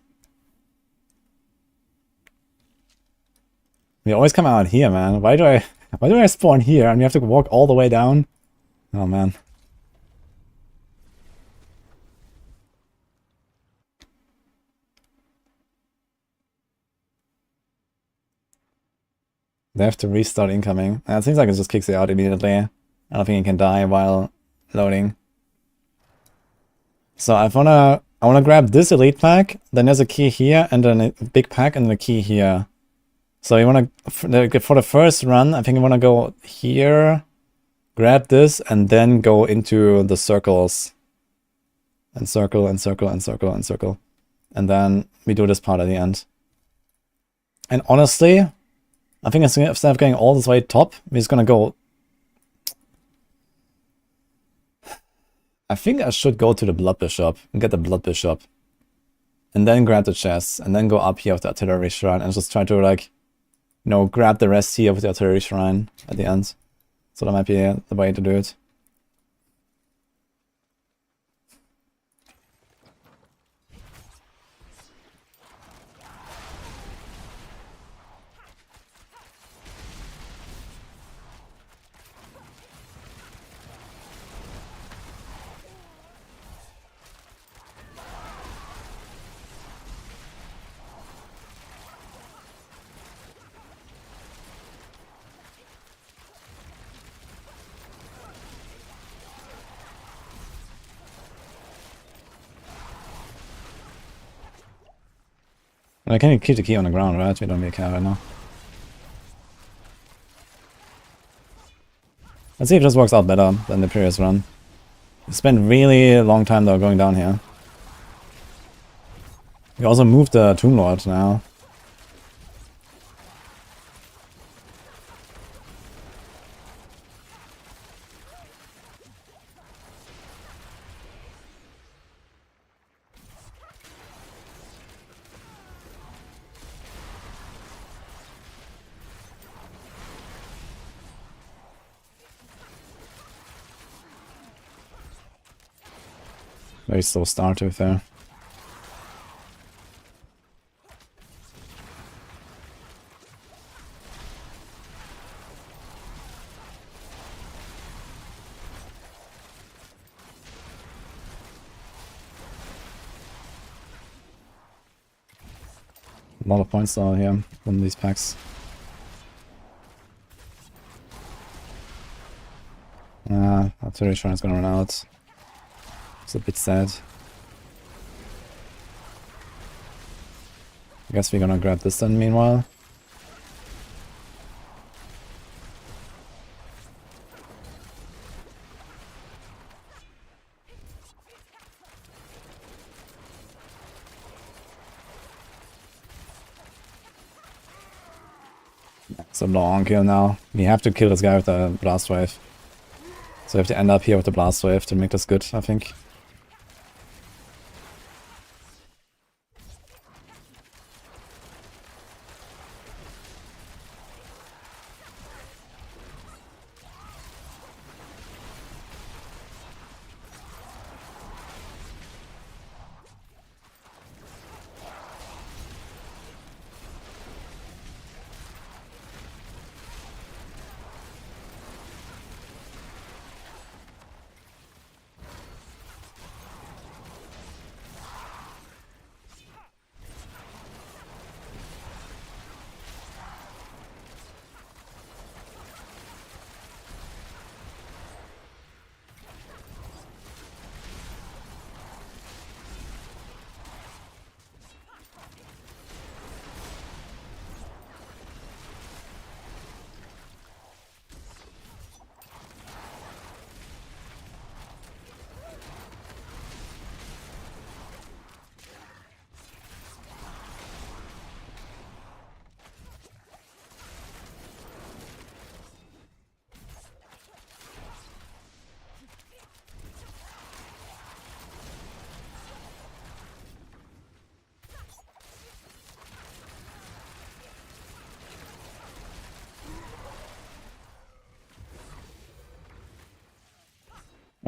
We always come out here, man. Why do I spawn here and you have to walk all the way down? Oh man. They have to restart incoming. It seems like it just kicks it out immediately. I don't think it can die while loading. So I wanna grab this elite pack, then there's a key here, and then a big pack and a key here. So you wanna for the first run, I think you wanna go here, grab this, and then go into the circles. And circle and circle and circle and circle. And then we do this part at the end. And honestly, I think instead of going all this way top, we're just gonna go. I think I should go to the Blood Bishop and get the Blood Bishop. And then grab the chest, and then go up here with the Artillery Shrine and just try to, like, you know, grab the rest here with the Artillery Shrine at the end. So that might be the way to do it. I can keep the key on the ground, right? We don't really care right now. Let's see if this works out better than the previous run. We spent really a long time though going down here. We also moved the Tomb Lord now. Very slow start to be fair. A lot of points though here from these packs. Artillery is gonna run out. It's a bit sad. I guess we're gonna grab this then meanwhile. It's a long kill now. We have to kill this guy with the blast wave. So we have to end up here with the blast wave to make this good, I think.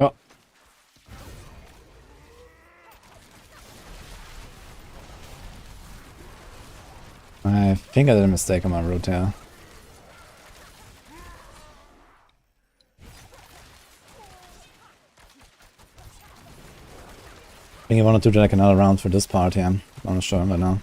Oh. I think I did a mistake on my route here. I think I wanted to do like another round for this part here. I'm not sure right now.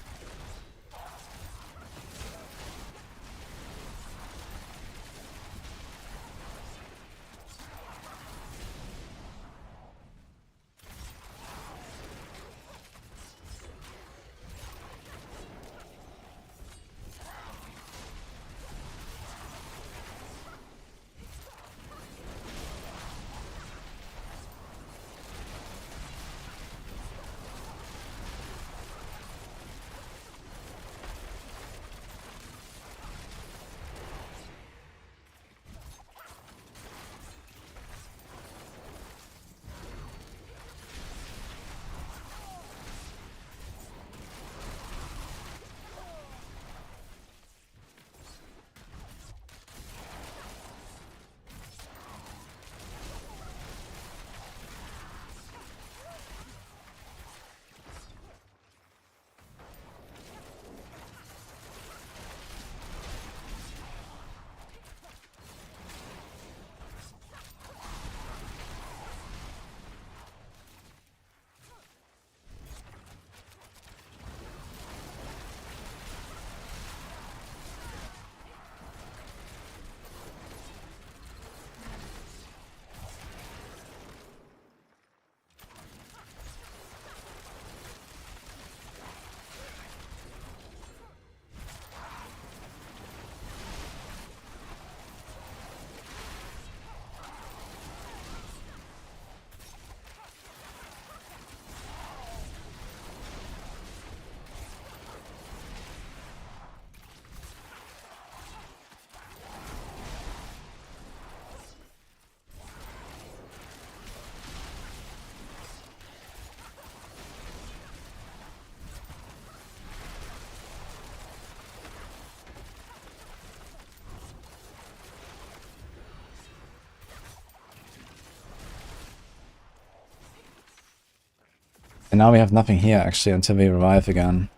And now we have nothing here actually until we revive again.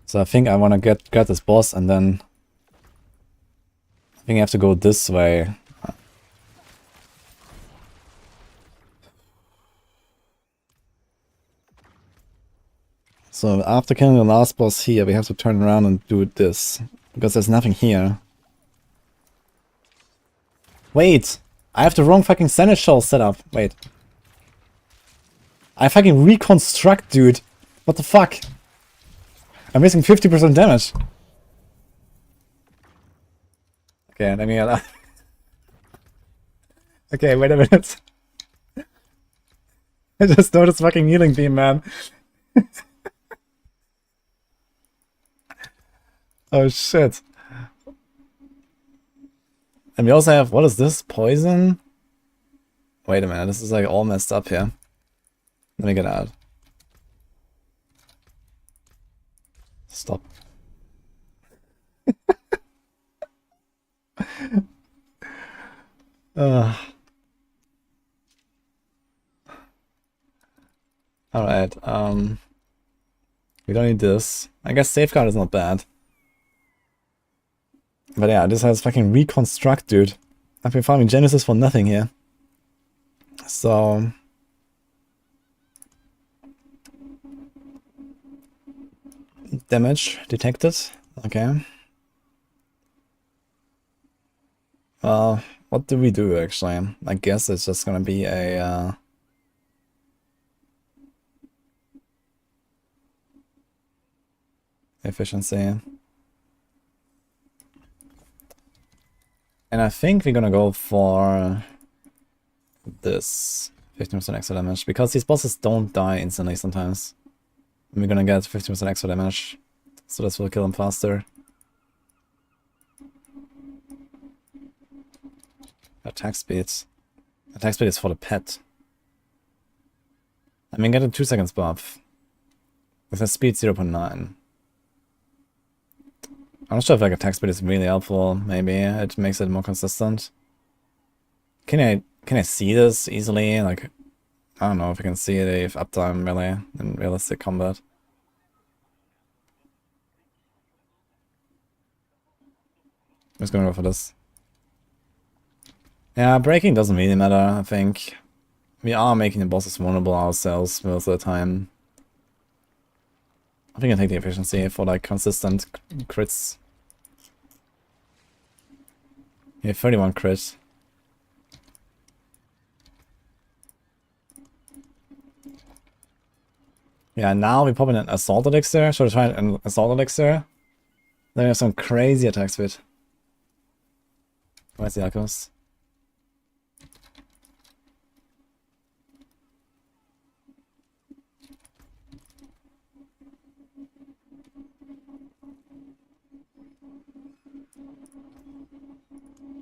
So I think I want to get this boss and then I think I have to go this way. So after killing the last boss here, we have to turn around and do this. Because there's nothing here. Wait! I have the wrong fucking seneschal set up. Wait. I fucking reconstruct, dude. What the fuck? I'm missing 50% damage. Okay, let me get out. Okay, wait a minute. I just noticed fucking healing beam, man. Oh shit. And we also have, what is this? Poison? Wait a minute, this is like all messed up here. Let me get out. Stop. Alright, we don't need this. I guess safeguard is not bad. But yeah, this has fucking reconstruct, dude. I've been farming Genesis for nothing here. So... damage detected. Okay. What do we do actually? I guess it's just gonna be a... efficiency. And I think we're gonna go for this 15% extra damage, because these bosses don't die instantly sometimes. And we're gonna get 15% extra damage, so this will kill them faster. Attack speed. Attack speed is for the pet. I mean, get a 2 seconds buff. With a speed 0.9. I'm not sure if like attack speed is really helpful. Maybe it makes it more consistent. Can I see this easily? Like, I don't know if I can see it if uptime really in realistic combat. I'm just gonna go for this. Yeah, breaking doesn't really matter, I think. We are making the bosses vulnerable ourselves most of the time. I think I take the efficiency for like consistent crits. Yeah, 31 crit. Yeah, now we pop in an assault elixir. Should I try an assault elixir? Then we have some crazy attack speed. Where's the alchemist?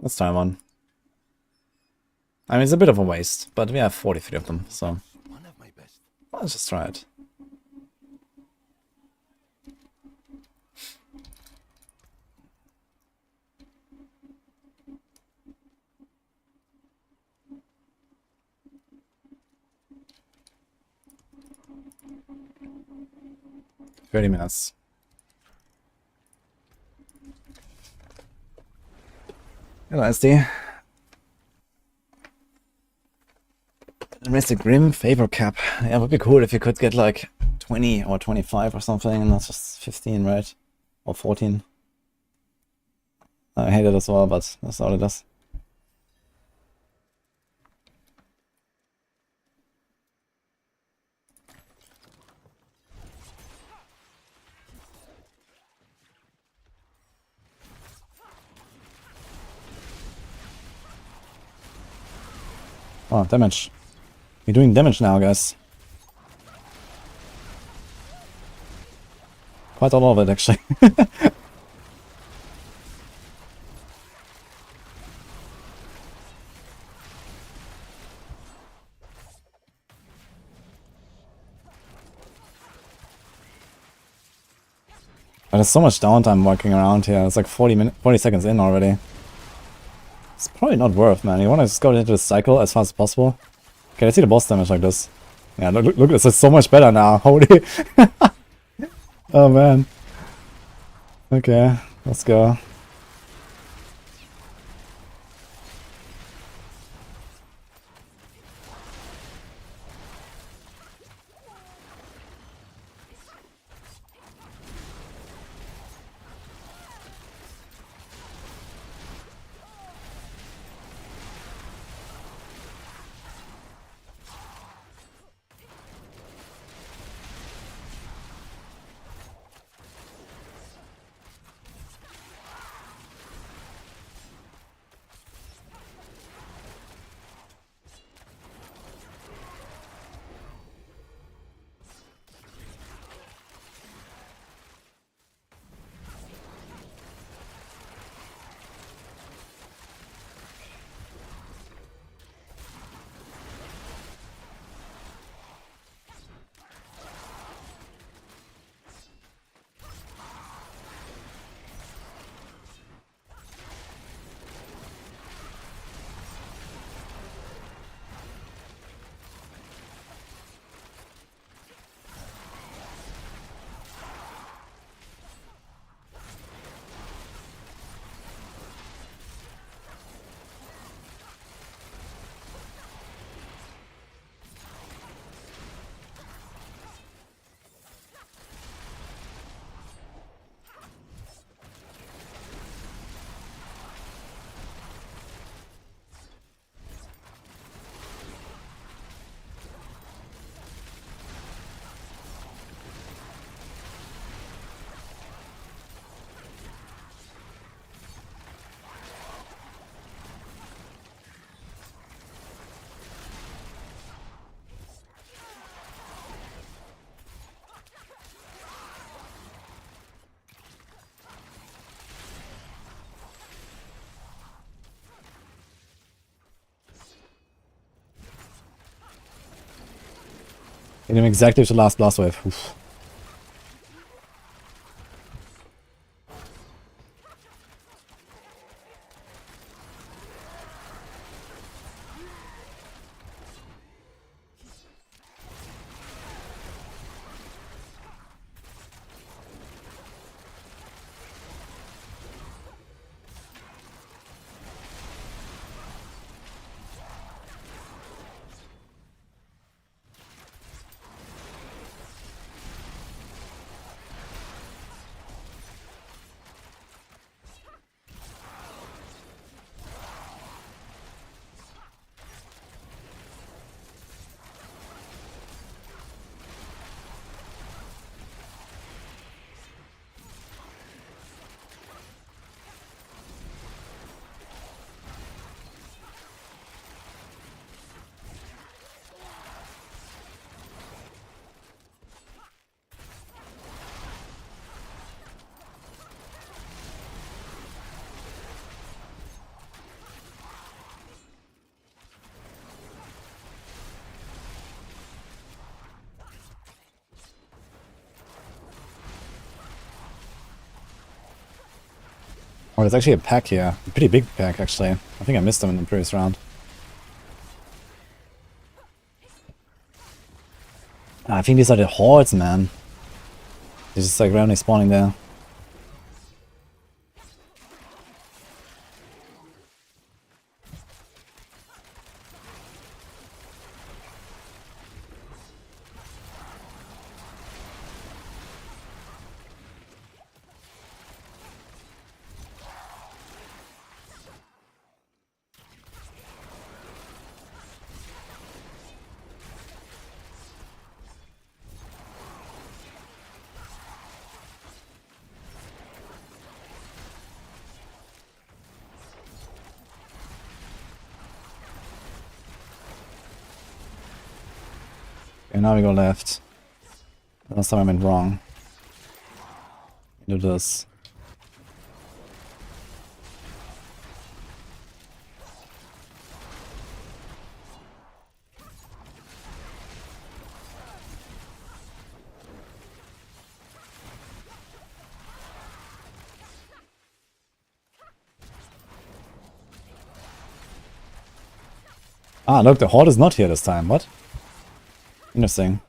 Let's try one. I mean, it's a bit of a waste, but we have 43 of them, so One of my best. let's just try it. $30 minutes. Hello, SD. Mystic Grim favor cap. Yeah, it would be cool if you could get like 20 or 25 or something, and not just 15, right? Or 14. I hate it as well, but that's all it is. Oh, damage. We're doing damage now, guys. Quite a lot of it, actually. But there's so much downtime walking around here. It's like 40 seconds in already. It's probably not worth, man. You want to just go into the cycle as fast as possible. Okay, let's see the boss damage like this. Yeah, look, this is so much better now. Holy. Oh man. Okay, let's go. Hit him exactly with the last blast wave. Oof. Oh, there's actually a pack here. A pretty big pack, actually. I think I missed them in the previous round. I think these are the hordes, man. They're just like randomly spawning there. Okay, now we go left. Last time I went wrong. Do this. Ah, look, the horde is not here this time. What? Interesting.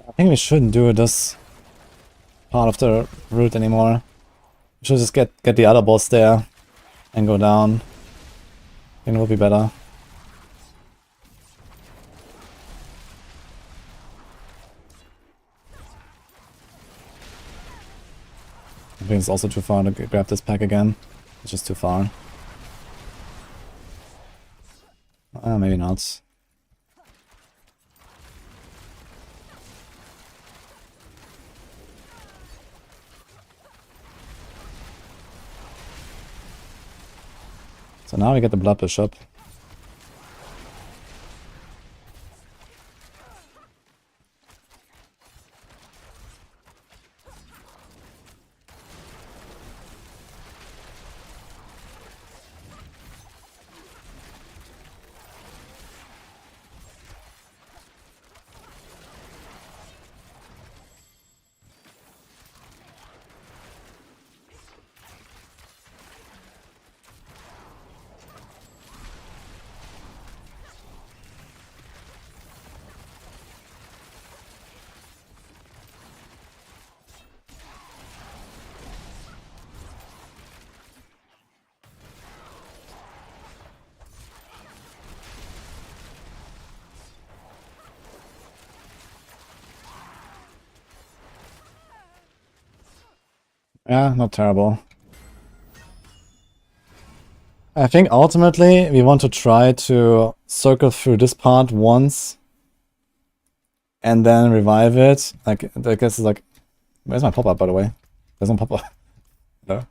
I think we shouldn't do this part of the route anymore. We should just get the other boss there and go down. I think it will be better. I think it's also too far to grab this pack again. It's just too far. Maybe not. So now we get the Blood Bishop. Yeah, not terrible. I think ultimately we want to try to circle through this part once and then revive it. Like, I guess it's like, where's my pop-up, by the way? There's no pop-up. No.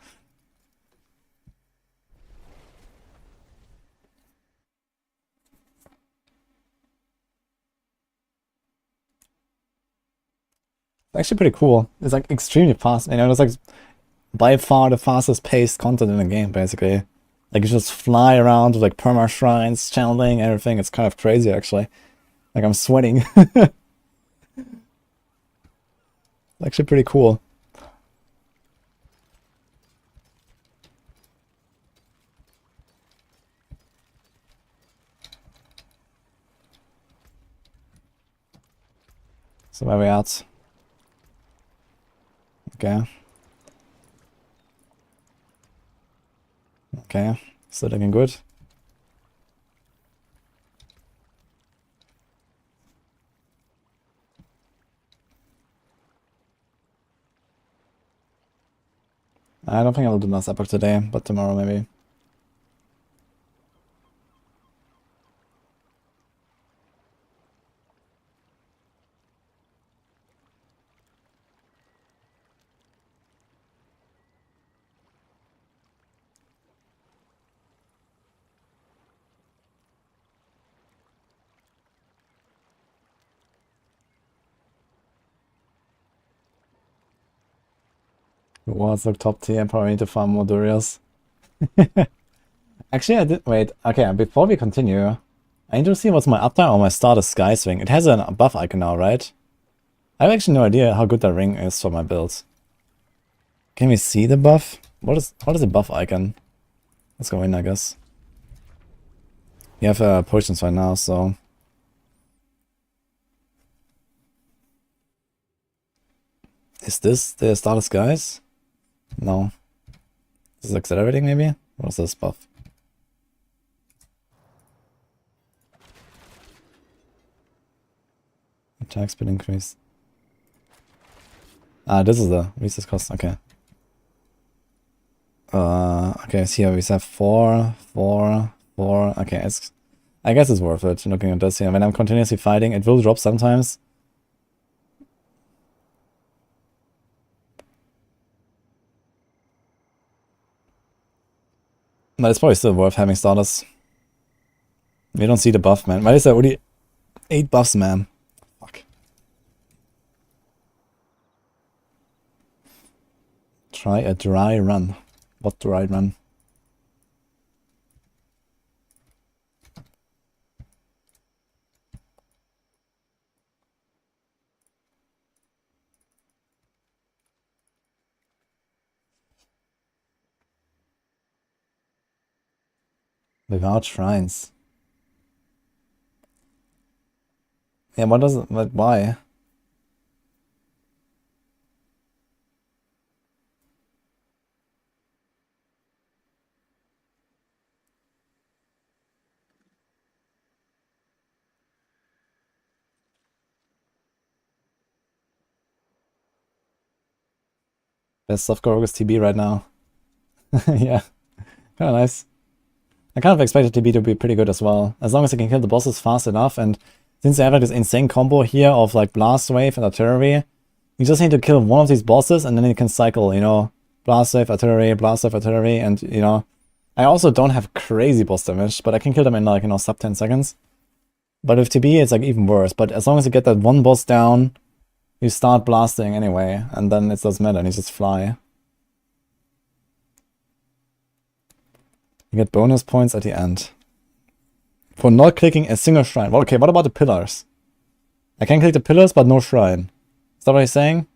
It's actually pretty cool. It's like extremely fast. You know, it's like by far the fastest paced content in the game, basically. Like you just fly around with like perma shrines, channeling, everything. It's kind of crazy, actually. Like I'm sweating. Actually pretty cool. So where we at? Okay. Okay, still looking good. I don't think I'll do last epoch today, but tomorrow maybe. Was like top tier, probably need to farm more Durias. Actually, I did. Wait, okay, before we continue, I need to see what's my uptime on my starter Sky Swing. It has a buff icon now, right? I have actually no idea how good that ring is for my build. Can we see the buff? What is the buff icon? Let's go in, I guess. You have potions right now, so. Is this the starter skies? No. Is this accelerating maybe? What is this buff? Attack speed increase. Ah, this is the resist cost, okay. Okay, so here we have 4, 4, 4. Okay, I guess it's worth it looking at this here. When I'm continuously fighting, it will drop sometimes. But it's probably still worth having starters. We don't see the buff, man. Why is there only 8 buffs, man? Fuck. Try a dry run. What dry run? Without shrines. Yeah, what does it, why? Best softcore is TB right now. Yeah, kind of nice. I kind of expected TB to be pretty good as well, as long as I can kill the bosses fast enough, and since they have like this insane combo here of like Blast Wave and Artillery, you just need to kill one of these bosses and then you can cycle, you know, Blast Wave, Artillery, and you know, I also don't have crazy boss damage, but I can kill them in like, you know, sub 10 seconds. But with TB it's like even worse, but as long as you get that one boss down, you start blasting anyway, and then it doesn't matter, and you just fly. You get bonus points at the end. For not clicking a single shrine. Well, okay, what about the pillars? I can click the pillars, but no shrine. Is that what he's saying?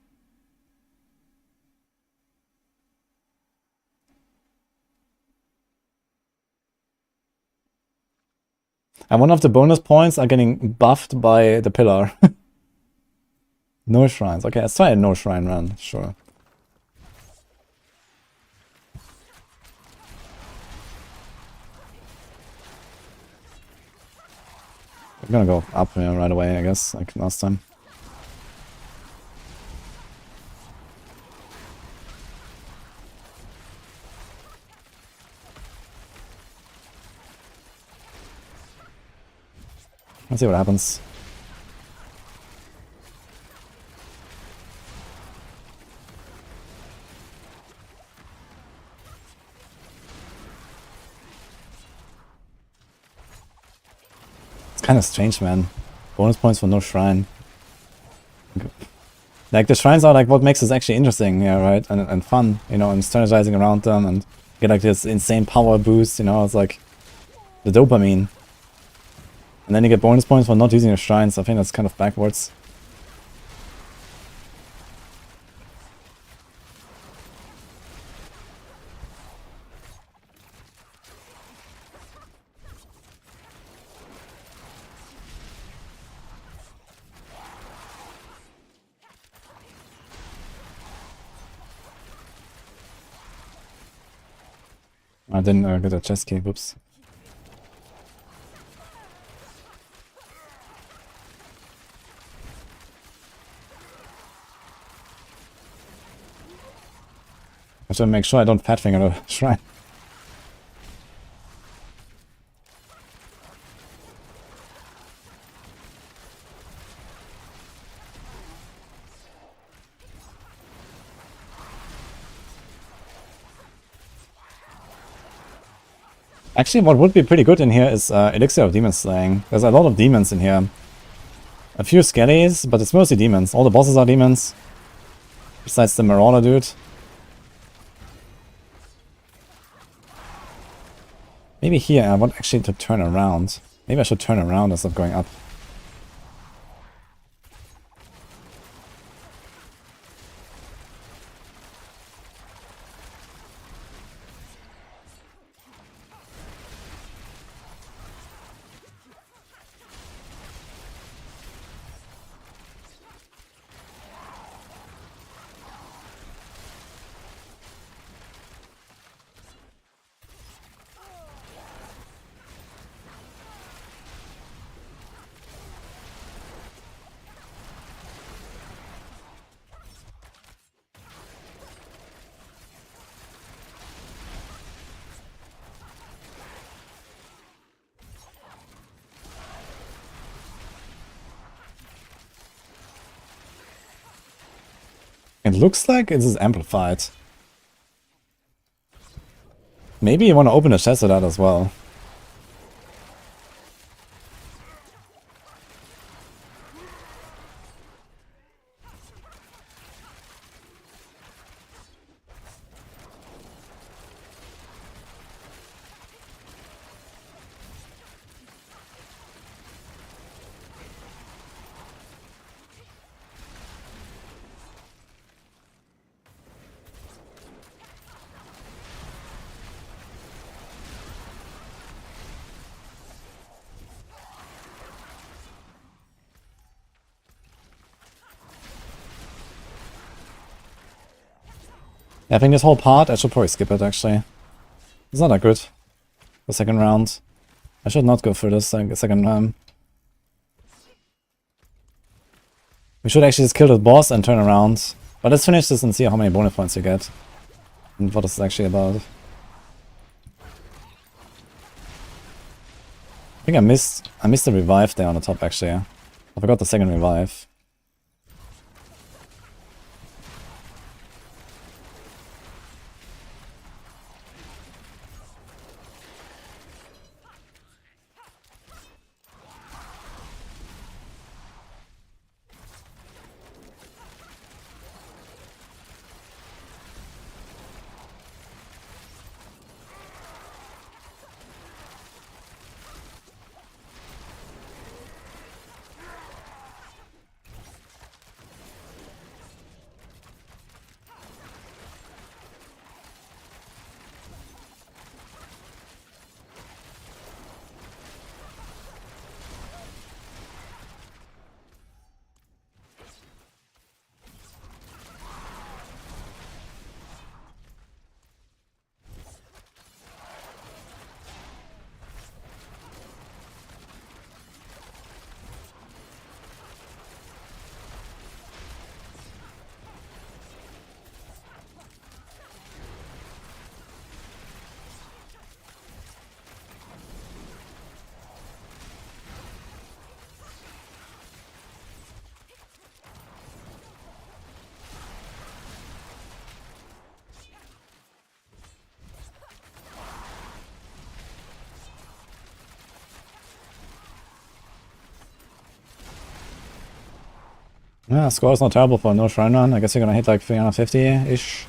And one of the bonus points are getting buffed by the pillar. No shrines. Okay, let's try a no shrine run. Sure. We're gonna go up here right away, I guess, like last time. Let's see what happens. It's kind of strange, man. Bonus points for no shrine. Like, the shrines are like what makes this actually interesting, yeah, right? And fun, you know, and strategizing around them and get like this insane power boost, you know, it's like the dopamine. And then you get bonus points for not using your shrines. I think that's kind of backwards. I didn't get a chest key, whoops. I have to make sure I don't fat finger the shrine. Actually, what would be pretty good in here is Elixir of Demon Slaying. There's a lot of demons in here. A few skellies, but it's mostly demons. All the bosses are demons. Besides the Marauder dude. Maybe here I want actually to turn around. Maybe I should turn around instead of going up. It looks like it is amplified. Maybe you want to open a chest with that as well. Yeah, I think this whole part, I should probably skip it actually. It's not that good. The second round. I should not go through this second time. We should actually just kill the boss and turn around. But let's finish this and see how many bonus points you get. And what this is actually about. I think I missed the revive there on the top actually. I forgot the second revive. Yeah, score is not terrible for no shrine run. I guess you're gonna hit like 350-ish.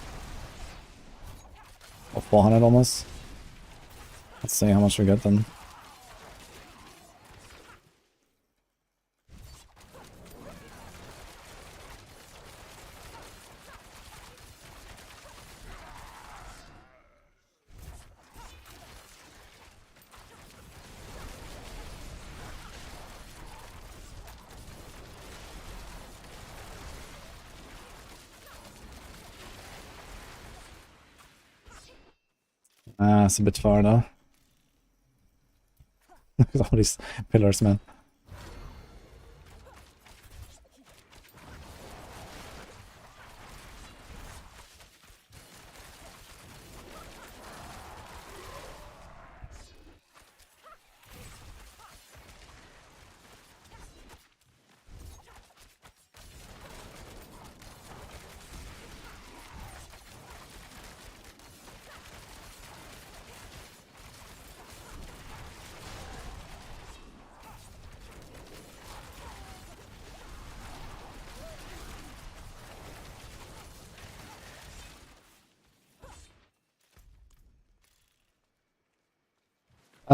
Or 400 almost. Let's see how much we get then. Ah, it's a bit far though. Look at all these pillars, man.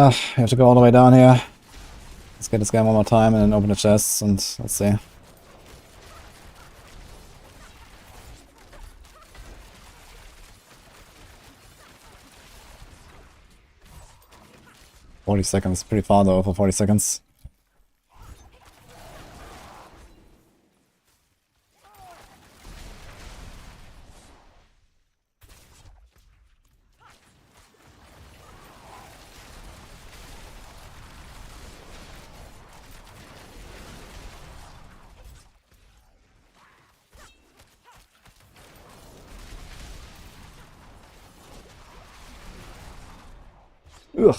Ah, I have to go all the way down here. Let's get this guy one more time and then open the chests and let's see. $40, pretty far though for 40 seconds. Ugh.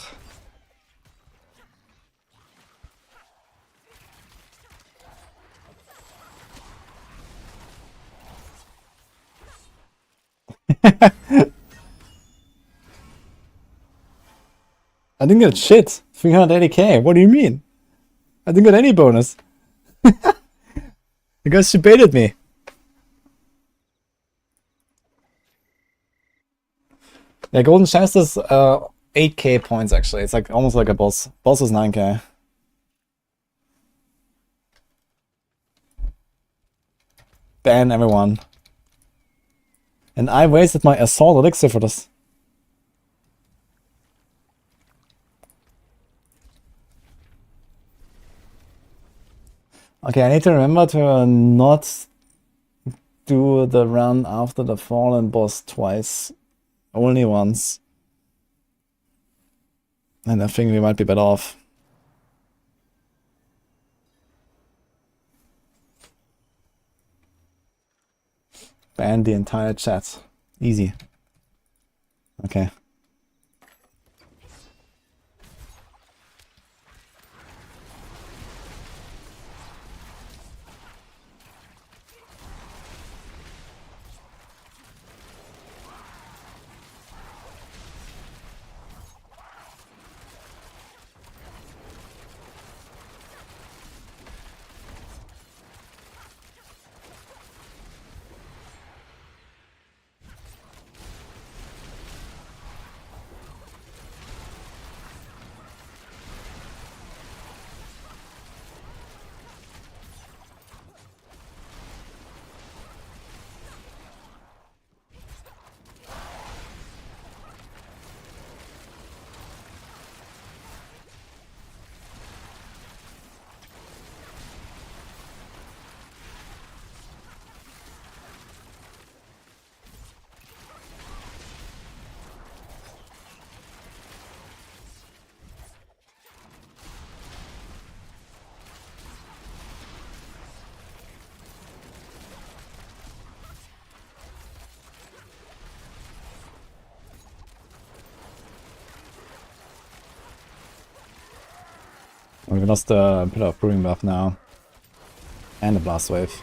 I didn't get shit. 380k. What do you mean? I didn't get any bonus. Because she baited me. Yeah, Golden Chest is 8k points actually. It's like almost like a boss. Boss is 9k. Ban everyone. And I wasted my assault elixir for this. Okay, I need to remember to not do the run after the fallen boss twice. Only once. And I think we might be better off. Ban the entire chat. Easy. Okay. We lost the Pillar of Brewing buff now. And the Blast Wave.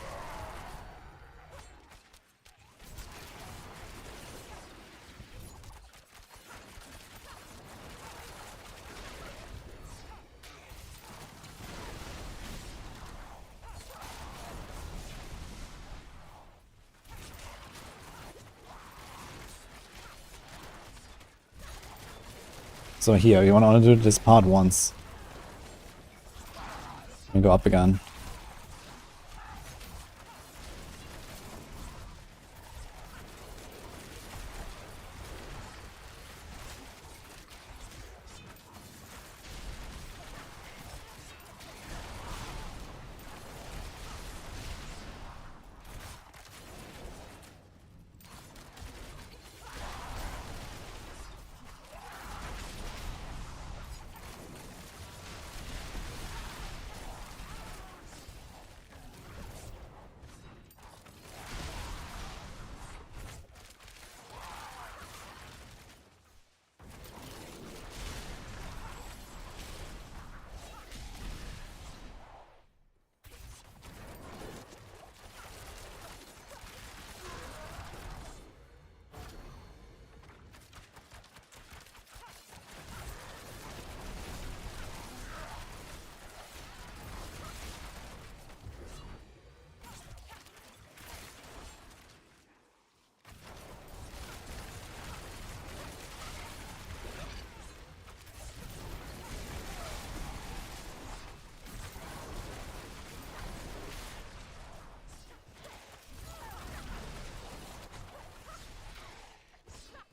So here, you want to do this part once. And go up again.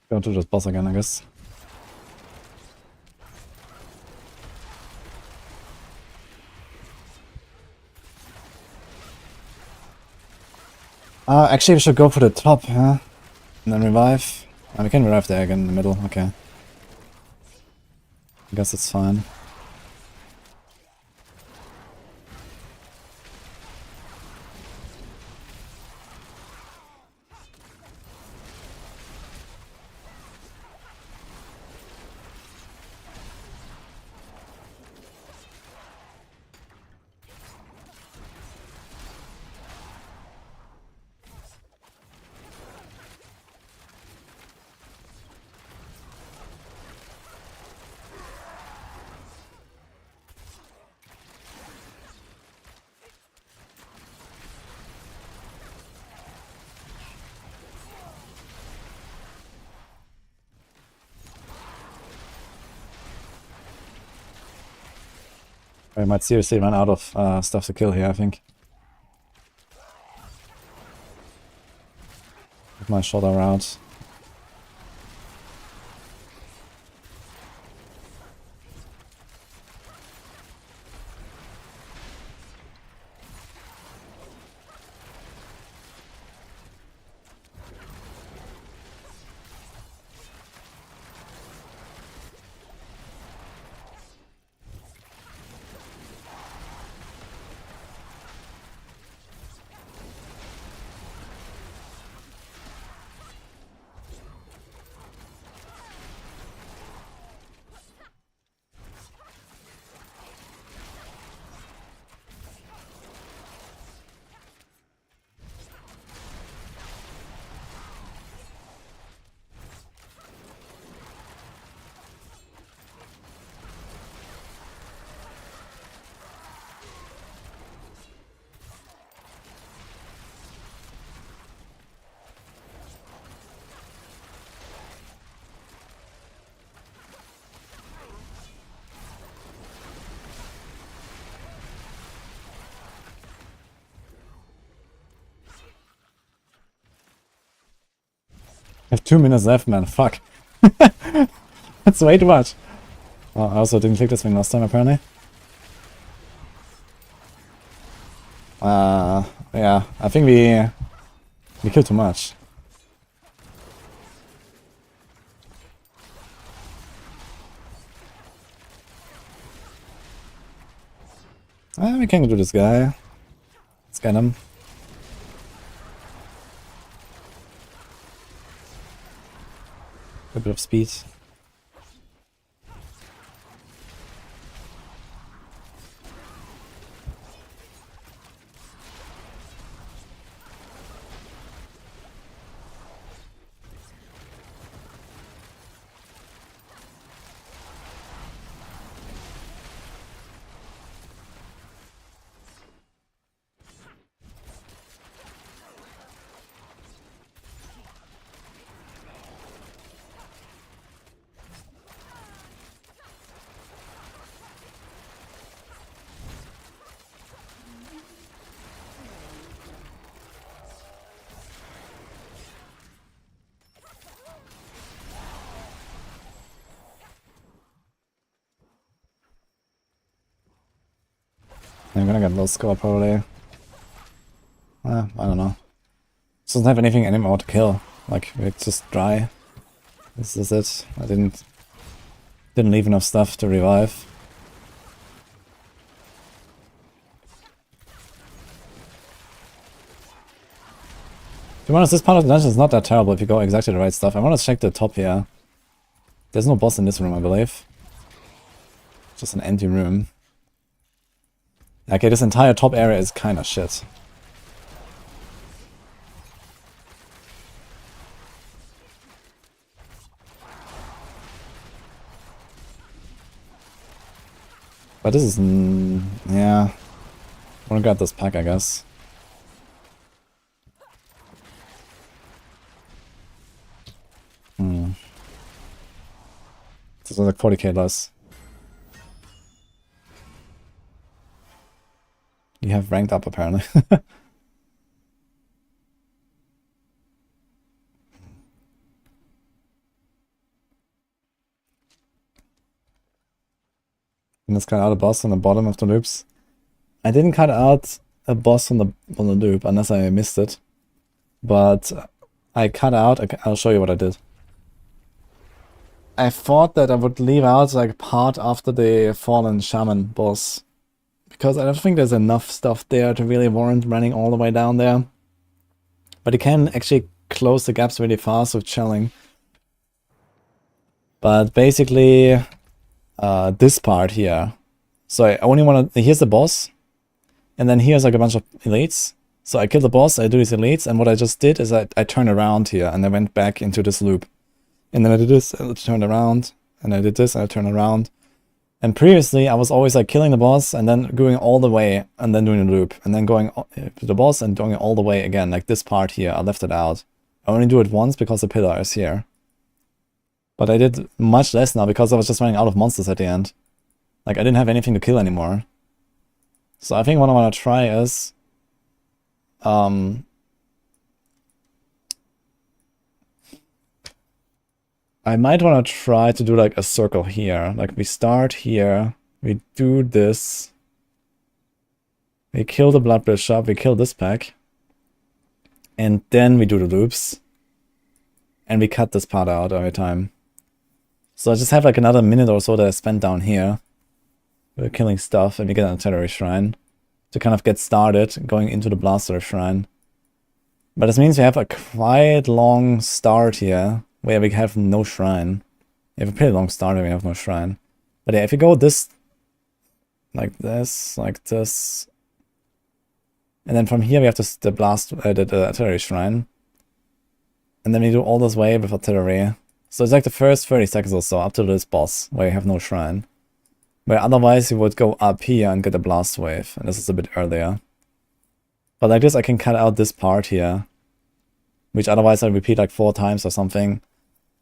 Go to this boss again, I guess. Actually, we should go for the top, huh? And then revive. We can revive there again in the middle, okay. I guess it's fine. I might seriously run out of stuff to kill here, I think. With my shorter route. I have 2 minutes left, man. Fuck. That's way too much. Oh, I also didn't click this thing last time, apparently. Yeah, I think we killed too much. We can do this guy. Let's get him. A bit of speed. I'm gonna get low score probably. I don't know. This doesn't have anything anymore to kill. Like, it's just dry. This is it. I didn't leave enough stuff to revive. To be honest, this part of the dungeon is not that terrible if you go exactly the right stuff. I want to check the top here. There's no boss in this room, I believe. Just an empty room. Okay, this entire top area is kind of shit. But this is... yeah. I wanna grab this pack, I guess. This is like 40k less. You have ranked up, apparently. And let's cut out a boss on the bottom of the loops. I didn't cut out a boss on the loop, unless I missed it. But I cut out... I'll show you what I did. I thought that I would leave out like part after the Fallen Shaman boss. Because I don't think there's enough stuff there to really warrant running all the way down there. But you can actually close the gaps really fast with chelling. But basically, this part here. So I only want to... Here's the boss. And then here's like a bunch of elites. So I kill the boss, I do these elites, and what I just did is I turned around here, and I went back into this loop. And then I did this, and I turned around, and I did this, and I turned around. And previously, I was always like killing the boss, and then going all the way, and then doing a loop. And then going to the boss, and doing it all the way again, like this part here, I left it out. I only do it once because the pillar is here. But I did much less now, because I was just running out of monsters at the end. Like, I didn't have anything to kill anymore. So I think what I want to try is I might want to try to do like a circle here. Like we start here, we do this, we kill the Blood Bishop, we kill this pack, and then we do the loops, and we cut this part out every time. So I just have like another minute or so that I spend down here. We're killing stuff, and we get an artillery shrine to kind of get started going into the blaster shrine. But this means we have a quite long start here where we have no shrine. We have a pretty long start where we have no shrine. But yeah, if you go this, like this, and then from here we have the blast, the artillery shrine, and then we do all this way with artillery. So it's like the first 30 seconds or so up to this boss where you have no shrine. Where otherwise you would go up here and get a blast wave, and this is a bit earlier. But like this I can cut out this part here, which otherwise I repeat like 4 times or something,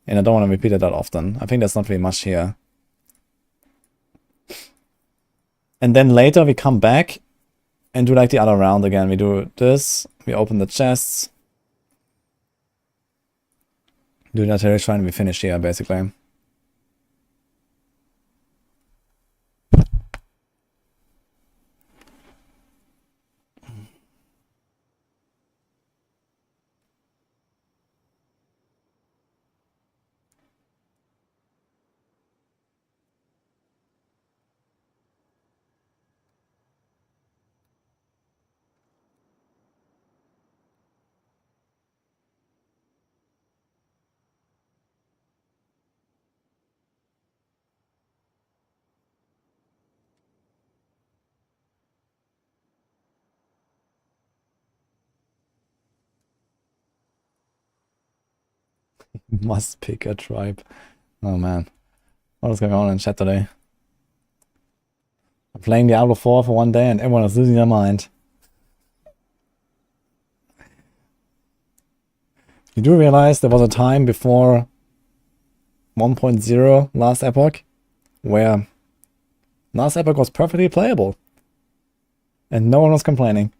and I don't want to repeat it that often. I think there's not really much here. And then later we come back and do like the other round again. We do this, we open the chests, do the artillery shrine, we finish here basically. Must pick a tribe. Oh man. What is going on in chat today? I'm playing Diablo 4 for one day and everyone is losing their mind. You do realize there was a time before 1.0 last Epoch where last Epoch was perfectly playable and no one was complaining.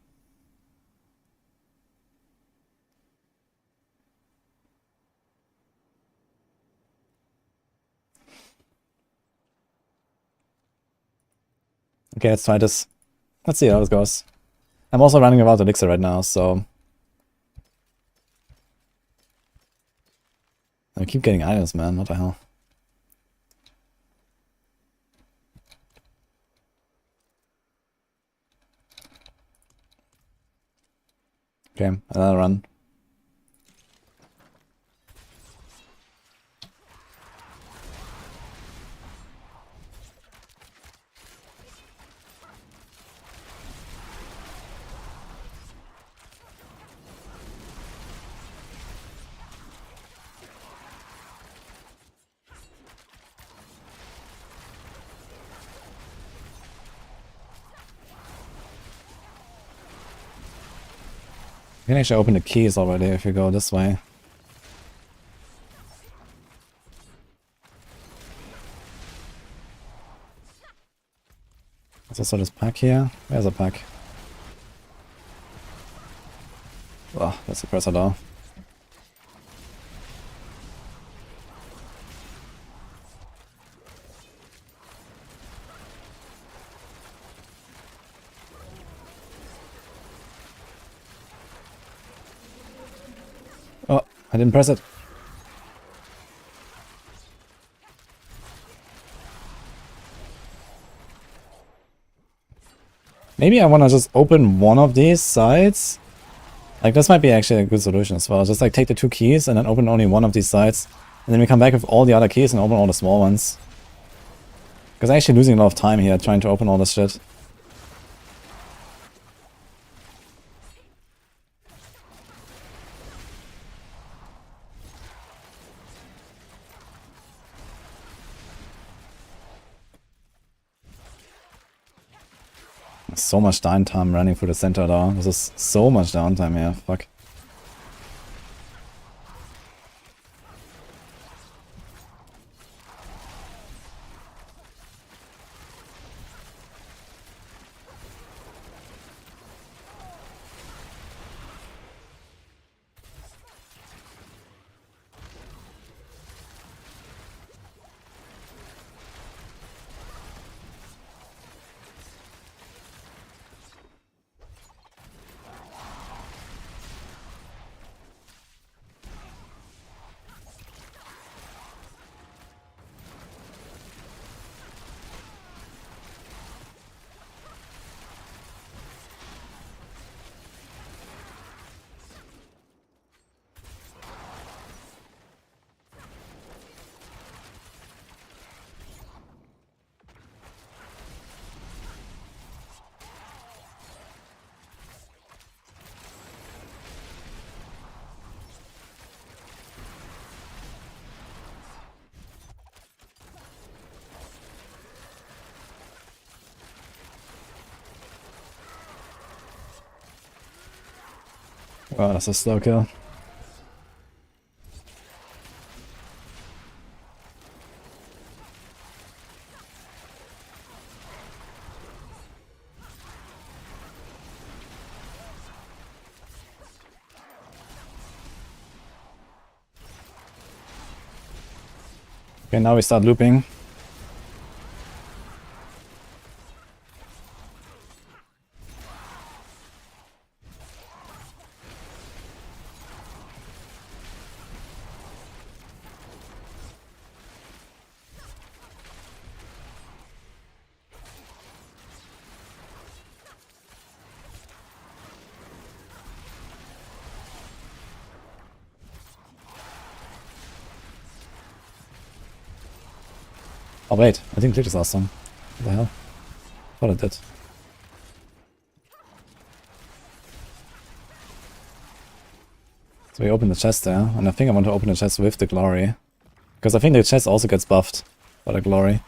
Okay, let's try this. Let's see how this goes. I'm also running without Elixir right now, so I keep getting items, man. What the hell? Okay, another run. You can actually open the keys already if you go this way. There's also this pack here. There's a pack. Oh, that's a pressure door. Oh, I didn't press it. Maybe I want to just open one of these sides. Like, this might be actually a good solution as well. Just like take the 2 keys and then open only one of these sides. And then we come back with all the other keys and open all the small ones. Because I'm actually losing a lot of time here trying to open all this shit. So much downtime running through the center though. This is so much downtime here. Fuck. Oh, that's a slow kill. Okay, now we start looping. Oh wait, I didn't click this last time. What the hell? Thought I did. So we open the chest there, and I think I want to open the chest with the glory. Because I think the chest also gets buffed by the glory.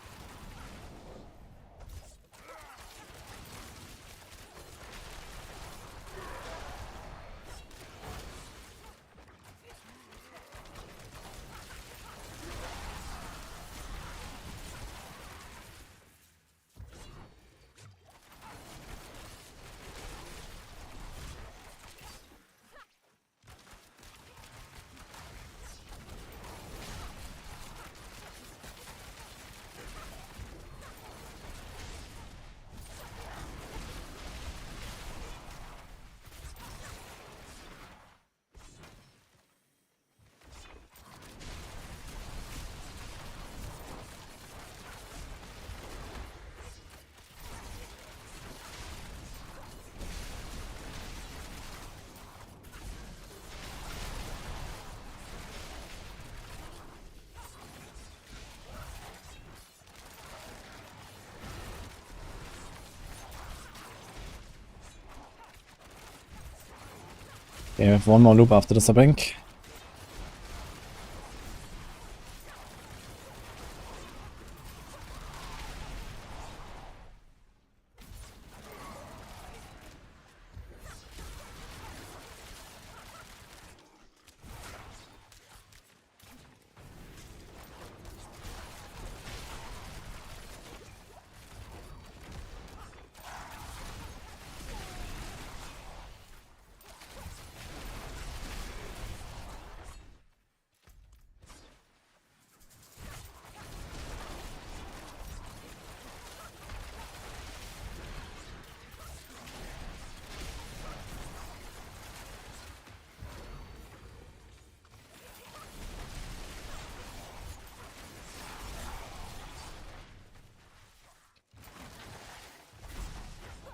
Okay, we have one more loop after this, I think.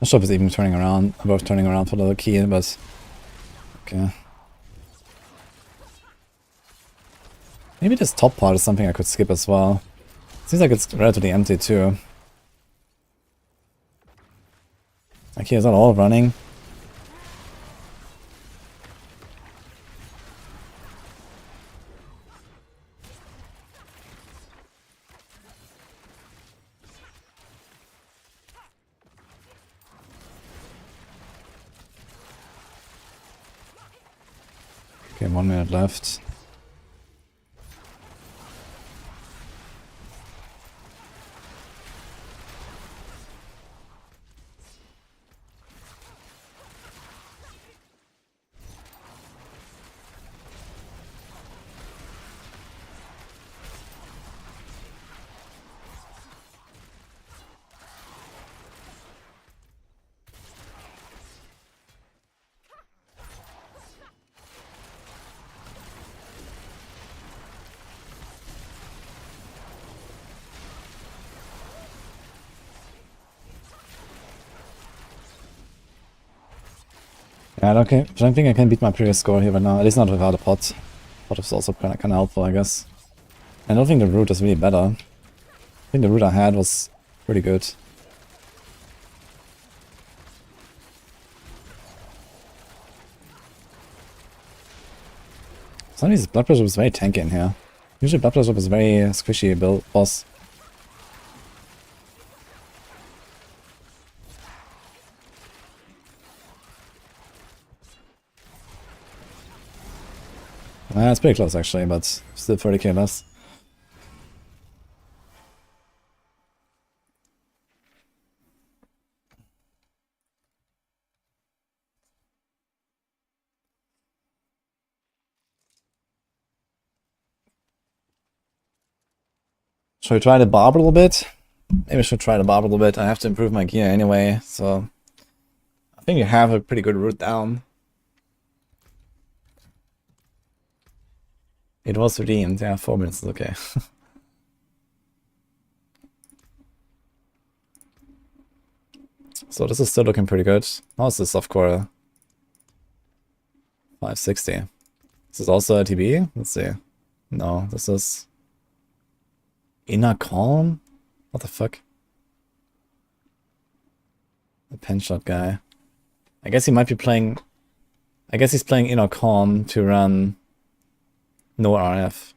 Not sure if it's even turning around, above turning around for the key, but okay. Maybe this top part is something I could skip as well. Seems like it's relatively empty too. Okay, is that all running? Okay, 1 minute left. Yeah, okay. I don't think I can beat my previous score here right now, at least not without a pot. Pot is also kinda helpful, I guess. I don't think the root is really better. I think the root I had was pretty good. Some of these blood pressure was very tanky in here. Usually blood pressure is very squishy build boss. It's pretty close actually, but still 30k less. Should we try the barb a little bit? Maybe I should try the barb a little bit. I have to improve my gear anyway, so I think you have a pretty good route down. It was redeemed, yeah, 4 minutes is okay. So this is still looking pretty good. How's this softcore? 560. This is also a TB? Let's see. No, this is Inner Calm? What the fuck? The pen shot guy. I guess he might be playing... I guess he's playing Inner Calm to run no RF.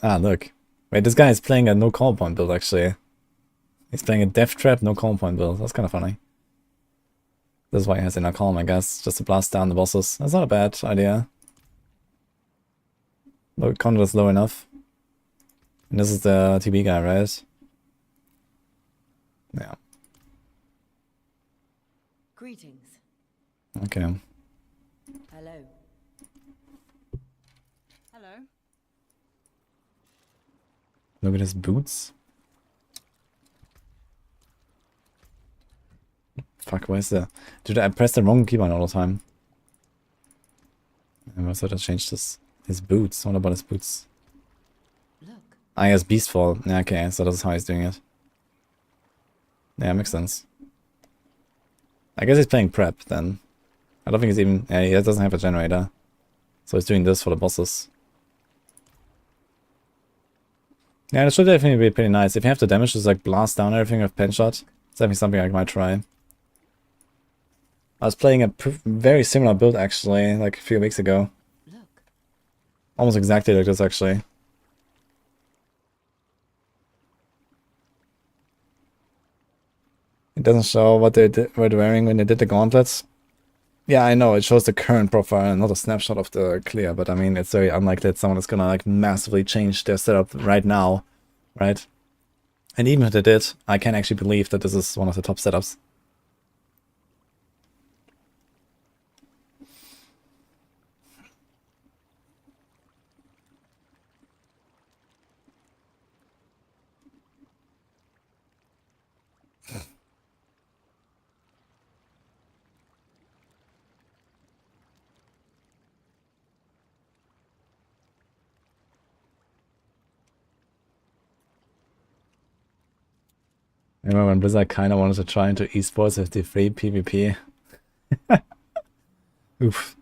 Ah, look. Wait, this guy is playing a no call point build actually. He's playing a Death Trap no call point build. That's kind of funny. This is why he has Inner Calm, I guess. Just to blast down the bosses. That's not a bad idea. Look, Conrad is low enough. And this is the TB guy, right? Yeah. Greetings. Okay. Hello. Hello. Look at his boots. Fuck, where's the... Dude, I pressed the wrong keyboard all the time. I must have to change this. His boots. What about his boots? Look. Ah, he has Beastfall. Yeah, okay, so that's how he's doing it. Yeah, makes sense. I guess he's playing prep then. I don't think he's even... Yeah, he doesn't have a generator. So he's doing this for the bosses. Yeah, it should definitely be pretty nice. If you have the damage, just like blast down everything with pen shot. It's definitely something I might try. I was playing a very similar build actually, like a few weeks ago. Look. Almost exactly like this actually. It doesn't show what they were wearing when they did the gauntlets. Yeah, I know, it shows the current profile and not a snapshot of the clear, but I mean, it's very unlikely that someone is gonna like massively change their setup right now, right? And even if they did, I can actually believe that this is one of the top setups. I remember when Blizzard kinda wanted to try into esports with the free PvP. Oof.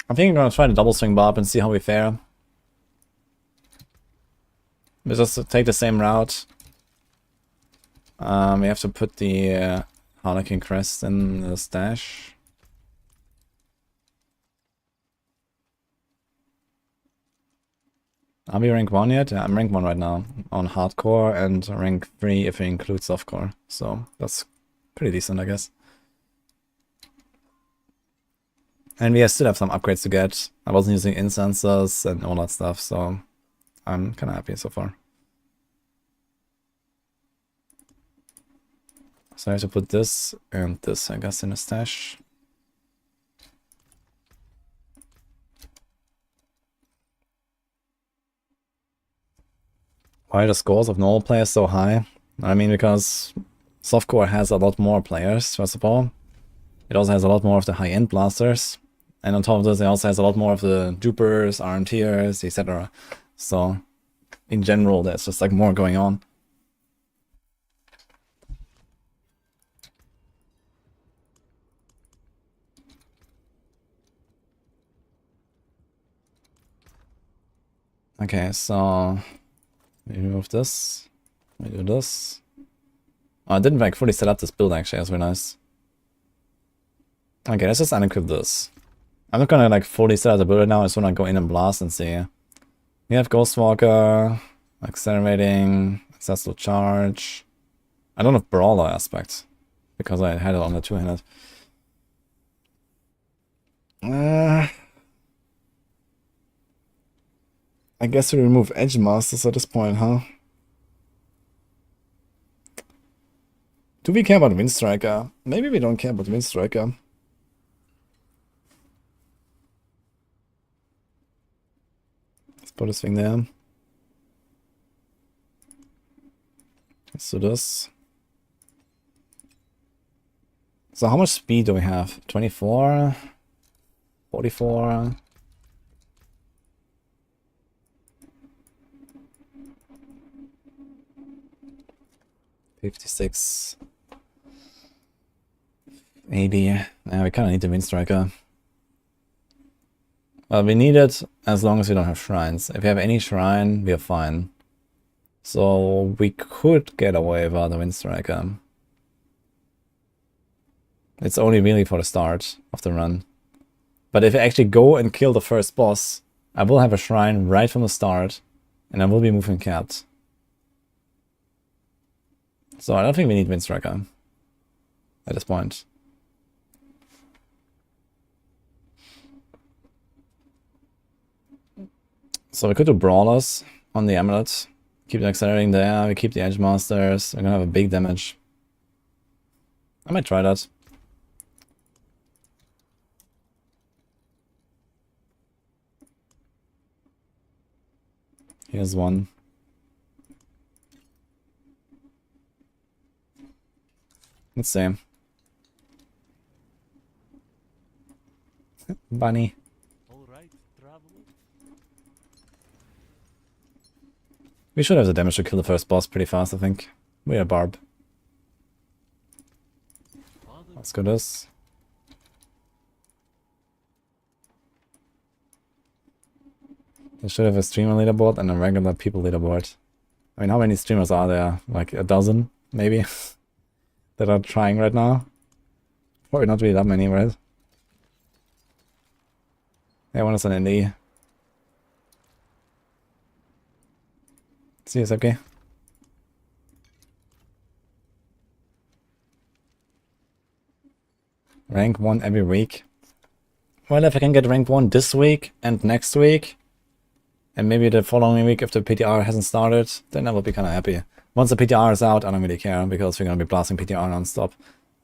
I think I'm gonna try the double swing barb and see how we fare. We just take the same route. We have to put the Harlequin crest in the stash. Are we rank 1 yet? Yeah, I'm rank 1 right now on hardcore and rank 3 if we include softcore. So that's pretty decent, I guess. And we still have some upgrades to get. I wasn't using incensers and all that stuff, so I'm kind of happy so far. So I have to put this and this, I guess, in a stash. Why are the scores of normal players so high? I mean, because softcore has a lot more players, first of all. It also has a lot more of the high-end blasters. And on top of this, it also has a lot more of the dupers, RMTers, etc. So, in general, there's just like more going on. Okay, so we remove this. We do this. Oh, I didn't like fully set up this build actually, that's very nice. Okay, let's just unequip this. I'm not gonna like fully set up the build right now, I just wanna go in and blast and see. We have Ghostwalker, accelerating, accessible charge. I don't have Brawler aspect, because I had it on the two-handed. I guess we remove Edge Masters at this point, huh? Do we care about Windstriker? Maybe we don't care about Windstriker. Let's put this thing there. Let's do this. So how much speed do we have? 24? 44? 56. 80. Yeah, we kind of need the Windstriker. Well, we need it as long as we don't have shrines. If we have any shrine, we are fine. So we could get away without the Windstriker. It's only really for the start of the run. But if I actually go and kill the first boss, I will have a shrine right from the start, and I will be moving capped. So I don't think we need Windstriker at this point. So we could do Brawlers on the Amulet. Keep the accelerating there, we keep the Edge Masters, we're gonna have a big damage. I might try that. Here's one. Let's see. Bunny. All right, traveler. We should have the damage to kill the first boss pretty fast, I think. We are Barb. Father Let's go this. They should have a streamer leaderboard and a regular people leaderboard. I mean, how many streamers are there? Like a dozen, maybe? That are trying right now? Probably not really that many, right? Yeah, one is an indie. See, it's okay. Rank 1 every week. Well, if I can get rank 1 this week and next week, and maybe the following week if the PTR hasn't started, then I will be kind of happy. Once the PTR is out, I don't really care, because we're going to be blasting PTR non-stop.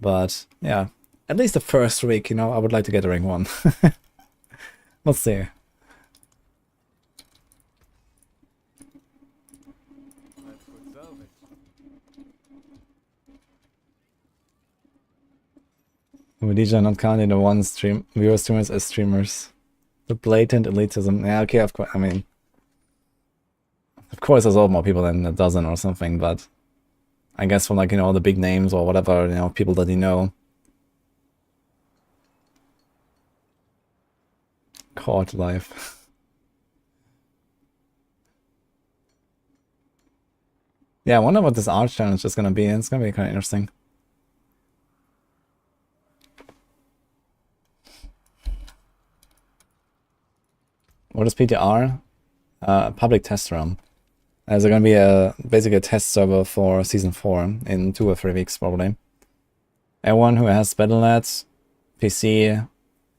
But, yeah, at least the first week, you know, I would like to get a rank 1. Let's see. Wudijo not counting the one viewer streamers as streamers. The blatant elitism. Yeah, okay, of course. I mean, of course, there's a lot more people than a dozen or something, but I guess from, like, you know, the big names or whatever, you know, people that you know. Court life. Yeah, I wonder what this art challenge is gonna be. It's gonna be kind of interesting. What is PTR? Public test room. There's going to be basically a test server for Season 4 in 2 or 3 weeks, probably. Everyone who has Battle.net, PC,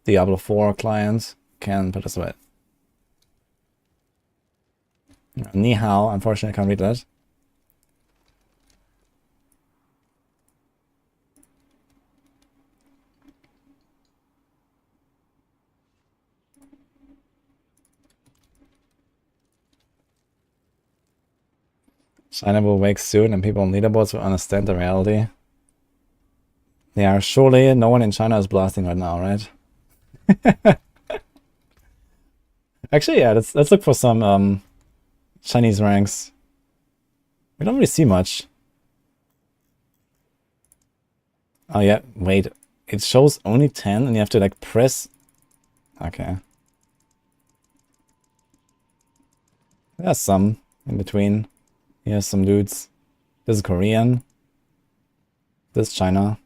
Diablo 4 client can participate. Ni hao, unfortunately I can't read that. China will wake soon and people on leaderboards will understand the reality. Yeah, surely no one in China is blasting right now, right? Actually, yeah, let's look for some Chinese ranks. We don't really see much. Oh yeah, wait. It shows only 10 and you have to like press. Okay. There's some in between. Here's some dudes. This is Korean. This is China.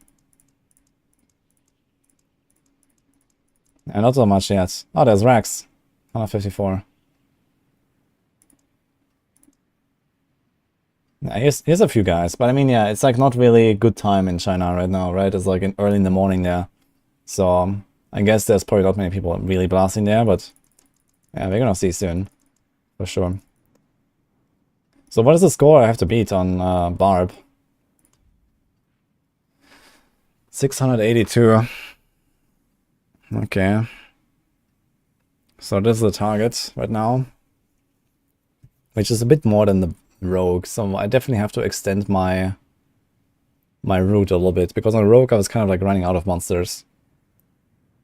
And not so much yet. Oh, there's Rex. 154. Yeah, here's a few guys. But I mean, yeah, it's like not really a good time in China right now, right? It's like early in the morning there. So I guess there's probably not many people really blasting there, but yeah, we're gonna see soon. For sure. So what is the score I have to beat on Barb? 682. Okay. So this is the target right now. Which is a bit more than the rogue, so I definitely have to extend my route a little bit, because on rogue I was kind of like running out of monsters.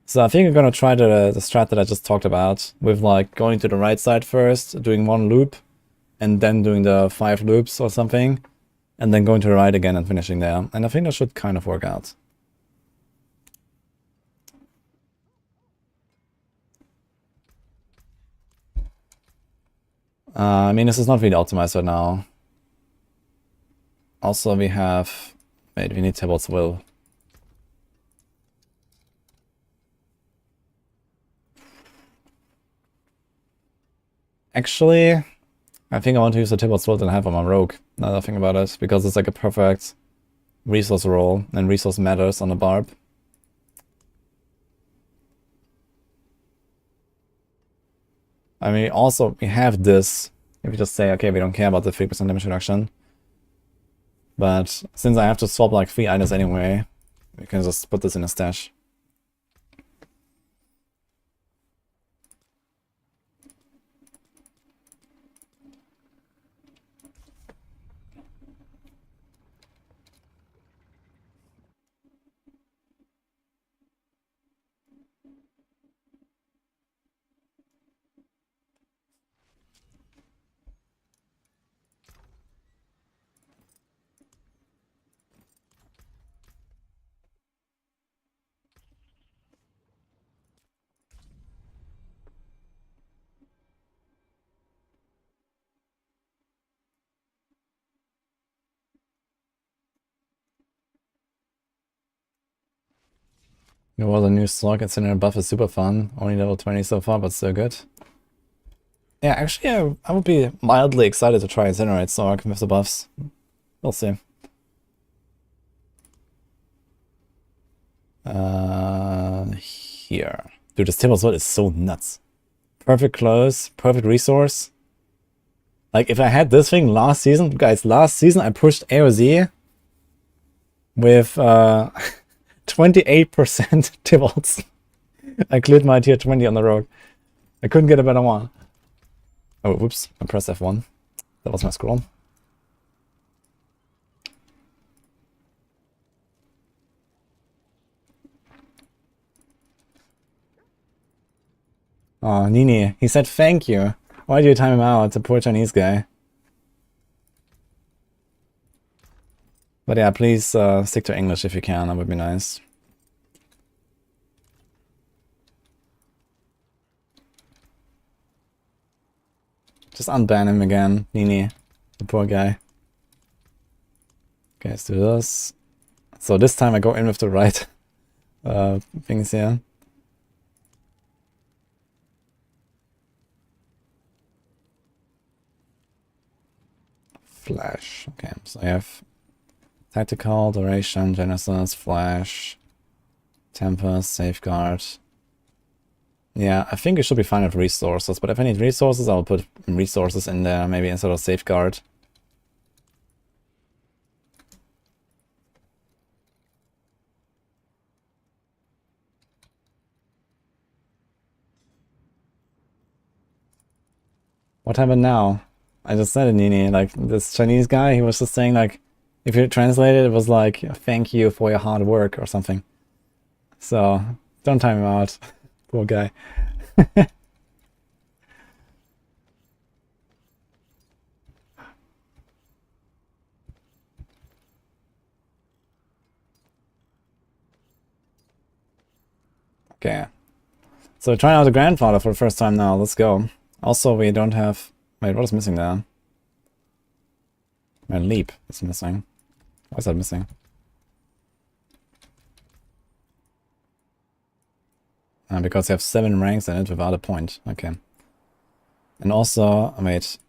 So I think I'm gonna try the strat that I just talked about, with like going to the right side first, doing one loop, and then doing the 5 loops or something, and then going to the right again and finishing there. And I think that should kind of work out. I mean, this is not really optimized right now. Also, we have... Wait, we need Tybalt's Will. Actually, I think I want to use the Tybalt's Will that I have on my Rogue, now that I think about it, because it's like a perfect resource roll, and resource matters on the Barb. I mean, also, we have this, if you just say, okay, we don't care about the 3% damage reduction. But since I have to swap like 3 items anyway, we can just put this in a stash. Well, the new Sorc Incinerator buff is super fun. Only level 20 so far, but still good. Yeah, actually, I would be mildly excited to try Incinerate Sorc with the buffs. We'll see. Here. Dude, this Tybalt's Will is so nuts. Perfect close, perfect resource. Like, if I had this thing last season, guys, last season I pushed AOZ with 28% Tybalt's. I cleared my tier 20 on the rogue. I couldn't get a better one. Oh, whoops. I pressed F1. That was my scroll. Oh, Nini. He said thank you. Why do you time him out? It's a poor Chinese guy. But yeah, please stick to English if you can. That would be nice. Just unban him again, Nini. The poor guy. Okay, let's do this. So this time I go in with the right things here. Flash. Okay, so I have Tactical, Duration, Genesis, Flash, Tempest, Safeguard. Yeah, I think it should be fine with resources, but if I need resources, I'll put resources in there, maybe instead of Safeguard. What happened now? I just said it, Nini. Like, this Chinese guy, he was just saying, like, if you translate it, it was like, thank you for your hard work or something. So, don't time him out. Poor guy. Okay. So, trying out the Grandfather for the first time now. Let's go. Also, we don't have... Wait, what is missing there? My leap is missing. Why is that missing? Because you have 7 ranks in it without a point. Okay. And also, wait.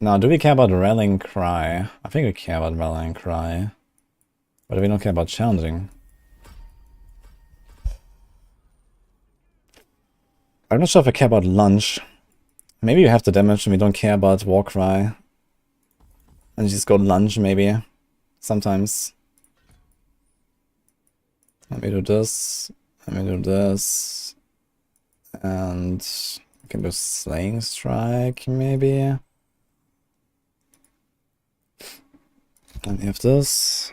Now, do we care about Rallying Cry? I think we care about Rallying Cry. But we don't care about challenging. I'm not sure if I care about lunge. Maybe you have the damage and we don't care about Warcry. And just go lunge maybe. Sometimes. Let me do this. Let me do this. And we can do Slaying Strike maybe. And we have this.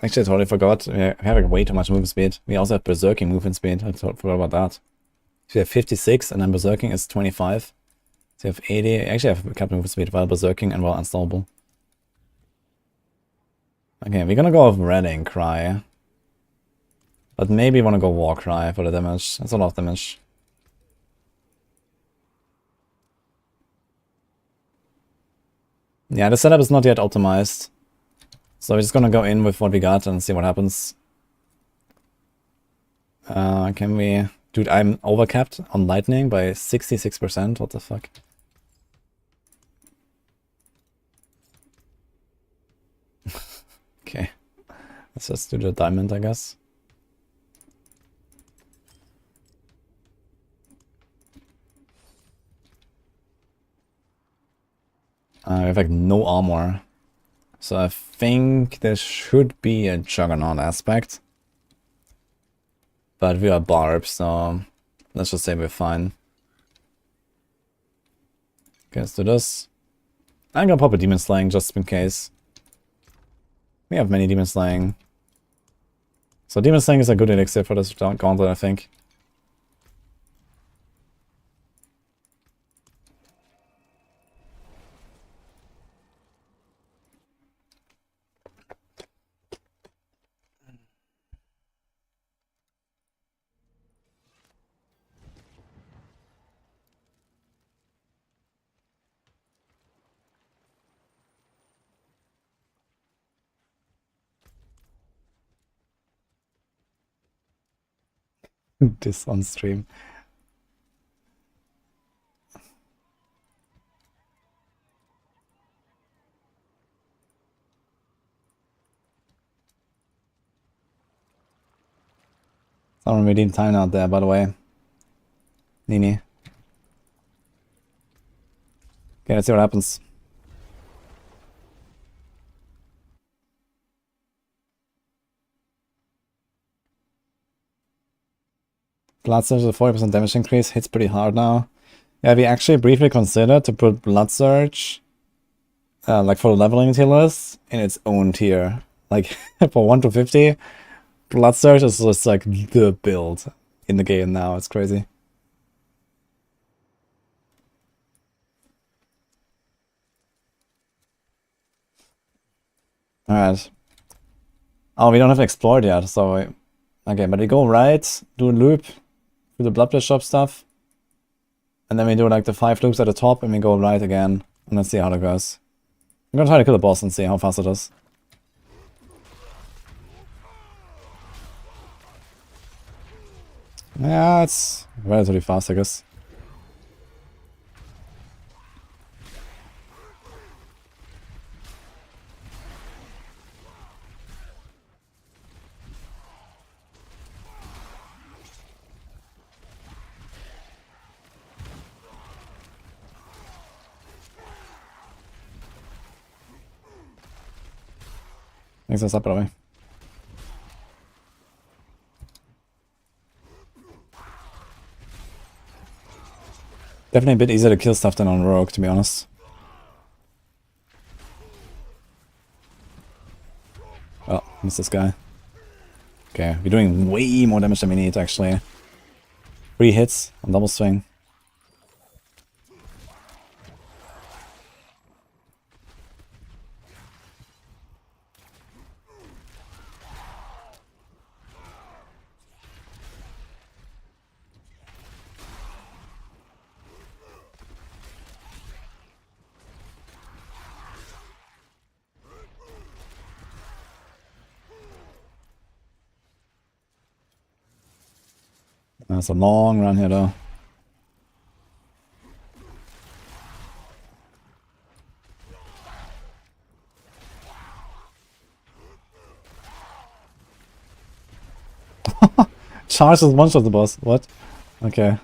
Actually, I totally forgot. We're having way too much movement speed. We also have Berserking movement speed. I forgot about that. So we have 56 and then Berserking is 25. So you have 80. Actually, I have a couple movement speed while Berserking and while Unstoppable. Okay, we're gonna go with Red Ink Cry. But maybe want to go Warcry for the damage. That's a lot of damage. Yeah, the setup is not yet optimized. So we're just gonna go in with what we got and see what happens. Can we... Dude, I'm overcapped on lightning by 66%. What the fuck? Okay. Let's just do the diamond, I guess. We have like no armor. So I think there should be a Juggernaut aspect. But we are Barb, so let's just say we're fine. Okay, let's do this. I'm gonna pop a Demon Slaying just in case. We have many Demon Slaying. So Demon Slaying is a good elixir for this Gauntlet, I think. This on stream. Someone redeemed time out there, by the way. Nini. Okay, let's see what happens. Blood Surge with a 40% damage increase hits pretty hard now. Yeah, we actually briefly considered to put Blood Surge, like for the leveling tier list, in its own tier. Like, for 1 to 50, Blood Surge is just like the build in the game now. It's crazy. Alright. Oh, we don't have explored yet, so... Okay, but we go right, do a loop through the Blood Bishop stuff. And then we do like the 5 loops at the top, and we go right again. And let's see how that goes. I'm gonna try to kill the boss and see how fast it is. Yeah, it's relatively fast, I guess. Makes us up, probably. Definitely a bit easier to kill stuff than on Rogue, to be honest. Oh, missed this guy. Okay, we're doing way more damage than we need, actually. 3 hits on double swing. That's a long run here, though. Charge is one shot the boss. What? Okay.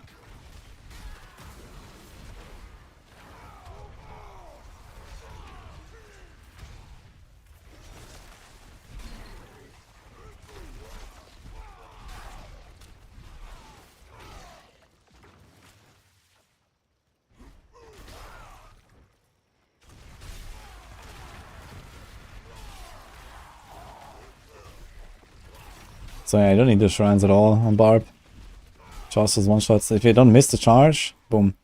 So yeah, I don't need the shrines at all on Barb. Charge is one shots. If you don't miss the charge, boom.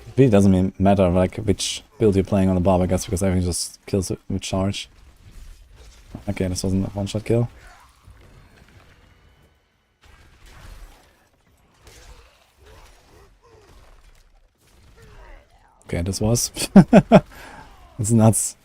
It really doesn't matter like which build you're playing on the Barb, I guess, because everything just kills it with charge. Okay, this wasn't a one-shot kill. Okay, this was. It's nuts.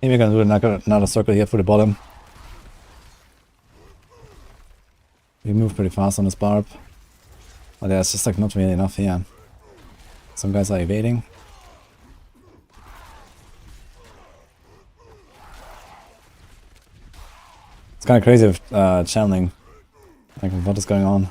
Maybe we're gonna do another circle here for the bottom. We move pretty fast on this Barb. But there's just like not really enough here. Some guys are evading. It's kind of crazy with channeling. Like, what is going on?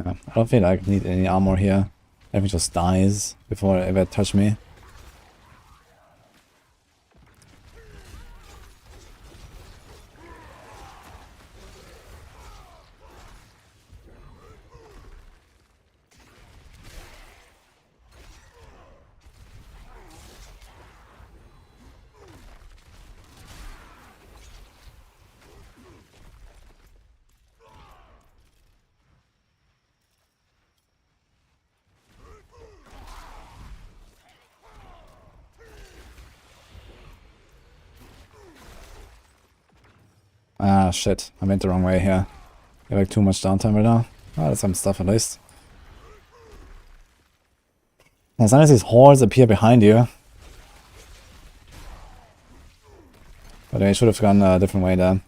I don't feel like I need any armor here. Everything just dies before it ever touch me. Ah, shit. I went the wrong way here. I have like too much downtime right now. Oh, there's some stuff at least. As long as these hordes appear behind you. But I should have gone a different way there.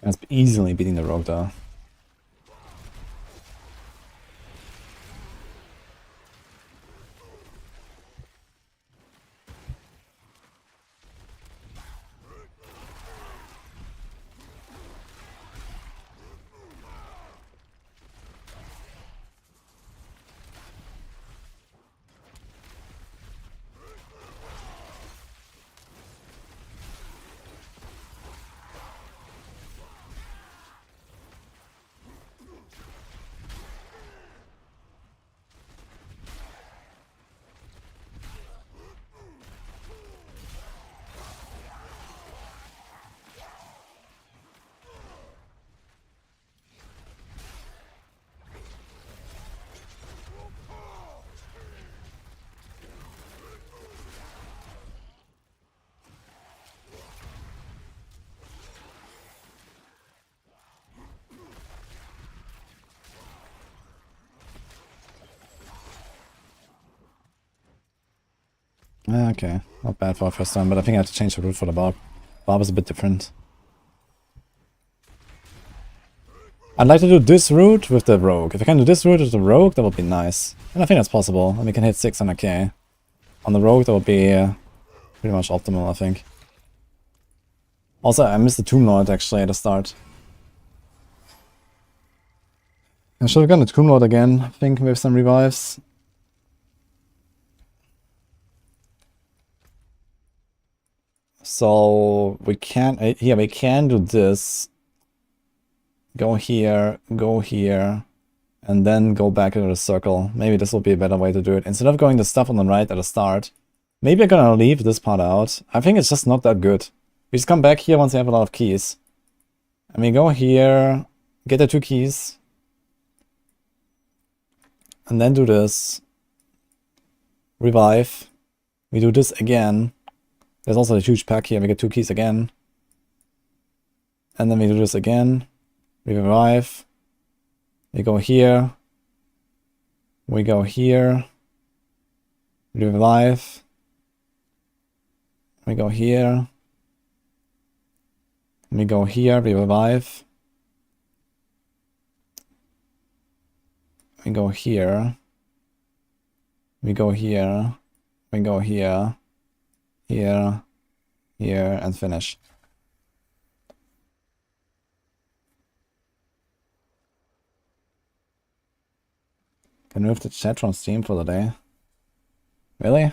That's easily beating the rogue though. Okay, not bad for a first time, but I think I have to change the route for the Barb. Barb is a bit different. I'd like to do this route with the Rogue. If I can do this route with the Rogue, that would be nice. And I think that's possible. And we can hit 600k. On the Rogue, that would be pretty much optimal, I think. Also, I missed the Tomb Lord actually at the start. I should have gone to Tomb Lord again, I think, with some revives. So we can, yeah, we can do this. Go here, and then go back into the circle. Maybe this will be a better way to do it. Instead of going the stuff on the right at the start, maybe I'm gonna leave this part out. I think it's just not that good. We just come back here once we have a lot of keys. And we go here, get the 2 keys. And then do this. Revive. We do this again. There's also a huge pack here. We get 2 keys again. And then we do this again. We revive. We go here. We go here. We revive. We go here. We go here. We revive. We go here. We go here. We go here. Here. Here. And finish. Can move the chat from Steam for the day. Really?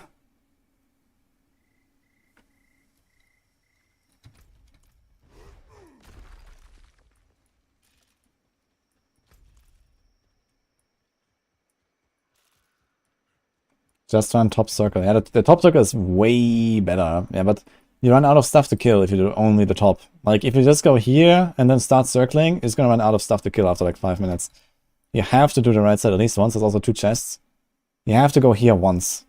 Just run top circle. Yeah, the top circle is way better. Yeah, but you run out of stuff to kill if you do only the top. Like, if you just go here and then start circling, it's gonna run out of stuff to kill after like 5 minutes. You have to do the right side at least once. There's also 2 chests. You have to go here once.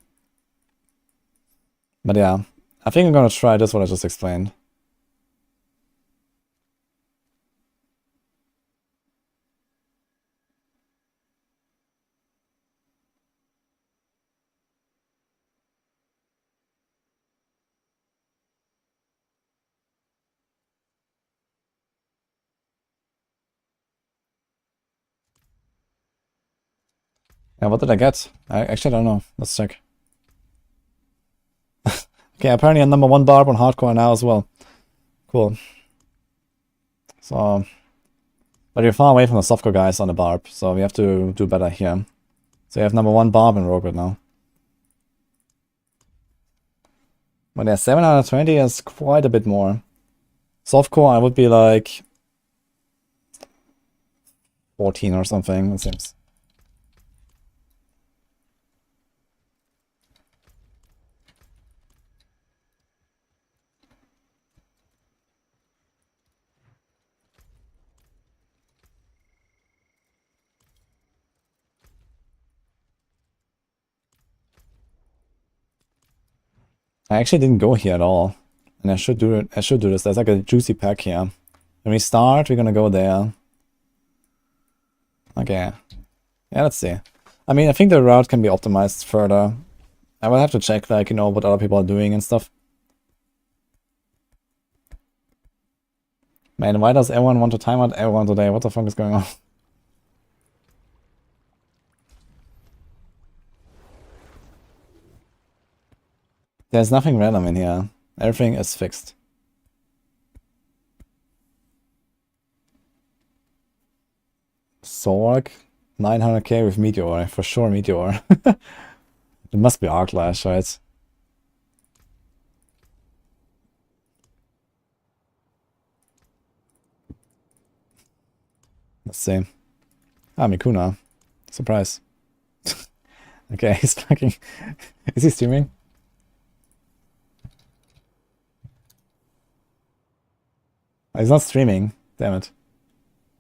But yeah, I think I'm gonna try this, what I just explained. Yeah, what did I get? I actually don't know. Let's check. Okay, apparently I'm #1 barb on hardcore now as well. Cool. So, but you're far away from the softcore guys on the barb, so we have to do better here. So you have #1 barb in rogue right now. But yeah, 720 is quite a bit more. Softcore, I would be like 14 or something, it seems. I actually didn't go here at all. And I should do it. I should do this. There's like a juicy pack here. When we start, we're gonna go there. Okay. Yeah, let's see. I mean, I think the route can be optimized further. I will have to check, like, you know, what other people are doing and stuff. Man, why does everyone want to time out everyone today? What the fuck is going on? There's nothing random in here. Everything is fixed. Sorc, 900k with Meteor. For sure, Meteor. It must be Arclash, right? Let's see. Ah, Mikuna. Surprise. Okay, he's fucking... Is he streaming? Oh, he's not streaming. Damn it.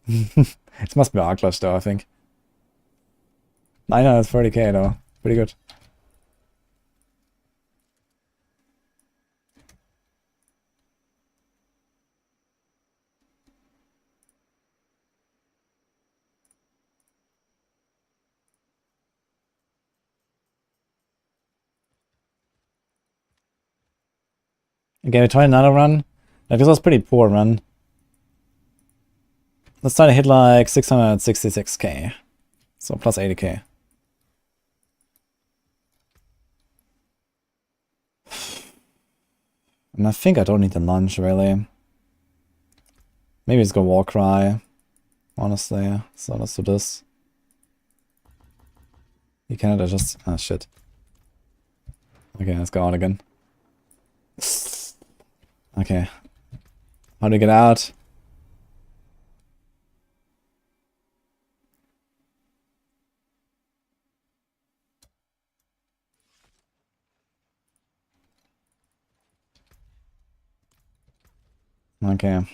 It must be Arclash though, I think. 930k though. Pretty good. Okay, we try another run. Like, this was pretty poor run. Let's try to hit like 666k. So plus 80k. And I think I don't need the lunch, really. Maybe it's go Warcry, honestly. So let's do this. You cannot just... Ah, shit. Okay, let's go out again. Okay. How do you get out? Okay.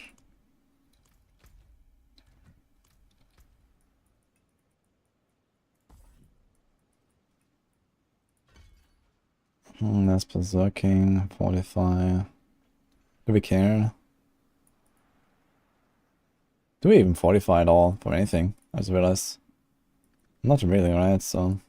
That's berserking, fortify. Do we care? Do we even fortify at all for anything? I just realized. Not really, right? So.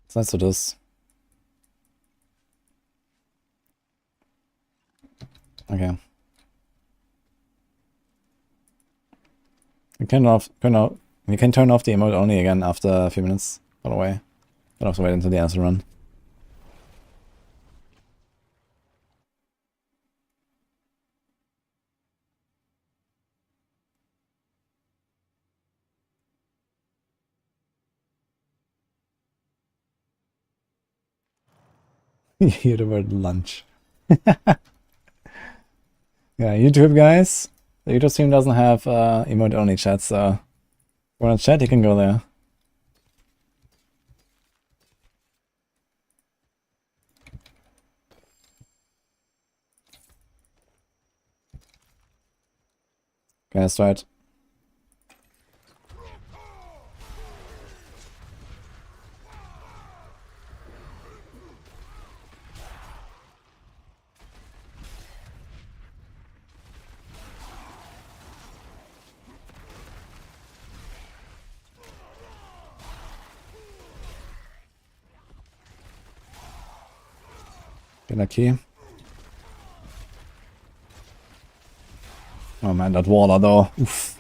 So let's do this. Okay. You can you can turn off the emote only again after a few minutes, by the way. Don't have to wait until the answer run. You hear the word lunch. Yeah, YouTube guys. The YouTube stream doesn't have emote only chat, so if you wanna chat, you can go there. Okay, let's try it. Get a key. Oh man, that water though. Oof.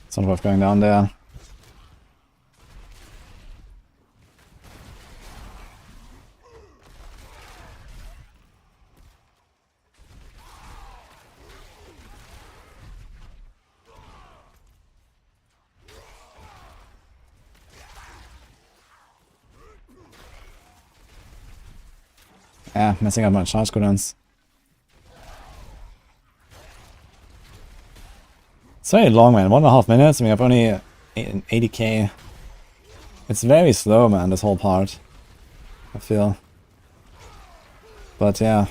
It's not worth going down there. Yeah, messing up my charge cooldowns. It's very long, man. 1.5 minutes, and we have only 80k. It's very slow, man, this whole part. I feel. But yeah.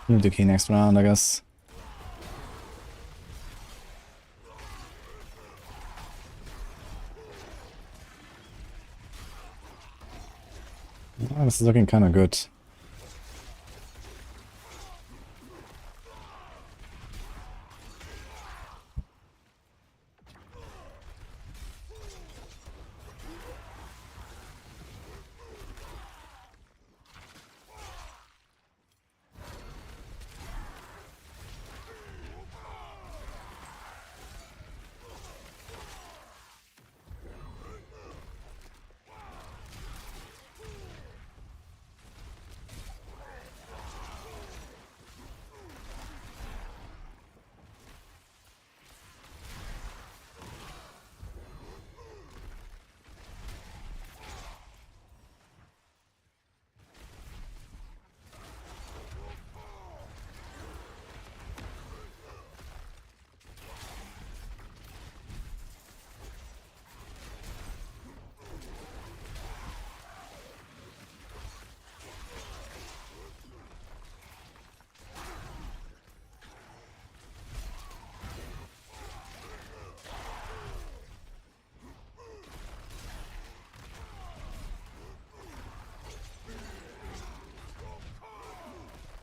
We'll do key next round, I guess. Oh, this is looking kind of good.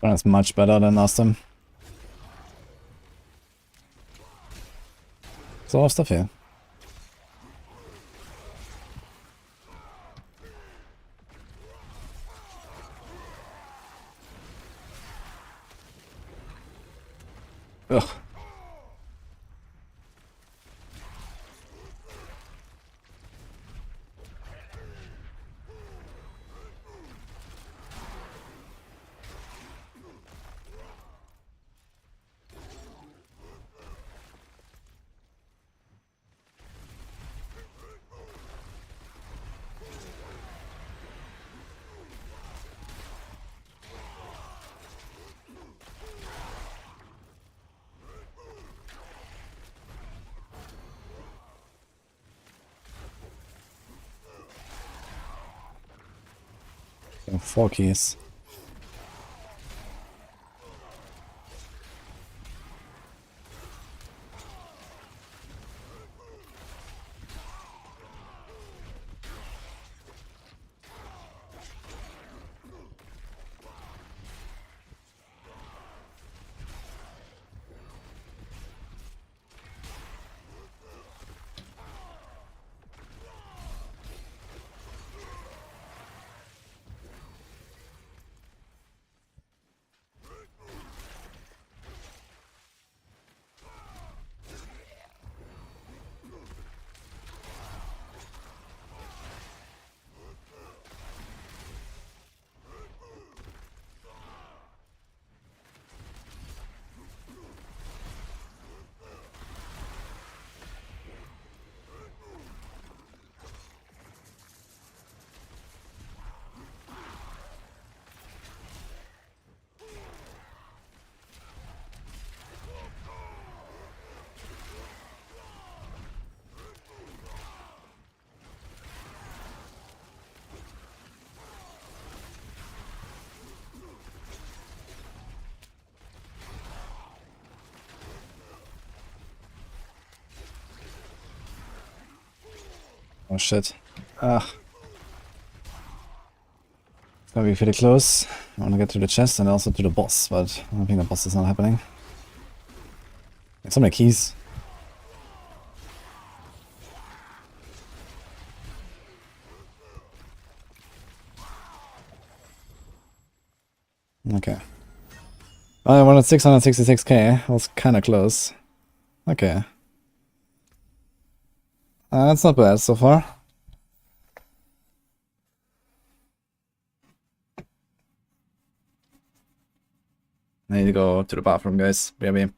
That's much better than last time. There's a lot of stuff here. Ugh. Oh, 4 keys. Oh shit. Ah. It's gonna be pretty close. I wanna get to the chest and also to the boss, but I don't think the boss is not happening. So many keys. Okay. I won at 666k. I was kinda close. Okay. That's not bad so far. I need to go to the bathroom, guys. BRB.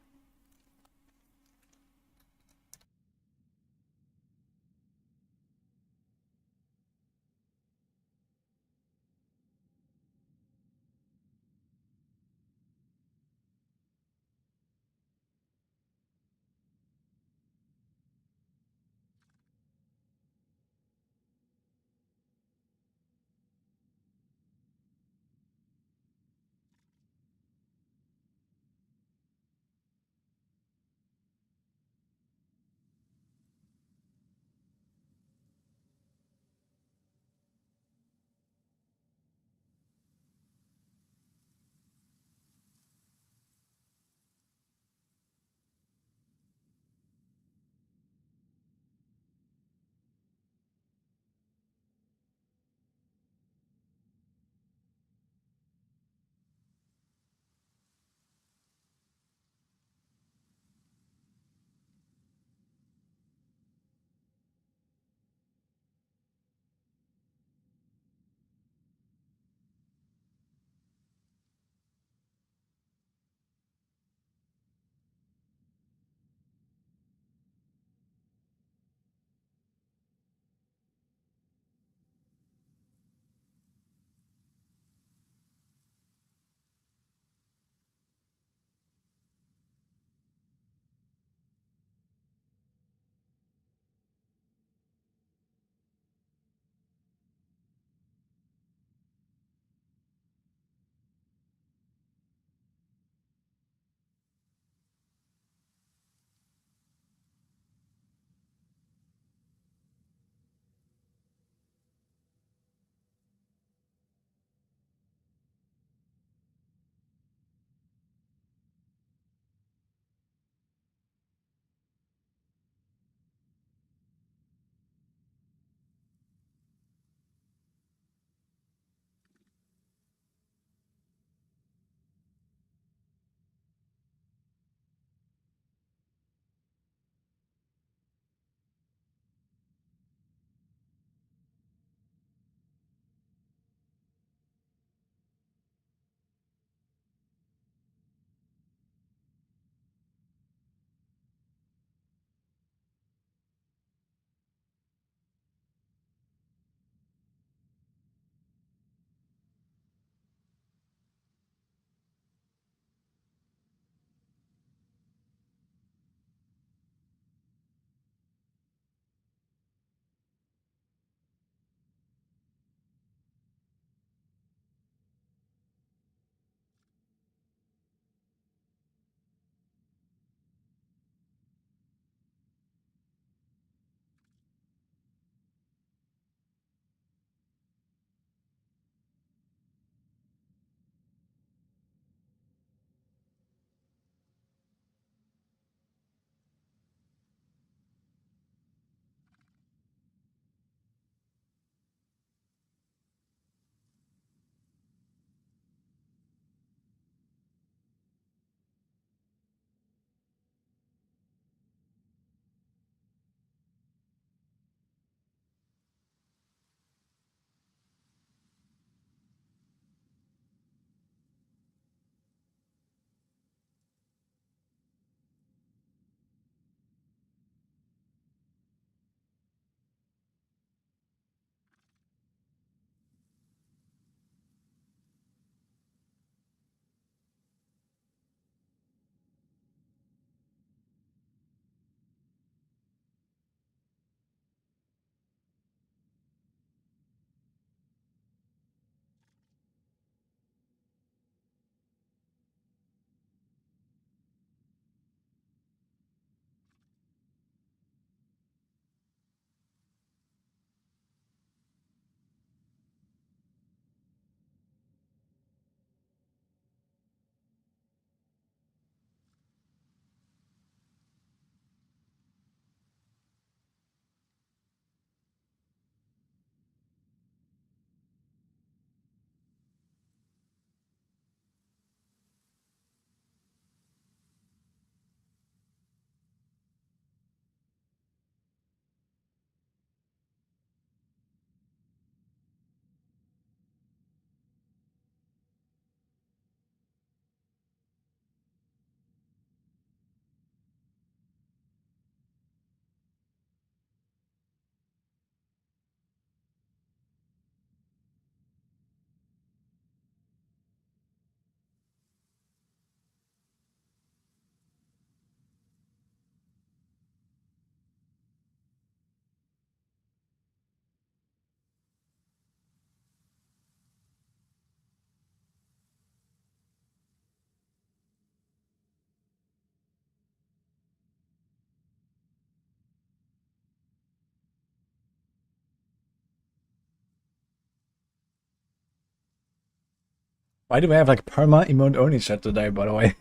Why do we have like perma emote only chat today, by the way?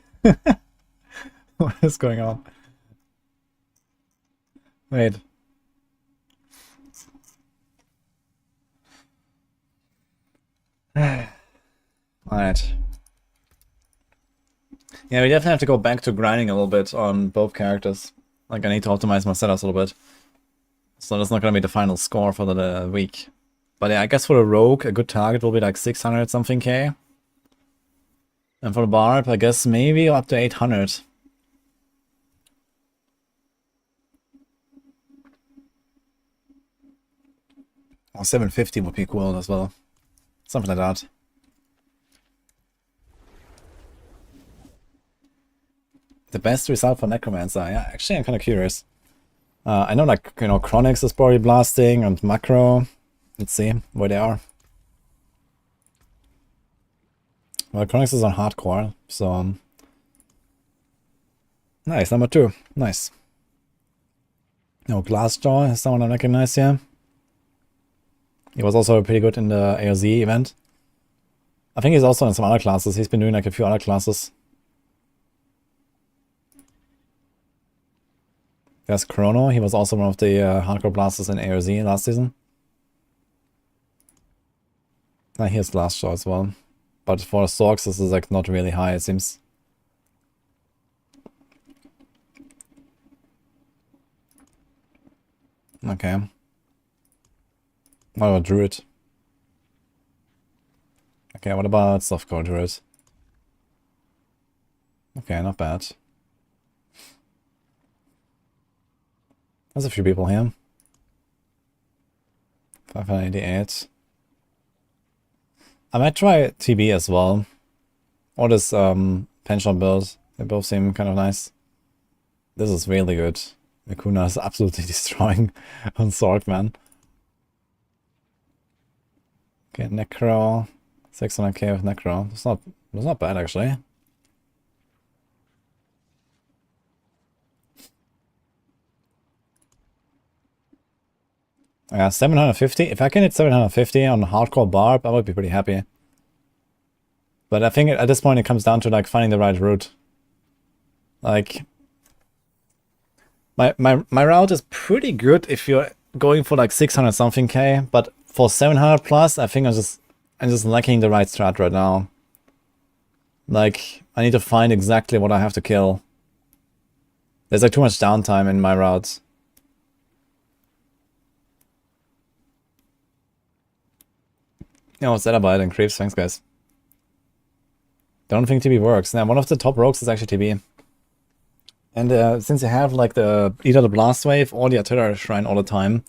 What is going on? Wait. Alright. Yeah, we definitely have to go back to grinding a little bit on both characters. Like, I need to optimize my setups a little bit. So that's not gonna be the final score for the week. But yeah, I guess for the rogue, a good target will be like 600 something K. And for the barb, I guess maybe up to 800. Or 750 would be cool as well. Something like that. The best result for Necromancer. Yeah, actually I'm kind of curious. I know like, you know, Chronix is probably blasting and Macro. Let's see where they are. Well, Chronix is on hardcore, so... Nice, number 2. Nice. No, Glassjaw is someone I recognize here. He was also pretty good in the AOZ event. I think he's also in some other classes. He's been doing like a few other classes. There's Chrono. He was also one of the hardcore blasters in AOZ last season. Here's Glassjaw as well. But for Sorcs, this is like not really high, it seems. Okay. What about Druid? Okay, what about softcore Druid? Okay, not bad. There's a few people here. 588. I might try TB as well. Or this pension build. They both seem kind of nice. This is really good. Akuna is absolutely destroying on Sorc, man. Okay, Necro. 600k with Necro. That's not bad actually. Yeah, 750. If I can hit 750 on hardcore barb, I would be pretty happy. But I think at this point it comes down to like finding the right route. Like my route is pretty good if you're going for like 600 something K, but for 700 plus, I think I'm just lacking the right strat right now. Like I need to find exactly what I have to kill. There's like too much downtime in my routes. Yeah, what's that about? And creeps, thanks guys. Don't think TB works. Now, one of the top rogues is actually TB. And since you have like either the Blast Wave or the Artillery Shrine all the time,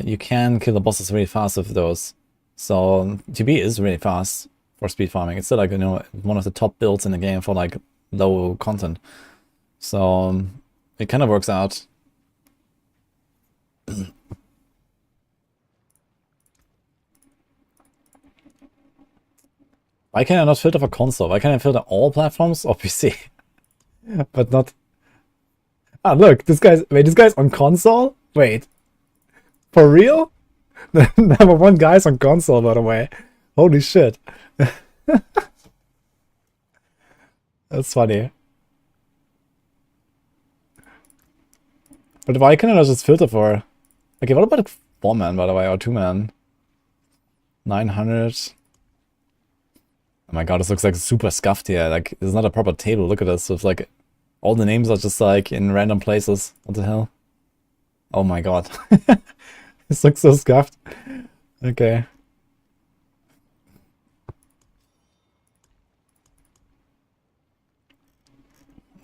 you can kill the bosses really fast with those. So TB is really fast for speed farming. It's still like, you know, one of the top builds in the game for like low content. So it kind of works out. Why can I not filter for console? Why can't I filter all platforms or PC? But not... Ah, look, this guy's on console? Wait. For real? The number 1 guy's on console, by the way. Holy shit. That's funny. But why can I not just filter for... Okay, what about 4-man, by the way, or 2-man? 900... Oh my god, this looks like super scuffed here. Like, it's not a proper table. Look at this. It's like, all the names are just like in random places. What the hell? Oh my god. This looks so scuffed. Okay.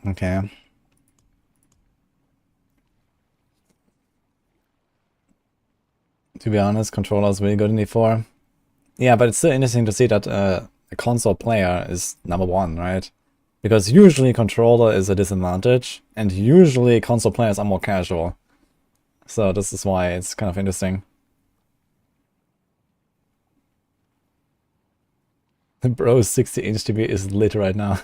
Okay. To be honest, controller is really good in D4. Yeah, but it's still interesting to see that a console player is number 1, right? Because usually controller is a disadvantage, and usually console players are more casual. So this is why it's kind of interesting. Bro, 60-inch TV is lit right now.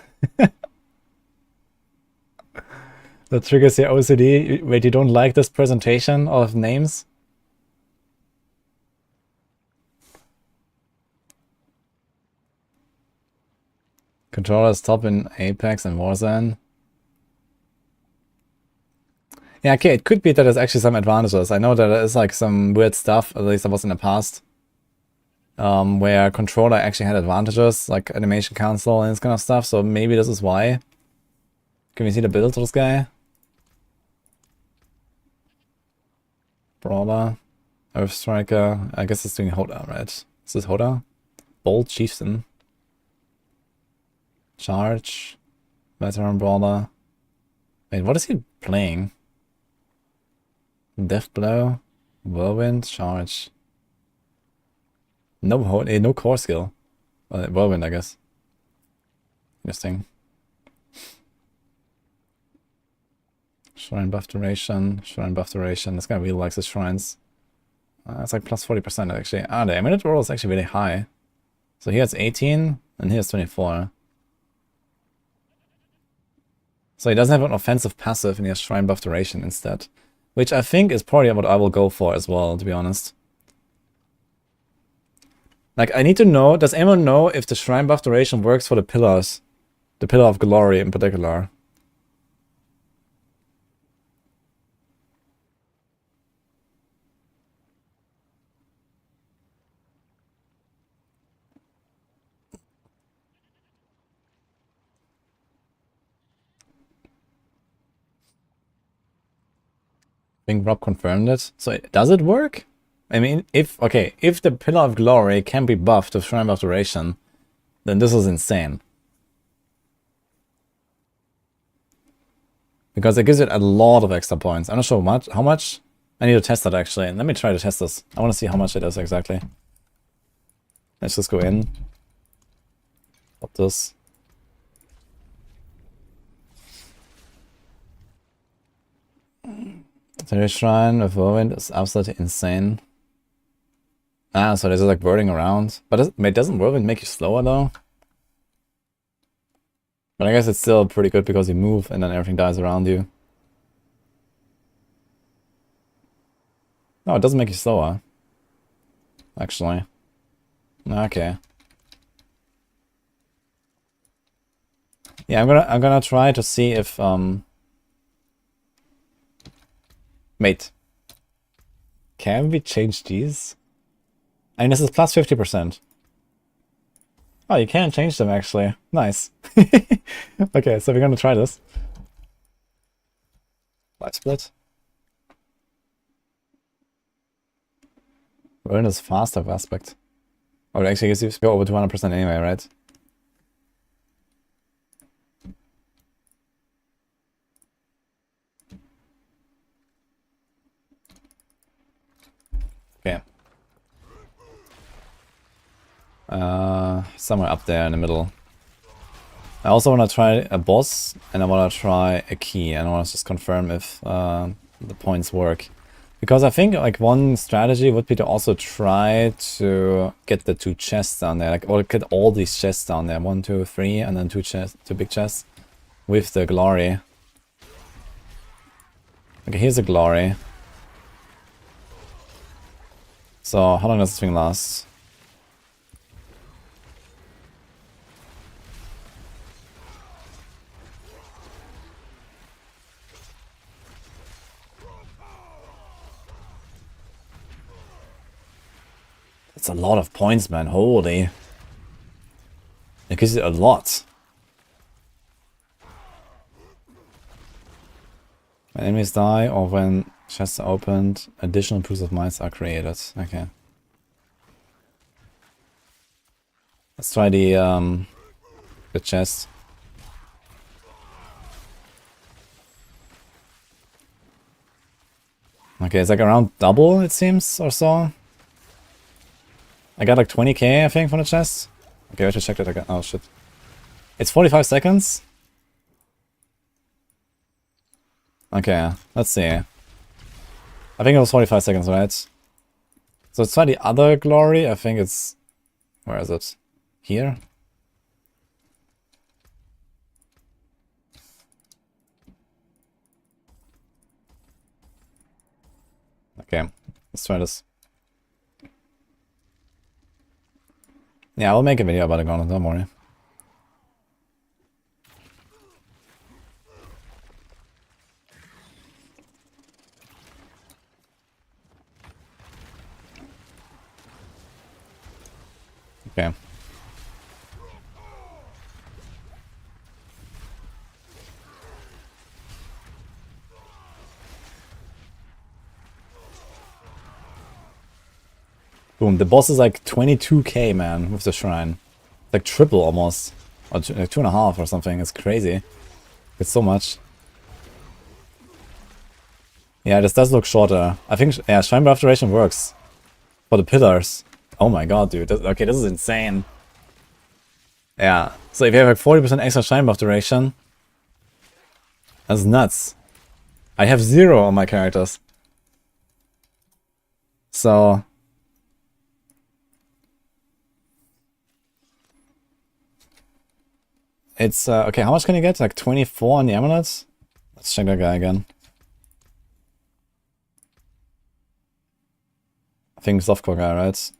That triggers your OCD. Wait, you don't like this presentation of names? Controllers top in Apex and Warzone. Yeah, okay, it could be that there's actually some advantages. I know that there is like some weird stuff, at least there was in the past, where controller actually had advantages, like animation cancel and this kind of stuff, so maybe this is why. Can we see the build of this guy? Brawler, Earth Striker, I guess it's doing Hoda, right? Is this Hoda? Bold Chieftain. Charge. Veteran Brawler. Wait, what is he playing? Death Blow. Whirlwind. Charge. No core skill. Whirlwind, I guess. Interesting. Shrine buff duration. Shrine buff duration. This guy really likes his shrines. It's like plus 40% actually. Ah, the minute roll is actually really high. So he has 18 and he has 24. So he doesn't have an offensive passive and he has shrine buff duration instead. Which I think is probably what I will go for as well, to be honest. Like, I need to know, does anyone know if the shrine buff duration works for the pillars? The Pillar of Glory in particular. I think Rob confirmed it. So does it work? I mean, if the Pillar of Glory can be buffed with Shrine buff duration, then this is insane. Because it gives it a lot of extra points. I'm not sure how much. I need to test that actually. Let me try to test this. I want to see how much it is exactly. Let's just go in. Pop this. The Shrine with Whirlwind is absolutely insane. Ah, so there's like whirling around. But doesn't Whirlwind make you slower though? But I guess it's still pretty good because you move and then everything dies around you. No, it doesn't make you slower. Actually. Okay. Yeah, I'm gonna try to see if Wait. Can we change these? I mean, this is plus 50%. Oh, you can change them actually. Nice. Okay, so we're gonna try this. Light split. Burn is faster aspect. Oh, it actually gives you go over 200% anyway, right? Okay. Somewhere up there in the middle. I also want to try a boss, and I want to try a key, and I want to just confirm if the points work. Because I think like one strategy would be to also try to get the 2 chests down there, like, or get all these chests down there, 1, 2, 3, and then 2 big chests with the glory. Okay, here's the glory. So how long does this thing last? It's a lot of points, man. Holy. It gives you a lot. When enemies die or when chests are opened, additional pools of mines are created. Okay. Let's try the chest. Okay, it's like around double, it seems, or so. I got like 20k, I think, from the chest. Okay, I should check that again. Oh, shit. It's 45 seconds? Okay, let's see. I think it was 45 seconds, right? So let's try the other glory. I think it's... Where is it? Here? Okay, let's try this. Yeah, I'll make a video about the Gauntlet, don't worry. Okay. Boom. The boss is like 22k, man, with the shrine. Like triple almost. Or like 2.5 or something. It's crazy. It's so much. Yeah, this does look shorter. I think, yeah, Shrine Buff duration works. For the pillars. Oh my god, dude. Okay, this is insane. Yeah. So if you have like 40% extra Shrine Buff duration, that's nuts. I have 0 on my characters. So... It's, okay, how much can you get? Like 24 on the amulets? Let's check that guy again. I think softcore guy, right?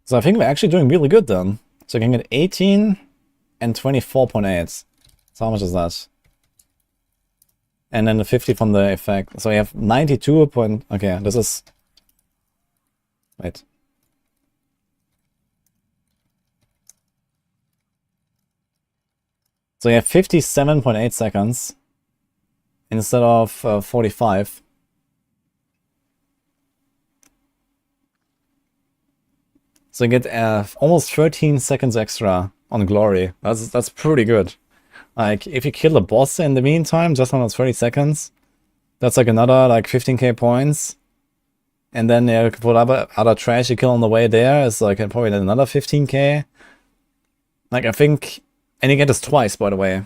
So I think we're actually doing really good then. So you can get 18 and 24.8. So how much is that? And then the 50 from the effect. So you have 92 point... Okay, this is... Wait. So you have 57.8 seconds instead of 45. So you get almost 13 seconds extra on Glory. That's pretty good. Like, if you kill a boss in the meantime, just on those 30 seconds, that's like another like 15k points. And then you put other trash you kill on the way there is like probably another 15k. Like, I think... And you get this twice, by the way.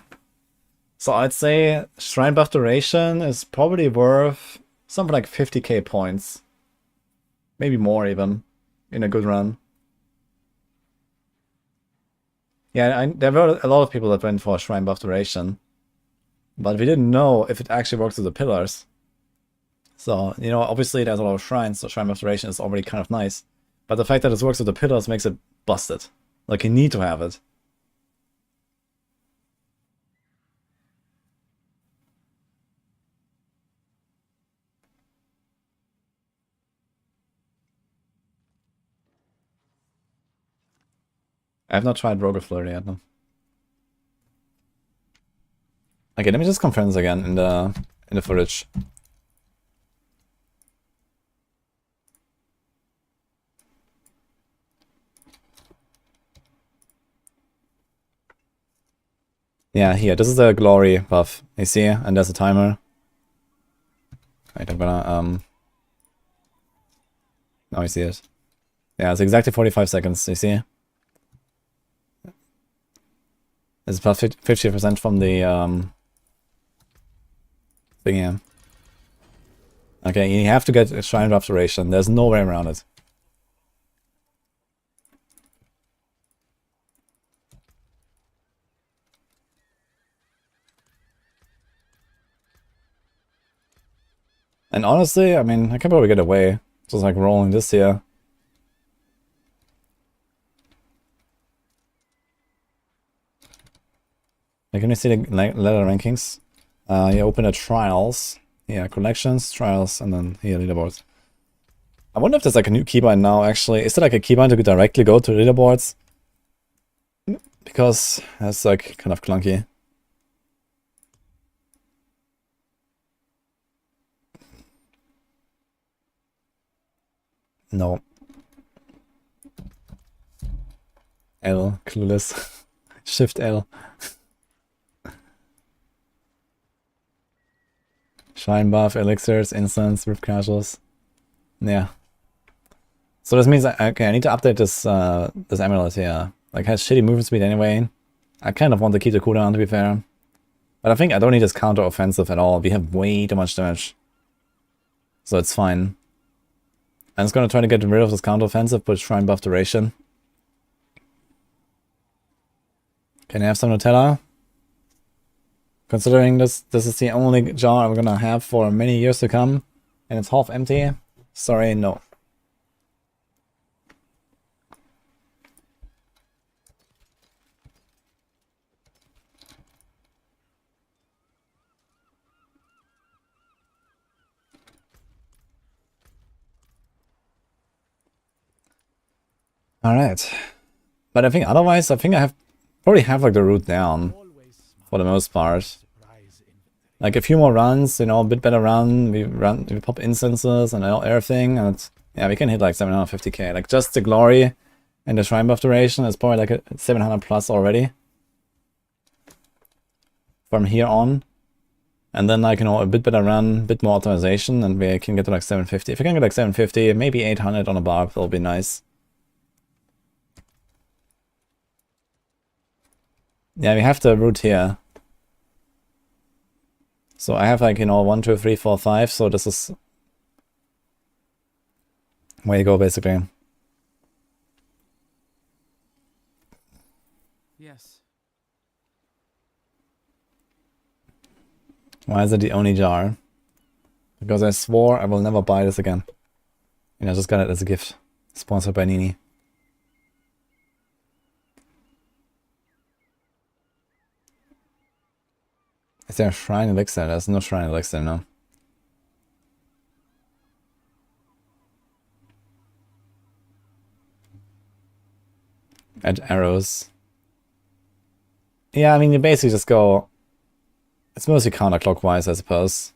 So I'd say Shrine Buff duration is probably worth something like 50k points. Maybe more even, in a good run. Yeah, there were a lot of people that went for Shrine Buff duration. But we didn't know if it actually works with the pillars. So, you know, obviously there's a lot of shrines, so Shrine Buff duration is already kind of nice. But the fact that it works with the pillars makes it busted. Like, you need to have it. I have not tried Rogue Flurry yet, no. Okay, let me just confirm this again in the footage. Yeah, here, this is the glory buff. You see? And there's a timer. Wait, I'm gonna now you see it. Yeah, it's exactly 45 seconds, you see? It's plus 50% from the thing here. Okay, you have to get a Shrine Buff duration. There's no way around it. And honestly, I mean, I can probably get away. Just like rolling this here. Like, can you see the ladder rankings? You open the trials. Yeah, collections, trials, and then here, leaderboards. I wonder if there's like a new keybind now, actually. Is there like a keybind to directly go to leaderboards? Because that's like kind of clunky. No. L, clueless. Shift L. Shine buff, elixirs, incense, rift casuals. Yeah. So this means okay, I need to update this this amulet here. Like, has shitty movement speed anyway. I kind of want to keep the cooldown, to be fair. But I think I don't need this counter offensive at all. We have way too much damage. So it's fine. I'm just gonna try to get rid of this counter offensive, but shrine buff duration. Can I have some Nutella? Considering this is the only jar I'm gonna have for many years to come, and it's half empty. Sorry, no. Alright. But I think otherwise, I think I probably have like the route down for the most part. Like a few more runs, you know, a bit better run. We pop instances and everything, and it's, yeah, we can hit like 750k. Like just the glory and the shrine buff duration is probably like a 700 plus already from here on. And then like, you know, a bit better run, bit more optimization, and we can get to like 750. If we can get like 750, maybe 800 on a barb, that'll be nice. Yeah, we have the route here. So I have like, you know, 1, 2, 3, 4, 5. So this is where you go basically. Yes. Why is it the only jar? Because I swore I will never buy this again. And I just got it as a gift. Sponsored by Nini. Is there a shrine elixir? There's no shrine elixir, no. Add arrows. Yeah, I mean, you basically just go... It's mostly counterclockwise, I suppose.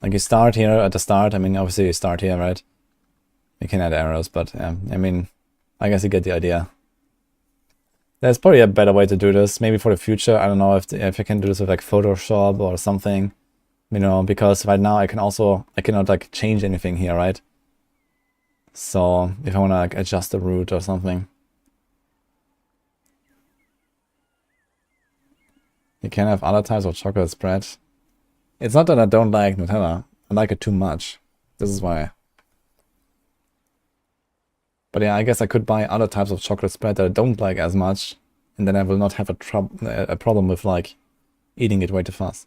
Like you start here at the start. I mean, obviously you start here, right? You can add arrows, but yeah, I mean, I guess you get the idea. There's probably a better way to do this. Maybe for the future. I don't know if you can do this with like Photoshop or something. You know, because right now I cannot like change anything here, right? So if I want to like adjust the route or something. You can have other types of chocolate spread. It's not that I don't like Nutella. I like it too much. This is why. But yeah, I guess I could buy other types of chocolate spread that I don't like as much. And then I will not have a problem with like eating it way too fast.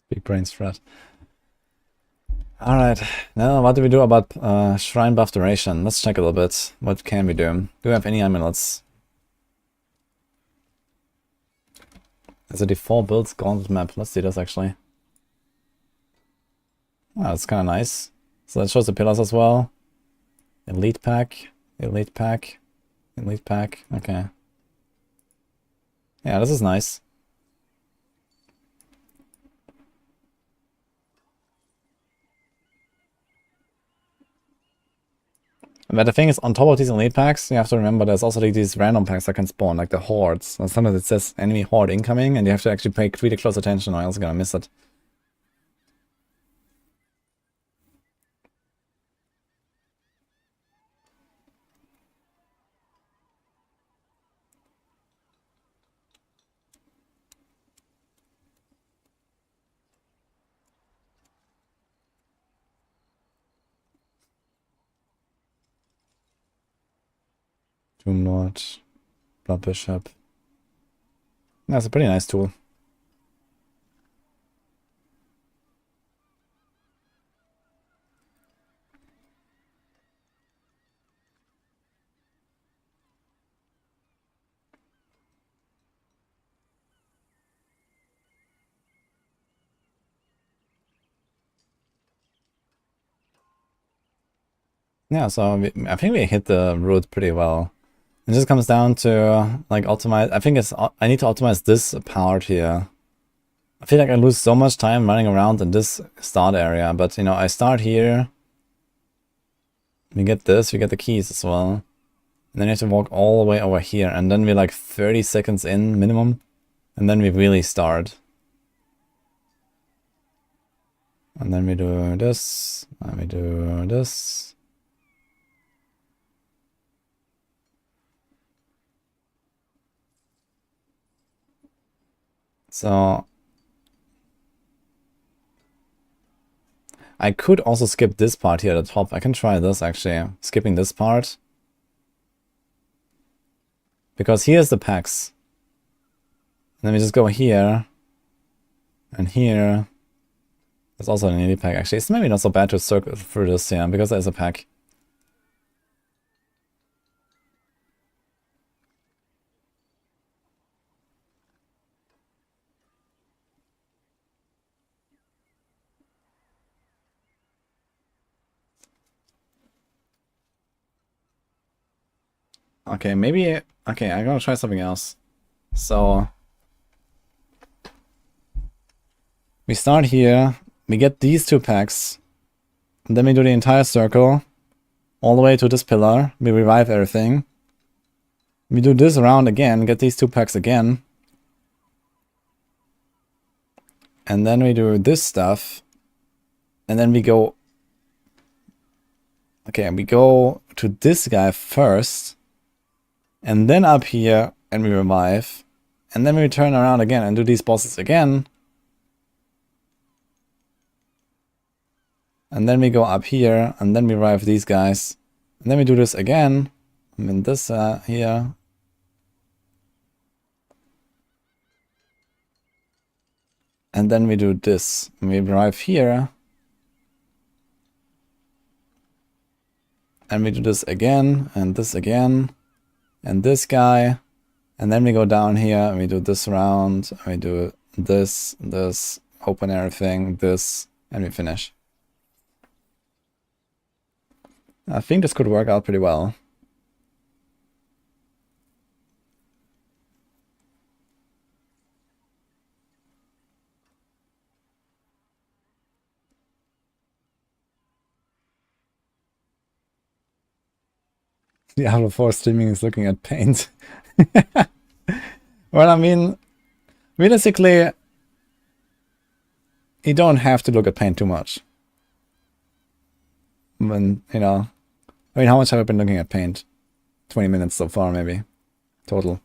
Big brain strat. Alright, now what do we do about shrine buff duration? Let's check a little bit. What can we do? Do we have any amulets? It's a default build Gauntlet map. Let's see this actually. Wow, that's kind of nice. So that shows the pillars as well. Elite pack, elite pack, elite pack. Okay. Yeah, this is nice. But the thing is, on top of these elite packs, you have to remember there's also like these random packs that can spawn, like the hordes. And sometimes it says enemy horde incoming, and you have to actually pay really close attention or else you're gonna miss it. Doom Lord, Blood Bishop. That's a pretty nice tool. Yeah, so I think we hit the route pretty well. It just comes down to like optimize. I think I need to optimize this part here. I feel like I lose so much time running around in this start area, but you know, I start here. We get this, we get the keys as well. And then you have to walk all the way over here, and then we're like 30 seconds in minimum. And then we really start. And then we do this, and we do this. So I could also skip this part here at the top. I can try this actually, skipping this part. Because here's the packs. And then we just go here. And here, there's also an indie pack. Actually, it's maybe not so bad to circle through this, yeah, because there's a pack. Okay, maybe... Okay, I'm gonna try something else. So... we start here, we get these 2 packs, and then we do the entire circle, all the way to this pillar, we revive everything. We do this round again, get these 2 packs again. And then we do this stuff, and then we go... Okay, we go to this guy first, and then up here, and we revive. And then we turn around again and do these bosses again. And then we go up here, and then we revive these guys. And then we do this again. I mean, this here. And then we do this. And we revive here. And we do this again, and this again. And this guy. And then we go down here, and we do this round. And we do this, this, open everything, this, and we finish. I think this could work out pretty well. Diablo 4 streaming is looking at paint. Well, I mean, realistically, you don't have to look at paint too much. When, you know, I mean, how much have I been looking at paint? 20 minutes so far, maybe, total.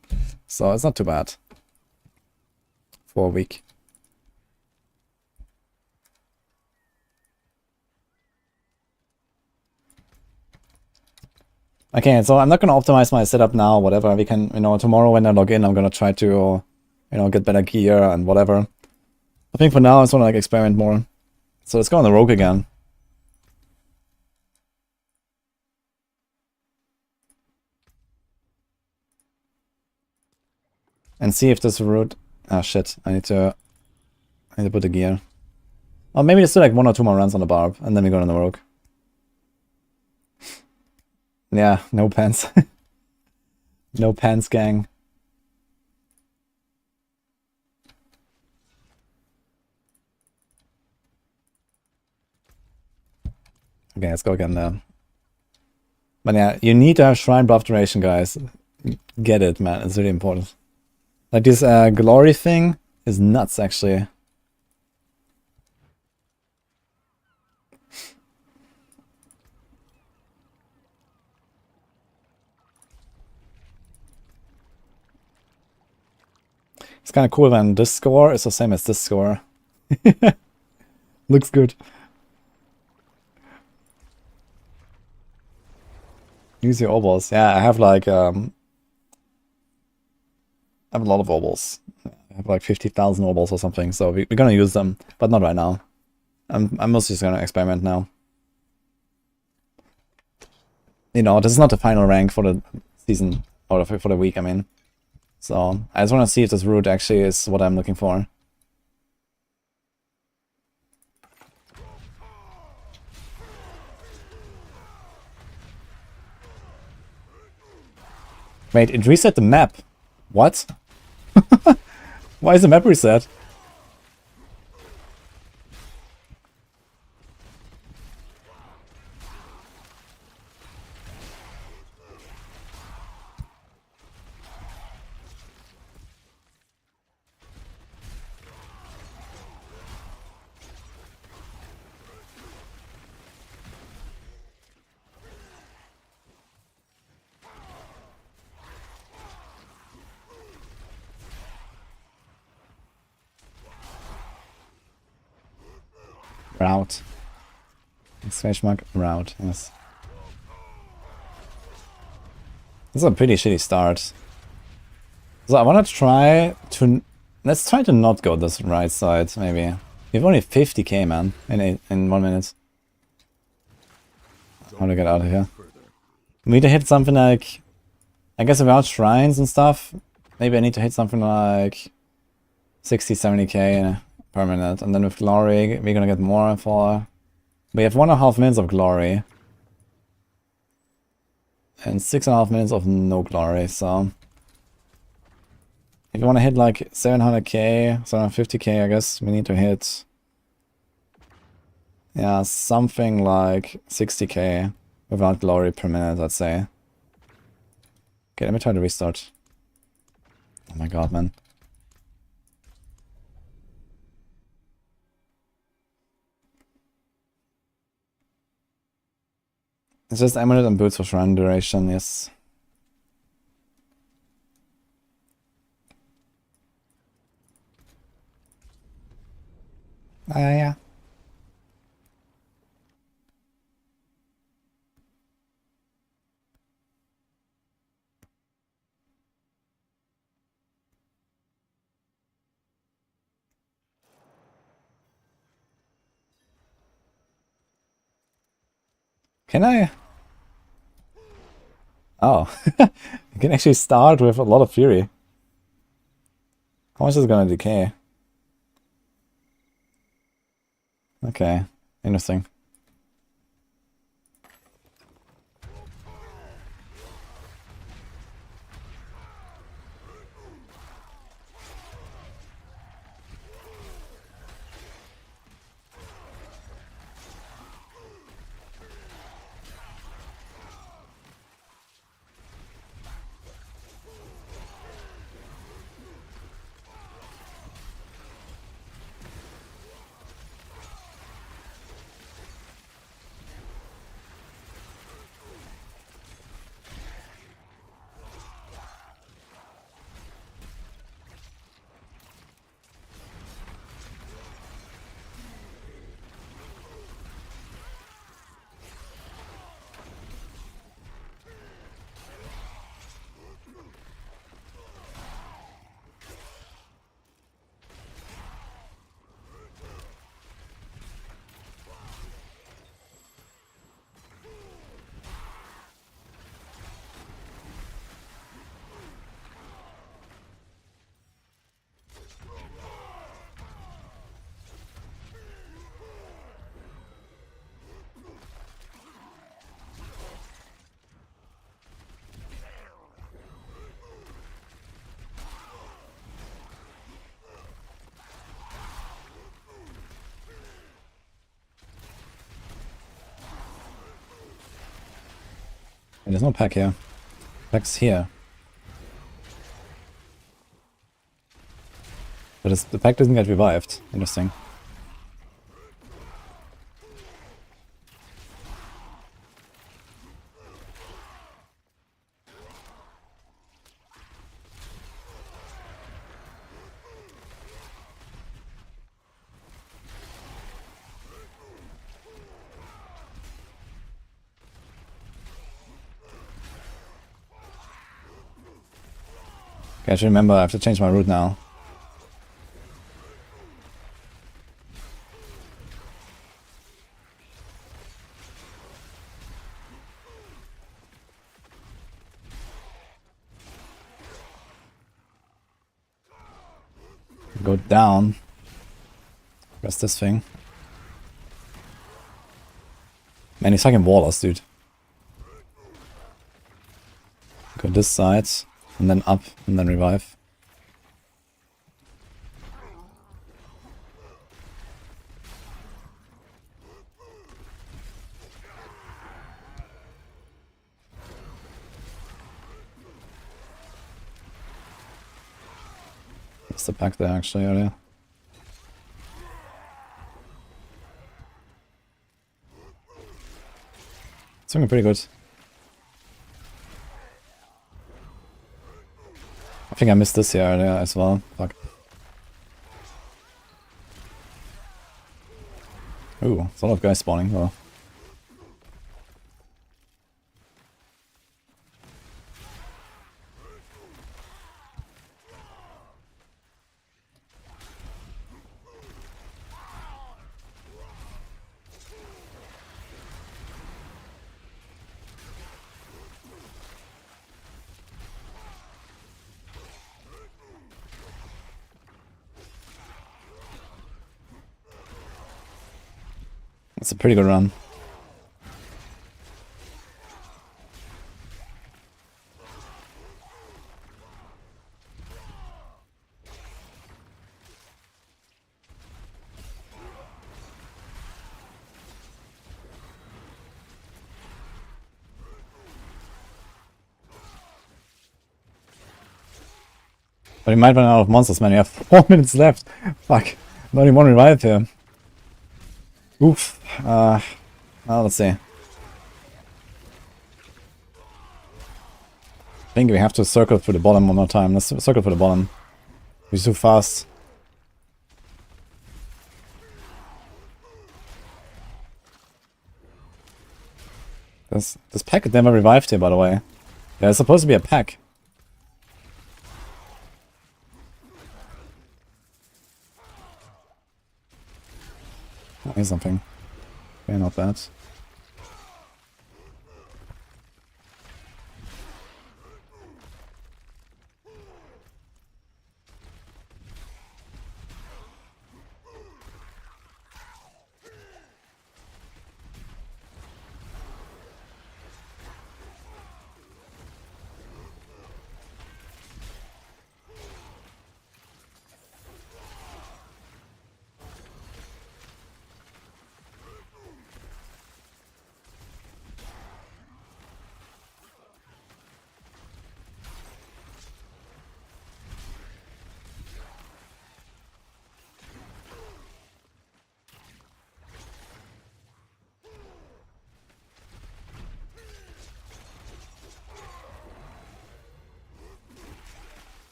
So it's not too bad for a week. Okay, so I'm not gonna optimize my setup now, whatever. We can, you know, tomorrow when I log in, I'm gonna try to, you know, get better gear and whatever. I think for now, I just wanna like experiment more. So let's go on the rogue again. And see if this route... Ah, shit. I need to put the gear. Or maybe let's do like 1 or 2 more runs on the barb, and then we go on the rogue. Yeah, no pants. No pants, gang. Okay, let's go again then. But yeah, you need to have shrine buff duration, guys. Get it, man. It's really important. Like this glory thing is nuts, actually. It's kind of cool when this score is the same as this score. Looks good. Use your obols. Yeah, I have like I have a lot of obols. I have like 50,000 obols or something, so we're gonna use them, but not right now. I'm mostly just gonna experiment now. You know, this is not the final rank for the season, or for the week, I mean. So, I just want to see if this route actually is what I'm looking for. Wait, it reset the map. What? Why is the map reset? Route. Exclamation mark, route, yes. This is a pretty shitty start. So I want to try to Let's try to not go this right side, maybe. We have only 50k, man, in 1 minute. How to get out of here? We need to hit something like... I guess without shrines and stuff, maybe I need to hit something like 60, 70k per minute. And then with glory, we're gonna get more for... We have 1.5 minutes of glory. And 6.5 minutes of no glory, so... If you want to hit like 700k, 750k, I guess we need to hit... Yeah, something like 60k without glory per minute, I'd say. Okay, let me try to restart. Oh my god, man. It's just amulet and boots for shrine duration, yes. Yeah. Can I? Oh. You can actually start with a lot of fury. How much is it gonna decay? Okay, interesting. There's no pack here. Pack's here. But the pack doesn't get revived. Interesting. Okay, I should remember I have to change my route now. Go down. Press this thing. Man, he's fucking wall us, dude. Go this side, and then up, and then revive. What's the pack there actually earlier? It's looking pretty good. I think I missed this here earlier as well. Fuck. Ooh, there's a lot of guys spawning. Oh. It's a pretty good run. But you might run out of monsters, man. You have 4 minutes left. Fuck. Not even one revive here. Oof. Well, let's see. I think we have to circle for the bottom one more time. Let's circle for the bottom. We're too fast. This pack never revived here, by the way. Yeah, it's supposed to be a pack. Oh, here's something. Okay, not bad.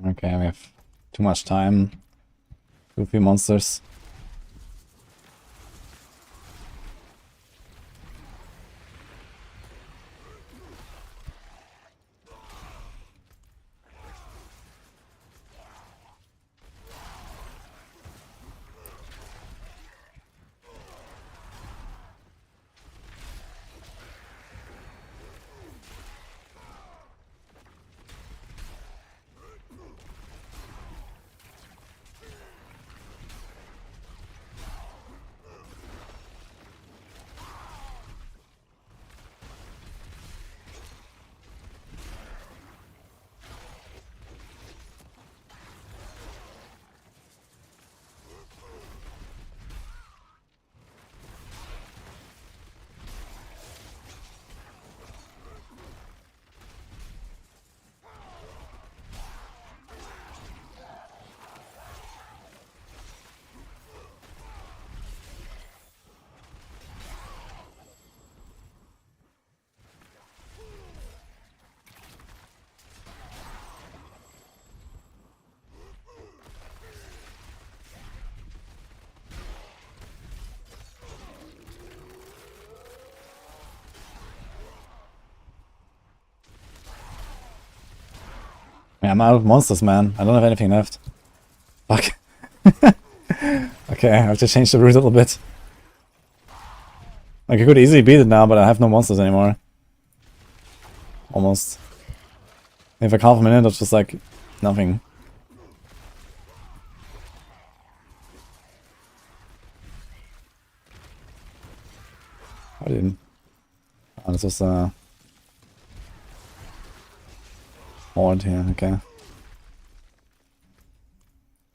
Okay, we have too much time. Too few monsters. Yeah, I'm out of monsters, man. I don't have anything left. Fuck. Okay, I have to change the route a little bit. Like, I could easily beat it now, but I have no monsters anymore. Almost. If like half a minute, it's just like nothing. I didn't. Oh, this was horde here, okay.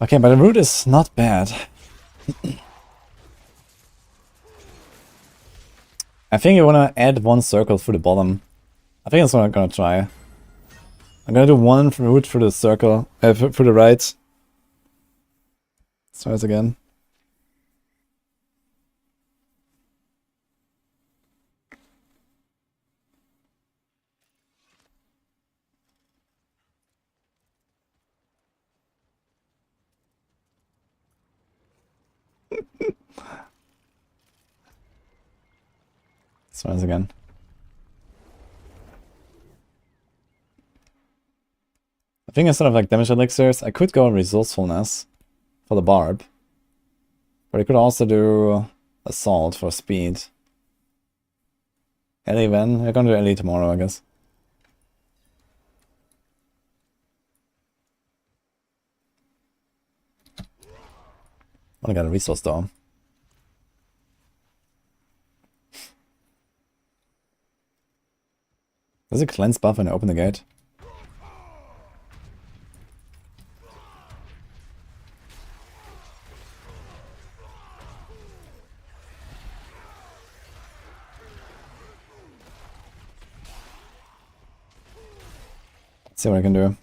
Okay, but the route is not bad. I think you wanna add one circle through the bottom. I think that's what I'm gonna try. I'm gonna do one route through the circle, through the right. Let's try this again. Let's try this again. I think instead of like damage elixirs, I could go resourcefulness for the barb. But I could also do assault for speed. Ellie when? We're gonna do Ellie tomorrow, I guess. I got a resource storm. There's a cleanse buff when I open the gate. Let's see what I can do.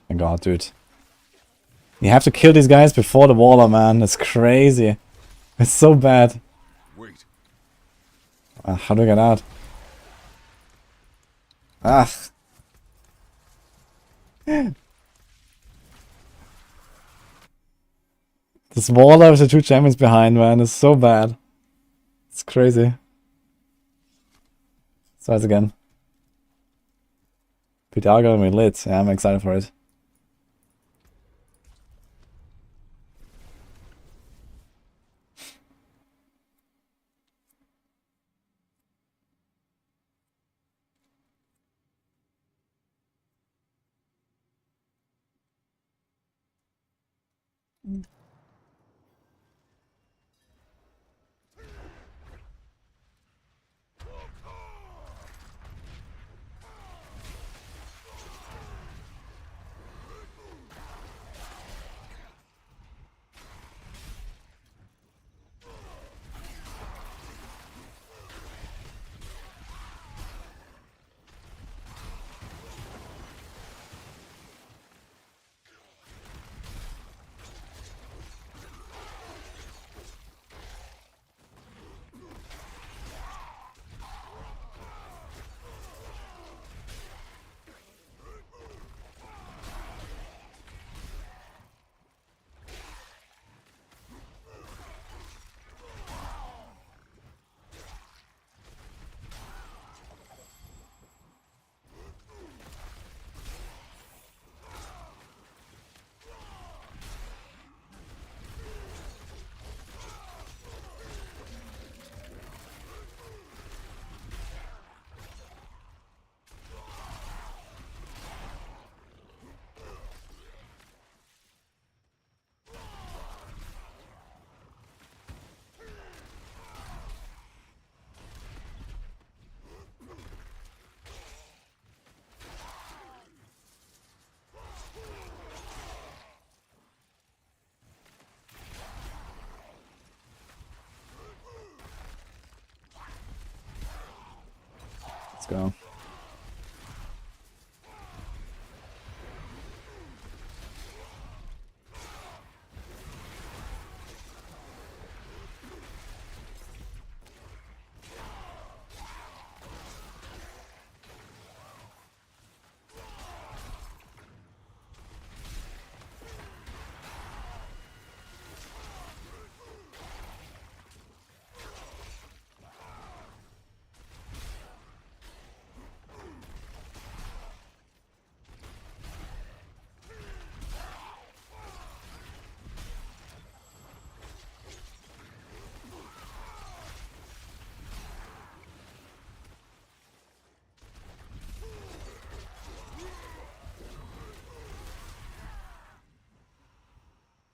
My god, dude. You have to kill these guys before the waller, man. It's crazy. It's so bad. Wait. How do I get out? Ah. This waller with the 2 champions behind, man, is so bad. It's crazy. Starts again. PTR got me lit. Yeah, I'm excited for it. Let's go.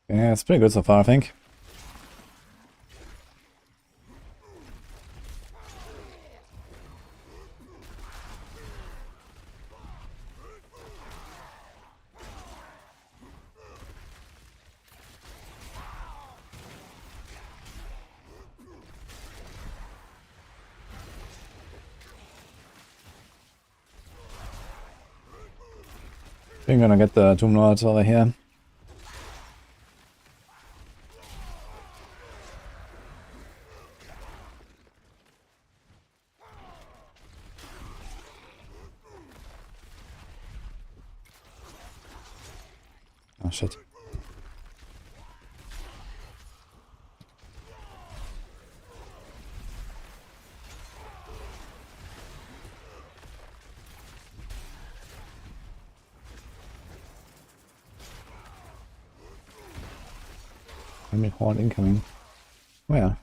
Yeah, it's pretty good so far, I think. I'm gonna get the Tomb Lord over here. Oh shit. Enemy horde incoming. Where?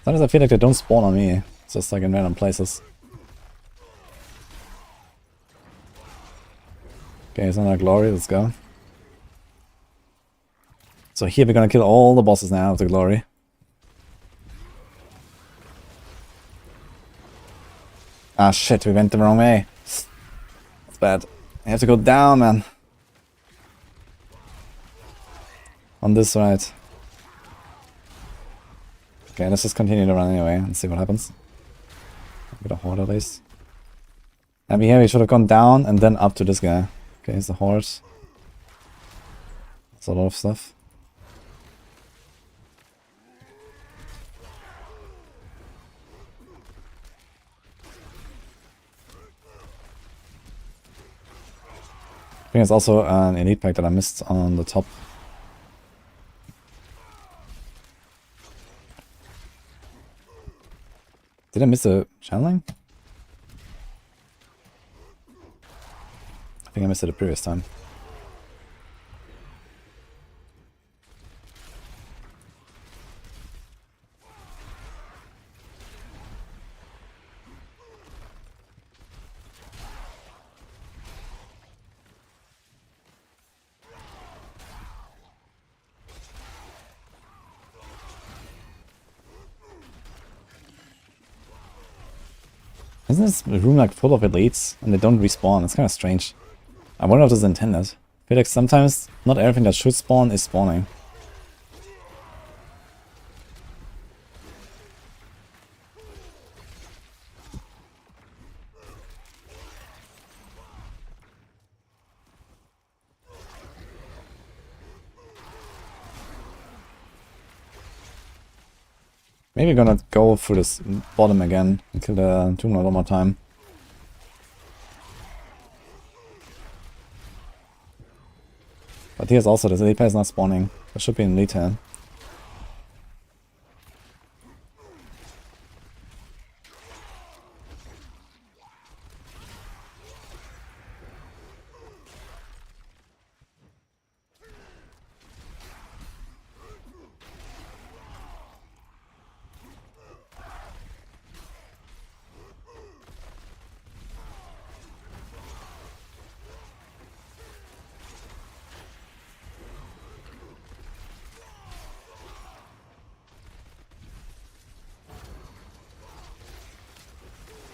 Sometimes I feel like they don't spawn on me. It's just like in random places. Okay, it's another glory, let's go. So here we're gonna kill all the bosses now with the glory. Ah shit, we went the wrong way. That's bad. I have to go down, man. On this side. Okay, let's just continue to run anyway and see what happens. Get a horde at least. And here we should have gone down and then up to this guy. Okay, it's a horde. That's a lot of stuff. I think there's also an elite pack that I missed on the top. Did I miss the channeling? I think I missed it the previous time. Isn't this room like full of elites and they don't respawn? It's kind of strange. I wonder if this is intended. I feel like sometimes not everything that should spawn is spawning. Maybe we're gonna go through this bottom again and kill the Tomb Lord one more time. But here's also this elite pack is not spawning. There should be an elite here.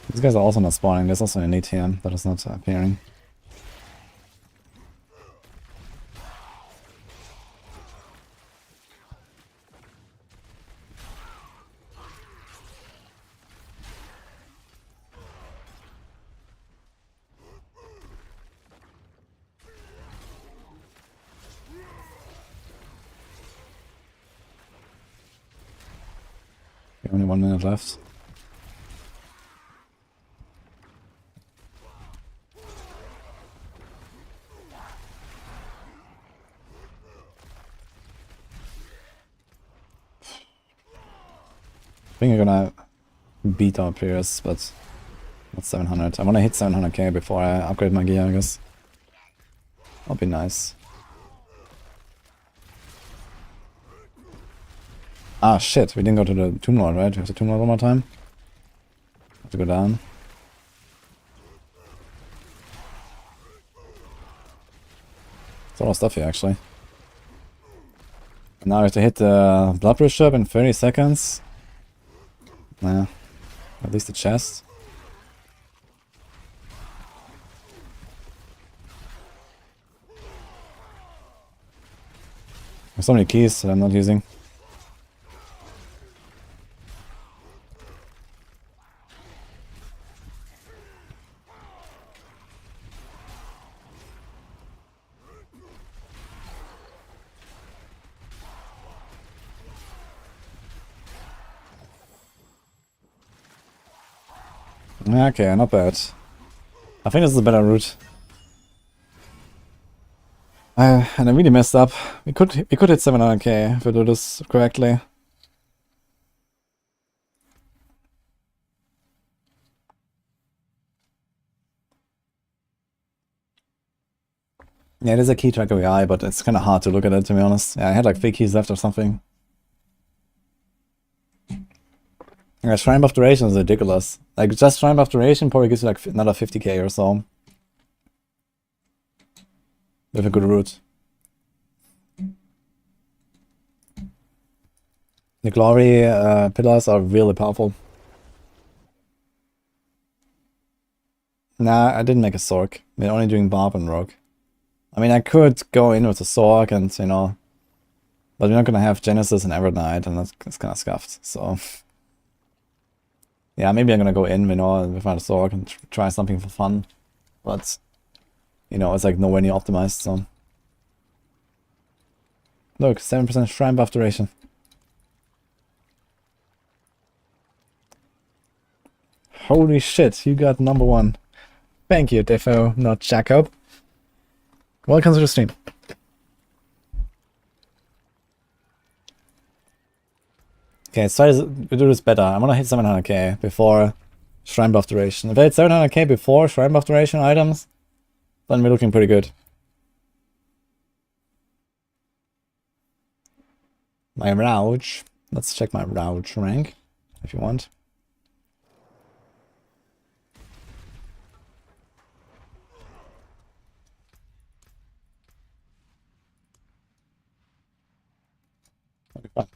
These guys are also not spawning. There's also an elite here that is not appearing. Okay, only 1 minute left. I think we're gonna beat our peers, but not 700. I wanna hit 700k before I upgrade my gear, I guess. That'll be nice. Ah shit, we didn't go to the Tomb Lord, right? We have the Tomb Lord one more time. Have to go down. It's a lot of stuff here actually. Now we have to hit the Blood Bishop in 30 seconds. Nah, at least the chest. There's so many keys that I'm not using. Okay, not bad. I think this is a better route. And I really messed up. We could hit 700k if we do this correctly. Yeah, it is a key tracker guy, but it's kind of hard to look at it, to be honest. Yeah, I had like 3 keys left or something. Yeah, Shrine of Duration is ridiculous. Like, just Shrine of Duration probably gives you like another 50k or so. With a good route. The Glory pillars are really powerful. Nah, I didn't make a Sorc. We're only doing Barb and Rogue. I mean, I could go in with a Sorc and, you know... But we're not gonna have Genesis and Evernight, and that's kind of scuffed, so... Yeah, maybe I'm gonna go in, you know, with my Sorc and try something for fun. But... You know, it's like nowhere near optimized, so... Look, 7% Shrine buff duration. Holy shit, you got number 1. Thank you, Defo, not Jacob. Welcome to the stream. Okay, let's try to do this better. I want to hit 700k before Shrine buff duration. If I hit 700k before Shrine buff duration items, then we're looking pretty good. My Rouge. Let's check my Rouge rank, if you want. Okay, fine.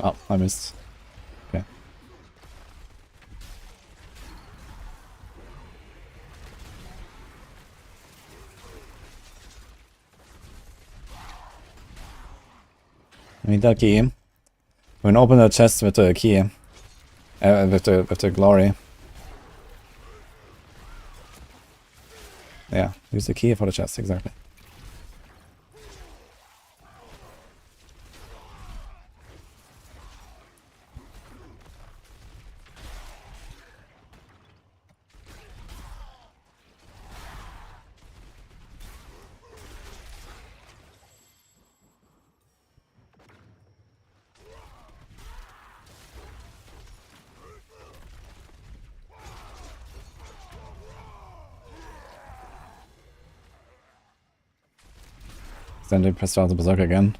Oh, I missed. Okay. I need that key. We're gonna open the chest with the key. With the glory. Yeah, use the key for the chest, exactly. Then they press down the berserker again.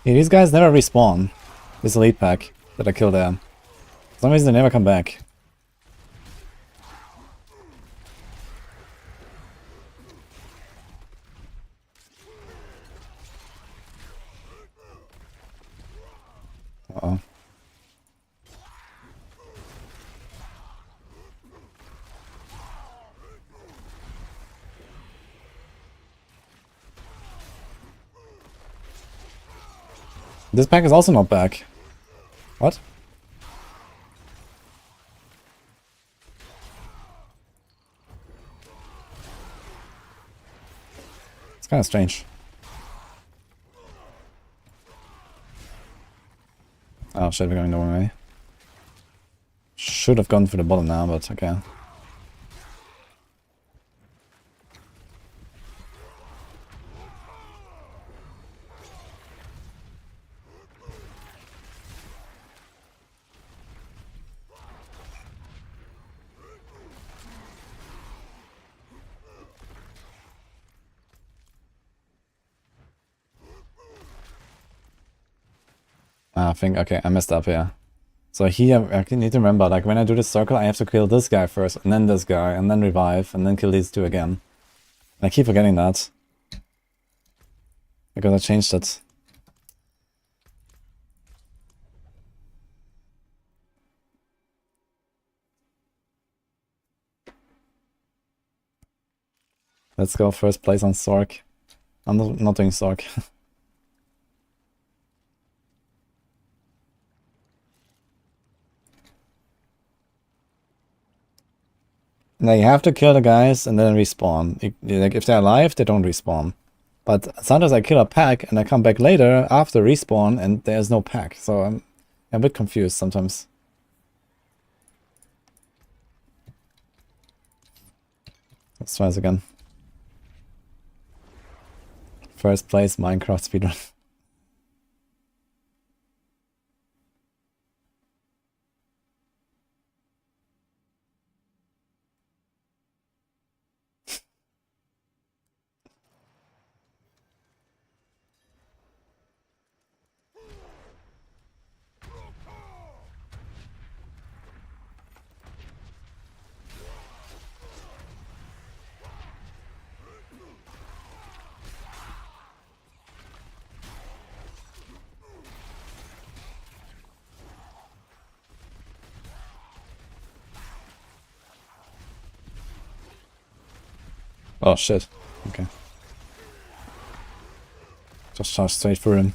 Yeah, these guys never respawn. This elite pack that I killed there. For some reason they never come back. Uh-oh. This pack is also not back. What? It's kind of strange. Oh shit, we're going the wrong way. Should have gone for the bottom now, but okay. I think, okay, I messed up here. So here, I need to remember, like, when I do this circle, I have to kill this guy first, and then this guy, and then revive, and then kill these two again. And I keep forgetting that. Because I changed it. Let's go first place on Sorc. I'm not doing Sorc. Now you have to kill the guys and then respawn. Like if they're alive, they don't respawn. But sometimes I kill a pack and I come back later after respawn and there's no pack. So I'm a bit confused sometimes. Let's try this again. First place Minecraft speedrun. Oh shit. Okay. Just charge straight for him.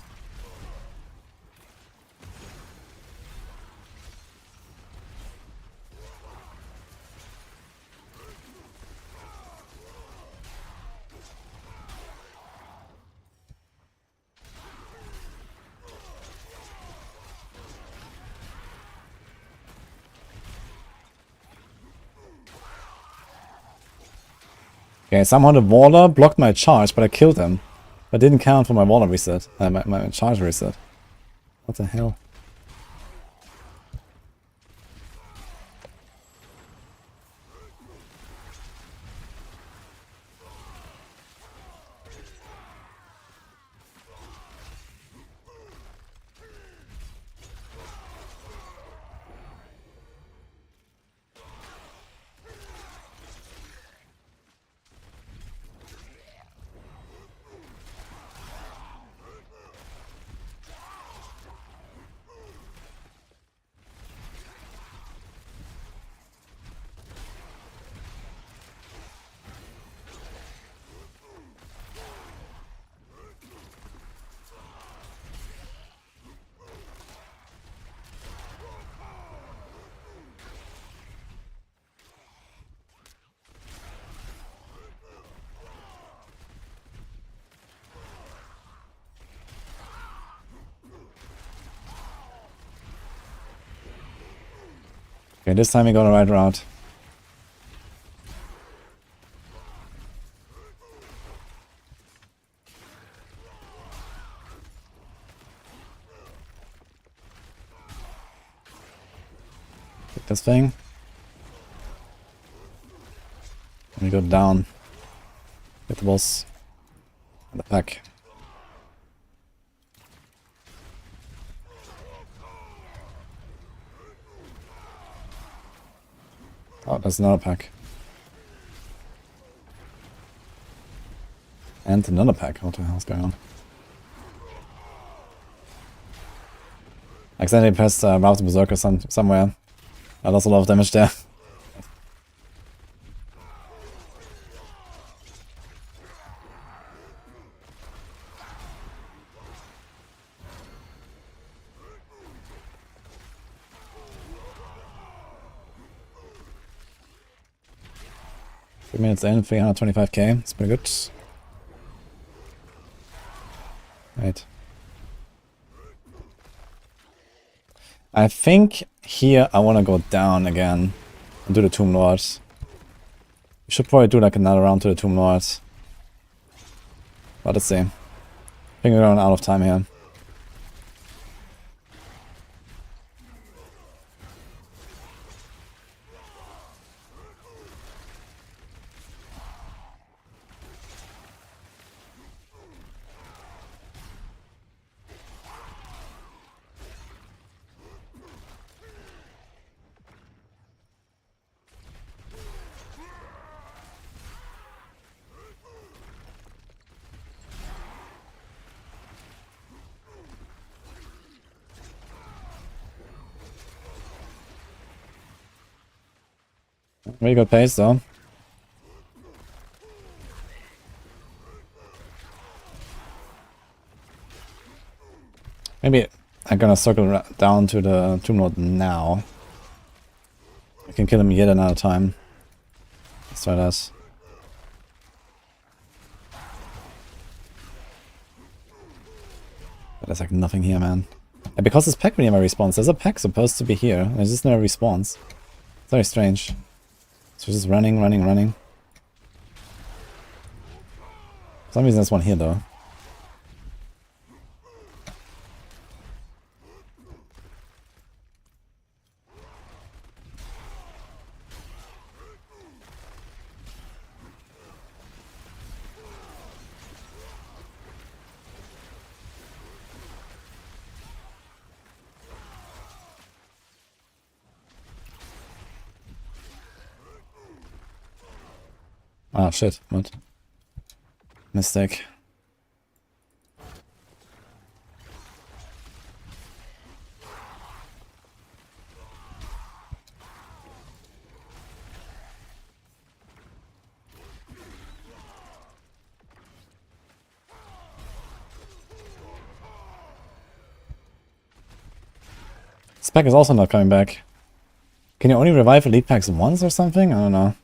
Okay, somehow the waller blocked my charge, but I killed him. But didn't count for my waller reset. My charge reset. What the hell? Okay, this time we got the right route. Take this thing. And we go down. Get the boss. And the pack. Oh, there's another pack. And another pack. What the hell's going on? I accidentally pressed Route to Berserker somewhere. I lost a lot of damage there. Minutes in, 325k. It's pretty good. Right. I think here I want to go down again and do the Tomb Lords. We should probably do like another round to the Tomb Lords. But let's see. I think we're running out of time here. Really good pace though. Maybe I'm gonna circle down to the tomb lord now. I can kill him yet another time. Let's try that. But there's like nothing here, man. And because this pack really never respawns. There's a pack supposed to be here, and it just never respawns. It's very strange. So just running. For some reason there's one here though. Ah, shit. What? Mistake. This pack is also not coming back. Can you only revive elite packs once or something? I don't know.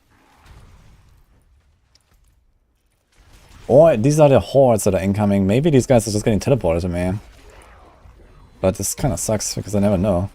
Or these are the hordes that are incoming. Maybe these guys are just getting teleported to me. But this kind of sucks because I never know.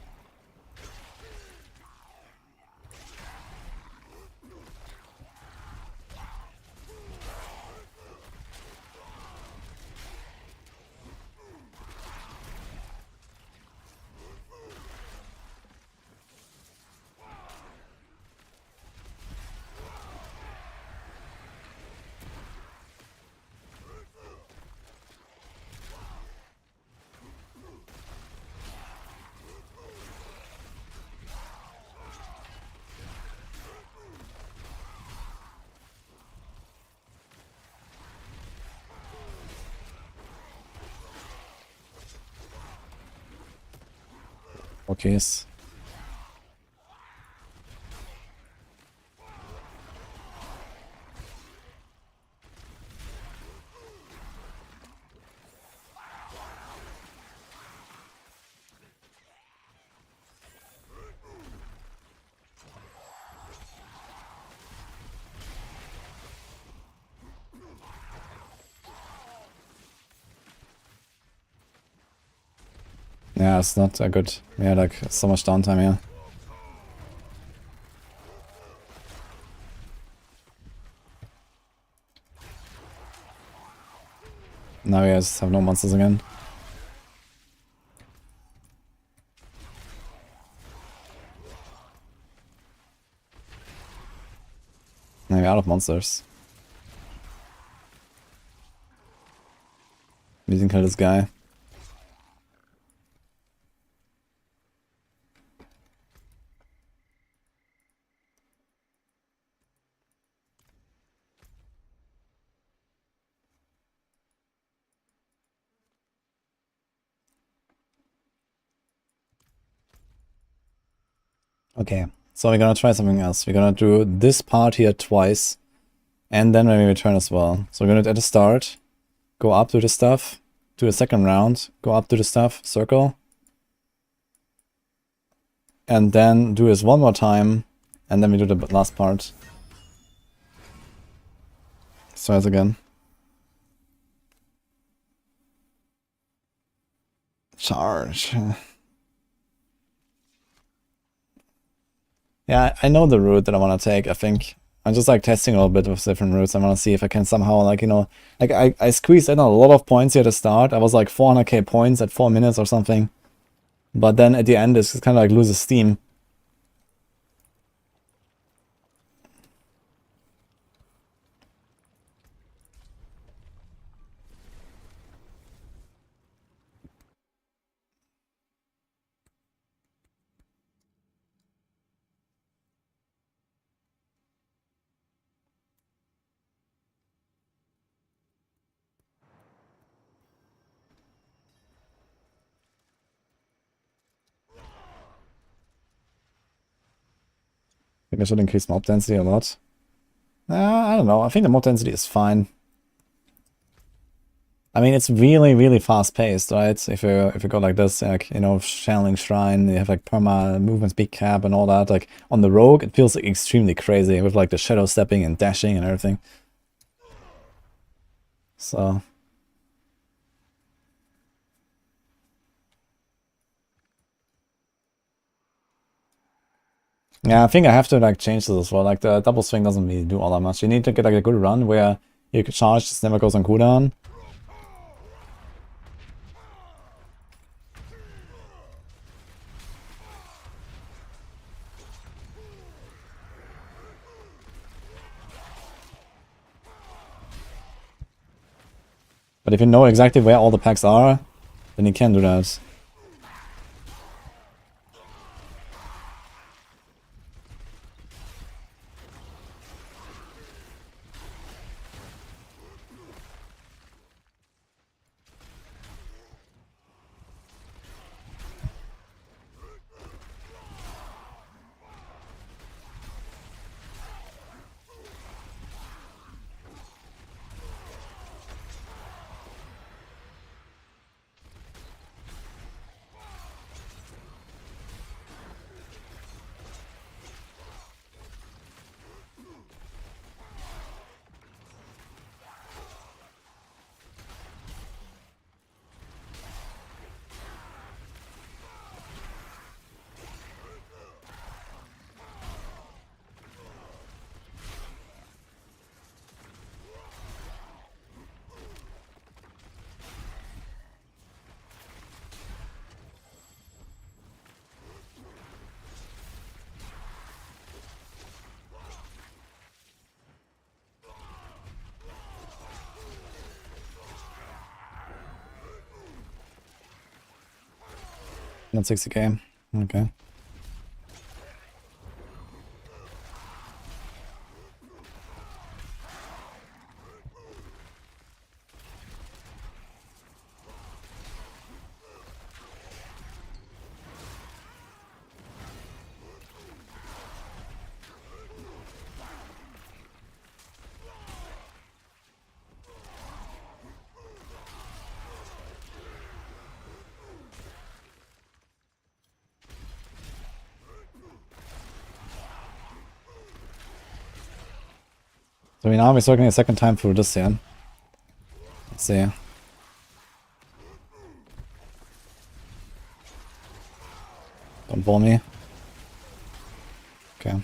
Okay. Yeah, it's not a good. Yeah, like so much downtime here. Now we just have no monsters again. Now we're out of monsters. We can kill this guy. Okay, so we're gonna try something else. We're gonna do this part here twice, and then when we return as well. So we're gonna at the start, go up to the stuff, do the second round, go up to the stuff, circle, and then do this one more time, and then we do the last part. Let's try this again. Charge. Yeah, I know the route that I want to take, I think. I'm just like testing a little bit with different routes. I want to see if I can somehow like, you know, like I squeezed in a lot of points here at the start. I was like 400k points at 4 minutes or something. But then at the end it's kind of like loses steam. I think I should increase mob density a lot. I don't know. I think the mob density is fine. I mean, it's really, really fast paced, right? If you go like this, like, you know, channeling shrine, you have like perma movement speed cap and all that. Like on the rogue, it feels like extremely crazy with like the shadow stepping and dashing and everything. So yeah, I think I have to like change this as well. Like the double swing doesn't really do all that much. You need to get like a good run where you can charge, this never goes on cooldown. But if you know exactly where all the packs are, then you can do that. Not 60k. Okay. So now we're circling a second time through this here. Let's see. Don't bore me. Okay.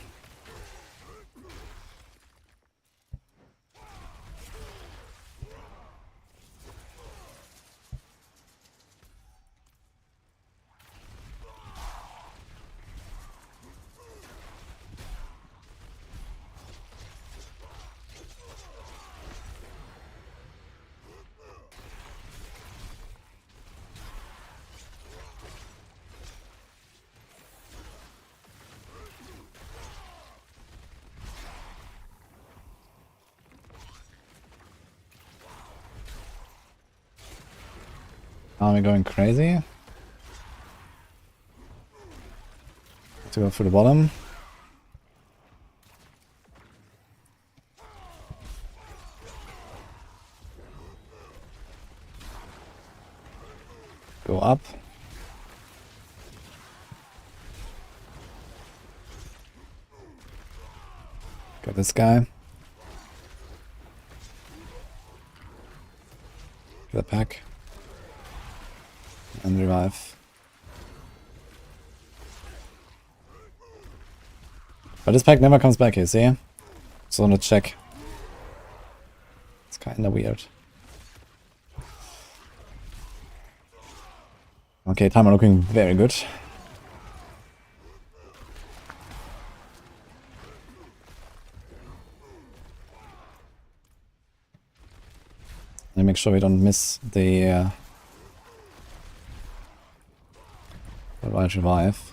Are we going crazy? To go through the bottom. Go up. Got this guy. The pack. And revive. But this pack never comes back, you see? So on a check. It's kinda weird. Okay, timer looking very good. And make sure we don't miss the right revive.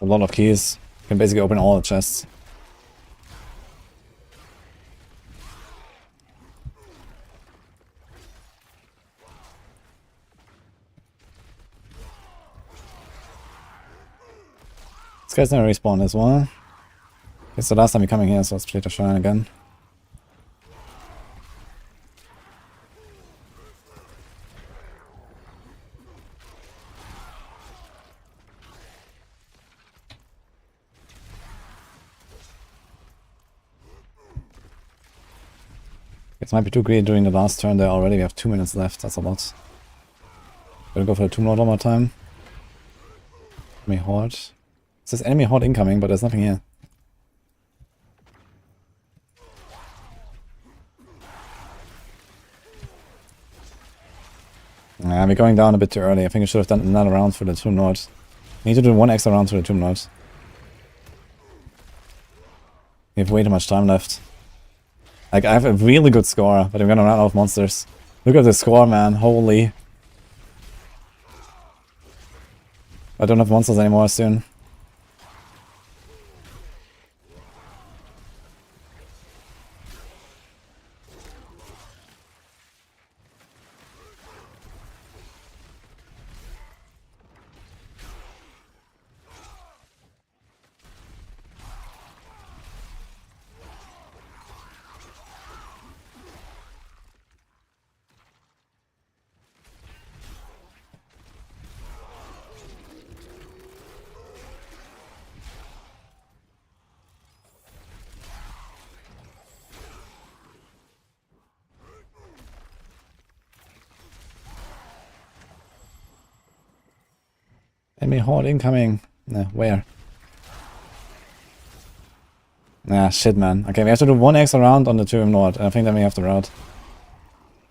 lot of keys. You can basically open all the chests. This guy's never respawned as well. It's the last time we're coming here, so let's play the shrine again. It might be too greedy during the last turn there already. We have 2 minutes left, that's a lot. Gonna go for the Tomb Lord one more time. Enemy Horde. It says enemy Horde incoming, but there's nothing here. Nah, we're going down a bit too early. I think we should have done another round for the Tomb Lord. We need to do 1 extra round for the Tomb Lord. We have way too much time left. Like, I have a really good score, but I'm gonna run out of monsters. Look at the score, man. Holy. I don't have monsters anymore soon. Enemy Horde incoming. Nah, where? Nah, shit, man. Okay, we have to do 1 extra round on the Tomb Lord, and I think then we have the route.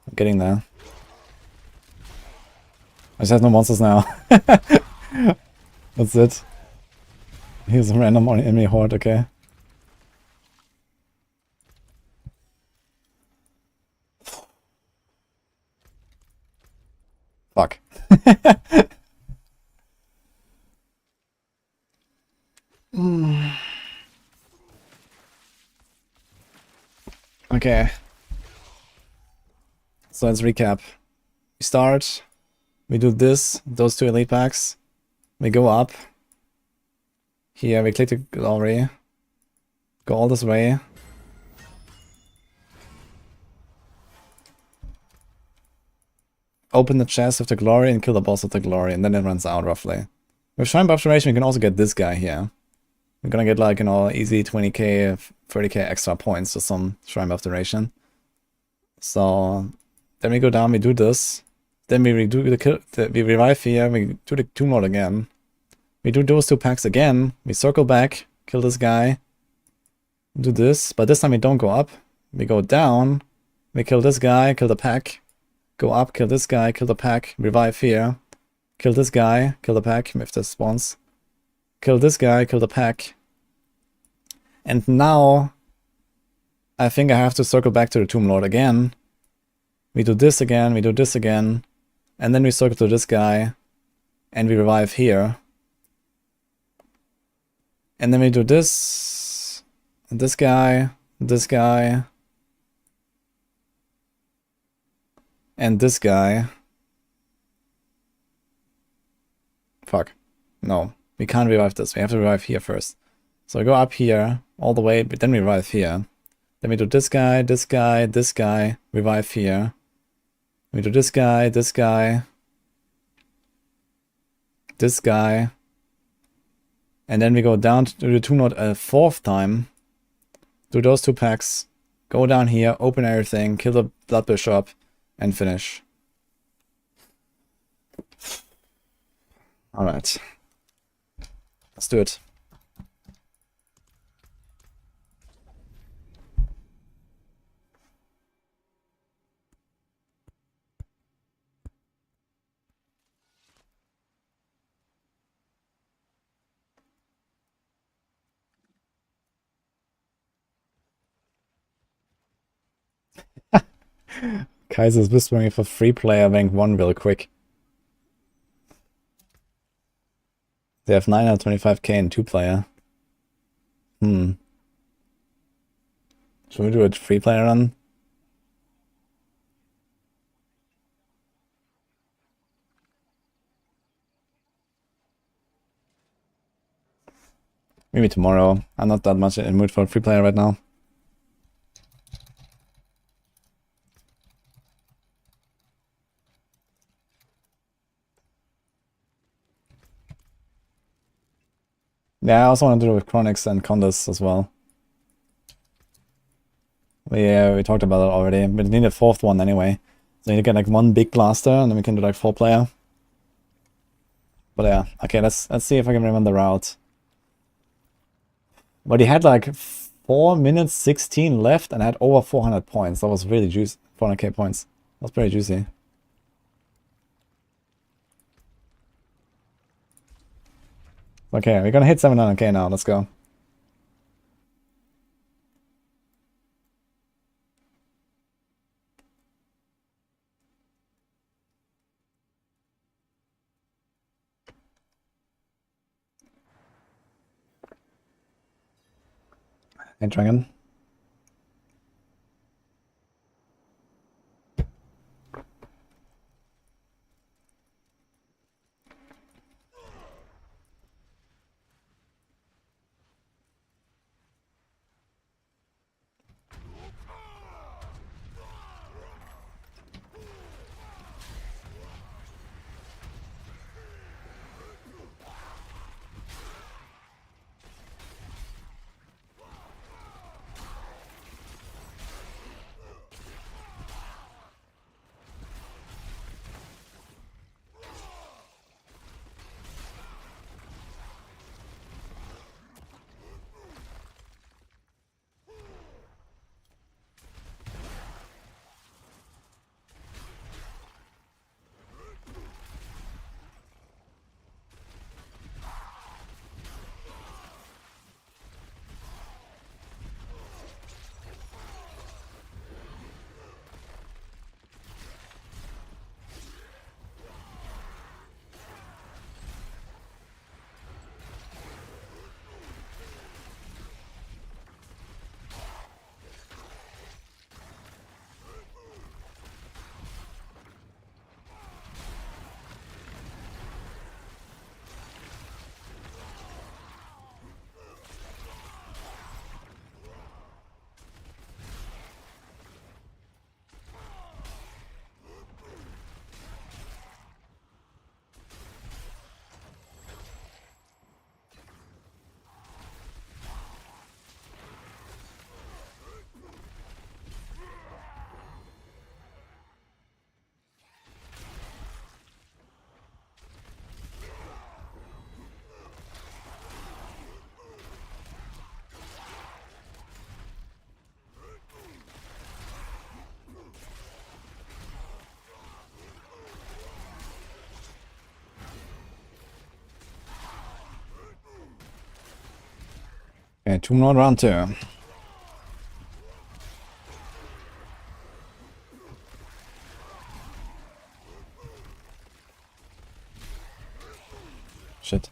I'm getting there. I just have no monsters now. That's it. Here's a random enemy Horde, okay. Fuck. Okay. So let's recap. We start, we do this, those 2 elite packs. We go up. Here we click the glory. Go all this way. Open the chest with the glory and kill the boss with the glory, and then it runs out roughly. With Shrine Buff Duration, we can also get this guy here. We're gonna get like, you know, easy 20k, 30k extra points with some Shrine Buff Duration. So then we go down, we do this. Then we redo we revive here, we do the Tomb Lord again. We do those 2 packs again. We circle back, kill this guy. Do this, but this time we don't go up. We go down, we kill this guy, kill the pack. Go up, kill this guy, kill the pack, revive here. Kill this guy, kill the pack, if this spawns. Kill this guy, kill the pack. And now, I think I have to circle back to the Tomb Lord again. We do this again, we do this again. And then we circle to this guy. And we revive here. And then we do this. This guy. This guy. And this guy. Fuck. No. We can't revive this. We have to revive here first. So I go up here, all the way, but then we revive here. Then we do this guy, this guy, this guy, revive here. We do this guy, this guy, this guy. And then we go down to the Tomb Lord a 4th time. Do those 2 packs. Go down here, open everything, kill the Blood Bishop, and finish. Alright. Let's do it. Kaiser's whispering if a free player rank 1 real quick. They have 925k in 2-player. Should we do a 3-player run? Maybe tomorrow. I'm not that much in the mood for a 3-player right now. Yeah, I also want to do it with Chronics and Condas as well. We talked about it already, but we need a 4th one anyway. So we need to get like 1 big blaster, and then we can do like 4-player. But yeah, okay, let's see if I can remember the route. But he had like 4 minutes 16 left and had over 400 points. That was really juicy. 400k points. That was pretty juicy. Okay, we're gonna hit 700k now. Let's go. Hey, Dragon. Okay, 2 more round 2. Shit.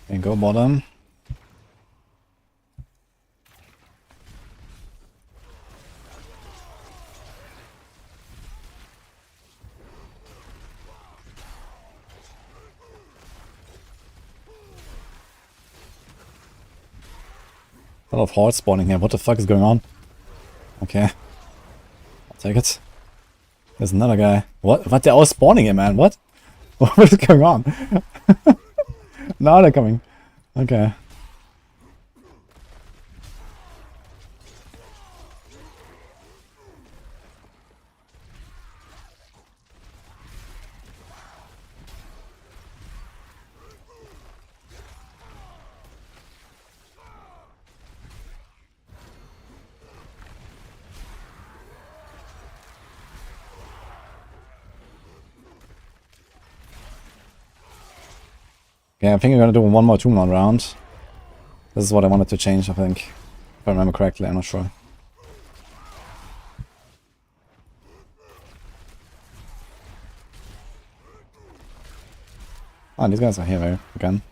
Okay, go bottom. A lot of hordes spawning here. What the fuck is going on? Okay. I'll take it. There's another guy. What? What? They're all spawning here, man. What? What is going on? Now they're coming. Okay. Yeah, I think I'm gonna do one more Tombstone round. This is what I wanted to change, I think. If I remember correctly, I'm not sure. Oh, these guys are here again.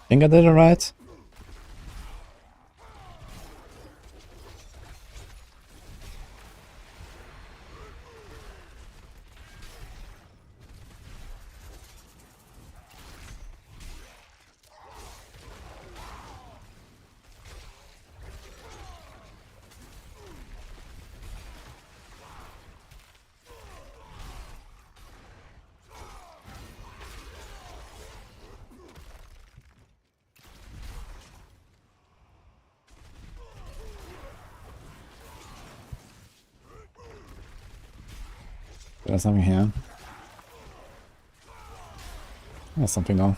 Think I did it right? There's something here. There's something though.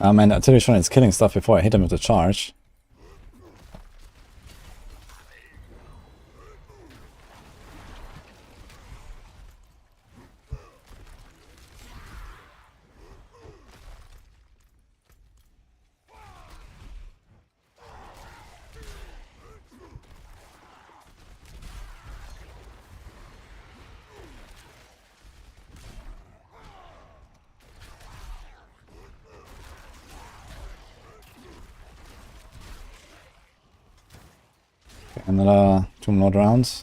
Man, I'm totally sure it's killing stuff before I hit him with the charge. Okay, another 2 more rounds.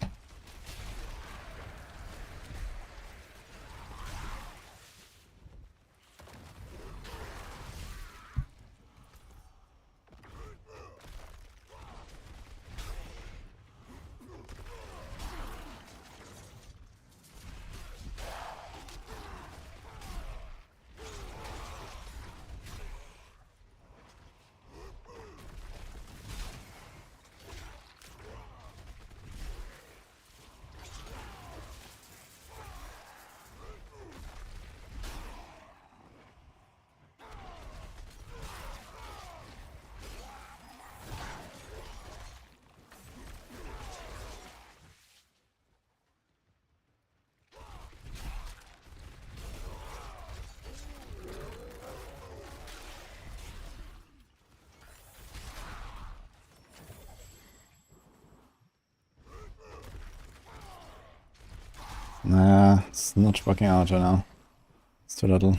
Nah, it's not working out right now. It's too little.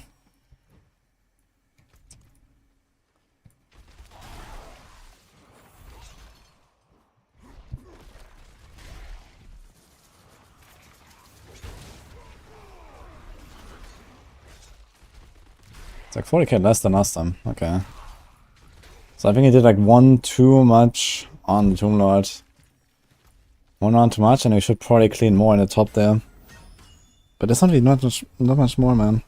It's like 40k less than last time. Okay. So I think he did like 1 too much on the Tomb Lord. 1 round too much, and we should probably clean more in the top there. But there's not really not much more, man.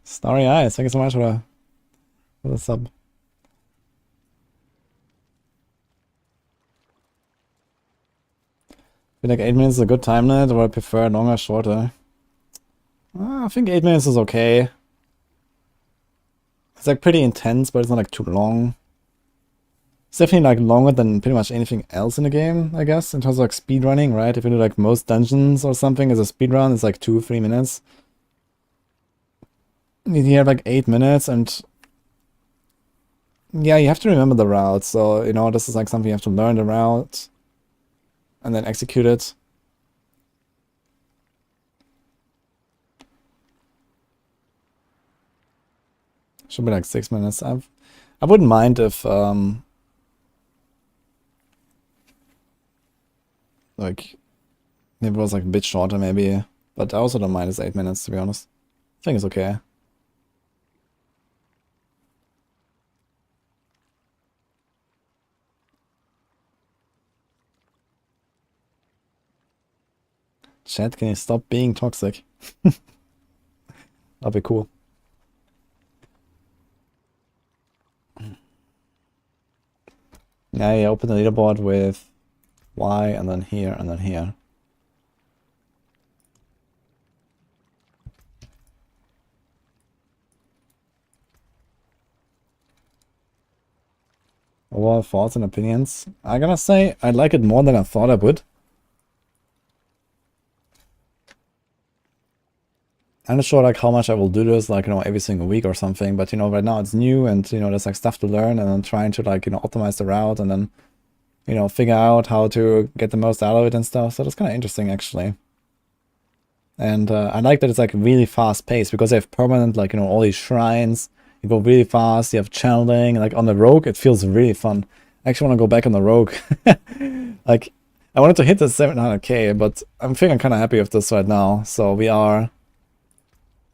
Starry Eyes, thank you so much for the sub. feel like 8 minutes is a good time limit, or I prefer longer, shorter. I think 8 minutes is okay. It's like pretty intense, but it's not like too long. It's definitely like longer than pretty much anything else in the game, I guess, in terms of like speed running, right? If you do like most dungeons or something as a speed run, it's like 2-3 minutes. You have like 8 minutes, and yeah, you have to remember the route. So, you know, this is like something you have to learn the route and then execute it. Should be like 6 minutes. I wouldn't mind if like it was like a bit shorter maybe, but I also don't mind it's 8 minutes, to be honest. I think it's okay. Chat, can you stop being toxic? That'd be cool. Yeah, you open the leaderboard with Y and then here and then here. Overall thoughts and opinions. I'm gonna say I like it more than I thought I would. I'm not sure like how much I will do this, like, you know, every single week or something, but, you know, right now it's new and, you know, there's like stuff to learn, and I'm trying to, like, you know, optimize the route and then, you know, figure out how to get the most out of it and stuff. So that's kind of interesting, actually. And I like that it's like really fast paced because they have permanent, like, you know, all these shrines. You go really fast, you have channeling, like on the rogue, it feels really fun. I actually want to go back on the rogue. Like, I wanted to hit the 700k, but I'm feeling kind of happy with this right now. So we are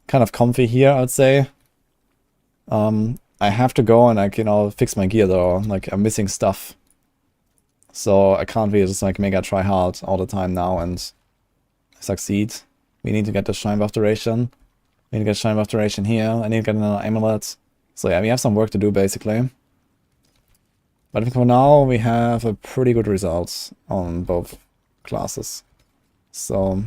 kind of comfy here, I'd say. I have to go and, like, you know, fix my gear though. Like, I'm missing stuff. So I can't really just like mega try hard all the time now and succeed. We need to get the Shrine Buff duration. We need to get Shrine Buff duration here. I need to get another amulet. So yeah, we have some work to do basically. But I think for now we have a pretty good result on both classes. So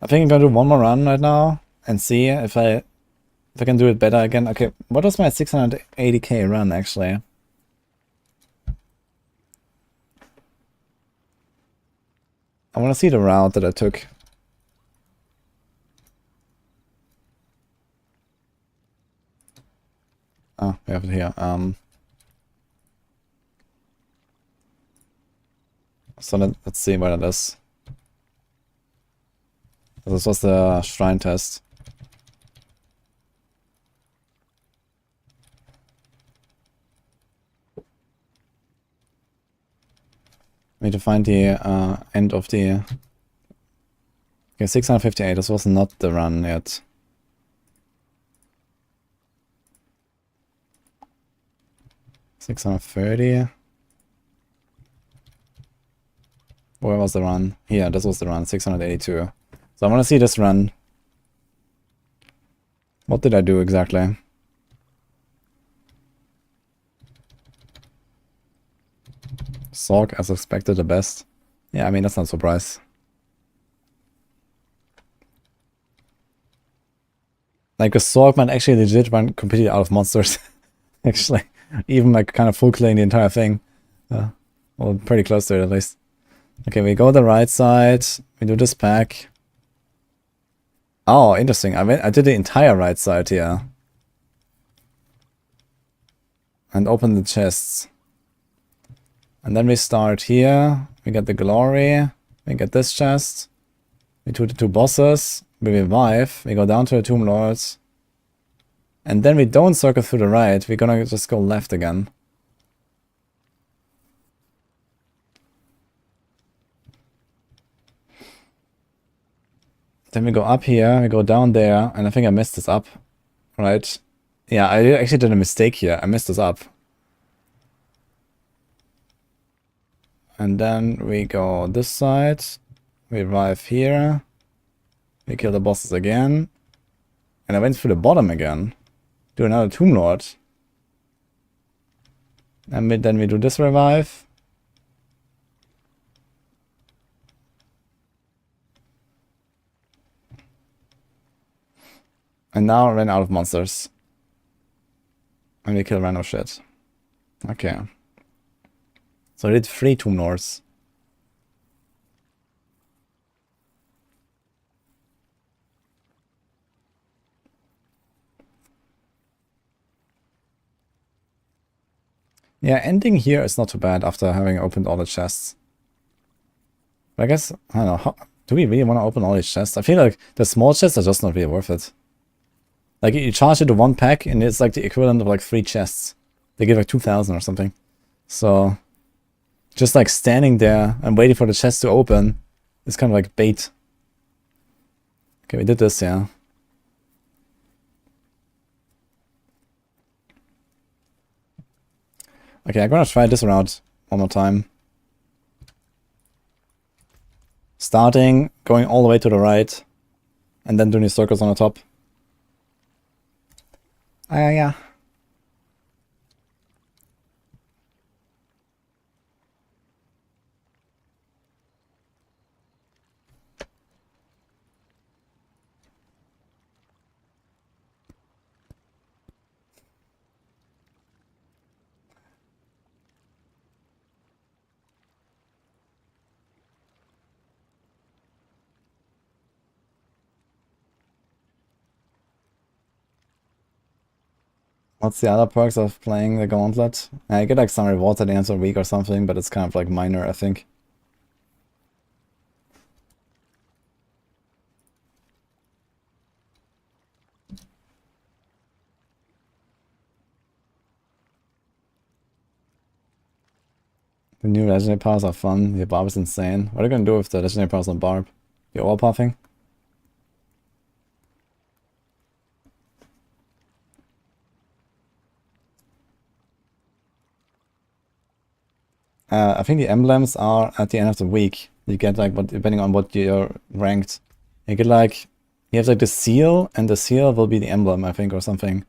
I think I'm gonna do one more run right now and see if I can do it better again. Okay, what was my 680k run actually? I want to see the route that I took. Oh, we have it here. So let's see what it is. This was the shrine test. Need to find the end of the... Okay, 658, this was not the run yet. $630. Where was the run? Here, this was the run, 682. So I want to see this run. What did I do exactly? Sorc, as expected, the best. Yeah, I mean, that's not a surprise. Like, a Sorc might actually legit run completely out of monsters. Actually. Even, like, kind of full clearing the entire thing. Well, pretty close to it, at least. Okay, we go the right side. We do this pack. Oh, interesting. I did the entire right side here. And open the chests. And then we start here. We get the glory. We get this chest. We do the two bosses. We revive. We go down to the Tomb Lords. And then we don't circle through the right. We're gonna just go left again. Then we go up here. We go down there. And I think I messed this up. Right? Yeah, I actually did a mistake here. I messed this up. And then we go this side. We revive here. We kill the bosses again. And I went through the bottom again. Do another Tomb Lord. And then we do this revive. And now I ran out of monsters. And we kill random shit. Okay. So I did 3 Tomb Lords. Yeah, ending here is not too bad after having opened all the chests. But I guess, I don't know, do we really want to open all these chests? I feel like the small chests are just not really worth it. Like, you charge it to 1 pack and it's like the equivalent of like 3 chests. They give like 2,000 or something. So, just like standing there and waiting for the chest to open is kind of like bait. Okay, we did this, yeah. Okay, I'm gonna try this route one more time. Starting, going all the way to the right, and then doing the circles on the top. Yeah. What's the other perks of playing the Gauntlet? I get like some rewards at the end of the week or something, but it's kind of like minor, I think. The new legendary powers are fun. The Barb is insane. What are you gonna do with the legendary powers on Barb? The overpuffing? I think the emblems are at the end of the week. You get like, what, depending on what you're ranked. You get like, you have like the seal, and the seal will be the emblem, I think, or something.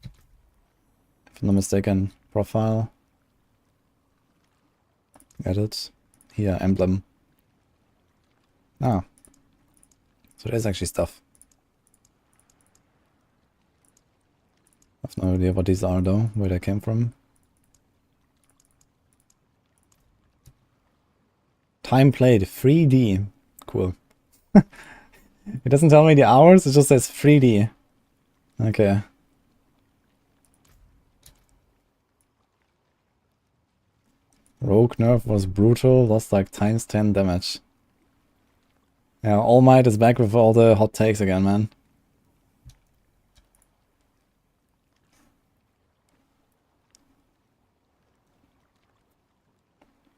If I'm not mistaken. Profile. Edit. Here, emblem. Ah. So there's actually stuff. I have no idea what these are though, where they came from. Time played, 3D. Cool. It doesn't tell me the hours, it just says 3D. Okay. Rogue nerf was brutal, lost like times 10 damage. Yeah, All Might is back with all the hot takes again, man.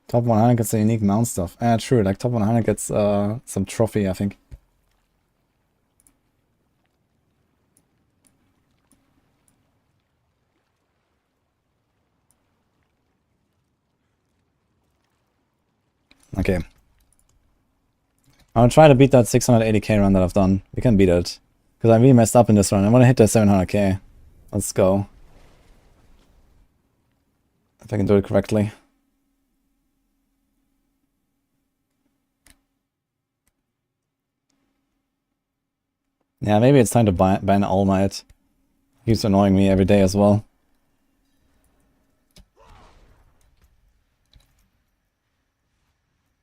Top 100 gets the unique mount stuff. True, like top 100 gets some trophy, I think. Okay. I'll try to beat that 680k run that I've done. We can beat it. Because I really messed up in this run. I want to hit the 700k. Let's go. If I can do it correctly. Yeah, maybe it's time to ban All Might. He's annoying me every day as well.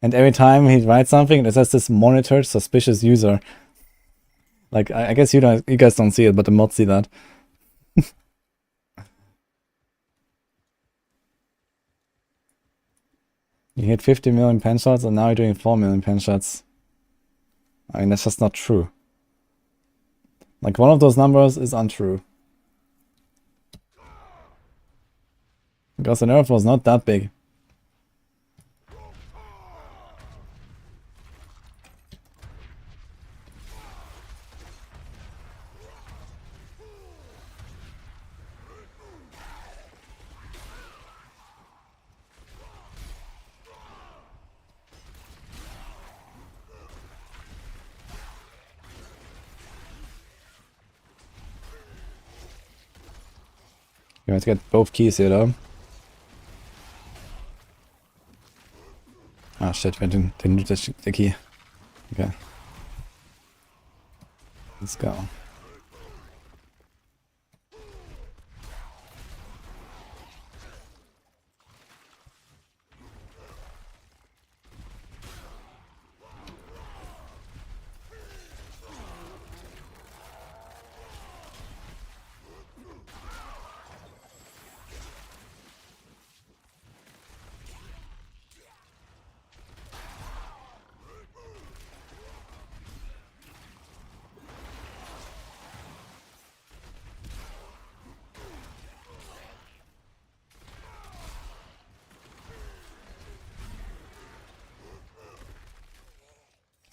And every time he writes something, it says this monitored suspicious user. Like, I guess you guys don't see it, but the mods see that. You hit 50 million pen shots and now you're doing 4 million pen shots. I mean, that's just not true. Like, one of those numbers is untrue. Because the nerf was not that big. You have to get both keys here though. Chat findet der Key. Okay. Let's go.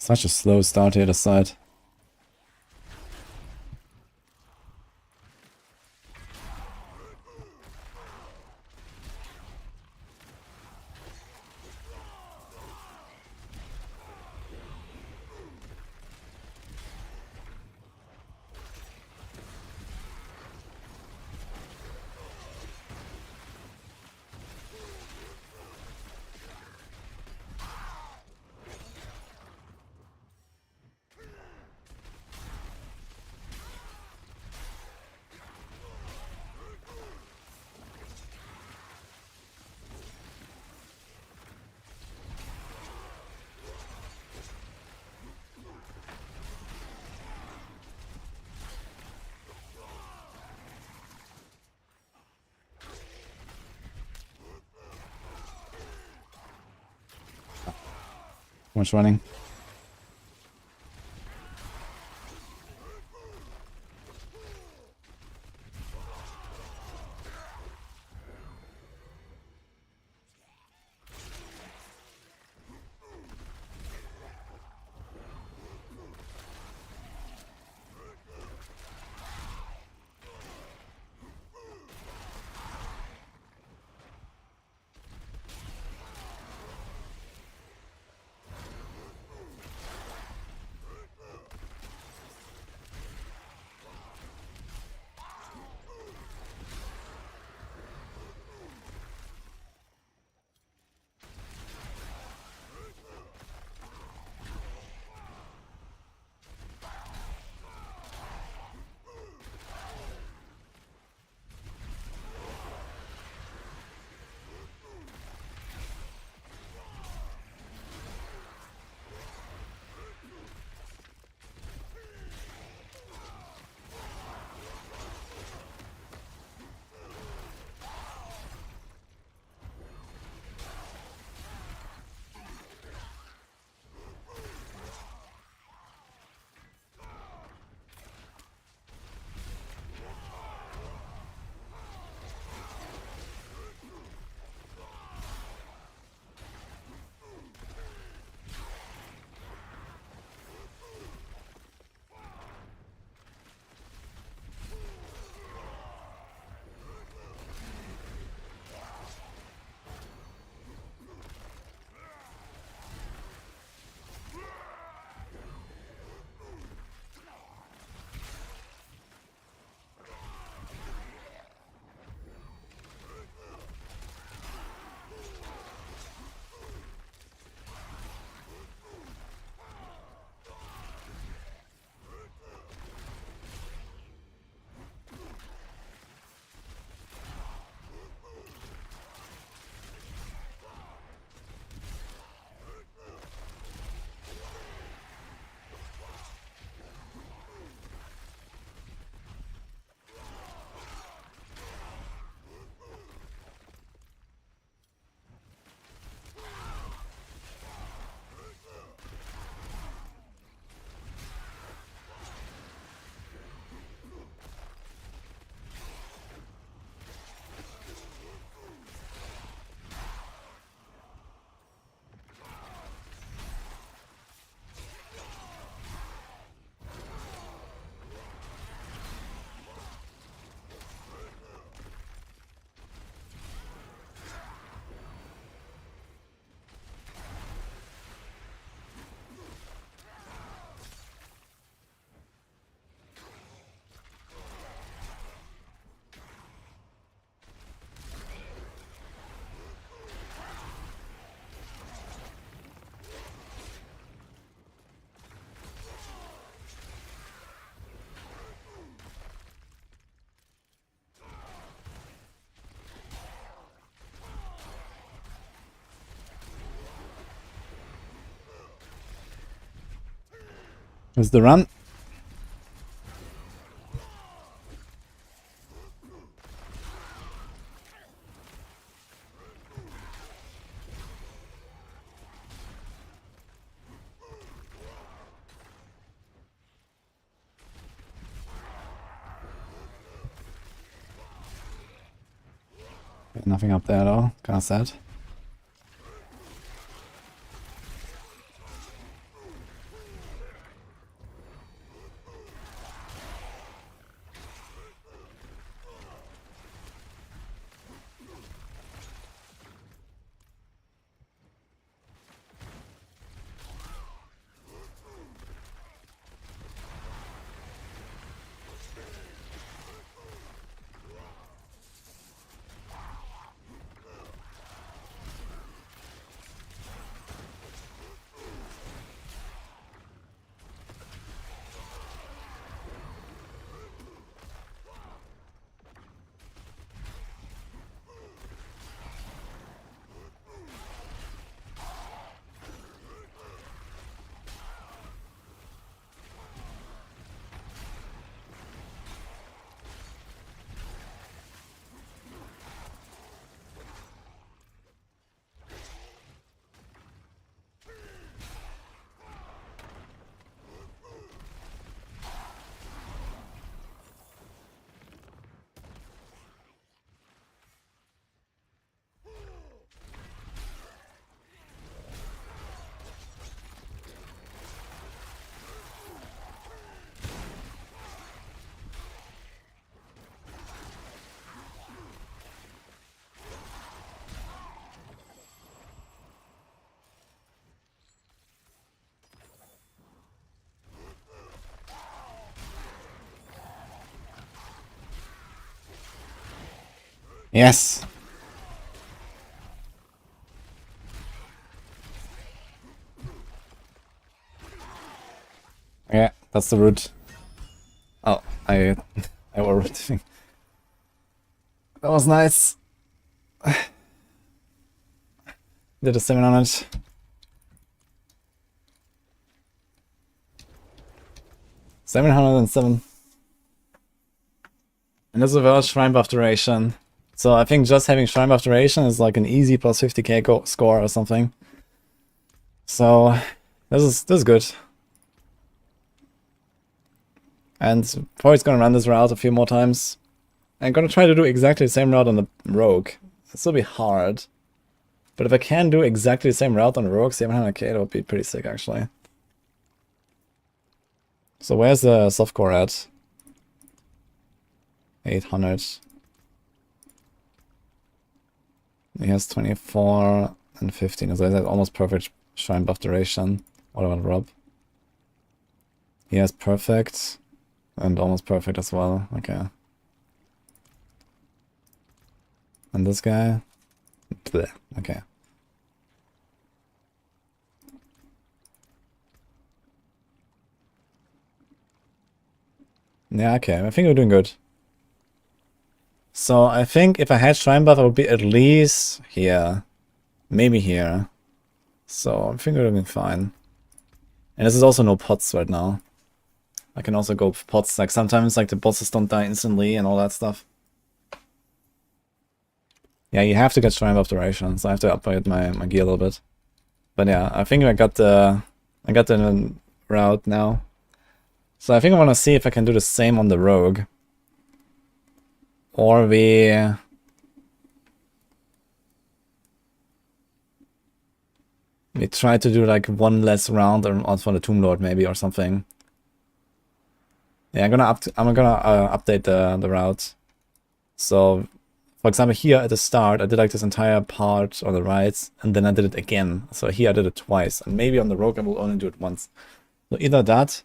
Such a slow start here, the side. Much running. Here's the run. Nothing up there though, kinda sad. Yes! Yeah, that's the route. Oh, I overrooting. That was nice. Did a 700. $707. And this is without Shrine Buff duration. So I think just having Shrine Buff duration is like an easy plus 50k score or something. So this is good. And probably gonna run this route a few more times. I'm gonna try to do exactly the same route on the Rogue. This will be hard. But if I can do exactly the same route on the Rogue, 700k, that would be pretty sick actually. So where's the softcore at? 800. He has 24 and 15, so that's almost perfect Shrine Buff duration. What about Rob? He has perfect and almost perfect as well. Okay. And this guy? Blech. Okay. Yeah, okay. I think we're doing good. So I think if I had Shrine Buff, I would be at least here. Maybe here. So I think we're doing fine. And this is also no pots right now. I can also go pots. Like sometimes like the bosses don't die instantly and all that stuff. Yeah, you have to get Shrine Buff duration, so I have to upgrade my gear a little bit. But yeah, I think I got the route now. So I think I want to see if I can do the same on the Rogue. Or we try to do like one less round on for the Tomb Lord maybe or something. Yeah, I'm gonna update the route. So, for example, here at the start, I did like this entire part on the right, and then I did it again. So here I did it twice, and maybe on the Rogue I will only do it once. So either that,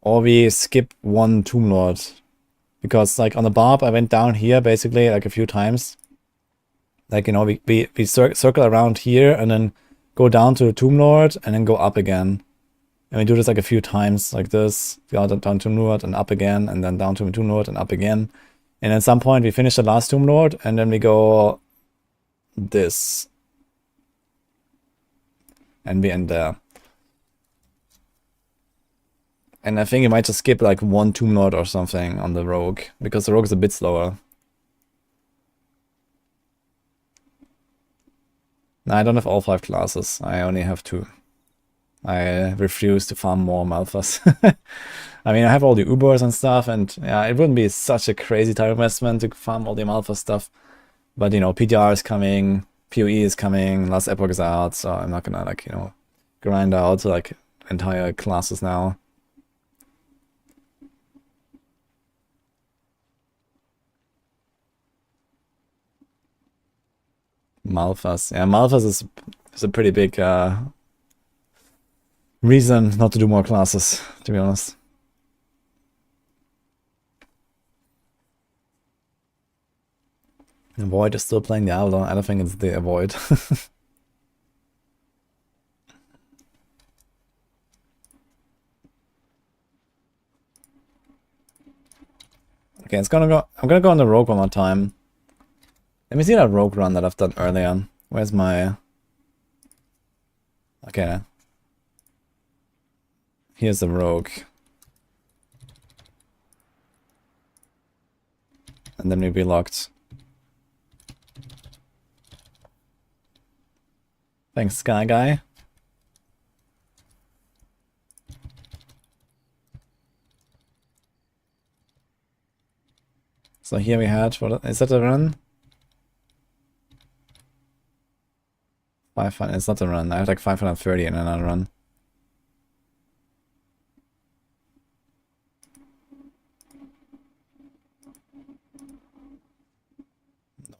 or we skip one Tomb Lord. Because like on the Barb, I went down here basically like a few times. Like, you know, we circle around here and then go down to the Tomb Lord and then go up again. And we do this like a few times like this. Go down Tomb Lord and up again, and then down to Tomb Lord and up again. And at some point we finish the last Tomb Lord and then we go this. And we end there. And I think you might just skip like 1 Tomb Lord or something on the Rogue, because the Rogue is a bit slower. No, I don't have all 5 classes. I only have 2. I refuse to farm more Malphas. I mean, I have all the Ubers and stuff, and yeah, it wouldn't be such a crazy time investment to farm all the Malphas stuff. But, you know, PTR is coming, PoE is coming, last Epoch is out, so I'm not gonna, like, you know, grind out, like, entire classes now. Malphas. Yeah, Malphas is a pretty big reason not to do more classes, to be honest. The Void is still playing Diablo. I don't think it's the Void. Okay, I'm gonna go on the Rogue one more time. Let me see that Rogue run that I've done earlier. Where's my... Okay. Here's the Rogue. And then we locked. Thanks, Sky Guy. So here we had, what is that a run? 500, it's not a run. I have like 530 in another run.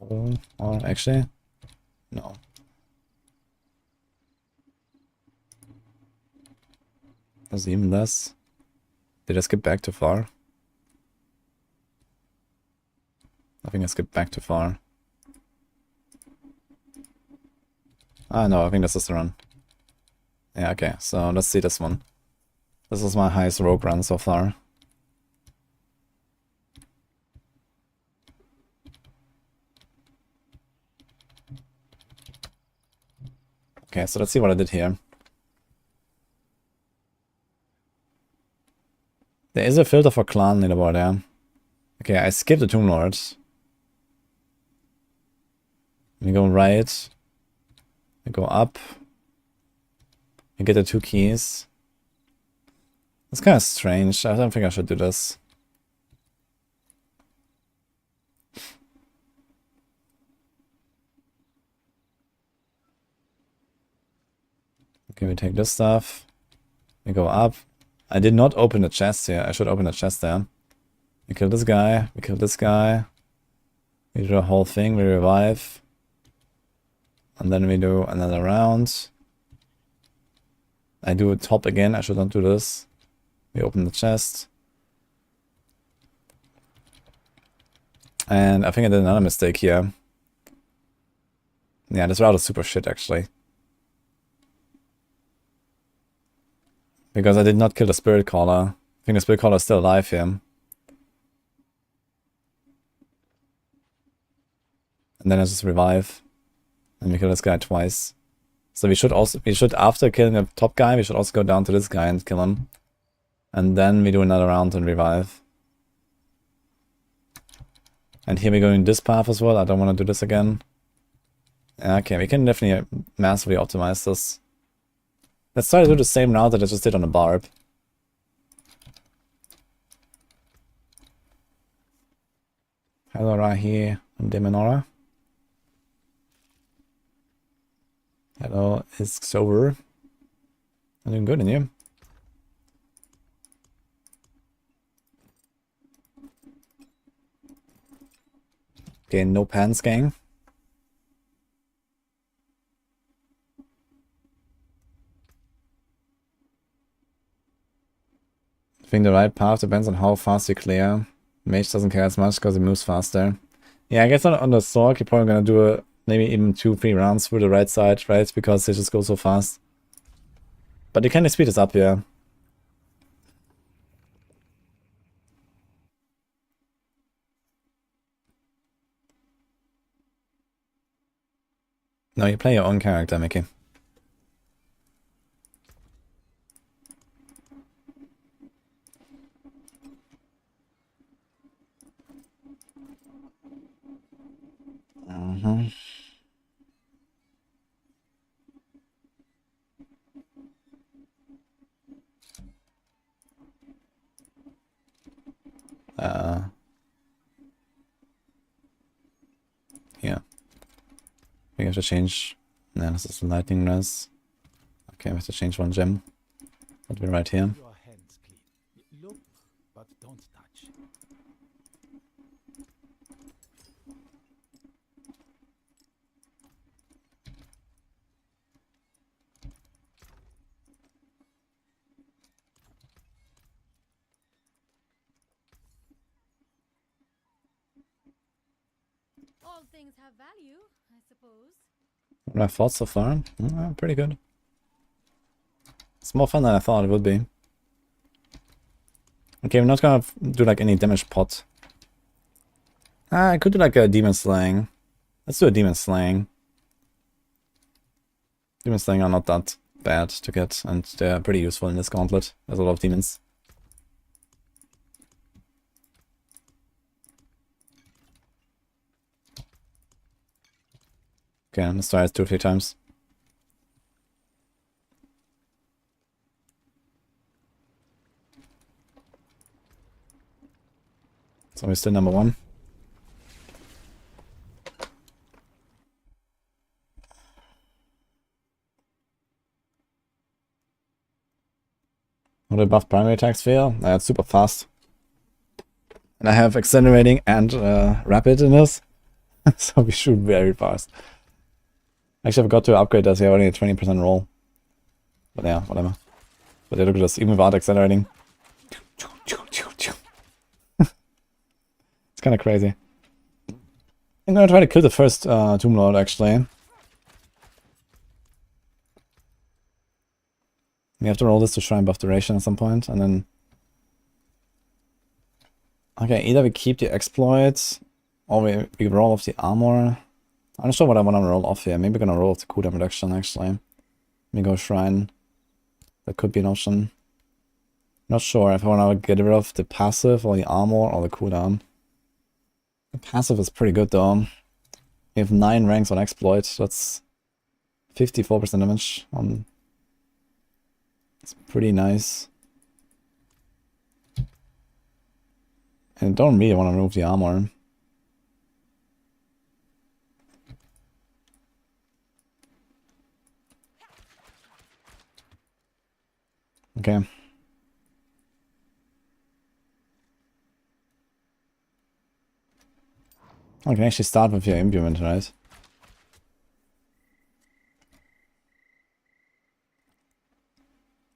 No, or actually, no. Was even less. Did I skip back too far? I think I skipped back too far. Ah, no, I think this is the run. Yeah, okay, so let's see this one. This is my highest Rogue run so far. Okay, so let's see what I did here. There is a filter for clan leaderboard there. Okay, I skipped the Tomb Lords. We go right. We go up. We get the 2 keys. It's kind of strange. I don't think I should do this. Okay, we take this stuff. We go up. I did not open the chest here. I should open the chest there. We kill this guy. We kill this guy. We do the whole thing. We revive. And then we do another round. I do a top again. I should not do this. We open the chest. And I think I did another mistake here. Yeah, this route is super shit actually. Because I did not kill the Spirit Caller. I think the Spirit Caller is still alive here. And then I just revive. And we kill this guy twice. So we should after killing the top guy, we should also go down to this guy and kill him. And then we do another round and revive. And here we're going this path as well. I don't want to do this again. Okay, we can definitely massively optimize this. Let's try to do the same route that I just did on the Barb. Hello, Rahi and Demonora. Hello, it's Sober. I'm doing good, and you? Okay, no pants, gang. I think the right path depends on how fast you clear. Mage doesn't care as much because he moves faster. Yeah, I guess on the Sorc, you're probably gonna do maybe even 2-3 rounds through the right side, right? Because they just go so fast. But you can speed this up here. No, you play your own character, Mickey. have to change. No, this is the lightning res. Okay, we have to change one gem. That'll be right here. Your hands clean. Look, but don't touch. All things have value, I suppose. What I thought so far? Pretty good. It's more fun than I thought it would be. Okay, we're not gonna do like any damage pot. I could do like a demon slaying. Let's do a demon slaying. Demon slaying are not that bad to get, and they're pretty useful in this gauntlet. There's a lot of demons. Okay, let's try it 2 or 3 times. So we're still number 1. How do buff primary attacks feel? It's super fast. And I have accelerating and rapid in this. So we shoot very fast. Actually, I forgot to upgrade this. Yeah, only a 20% roll. But yeah, whatever. But yeah, look at this, even without accelerating. It's kind of crazy. I'm gonna try to kill the first Tomb Lord, actually. We have to roll this to try and buff duration at some point, and then... Okay, either we keep the exploits, or we roll off the armor. I'm not sure what I want to roll off here. Maybe we're gonna roll off the cooldown reduction, actually. Let me go Shrine. That could be an option. Not sure if I want to get rid of the passive, or the armor, or the cooldown. The passive is pretty good, though. We have 9 ranks on exploit. That's 54% damage on... It's pretty nice. And I don't really want to remove the armor. Okay. I can actually start with your implement, right?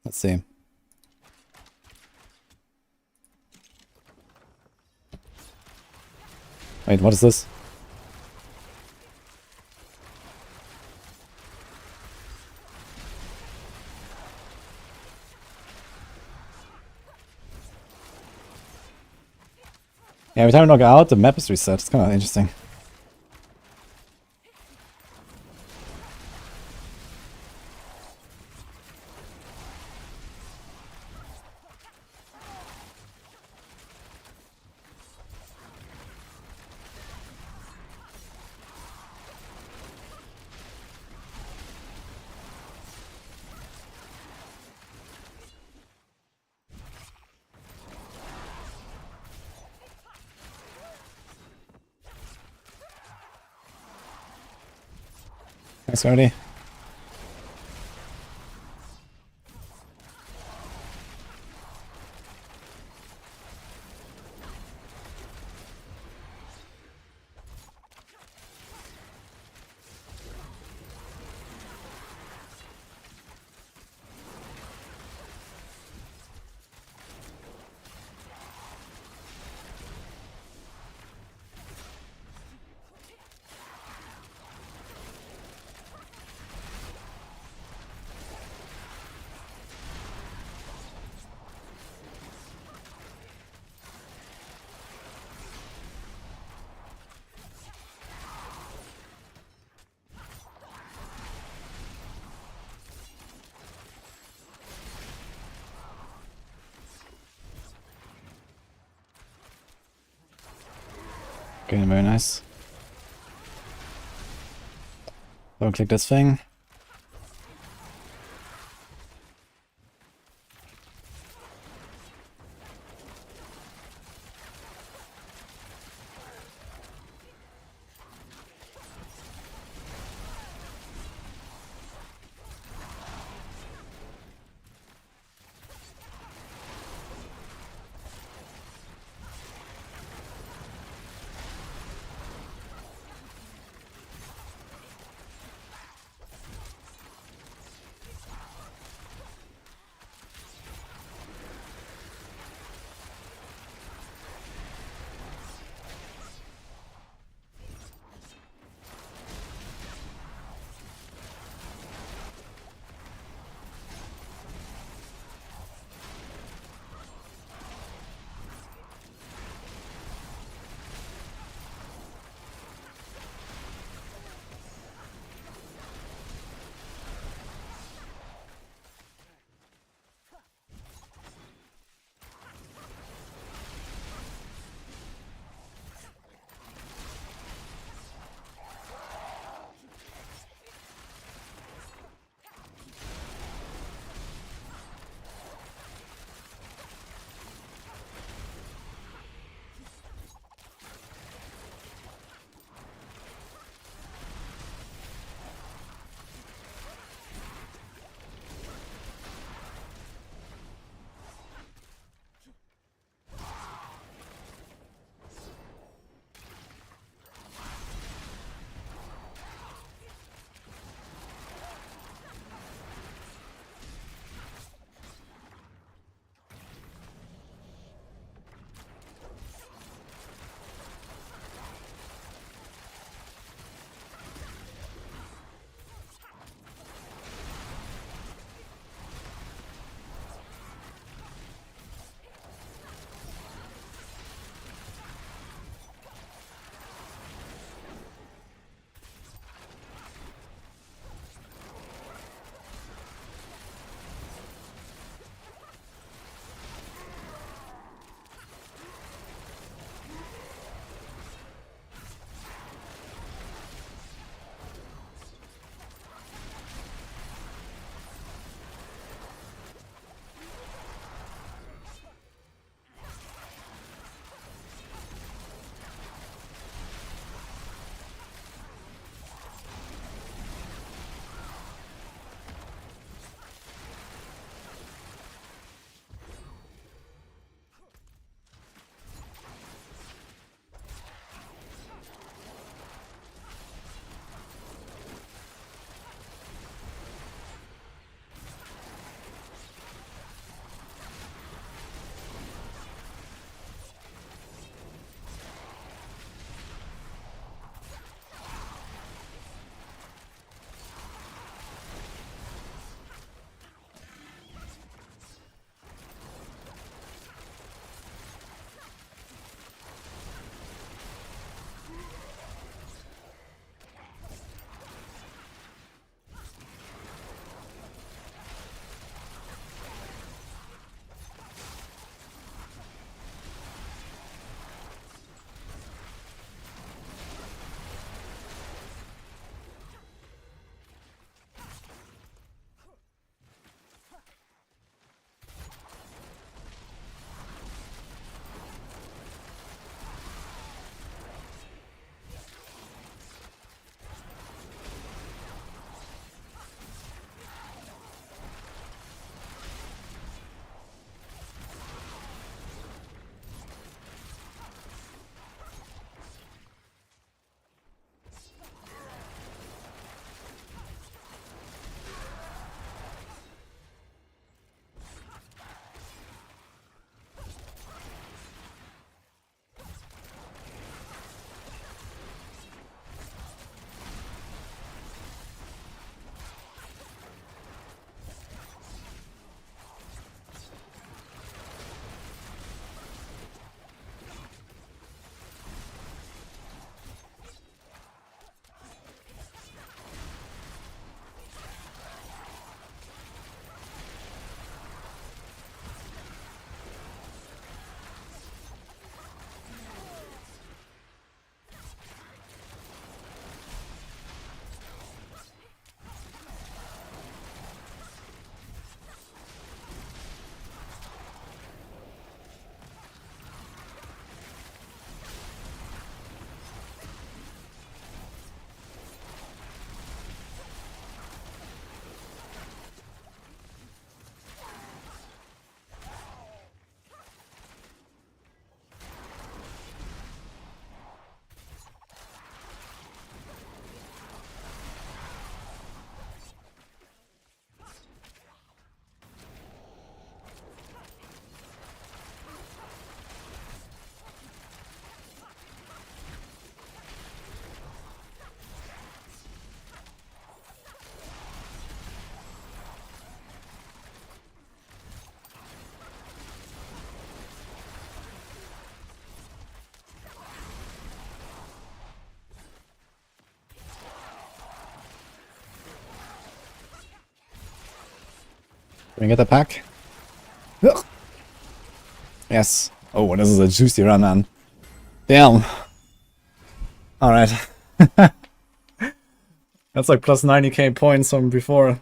Let's see. Wait, what is this? Yeah, every time I knock out, the map is reset. It's kind of interesting. Thanks, already. Okay, very nice. Double click this thing. Can we get the pack? Ugh. Yes. Oh, this is a juicy run, man. Damn. Alright. That's like plus 90k points from before.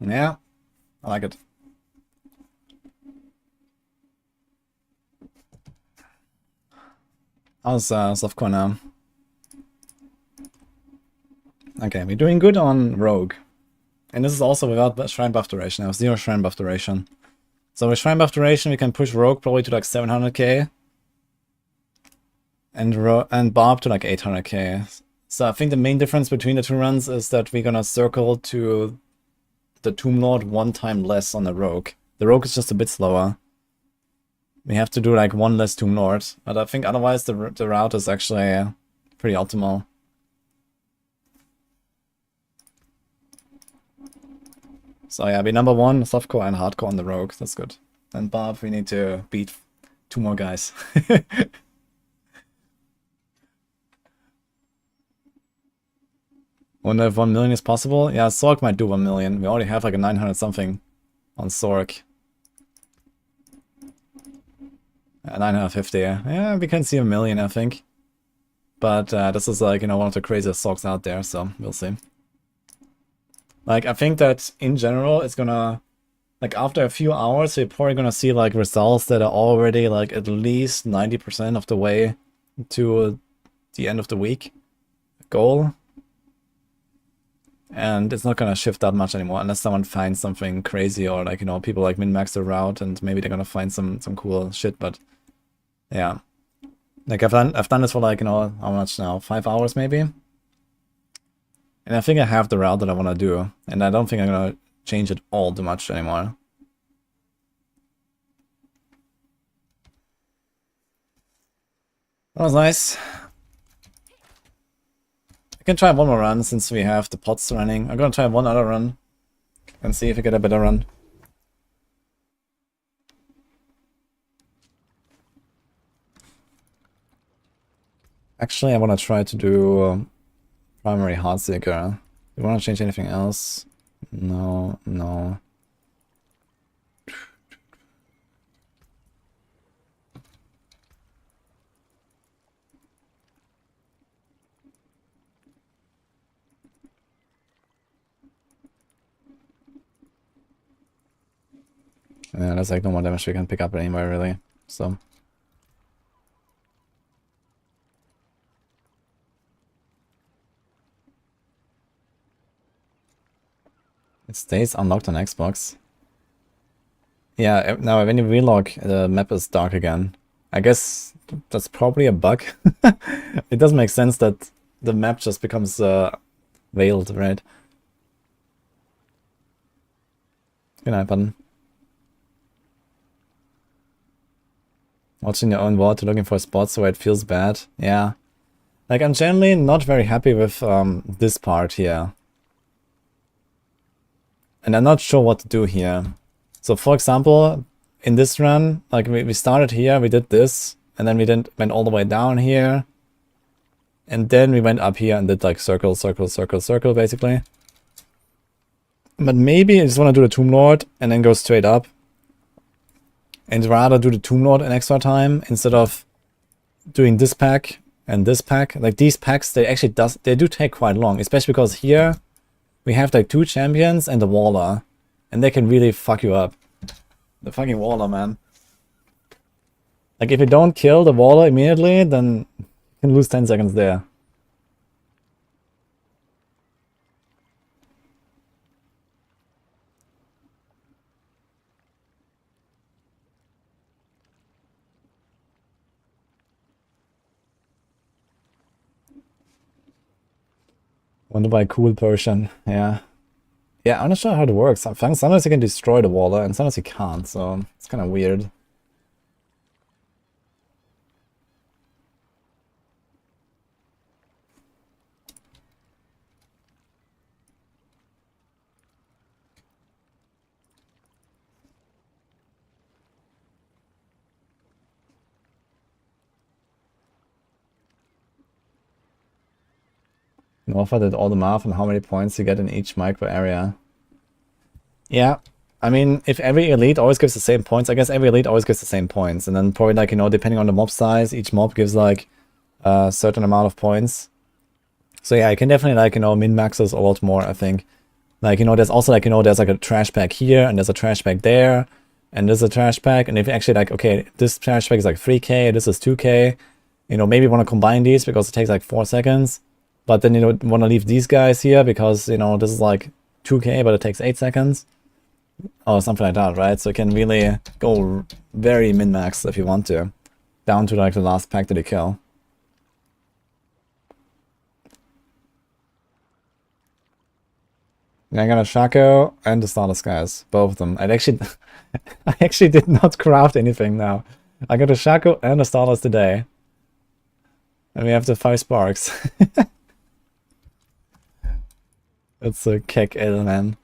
Yeah, I like it. How's softcore now? Okay, we're doing good on Rogue. And this is also without Shrine Buff Duration. I have 0 Shrine Buff Duration. So with Shrine Buff Duration, we can push Rogue probably to like 700k. And Barb to like 800k. So I think the main difference between the two runs is that we're gonna circle to the Tomb Lord 1 time less on the Rogue. The Rogue is just a bit slower. We have to do like 1 less Tomb Lord. But I think otherwise the route is actually pretty optimal. So yeah, be number 1, softcore and hardcore on the Rogue. That's good. And Barb, we need to beat 2 more guys. Wonder if 1 million is possible? Yeah, Sorc might do 1 million. We already have like a 900 something on Sorc. 950, yeah, we can see 1 million, I think. But this is like, you know, one of the craziest Sorcs out there, so we'll see. Like, I think that in general, it's gonna, like, after a few hours, you're probably gonna see like results that are already like at least 90% of the way to the end of the week goal. And it's not gonna shift that much anymore unless someone finds something crazy or like, you know, people like min-max the route and maybe they're gonna find some cool shit, but yeah. Like I've done this for like, you know, how much now? 5 hours maybe? And I think I have the route that I wanna do. And I don't think I'm gonna change it all too much anymore. That was nice. I can try one more run since we have the pots running. I'm gonna try one other run and see if I get a better run. Actually, I want to try to do primary Heartseeker. Do you want to change anything else? No, no. Yeah, there's like no more damage we can pick up anywhere really, so. It stays unlocked on Xbox. Yeah, now when you relog, the map is dark again. I guess that's probably a bug. It doesn't make sense that the map just becomes veiled, right? Good night, button. Watching your own water, looking for spots where it feels bad. Yeah. Like, I'm generally not very happy with this part here. And I'm not sure what to do here. So, for example, in this run, like, we started here, we did this, and then we went all the way down here. And then we went up here and did, like, circle, circle, circle, circle, basically. But maybe I just want to do the Tomb Lord and then go straight up. And rather do the Tomb Lord an extra time instead of doing this pack and this pack. Like these packs, they do take quite long, especially because here we have like 2 champions and the Waller, and they can really fuck you up. The fucking Waller, man. Like if you don't kill the Waller immediately, then you can lose 10 seconds there. Want to buy cool Persian, yeah. Yeah, I'm not sure how it works. Sometimes you can destroy the Waller and sometimes you can't, so it's kind of weird. Norfa did all the math on how many points you get in each micro area. Yeah, I mean, if every elite always gives the same points, I guess every elite always gives the same points. And then probably, like, you know, depending on the mob size, each mob gives, like, a certain amount of points. So yeah, I can definitely, like, you know, min-max this a lot more, I think. Like, you know, there's also, like, you know, there's, like, a trash pack here, and there's a trash pack there, and there's a trash pack. And if you actually, like, okay, this trash pack is, like, 3k, this is 2k. You know, maybe you want to combine these because it takes, like, 4 seconds. But then you don't want to leave these guys here because, you know, this is, like, 2k, but it takes 8 seconds. Or something like that, right? So you can really go very min-max if you want to. Down to, like, the last pack that you kill. I got a Shaco and the Stardust guys. Both of them. I actually did not craft anything now. I got a Shaco and a Stardust today. And we have the 5 sparks. It's a kick ill, man.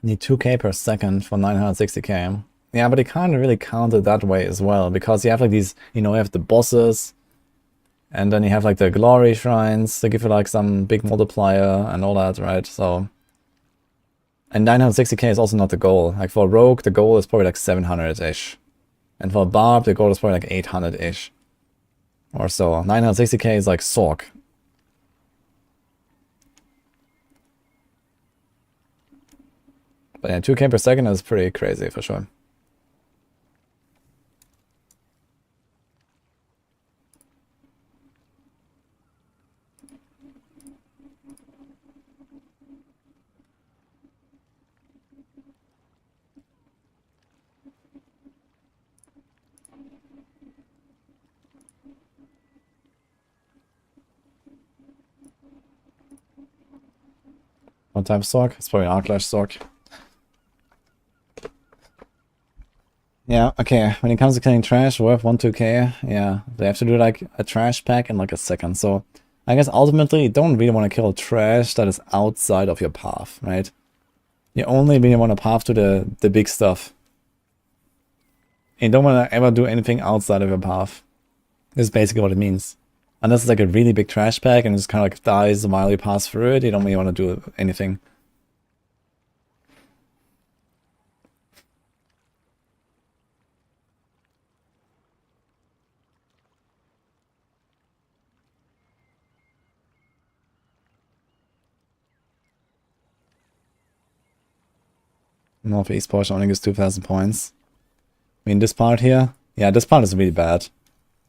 Need 2k per second for 960k. Yeah, but you can't really count it that way as well, because you have, like, these, you know, you have the bosses, and then you have, like, the glory shrines, they give you, like, some big multiplier and all that, right? So, and 960k is also not the goal. Like, for a rogue, the goal is probably, like, 700-ish. And for a barb, the goal is probably, like, 800-ish. Or so. 960k is, like, Sorc. But yeah, 2k per second is pretty crazy, for sure. What type of Sorc? It's probably Arclash Sorc. Yeah, okay, when it comes to killing trash, worth 1-2k, yeah, they have to do, like, a trash pack in, like, a second. So I guess ultimately you don't really want to kill trash that is outside of your path, right? You only really want to path to the big stuff. You don't want to ever do anything outside of your path. This is basically what it means. Unless it's, like, a really big trash pack and it just kind of, like, dies while you pass through it, you don't really want to do anything. Northeast portion only gives 2,000 points. I mean, this part here, yeah, this part is really bad.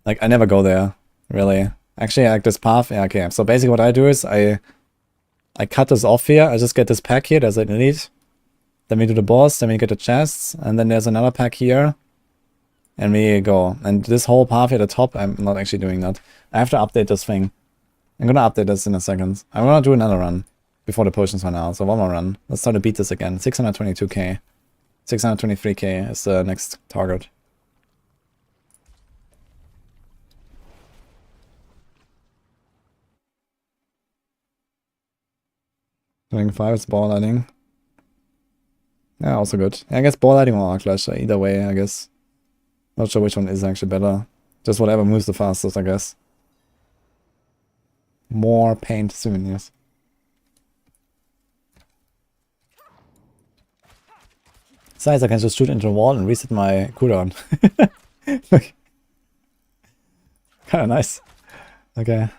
Like, I never go there, really. Actually, like, this path, yeah, okay. So basically what I do is I cut this off here. I just get this pack here, there's an elite. Then we do the boss, then we get the chests, and then there's another pack here. And we go. And this whole path here at the top, I'm not actually doing that. I have to update this thing. I'm gonna update this in a second. I'm gonna do another run before the potions run out. So one more run. Let's try to beat this again. 622k. 623k is the next target. Doing 5 is ball lighting. Yeah, also good. Yeah, I guess ball lighting or Arclash, either way, I guess. Not sure which one is actually better. Just whatever moves the fastest, I guess. More paint souvenirs. Besides, I can just shoot into the wall and reset my cooldown. Kinda nice. Okay.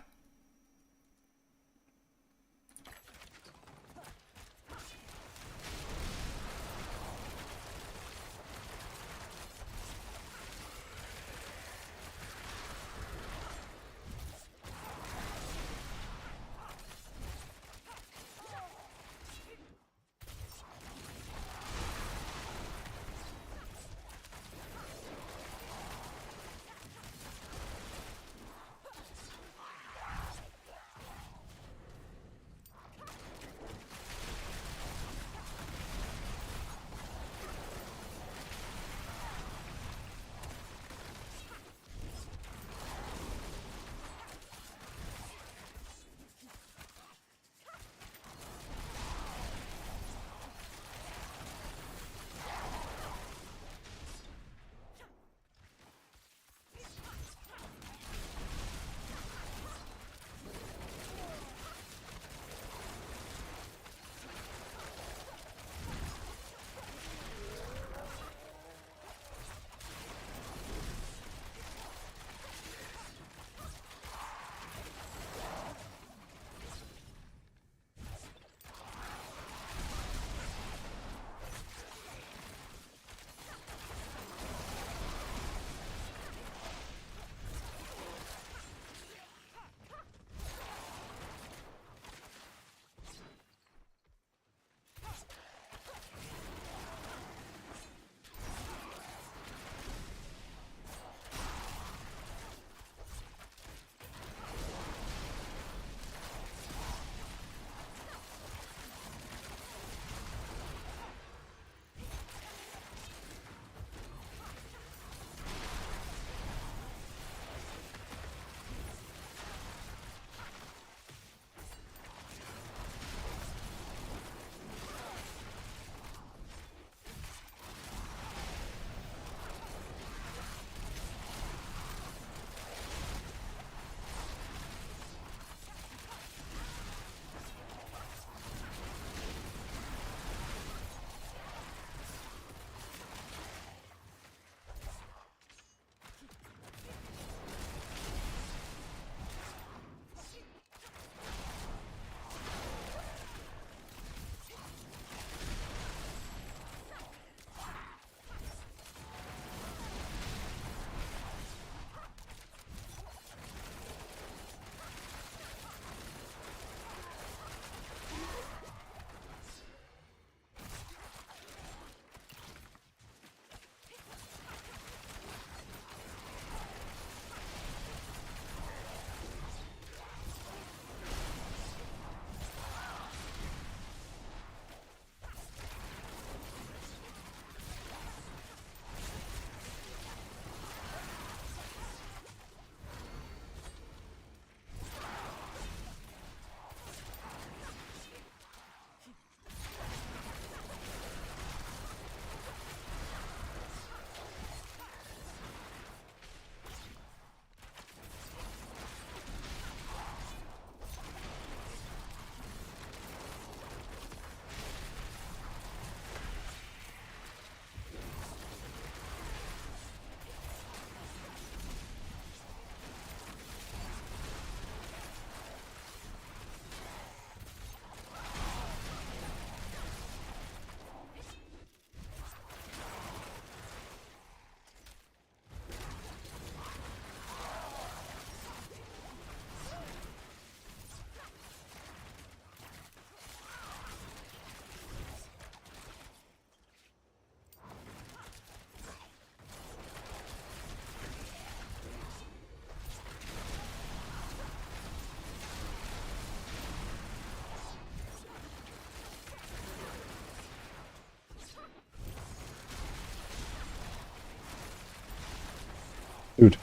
Dude.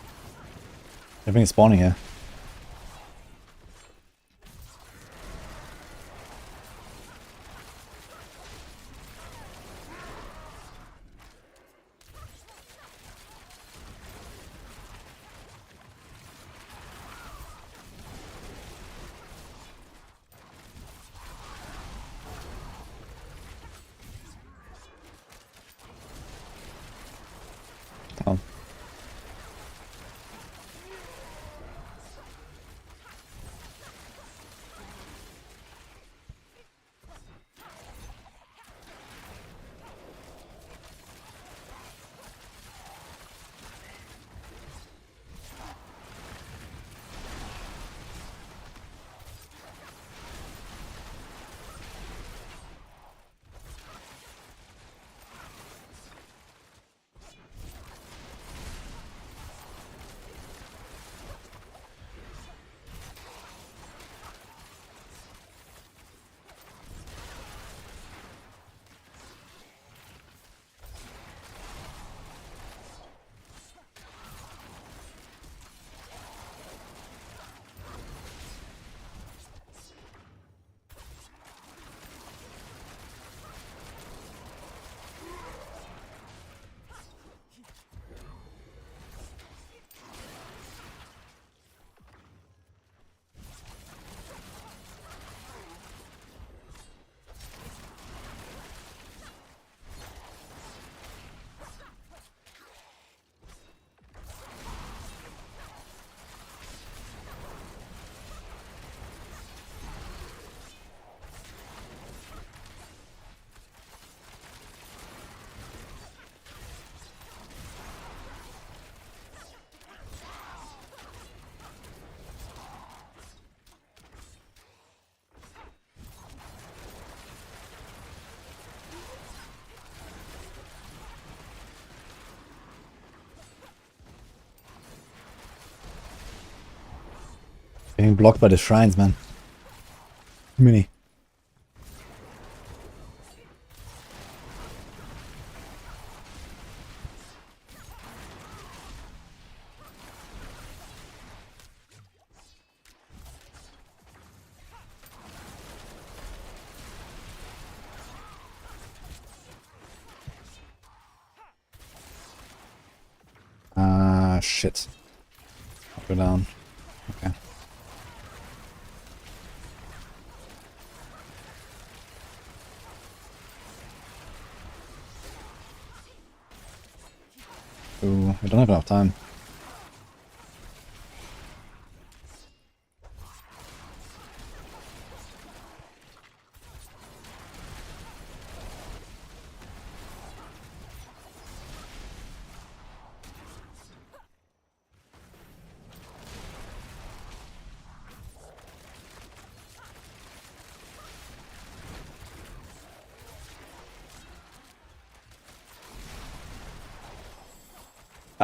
Everything's spawning here. Oh. Being blocked by the shrines, man. Mini. Ah, shit. I'll go down. Okay. Ooh, I don't have enough time.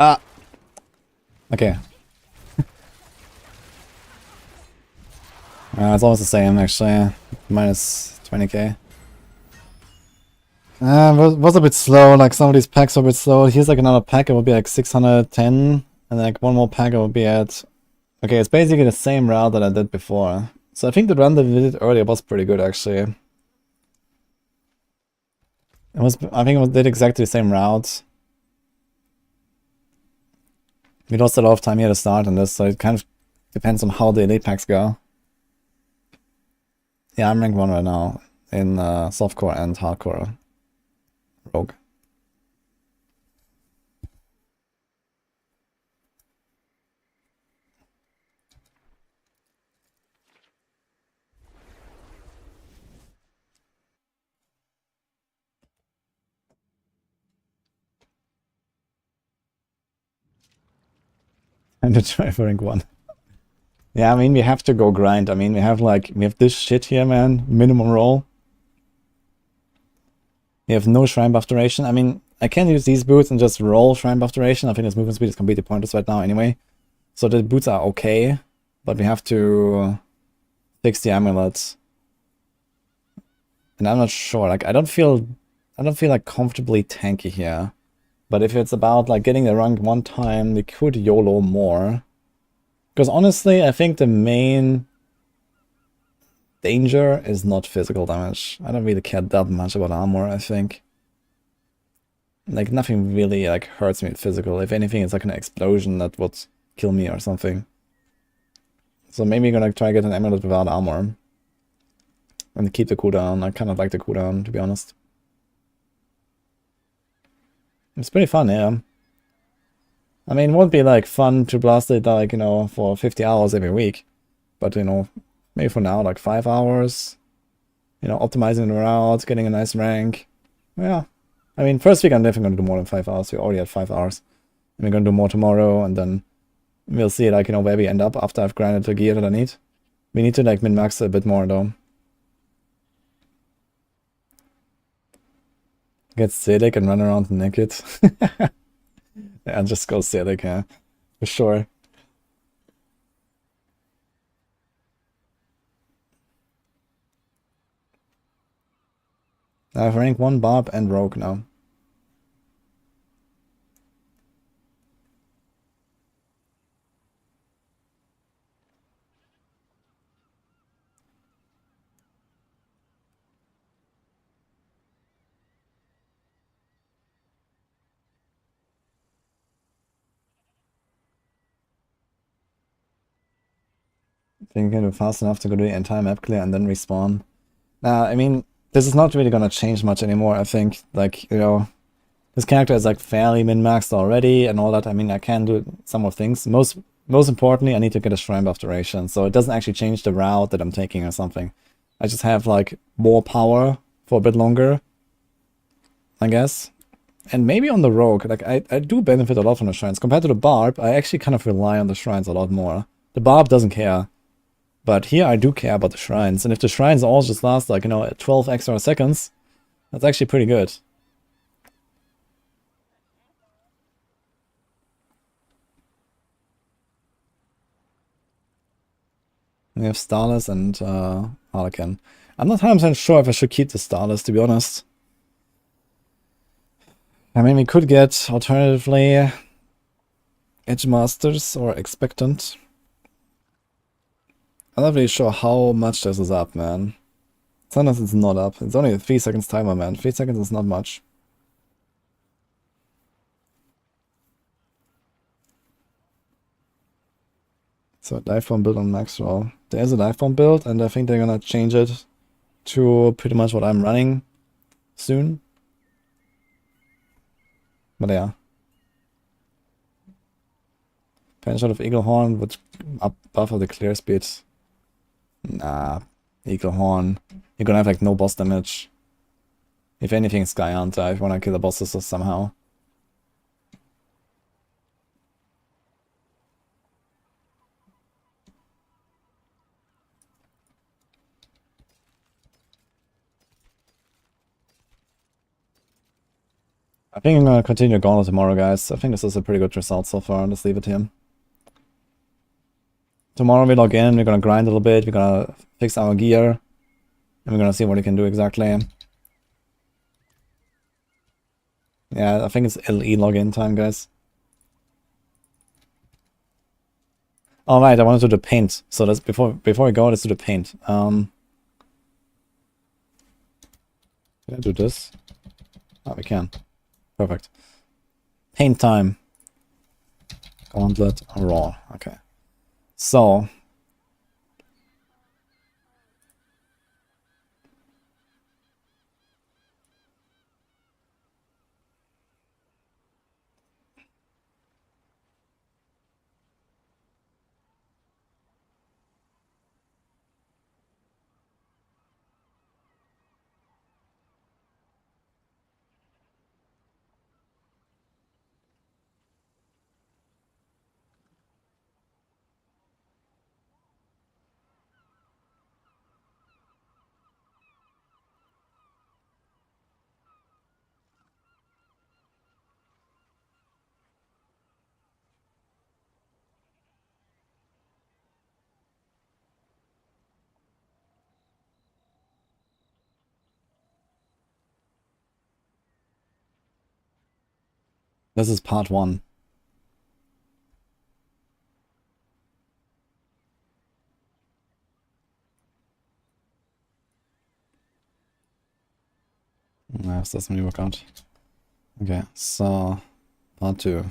Ah! Okay. It's almost the same, actually. Minus 20k. Was a bit slow, like some of these packs are a bit slow. Here's like another pack, it will be like 610, and like one more pack it will be at... Okay, it's basically the same route that I did before. So I think the run that we did earlier was pretty good, actually. I think it did exactly the same route. We lost a lot of time here to start on this, so it kind of depends on how the elite packs go. Yeah, I'm rank 1 right now in softcore and hardcore rogue. And to try for rank 1. Yeah, I mean, we have to go grind. I mean, we have this shit here, man. Minimum roll. We have no shrine buff duration. I mean, I can use these boots and just roll shrine buff duration. I think this movement speed is completely pointless right now anyway. So the boots are okay, but we have to fix the amulets. And I'm not sure. Like, I don't feel like comfortably tanky here. But if it's about like getting the rank one time, we could YOLO more. Because honestly, I think the main danger is not physical damage. I don't really care that much about armor, I think. Like, nothing really like hurts me with physical. If anything, it's like an explosion that would kill me or something. So maybe I'm gonna try to get an amulet without armor. And keep the cooldown. I kind of like the cooldown, to be honest. It's pretty fun, yeah. I mean, it won't be like fun to blast it like, you know, for 50 hours every week. But, you know, maybe for now, like 5 hours. You know, optimizing the route, getting a nice rank. Yeah. I mean, first week I'm definitely gonna do more than 5 hours. We already had 5 hours. And we're gonna do more tomorrow, and then we'll see, like, you know, where we end up after I've grinded the gear that I need. We need to, like, min-max a bit more, though. Get Sedic and run around naked. Yeah, just go Sedic, yeah. For sure. I have rank 1 Barb and Rogue now. Think you can do fast enough to go to the entire map clear and then respawn. Nah, I mean, this is not really gonna change much anymore, I think. Like, you know, this character is like fairly min-maxed already and all that. I mean, I can do some of things. Most importantly, I need to get a shrine buff duration, so it doesn't actually change the route that I'm taking or something. I just have like more power for a bit longer, I guess. And maybe on the rogue, like I do benefit a lot from the shrines. Compared to the barb, I actually kind of rely on the shrines a lot more. The barb doesn't care. But here I do care about the shrines, and if the shrines all just last like, you know, 12 extra seconds, that's actually pretty good. We have Starless and Harlequin. I'm not 100% sure if I should keep the Starless, to be honest. I mean, we could get, alternatively, Edge Masters or Expectant. I'm not really sure how much this is up, man. Sometimes it's not up. It's only a 3 seconds timer, man. 3 seconds is not much. So dive bomb build on max roll. There's a dive bomb build, and I think they're gonna change it to pretty much what I'm running soon. But yeah. Penshot of Eagle Horn would buffer the clear speed. Nah, Eagle Horn. You're gonna have like no boss damage. If anything, Sky Hunter if you wanna kill the bosses somehow. I think I'm gonna continue Gauntlet tomorrow, guys. I think this is a pretty good result so far. Let's leave it here. Tomorrow we log in, we're gonna grind a little bit, we're gonna fix our gear, and we're gonna see what we can do exactly. Yeah, I think it's LE login time, guys. Alright, I wanted to do the paint. So let's before we go, let's do the paint. Can I do this? Oh, we can. Perfect. Paint time. Gauntlet raw. Okay. So This is part 1. No, this doesn't really work out. Okay, so part 2.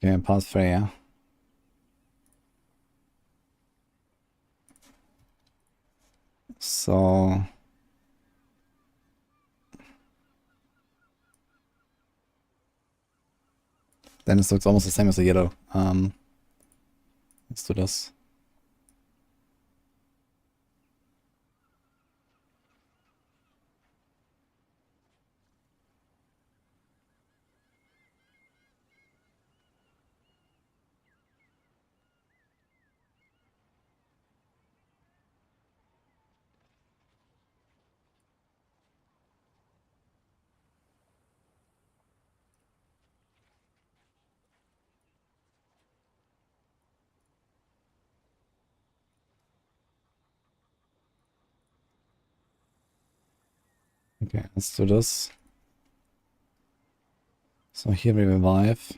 Okay, part 3, yeah. So then this looks almost the same as the yellow. Let's do this. Okay, let's do this. So here we revive.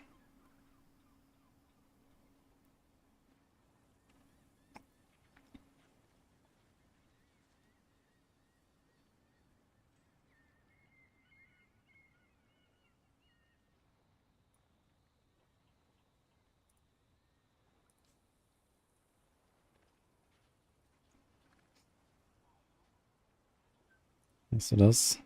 Let's do this.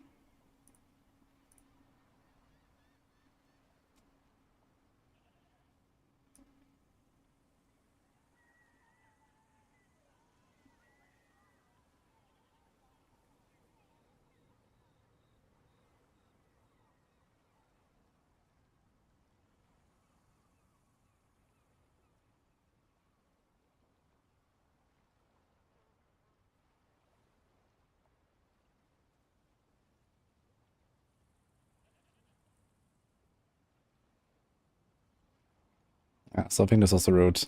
Yeah, so I think this was the route.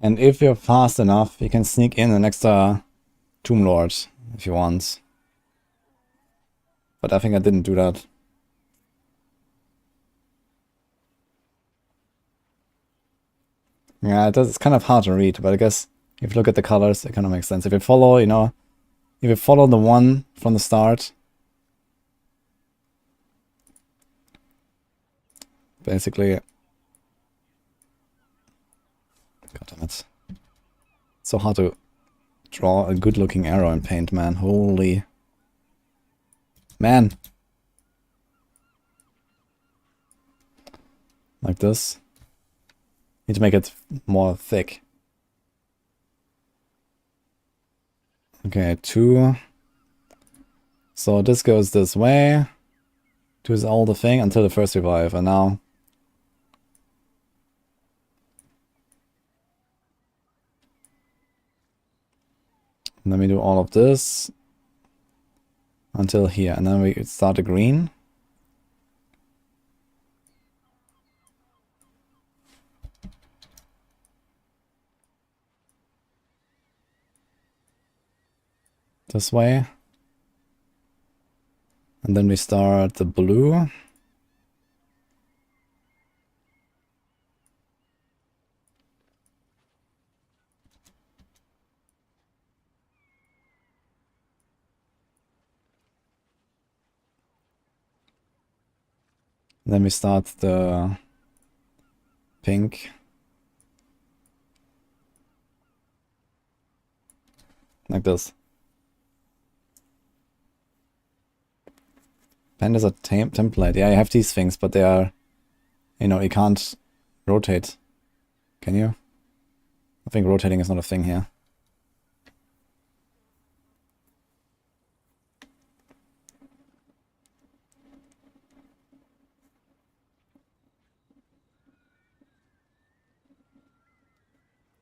And if you're fast enough, you can sneak in an extra Tomb Lord if you want. But I think I didn't do that. Yeah, it's kind of hard to read, but I guess if you look at the colors, it kind of makes sense. If you follow, you know, if you follow the one from the start, basically, god damn it. It's so hard to draw a good looking arrow in paint, man. Holy man. Like this. Need to make it more thick. Okay, 2. So this goes this way. 2 is all the thing until the first revive, and now let me do all of this until here, and then we start the green. This way. And then we start the blue. And then we start the pink. Like this. Pandas are template. Yeah, you have these things, but they are, you know, you can't rotate. Can you? I think rotating is not a thing here.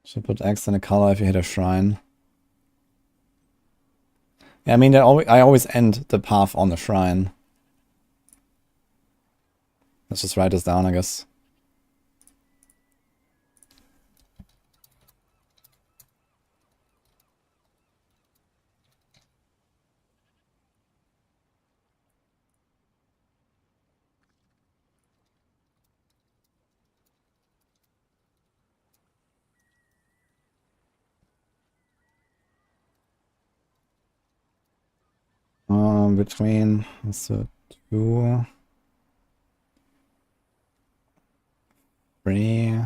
Should put X in a color if you hit a shrine. Yeah, I mean, I always end the path on the shrine. Let's just write this down, I guess. Between, so 2, 3.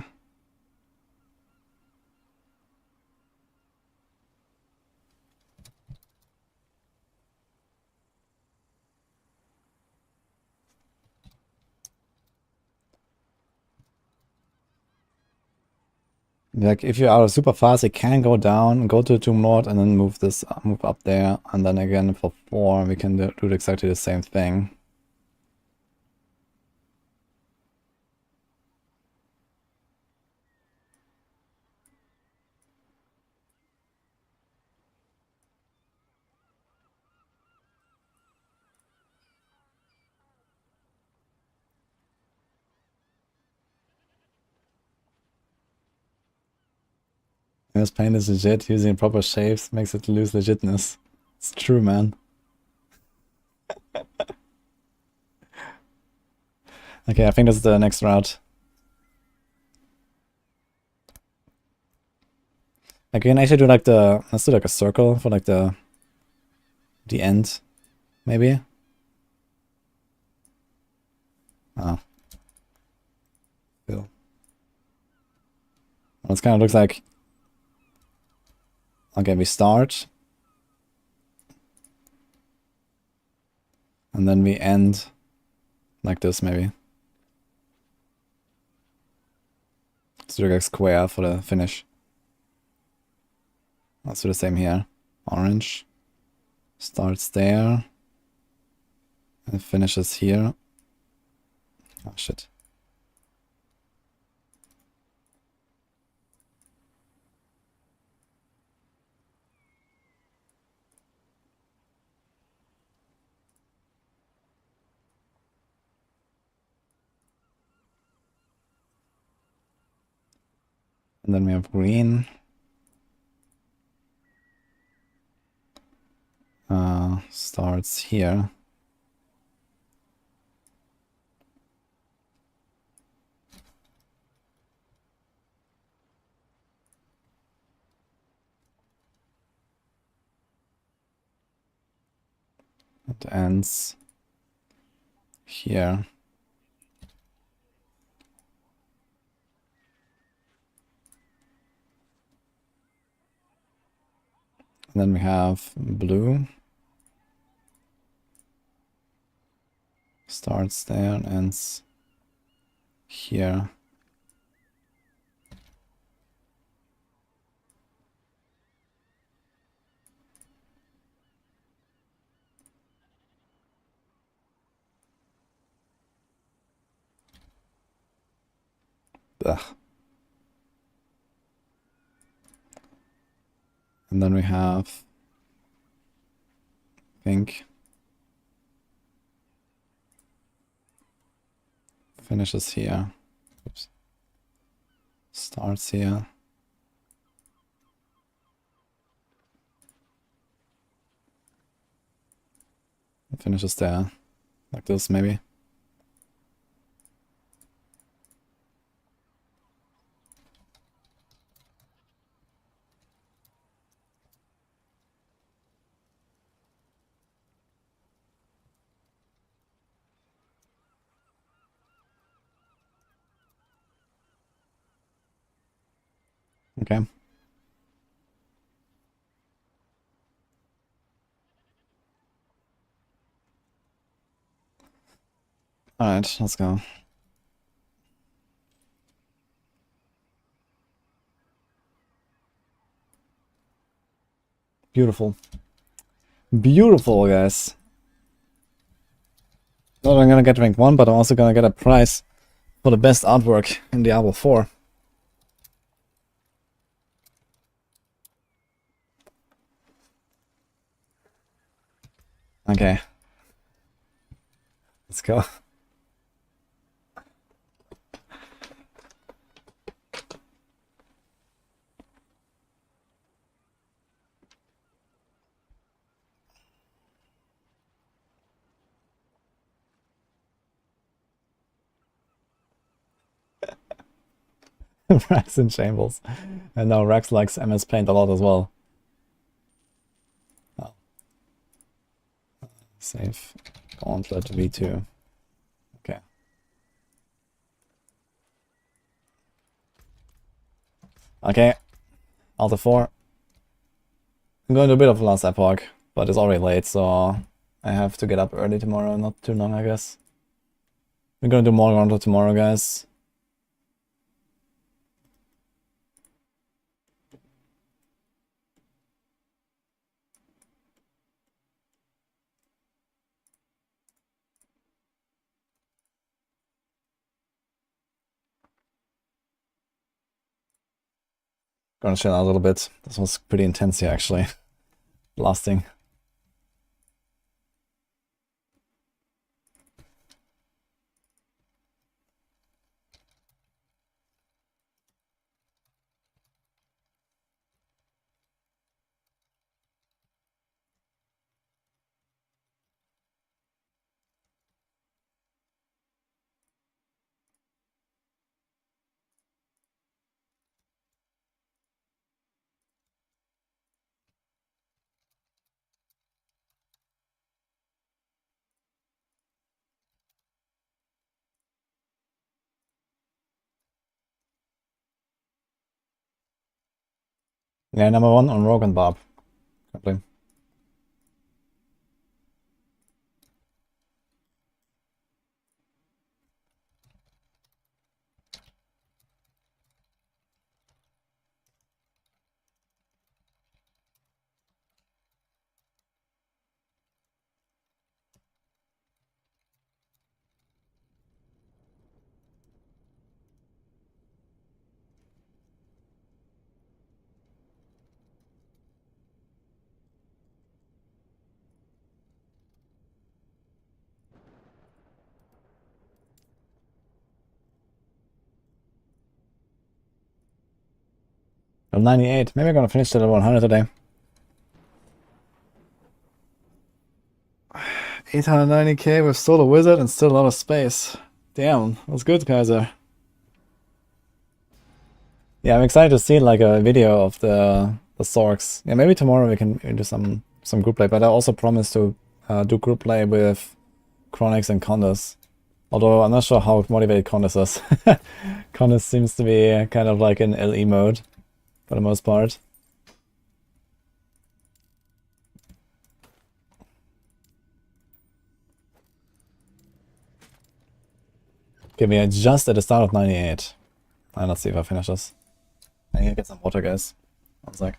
Like if you are super fast, it can go down, go to Tomb Lord, and then move this, move up there, and then again for 4, we can do exactly the same thing. Yes, paint is legit. Using proper shapes makes it lose legitness. It's true, man. Okay, I think that's the next route. I can actually do like let's do like a circle for like the end, maybe. Oh. Cool. Well, this kind of looks like, okay, we start. And then we end like this, maybe. Let's do like a square for the finish. Let's do the same here. Orange. Starts there. And finishes here. Oh, shit. And then we have green. Starts here. It ends here. And then we have blue. Starts there and ends here. Ugh. And then we have pink. Finishes here. Oops. Starts here. And finishes there. Like this, maybe. Okay. Alright, let's go. Beautiful. Beautiful, guys. Not only I'm gonna get rank 1, but I'm also gonna get a prize for the best artwork in Diablo 4. Okay. Let's go. Rex in shambles. And now Rex likes MS Paint a lot as well. Oh. Save. Gauntlet V2. Okay. Okay. Alta 4. I'm going to do a bit of last epoch, but it's already late, so I have to get up early tomorrow. Not too long, I guess. We're gonna do more Gauntlet tomorrow, guys. Gonna chill out a little bit. This was pretty intense here, actually. Lasting. Yeah, number 1 on Rogue and Barb. Probably. I'm 98. Maybe I'm gonna finish the 100 today. 890k with Solar Wizard and still a lot of space. Damn, that's good, Kaiser. Yeah, I'm excited to see like a video of the Sorcs. Yeah, maybe tomorrow we can do some group play, but I also promise to do group play with Chronix and Condis. Although I'm not sure how motivated Condis is. Condis seems to be kind of like in LE mode for the most part. Okay, we are just at the start of 98. Let's see if I finish this. I need to get some water, guys. One sec.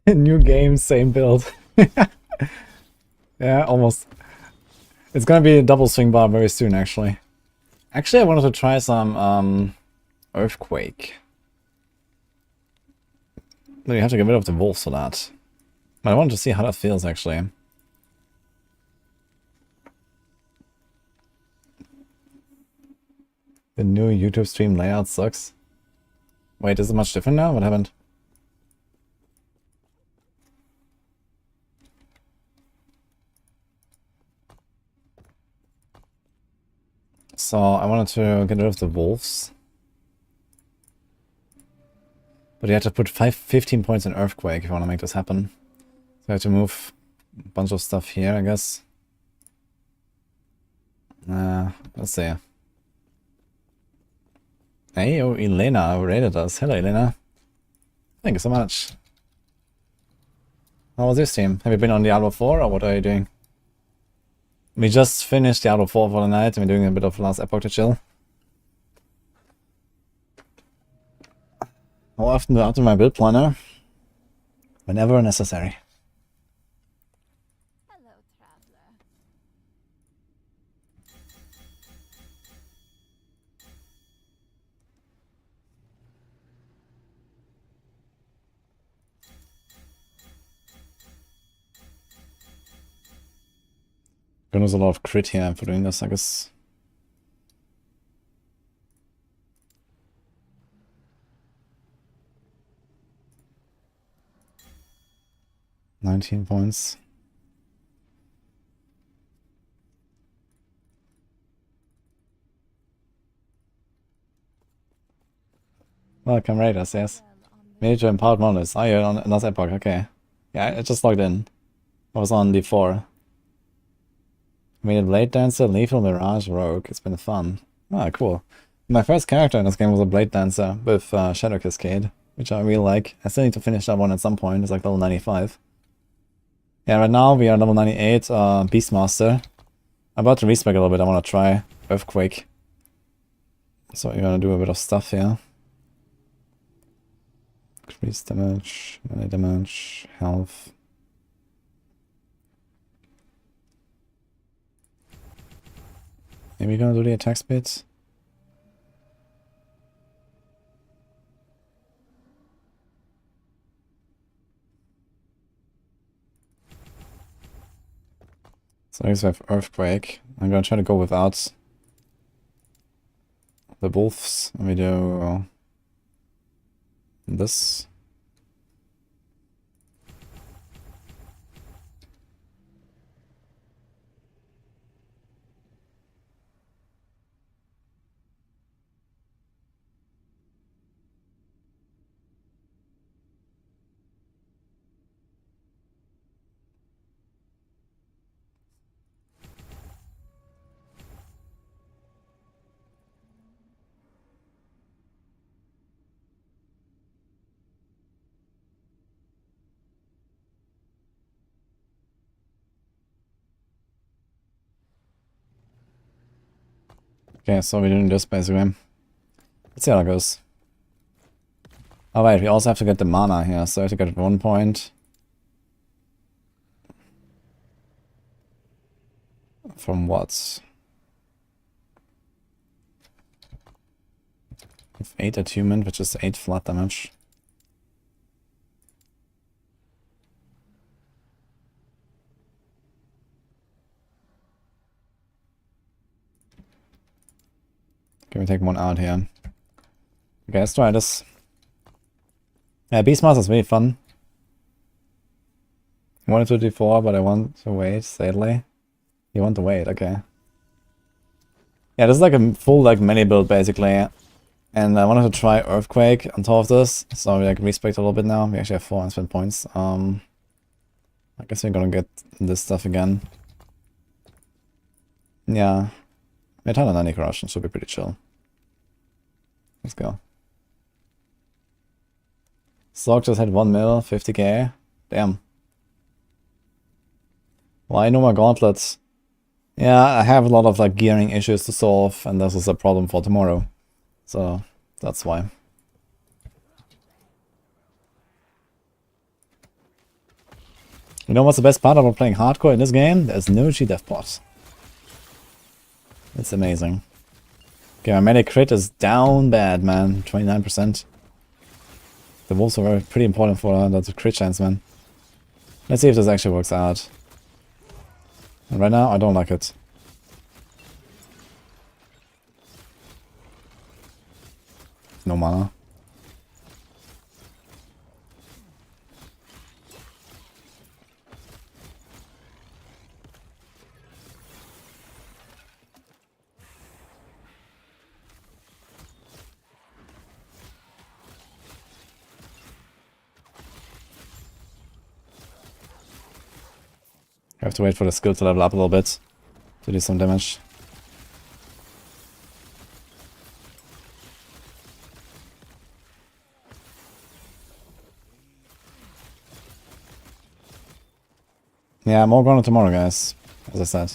New game, same build. Yeah, almost. It's gonna be a double swing bar very soon, actually. Actually, I wanted to try some Earthquake. But you have to get rid of the wolves for that. But I wanted to see how that feels, actually. The new YouTube stream layout sucks. Wait, is it much different now? What happened? So I wanted to get rid of the wolves. But you have to put 15 points in Earthquake if you want to make this happen. So I have to move a bunch of stuff here, I guess. Let's see. Hey, oh, Elena rated us. Hello, Elena. Thank you so much. How was your stream? Have you been on Diablo 4 or what are you doing? We just finished Diablo 4 for the night and we're doing a bit of last Epoch to chill. How often do I alter my build planner? Whenever necessary. Hello, traveler. Gonna use a lot of crit here for doing this, I guess. $19 points. Welcome, Raiders, yes. Major empowered monoliths. Oh, you're on another Epoch, okay. Yeah, I just logged in. I was on D4. Made a Blade Dancer, Lethal, Mirage, Rogue. It's been fun. Ah, cool. My first character in this game was a Blade Dancer with Shadow Cascade, which I really like. I still need to finish that one at some point. It's like level 95. Yeah, right now we are level 98, Beastmaster. I'm about to respec a little bit. I want to try Earthquake. So we're gonna do a bit of stuff here. Increase damage, melee damage, health. Maybe we're gonna do the attack speeds. So I guess we have Earthquake. I'm gonna try to go without the wolves. And we do this. Okay, so we're doing this basically. Let's see how it goes. Oh wait, we also have to get the mana here, so I have to get 1 point. From what? With 8 attunement, which is 8 flat damage. Can we take one out here? Okay, let's try this. Yeah, Beastmaster is really fun. I wanted to do 4, but I want to wait, sadly. You want to wait, okay. Yeah, this is like a full like mini build basically. And I wanted to try Earthquake on top of this. So we like respect a little bit now. We actually have 4 unspent points. I guess we're gonna get this stuff again. Yeah. We had 190 corruption, should be pretty chill. Let's go. Sorc just had 1 mil, 50k. Damn. Why no more gauntlets? Yeah, I have a lot of like gearing issues to solve, and this is a problem for tomorrow. So that's why. You know what's the best part about playing hardcore in this game? There's no G-Dev bot. It's amazing. Okay, my medic crit is down bad, man. 29%. The wolves are pretty important for that crit chance, man. Let's see if this actually works out. And right now, I don't like it. No mana. I have to wait for the skill to level up a little bit to do some damage. Yeah, more Gauntlet tomorrow, guys, as I said.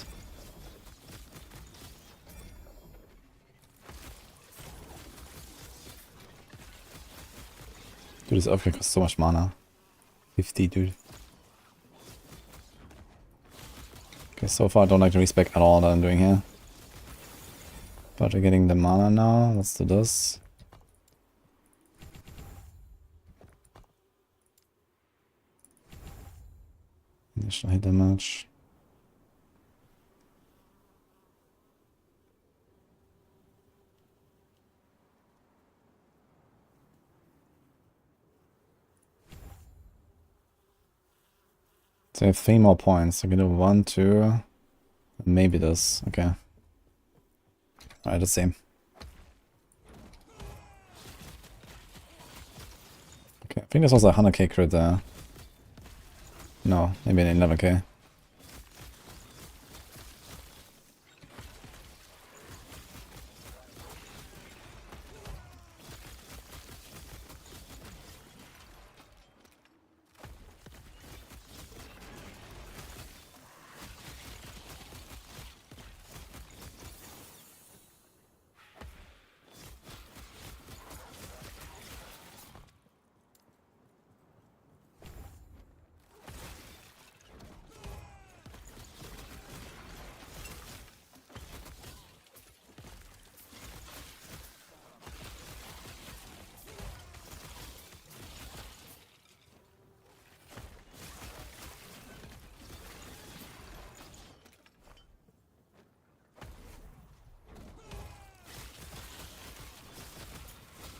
Dude, this upgrade costs so much mana. 50, dude. Okay, so far I don't like the respec at all that I'm doing here. But we're getting the mana now. Let's do this. Initial hit damage. So I have 3 more points. I can do 1, 2, maybe this. Okay. Alright, the same. Okay, I think this was a 100k crit there. No, maybe an 11k.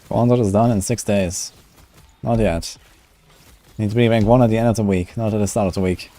Gauntlet is done in 6 days. Not yet. Need to be rank 1 at the end of the week, not at the start of the week.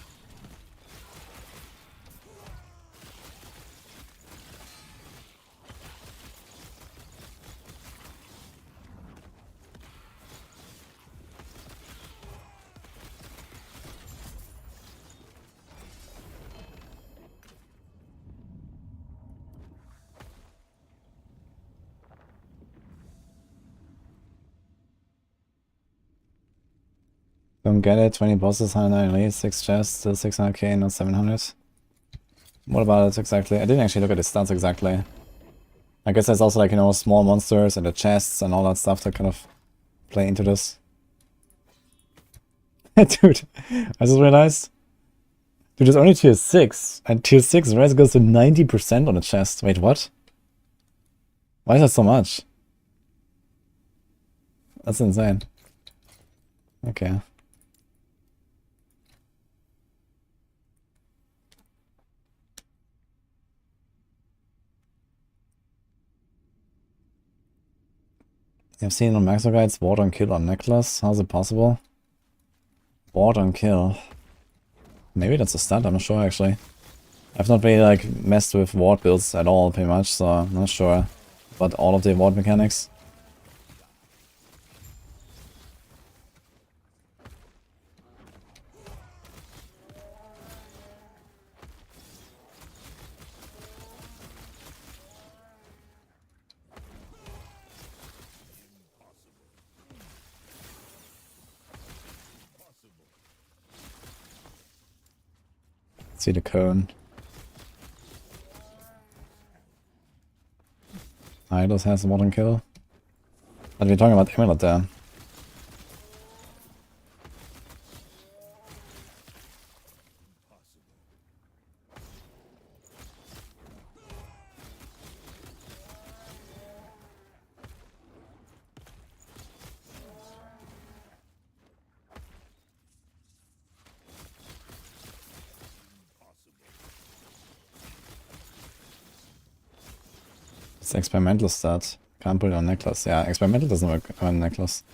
Don't get it, 20 bosses, 109 leads, 6 chests, still 600k, not 700. What about it exactly? I didn't actually look at the stats exactly. I guess there's also like, you know, small monsters and the chests and all that stuff that kind of play into this. Dude, I just realized. Dude, it's only tier 6, and tier 6 res goes to 90% on the chest. Wait, what? Why is that so much? That's insane. Okay. I've seen on Maxo Guides ward on kill on necklace. How's it possible? Ward on kill. Maybe that's a stat, I'm not sure actually. I've not really like messed with ward builds at all pretty much, so I'm not sure about all of the ward mechanics. See the cone. Idols has a modern kill. But we're talking about Amulet there. It's experimental stat. Can't put it on necklace. Yeah, experimental doesn't work on necklace.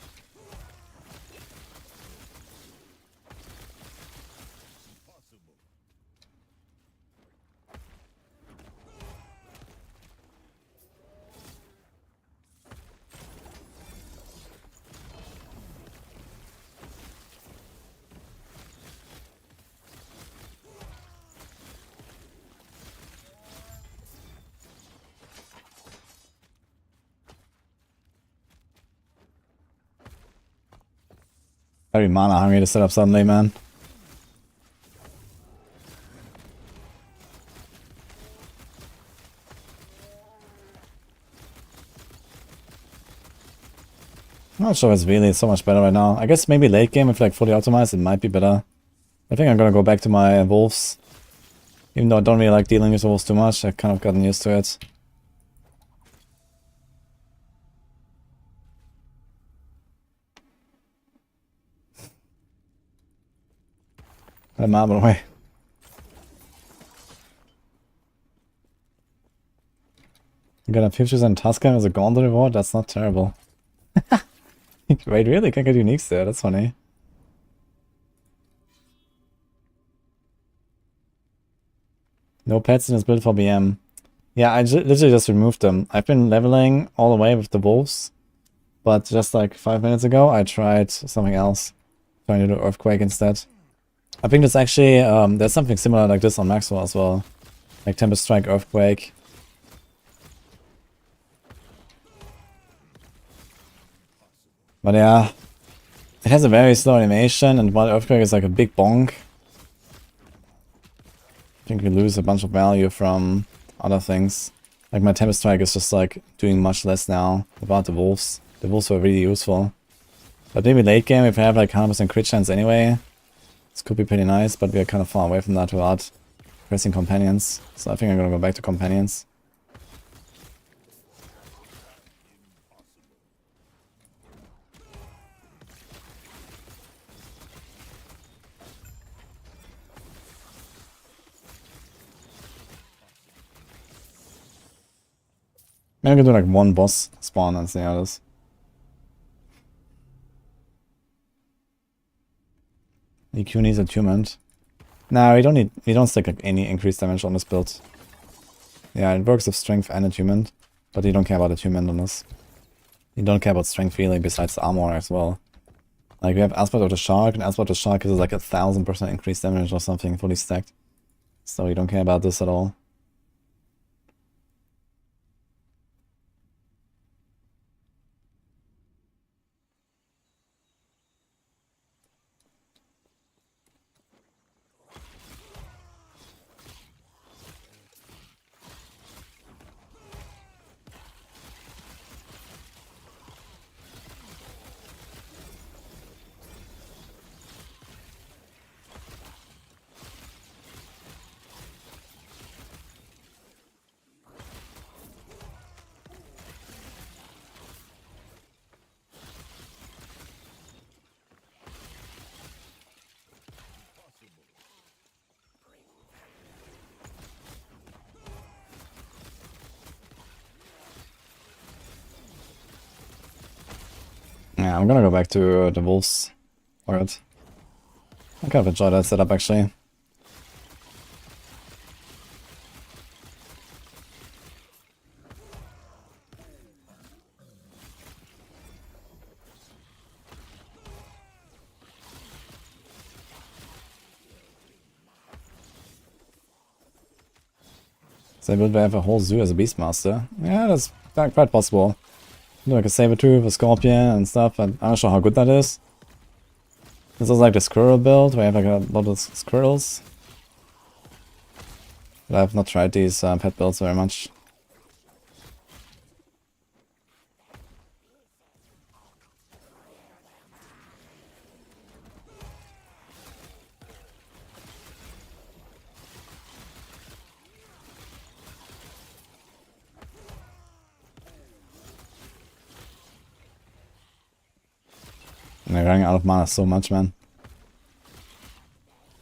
Very mana hungry to set up suddenly, man. I'm not sure it's really so much better right now. I guess maybe late game, if like fully optimized, it might be better. I think I'm gonna go back to my wolves. Even though I don't really like dealing with wolves too much, I've kind of gotten used to it. Let him out of the way. You got a 50% Tuscan as a Gauntlet reward? That's not terrible. Wait, really? Can't get uniques there? That's funny. No pets in his build for BM. Yeah, I literally just removed them. I've been leveling all the way with the wolves. But just like 5 minutes ago, I tried something else. Trying to do Earthquake instead. I think there's actually, there's something similar like this on Maxwell as well. Like Tempest Strike, Earthquake. But yeah, it has a very slow animation, and while Earthquake is like a big bonk, I think we lose a bunch of value from other things. Like my Tempest Strike is just like doing much less now without the wolves. The wolves were really useful. But maybe late game, if we have like 100% crit chance anyway, this could be pretty nice, but we are kind of far away from that without pressing companions. So I think I'm gonna go back to companions. Maybe I can do like one boss spawn and see how it is. EQ needs attunement. No, we don't stick like any increased damage on this build. Yeah, it works with strength and attunement, but you don't care about attunement on this. You don't care about strength really besides the armor as well. Like we have Aspect of the Shark, and Aspect of the Shark is like 1000% increased damage or something fully stacked. So you don't care about this at all. Yeah, I'm gonna go back to the wolves. Alright. I kind of enjoy that setup actually. So we have a whole zoo as a Beastmaster. Yeah, that's quite possible. Do like a Sabertooth, a Scorpion and stuff, but I'm not sure how good that is. This is like the squirrel build, where I have like a lot of squirrels. But I've not tried these pet builds very much. And I'm running out of mana so much, man.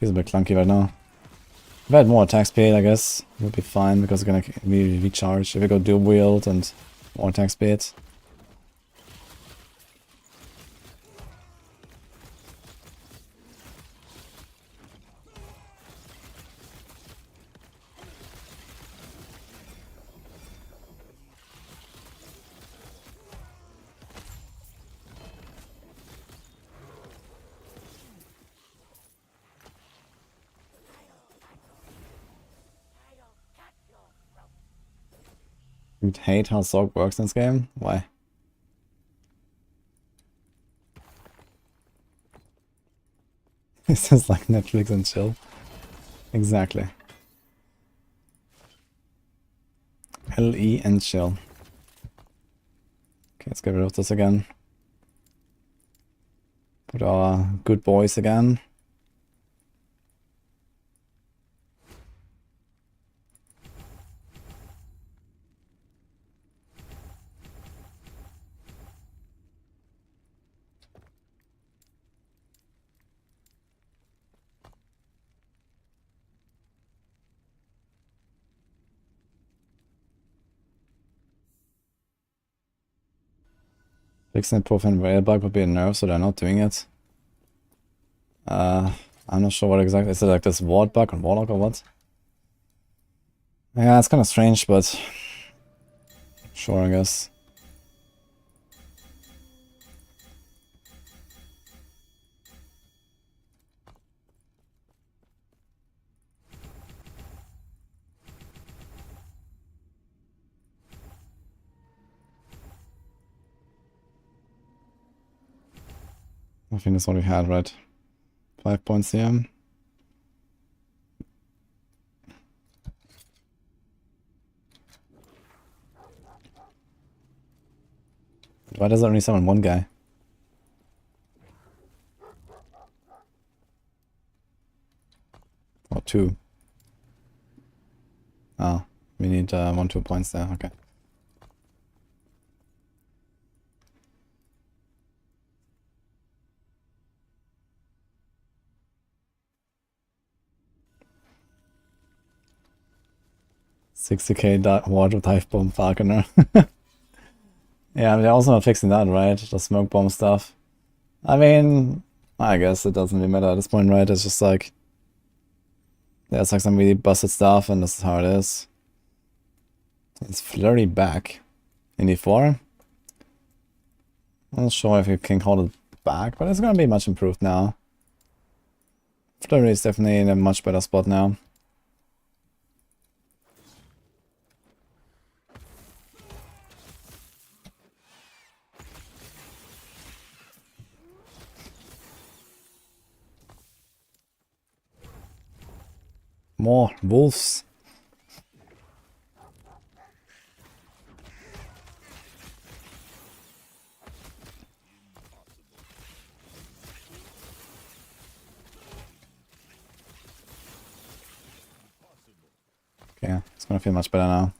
He's a bit clunky right now. If I had more attack speed, I guess it would be fine because we're gonna immediately recharge if we go dual wield and more attack speed. You'd hate how Sorc works in this game? Why? It's just like Netflix and chill. Exactly. LE and chill. Okay, let's get rid of this again. Put our good boys again. Fixing the profile rail bug would be a nerf, so they're not doing it. I'm not sure what exactly. Is it like this ward bug on Warlock or what? Yeah, it's kind of strange, but sure, I guess. I think that's what we had, right? 5 points here. Why does it only summon one guy? Or two. Oh, we need 1-2 points there, okay. $60k water dive bomb Falconer. Yeah, they're also not fixing that, right? The smoke bomb stuff. I mean, I guess it doesn't really matter at this point, right? It's just like there's like some really busted stuff, and this is how it is. It's Flurry back in E4. I'm not sure if you can call it back, but it's gonna be much improved now. Flurry is definitely in a much better spot now. More wolves. Okay, it's gonna feel much better now.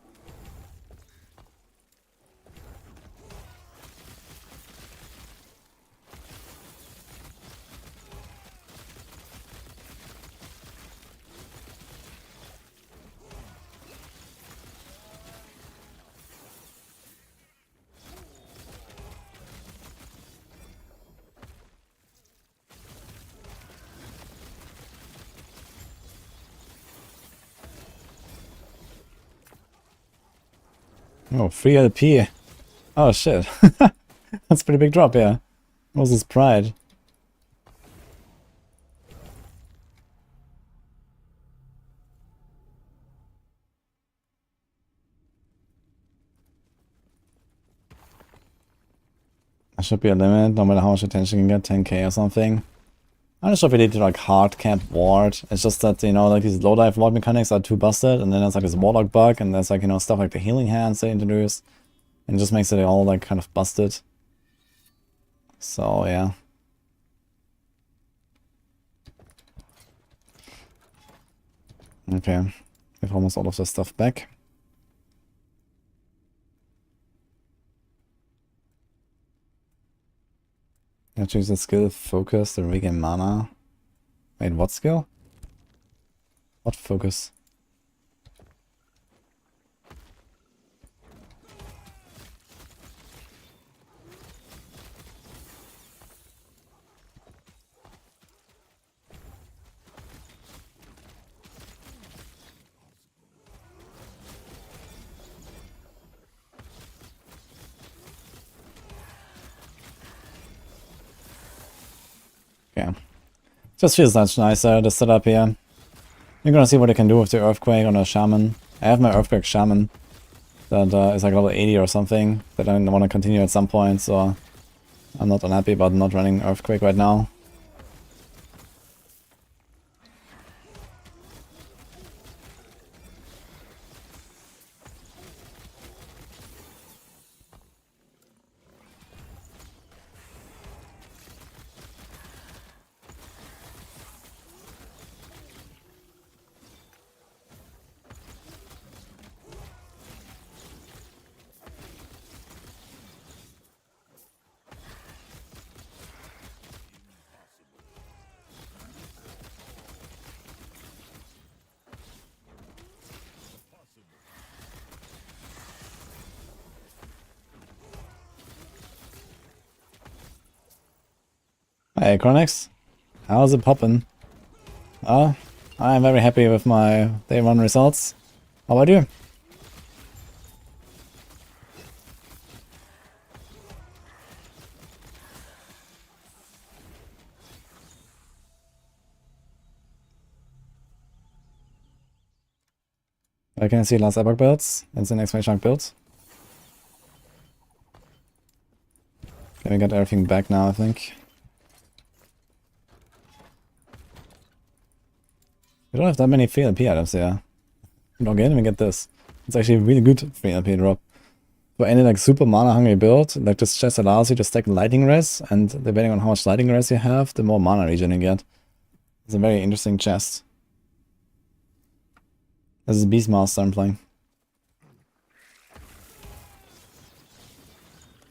Oh, free LP. Oh shit. That's a pretty big drop, yeah. What was his pride? There should be a limit, no matter how much attention you can get, 10k or something. I'm not sure if we need to like hard camp ward. It's just that, you know, like these low dive ward mechanics are too busted, and then there's like this warlock bug, and there's like, you know, stuff like the healing hands they introduced. And it just makes it all like kind of busted. So yeah. Okay. We have almost all of this stuff back. I choose the skill, focus, to regain mana. Wait, what skill? What focus? Okay. Just feels much nicer, the setup here. You're gonna see what I can do with the Earthquake on a Shaman. I have my Earthquake Shaman that is like level 80 or something that I want to continue at some point, so I'm not unhappy about not running Earthquake right now. Hey Chronix, how's it poppin'? I'm very happy with my day 1 results. How about you? I can see last Epoch builds. It's the next main chunk build. Can we get everything back now, I think? We don't have that many free LP items here. Okay, let me get this. It's actually a really good free LP drop. For any like super mana hungry build, like this chest allows you to stack lightning res, and depending on how much lightning res you have, the more mana regen you get. It's a very interesting chest. This is Beastmaster I'm playing.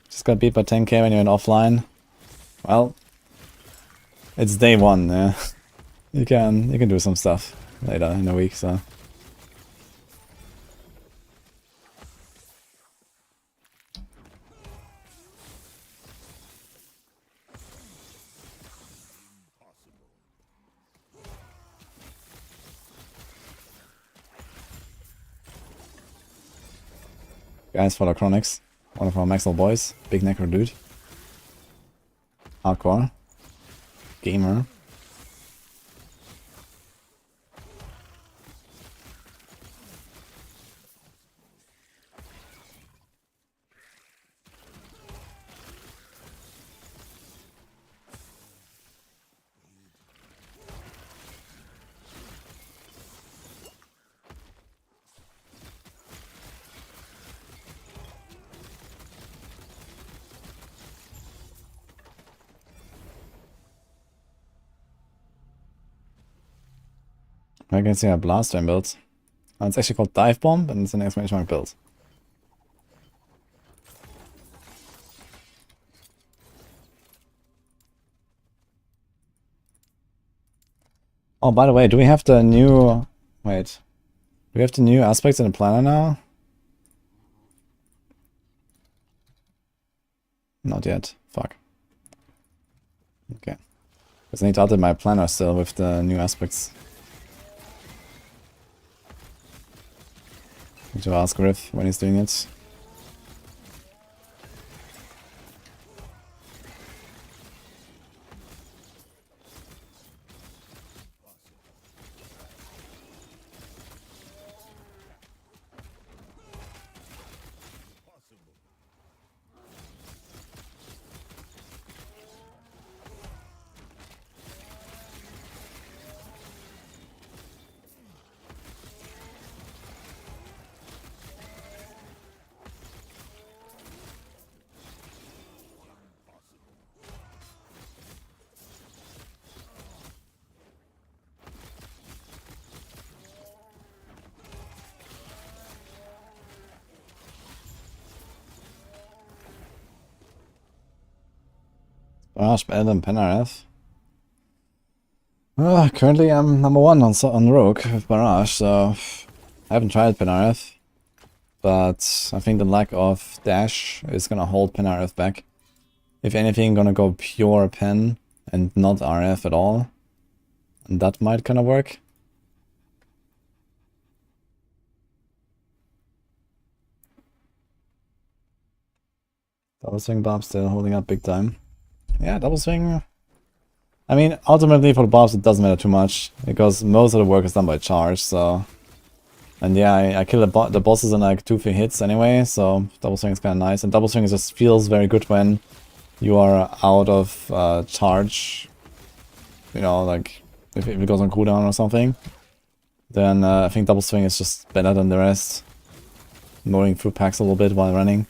Just got beat by 10k when you're in offline. Well, it's day 1, yeah. You can do some stuff later in the week, so. Guys, follow Chronix, one of our Maxwell boys, big necro dude. Hardcore. Gamer. I can see a blast time build. It's actually called Dive Bomb, and it's an exclamation mark build. Oh, by the way, do we have the new... Wait. Do we have the new aspects in the planner now? Not yet. Fuck. Okay. Because I need to update my planner still with the new aspects. Need to ask Riff when he's doing it. Better than Penareth. Currently I'm number 1 on Rogue with Barrage, so I haven't tried Penareth. But I think the lack of dash is gonna hold Penareth back. If anything, gonna go pure Pen and not RF at all. And that might kinda work. Double swing Bob still holding up big time. Yeah, double swing. I mean, ultimately for the Bobs it doesn't matter too much, because most of the work is done by charge, so... And yeah, I kill the bosses in like 2-3 hits anyway, so double swing is kinda nice. And double swing just feels very good when you are out of charge. You know, like, if it goes on cooldown or something. Then I think double swing is just better than the rest. Mowing through packs a little bit while running.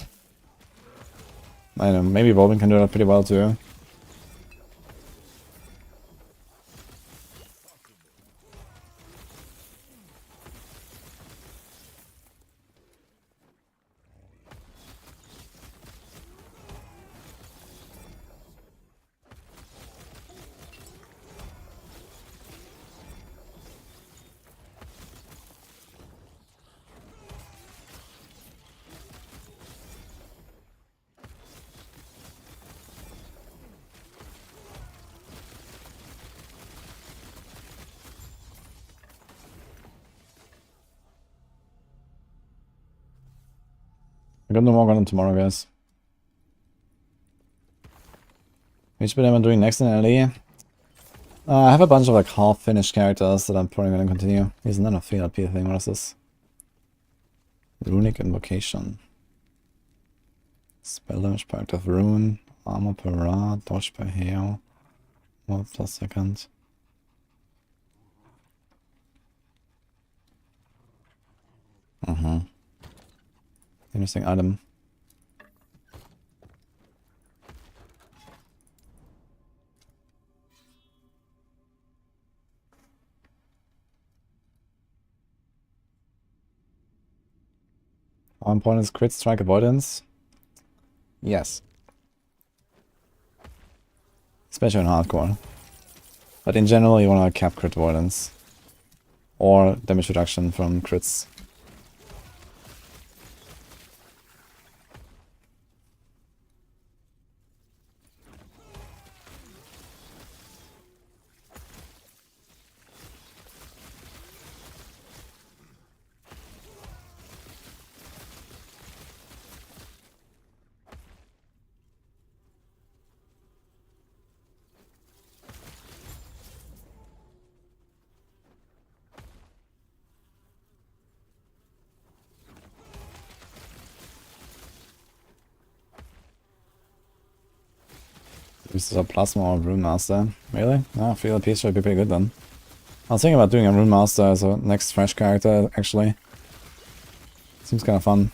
I don't know, maybe Robin can do that pretty well too. I got no more Gauntlet tomorrow, guys. Which bit am I doing next in LE? I have a bunch of like half-finished characters that I'm probably gonna continue. Here's another 3 LP thing. What is this? Runic Invocation. Spell damage per active rune. Armor per ra. Dodge per hail. More plus second. Interesting item. One point is crit strike avoidance. Yes. Especially in hardcore. But in general you wanna cap crit avoidance. Or damage reduction from crits. This is a Plasma or Rune Master. Really? No, I feel a piece should be pretty good then. I was thinking about doing a Rune Master as a next fresh character, actually. Seems kind of fun.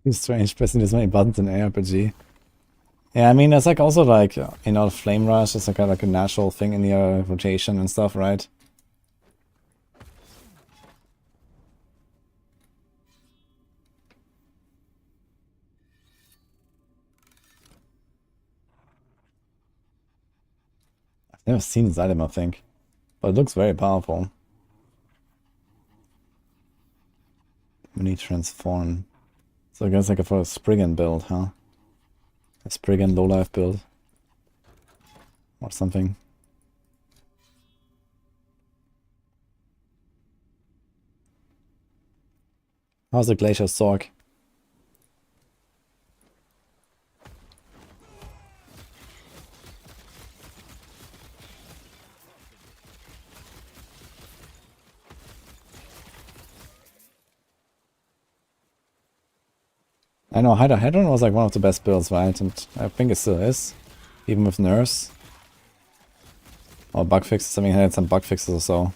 It's strange pressing this many buttons in ARPG. Yeah, I mean, it's like also like, you know, Flame Rush is like a natural thing in your rotation and stuff, right? I've never seen this item, I think. But it looks very powerful. Mini transform. So I guess like for a Spriggan build, huh? A Spriggan low life build. Or something. How's the Glacier Sorc? I know Hydron was like one of the best builds, right? And I think it still is. Even with nerfs. Or bug fixes. I mean, I had some bug fixes or so.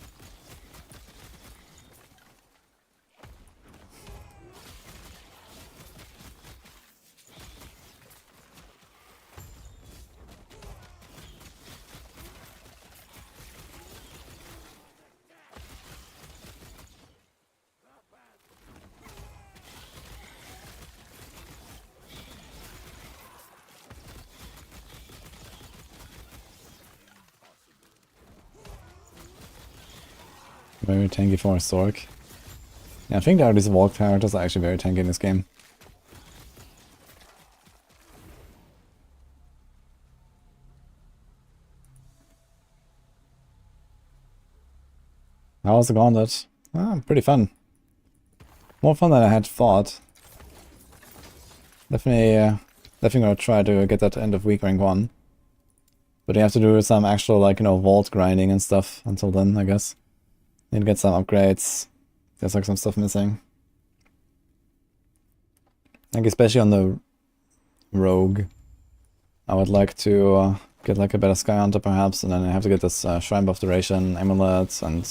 Very tanky for a Sorc. Yeah, I think that these Vault characters are actually very tanky in this game. How was the Gauntlet? Ah, pretty fun. More fun than I had thought. Definitely gonna try to get that end of week rank 1. But you have to do some actual, like, you know, vault grinding and stuff until then, I guess. Need to get some upgrades. There's like some stuff missing. Like especially on the rogue. I would like to get like a better Sky Hunter perhaps, and then I have to get this Shrine Buff Duration amulet, and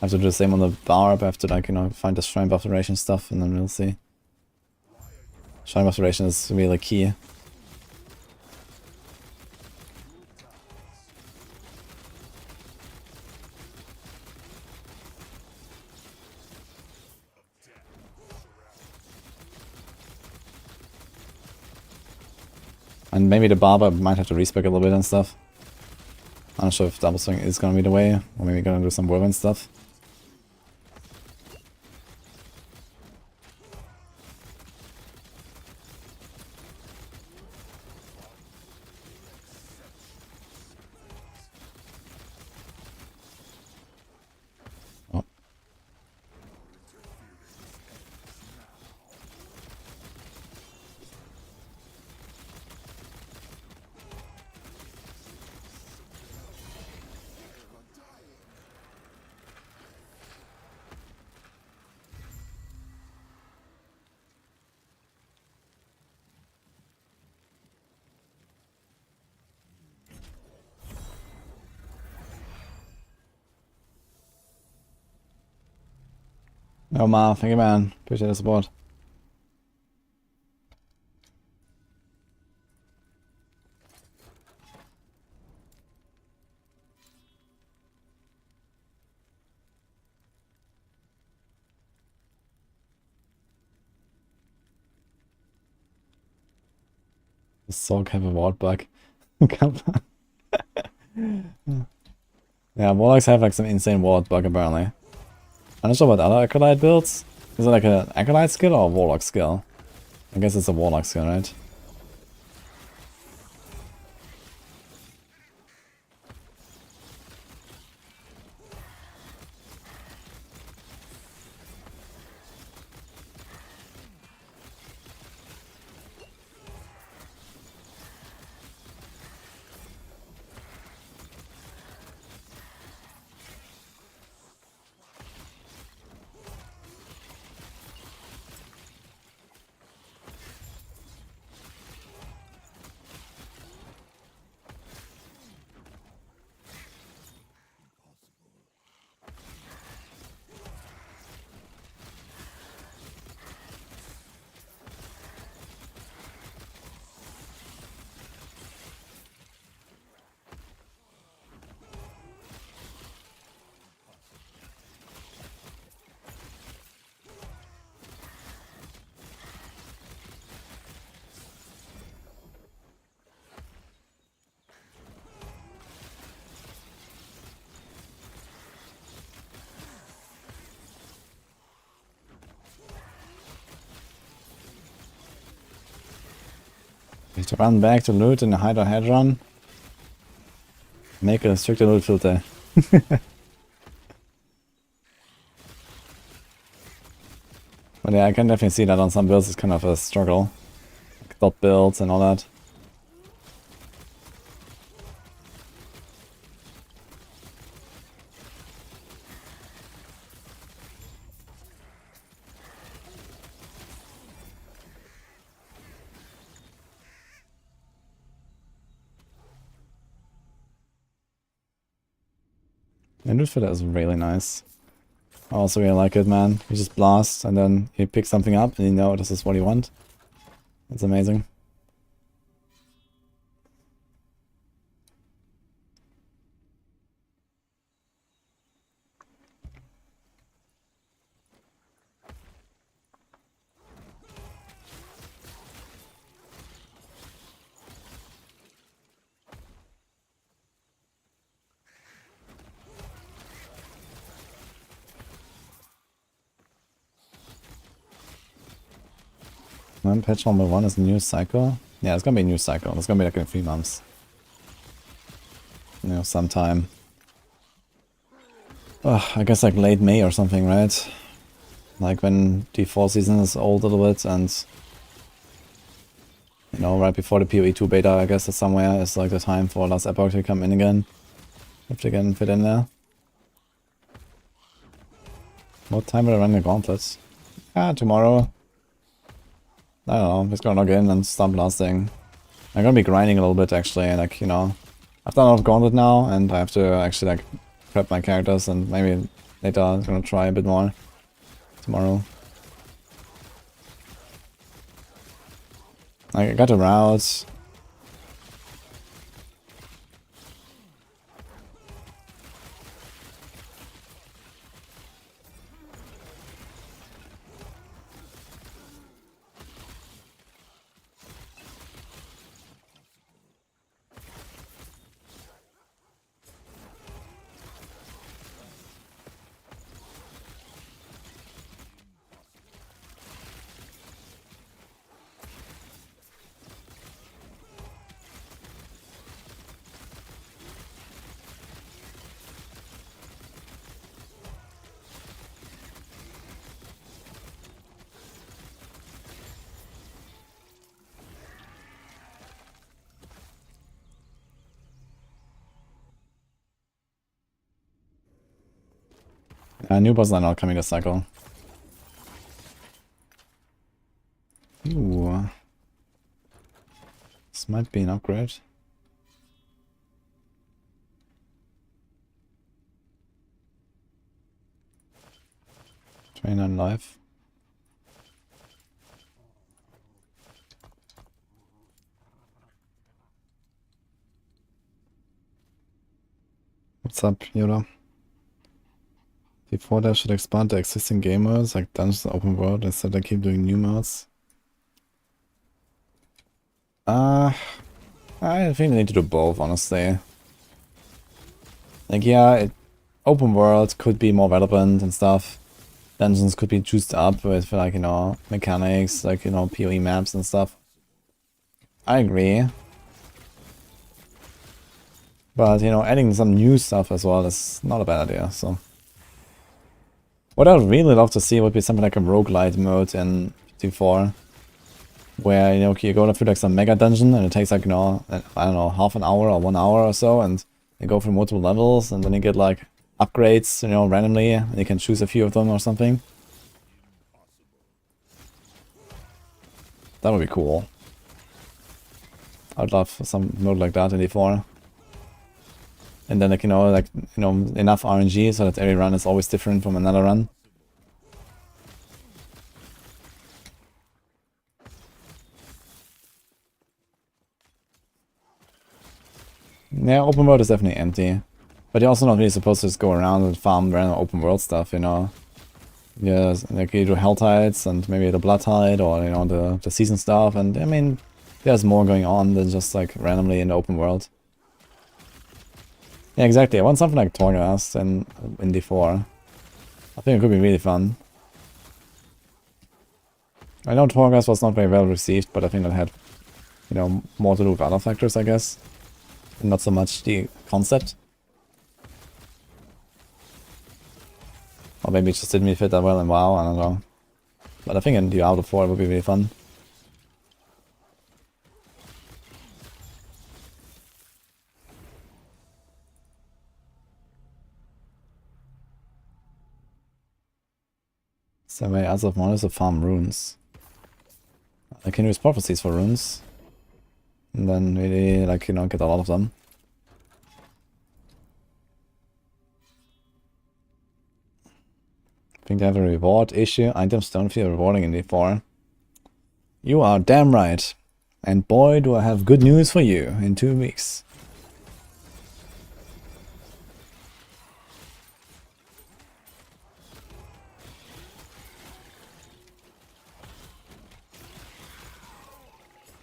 I have to do the same on the Barb. I have to, like, you know, find the Shrine Buff Duration stuff, and then we'll see. Shrine Buff Duration is really key. And maybe the Barber might have to respec a little bit and stuff. I'm not sure if Double Swing is gonna be the way, or maybe gonna do some whirlwind stuff. Oh. Oh man, thank you man. Appreciate the support. The Sorc have a ward bug. Come on. Yeah, Warlocks have like some insane ward bug apparently. I'm not sure about other Acolyte builds. Is it like an Acolyte skill or a Warlock skill? I guess it's a Warlock skill, right? Need to run back to loot and hide our head run. Make a stricter loot filter. But yeah, I can definitely see that on some builds it's kind of a struggle. Like dot builds and all that. And loot filter is really nice. I also really like it, man. You just blast and then you pick something up and you know this is what you want. It's amazing. And patch number 1 is a new cycle. Yeah, it's gonna be a new cycle. It's gonna be like in 3 months. You know, sometime. I guess like late May or something, right? Like when the fall season is old a little bit and you know, right before the PoE 2 beta, I guess, is somewhere is like the time for last Epoch to come in again. If they can fit in there. What time will I run the Gauntlet? Tomorrow. I don't know, I'm just gonna log in and start blasting. I'm gonna be grinding a little bit actually, like, you know. I've done a lot of Gauntlet now, and I have to actually like prep my characters, and maybe later I'm gonna try a bit more tomorrow. I got a route. New bosses are not coming this cycle. Ooh. This might be an upgrade. Train on life. What's up, Yoda? Before that, should expand the existing game modes like Dungeons and Open World instead of keep doing new modes. I think they need to do both, honestly. Like, yeah, Open World could be more relevant and stuff. Dungeons could be juiced up with, like, you know, mechanics, like, you know, PoE maps and stuff. I agree. But, you know, adding some new stuff as well is not a bad idea, so. What I would really love to see would be something like a roguelite mode in T4. Where, you know, you go through like some mega dungeon and it takes like, you know, I don't know, half an hour or 1 hour or so, and you go through multiple levels and then you get like upgrades, you know, randomly, and you can choose a few of them or something. That would be cool. I'd love some mode like that in D4. And then, like, you know, enough RNG so that every run is always different from another run. Yeah, open world is definitely empty. But you're also not really supposed to just go around and farm random open world stuff, you know. Yeah, like you do Hell Tides and maybe the Blood Tide or, you know, the season stuff. And I mean, there's more going on than just like randomly in the open world. Yeah, exactly. I want something like Torghast in D4. I think it could be really fun. I know Torghast was not very well received, but I think that had you know, more to do with other factors, I guess. Not so much the concept. Or maybe it just didn't really fit that well in WoW, I don't know. But I think in Diablo 4 it would be really fun. So way as of one is to farm runes. I can use prophecies for runes. And then really, like, you know, get a lot of them. I think they have a reward issue. Items don't feel rewarding in D4. You are damn right. And boy, do I have good news for you in 2 weeks.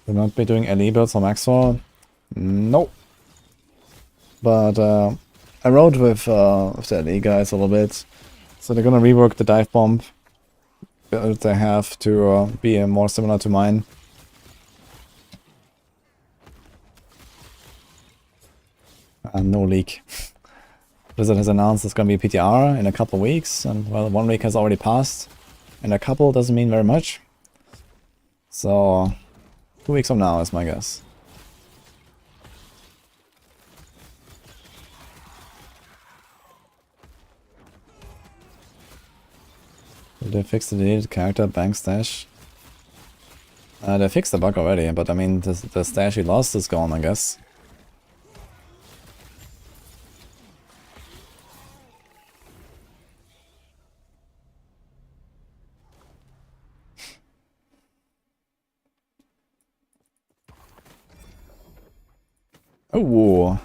Will not be doing LE builds on Maxwell? Nope. But I rode with the LE guys a little bit. So they're gonna rework the dive bomb build they have to be more similar to mine. No leak. Blizzard has announced it's gonna be PTR in a couple of weeks, and well, 1 week has already passed. And a couple doesn't mean very much. So 2 weeks from now is my guess. Did they fix the deleted character bank stash? They fixed the bug already, but I mean, the stash we lost is gone, I guess. Ooh.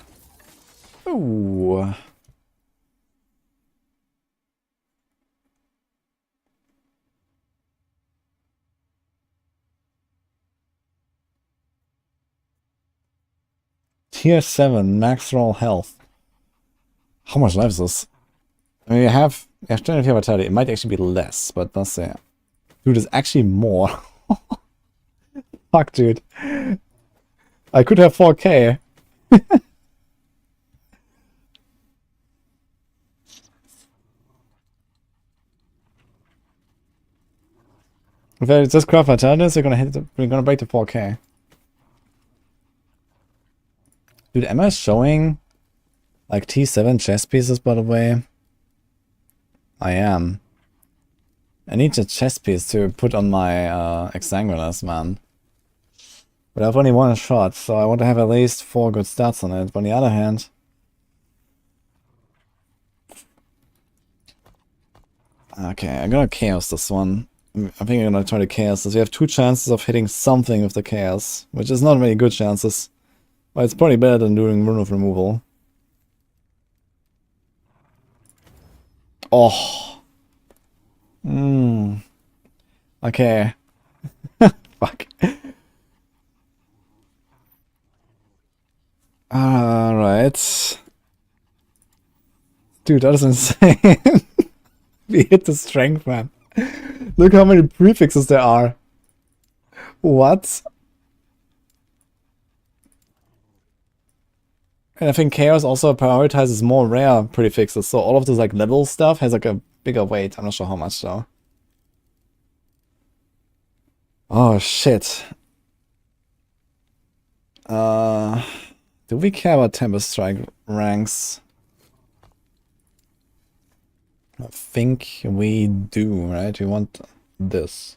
Ooh. Tier 7, max roll health. How much life is this? I mean, you have strength of vitality. It might actually be less, but let's say. Dude, it's actually more. Fuck, dude. I could have 4k. If I just craft vitalities, we're gonna break the 4k. Dude, am I showing like T7 chess pieces, by the way? I am. I need a chess piece to put on my Exsanguinous, man. But I have only 1 shot, so I want to have at least 4 good stats on it. But on the other hand... Okay, I'm gonna chaos this one. I think I'm gonna try to chaos this. We have 2 chances of hitting something with the chaos, which is not really good chances. But it's probably better than doing rune of removal. Oh. Okay. Fuck. Alright. Dude, that is insane. We hit the strength, man. Look how many prefixes there are. What? And I think Chaos also prioritizes more rare prefixes, so all of this like level stuff has like a bigger weight. I'm not sure how much though. Oh shit. Do we care about Tempest Strike ranks? I think we do, right? We want this.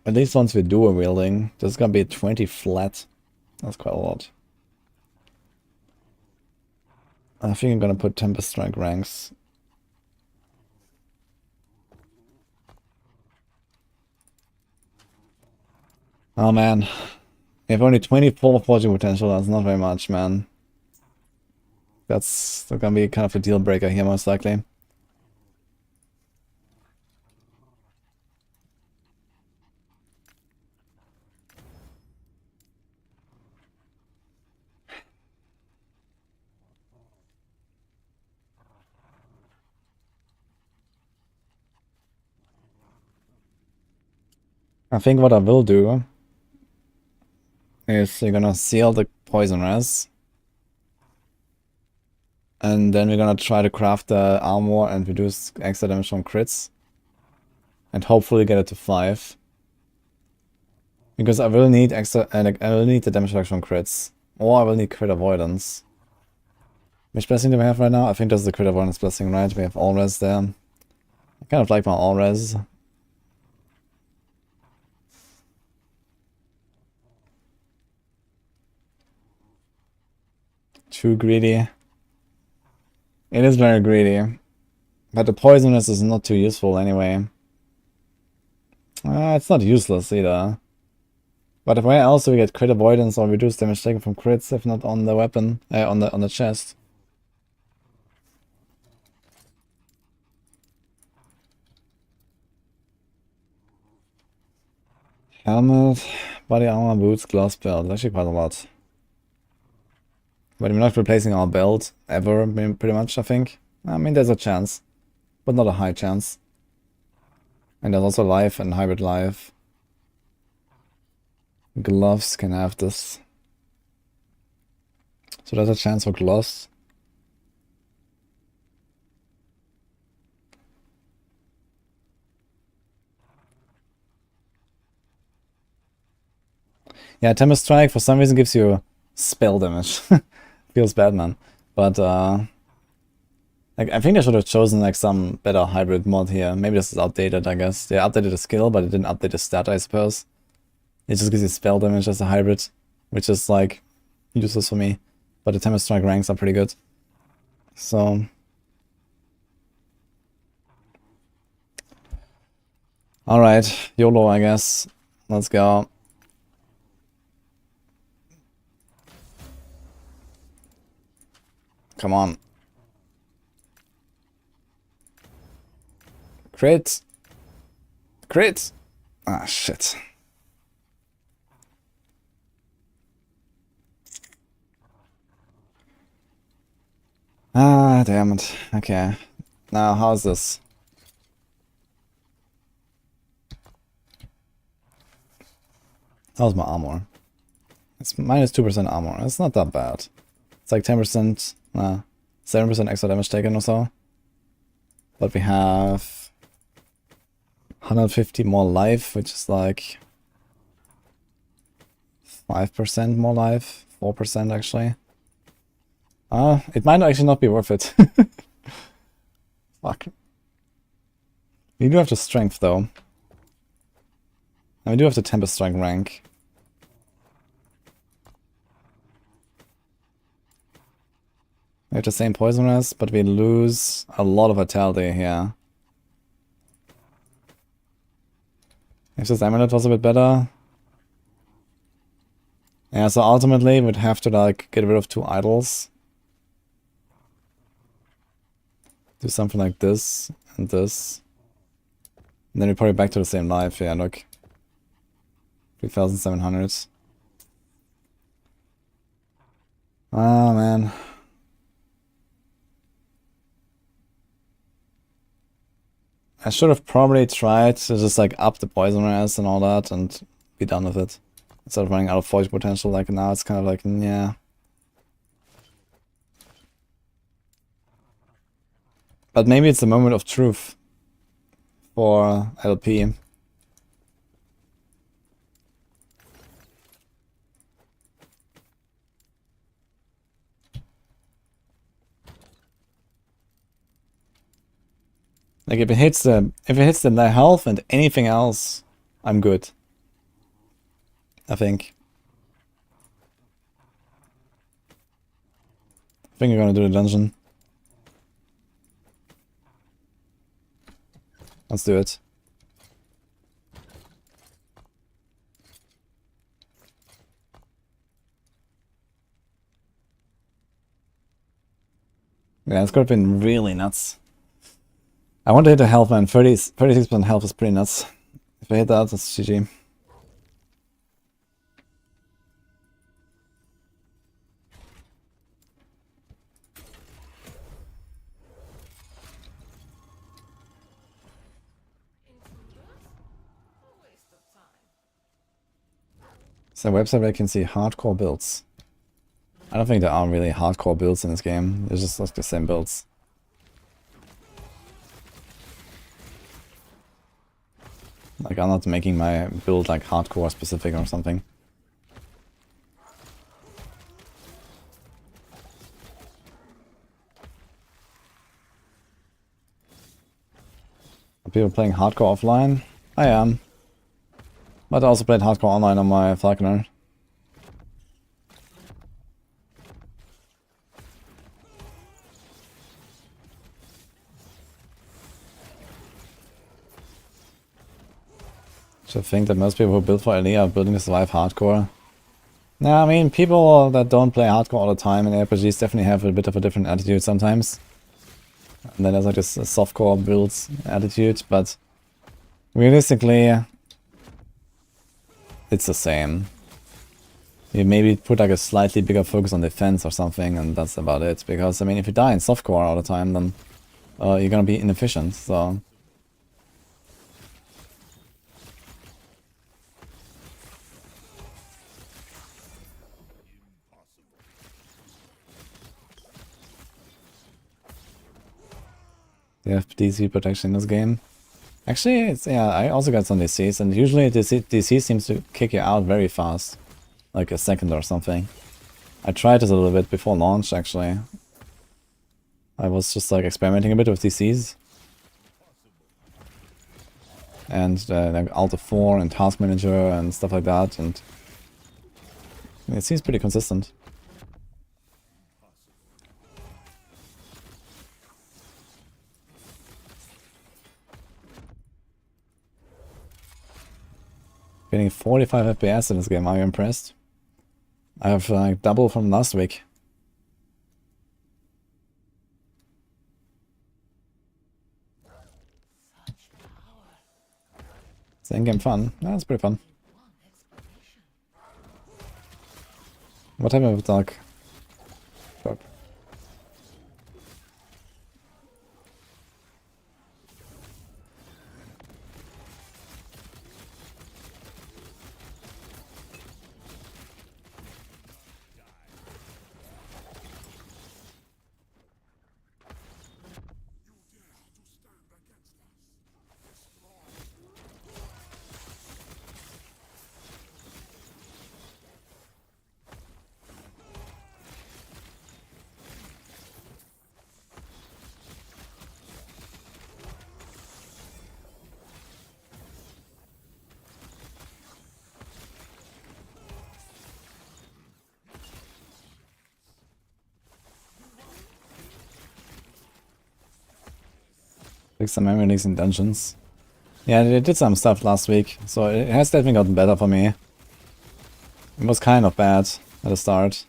At least once we do a wielding, this is gonna be 20 flat. That's quite a lot. I think I'm gonna put Tempest Strike ranks. Oh man. We have only 24 forging potential, that's not very much, man. That's gonna be kind of a deal breaker here, most likely. I think what I will do is we're gonna seal the poison res. And then we're gonna try to craft the armor and reduce extra damage from crits. And hopefully get it to 5. Because I will need extra, I will need the damage reduction from crits. Or I will need crit avoidance. Which blessing do we have right now? I think this is the crit avoidance blessing, right? We have all res there. I kind of like my all res. Too greedy. It is very greedy. But the poisonous is not too useful anyway. It's not useless either. But where else do we get crit avoidance or reduce damage taken from crits if not on the weapon, on the chest? Helmet, body armor, boots, gloves, belt. Actually quite a lot. But we're not replacing our belt ever, pretty much, I think. I mean, there's a chance. But not a high chance. And there's also life and hybrid life. Gloves can have this. So there's a chance for gloves. Yeah, Tempest Strike for some reason gives you spell damage. Feels bad, man. But like I think they should have chosen like some better hybrid mod here. Maybe this is outdated, I guess. They updated the skill, but it didn't update the stat, I suppose. It just gives you spell damage as a hybrid, which is like useless for me. But the Tempest Strike ranks are pretty good. So alright, YOLO, I guess. Let's go. Come on. Crit. Crit. Ah, shit. Ah, damn it. Okay. Now, how's this? How's my armor? It's minus 2% armor. It's not that bad. It's like 10%, 7% extra damage taken or so. But we have 150 more life, which is like 5% more life. 4% actually. It might actually not be worth it. Fuck. We do have the strength though. And we do have the Tempest Strike rank. We have the same poisonous, but we lose a lot of vitality here. If this amulet was a bit better. Yeah, so ultimately we'd have to like get rid of 2 idols. Do something like this and this. And then we're probably back to the same life. Yeah, look. 3,700. Ah, man. I should have probably tried to just like up the poison res and all that and be done with it. Instead of running out of forge potential, like now it's kind of like, yeah. But maybe it's a moment of truth for LP. Like if it hits the health and anything else, I'm good. I think. I think we're gonna do the dungeon. Let's do it. Yeah, it's could have been really nuts. I want to hit a health, man. 36% health is pretty nuts. If I hit that, that's GG. It's a website where you can see hardcore builds. I don't think there are really hardcore builds in this game. It's just like the same builds. Like, I'm not making my build like hardcore specific or something. Are people playing hardcore offline? I am. But I also played hardcore online on my Falconer. I think that most people who build for LE are building to survive hardcore. Nah, I mean, people that don't play hardcore all the time in RPGs definitely have a bit of a different attitude sometimes. And then there's like this softcore builds attitude, but realistically, it's the same. You maybe put like a slightly bigger focus on defense or something, and that's about it. Because, I mean, if you die in softcore all the time, then you're gonna be inefficient, so... You have DC protection in this game. Actually, it's, yeah, I also got some DCs, and usually DC seems to kick you out very fast. Like a second or something. I tried this a little bit before launch, actually. I was just like experimenting a bit with DCs. And like Alt F4 and Task Manager and stuff like that, and it seems pretty consistent. Getting 45 FPS in this game, are you impressed? I have like double from last week. It's in-game fun. Yeah, it's pretty fun. What happened with Dark? Fuck. Fix some memory leaks in dungeons. Yeah, they did some stuff last week, so it has definitely gotten better for me. It was kind of bad at the start.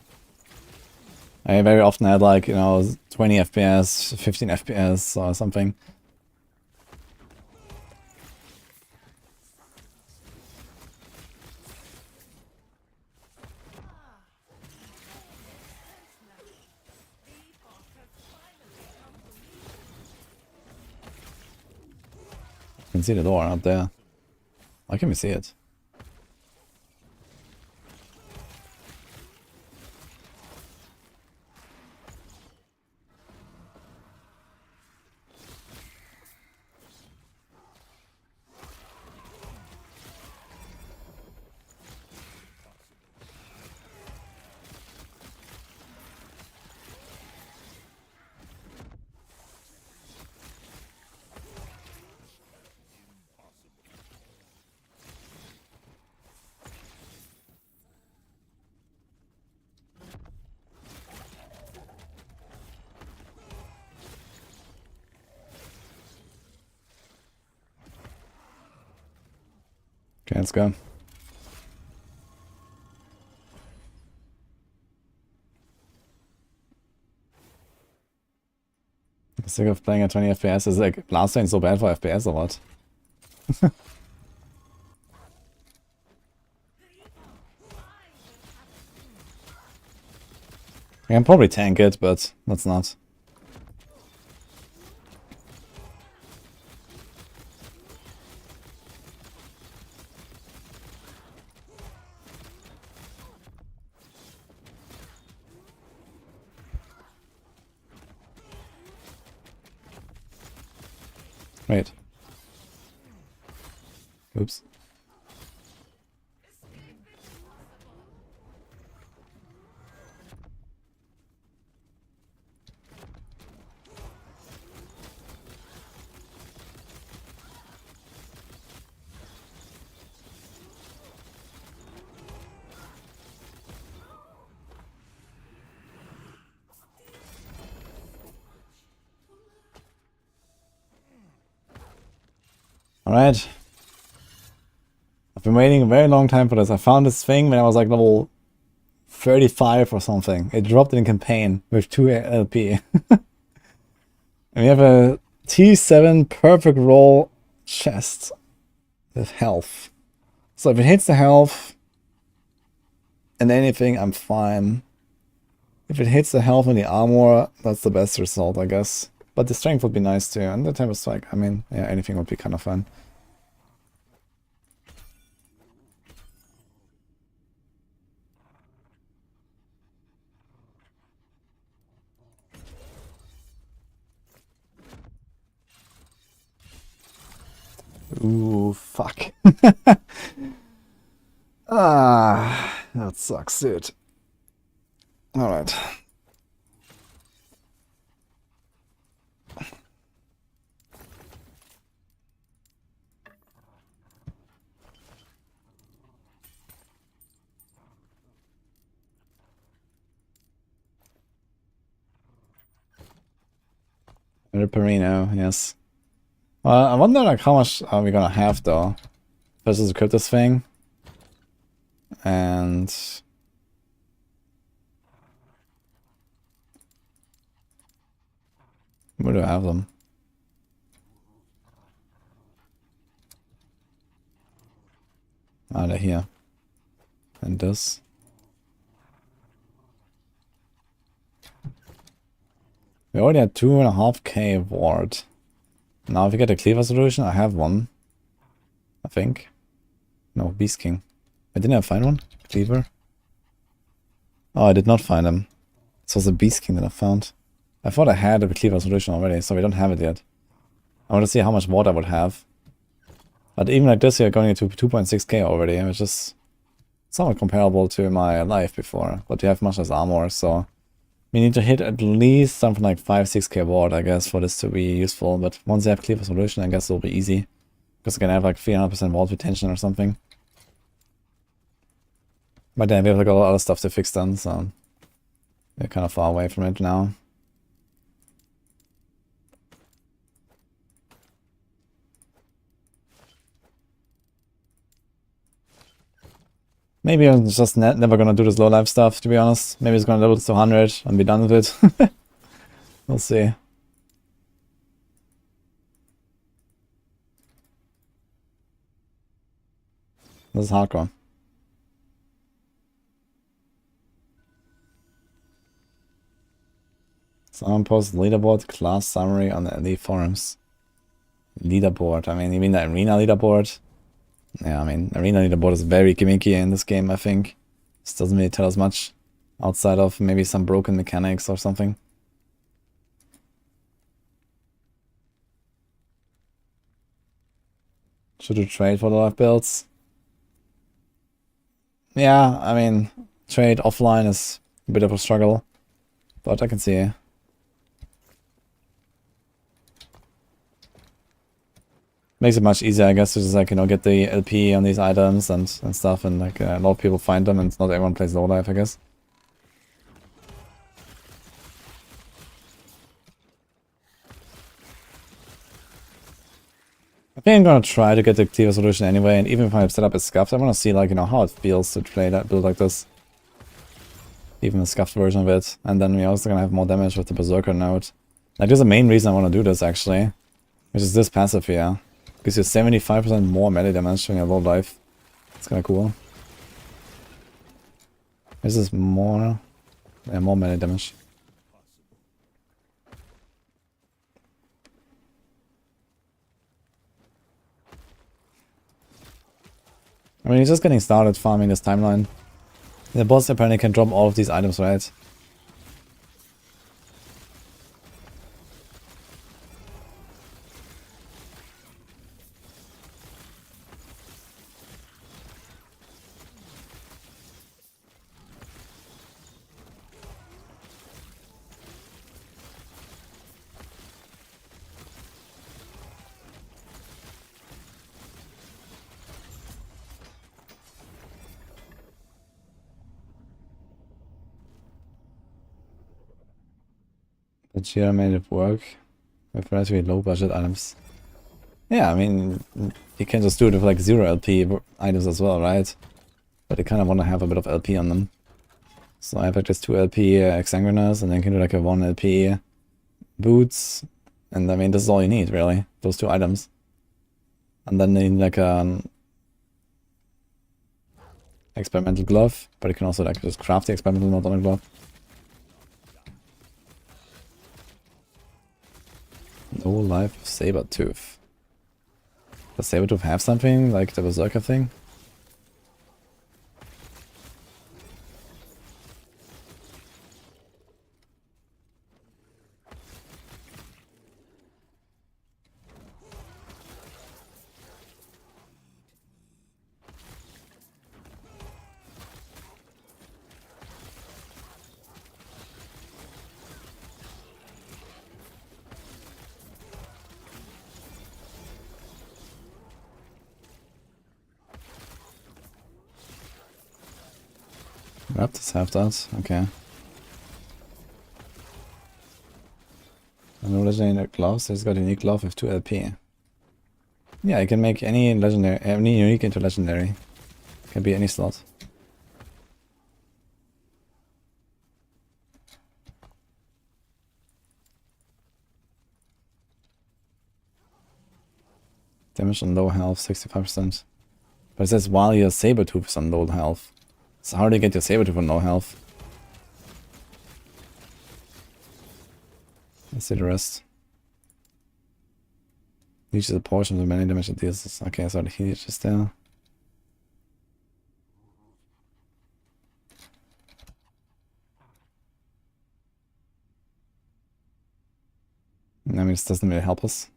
I very often had like, you know, 20 FPS, 15 FPS or something. I can see the door up there. Why can we see it? Okay, let's go. I'm sick of playing at 20 FPS. Is like last time so bad for FPS or what? I can probably tank it, but let's not. Wait. Oops. Alright. I've been waiting a very long time for this. I found this thing when I was like level 35 or something. It dropped in campaign with 2 LP. And we have a T7 perfect roll chest with health. So if it hits the health and anything, I'm fine. If it hits the health and the armor, that's the best result, I guess. But the strength would be nice too. And the temper strike, I mean, yeah, anything would be kind of fun. Ooh, fuck. Ah, that sucks, dude. Alright. Perino, yes. Well, I wonder like how much are we gonna have though? First is equip this thing. And where do I have them? Ah, they're here. And this. We already had 2.5k ward. Now if we get a cleaver solution, I have one. I think. No, Beast King. Didn't I find one? Cleaver? Oh, I did not find him. This was a Beast King that I found. I thought I had a cleaver solution already, so we don't have it yet. I want to see how much water I would have. But even like this, you're going into 2.6k already, which is somewhat comparable to my life before. But you have much less armor, so we need to hit at least something like 5-6k ward, I guess, for this to be useful. But once you have cleaver solution, I guess it'll be easy. Because you can have like 300% ward retention or something. But then we have like a lot of other stuff to fix then, so we're kind of far away from it now. Maybe I'm just never gonna do this low life stuff, to be honest. Maybe it's gonna level to 100 and be done with it. We'll see. This is hardcore. Someone posts leaderboard class summary on the elite forums. Leaderboard, I mean, you mean the arena leaderboard? Yeah, I mean, arena leaderboard is very gimmicky in this game, I think. This doesn't really tell us much. Outside of maybe some broken mechanics or something. Should we trade for the life builds? Yeah, I mean, trade offline is a bit of a struggle. But I can see. Makes it much easier, I guess, to just like, you know, get the LP on these items and stuff, and like a lot of people find them, and not everyone plays low life, I guess. I think I'm gonna try to get the cleaver solution anyway, and even if I set up a scuffed, I wanna see like, you know, how it feels to play that build like this. Even a scuffed version of it, and then we're also gonna have more damage with the Berserker node. Like, there's a main reason I wanna do this actually, which is this passive here. Gives you 75% more melee damage when you're low life. It's kinda cool. This is more... yeah, more melee damage. I mean, he's just getting started farming this timeline. The boss apparently can drop all of these items, right? But Jira made it work with relatively low budget items. Yeah, I mean, you can just do it with like 0 LP items as well, right? But you kind of want to have a bit of LP on them. So I have like just 2 LP exsanguiners, and then you can do like a 1 LP boots. And I mean, this is all you need, really. Those 2 items. And then you need like an experimental glove, but you can also like just craft the experimental mod on a glove. No life of Sabertooth. Does Sabertooth have something like the Berserker thing? Raptors have that, okay. No legendary gloves, he's got a unique glove with 2 LP. Yeah, you can make any legendary, any unique into legendary. Can be any slot. Damage on low health, 65%. But it says while your Sabertooth is on low health. So how do you get your Sabertooth on low health? Let's see the rest. Leeches a portion of the many damage it deals. Okay, so the heal is just there. I mean, this doesn't really help us.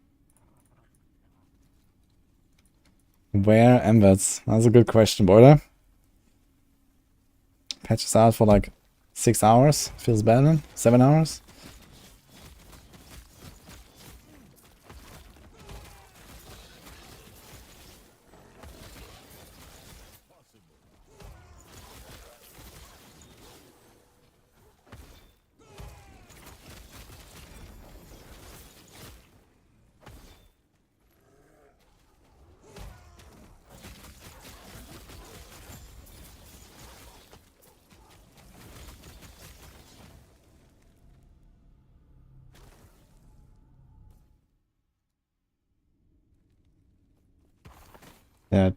Where embeds? That's a good question, Border. Patches out for like 6 hours. Feels bad then? 7 hours?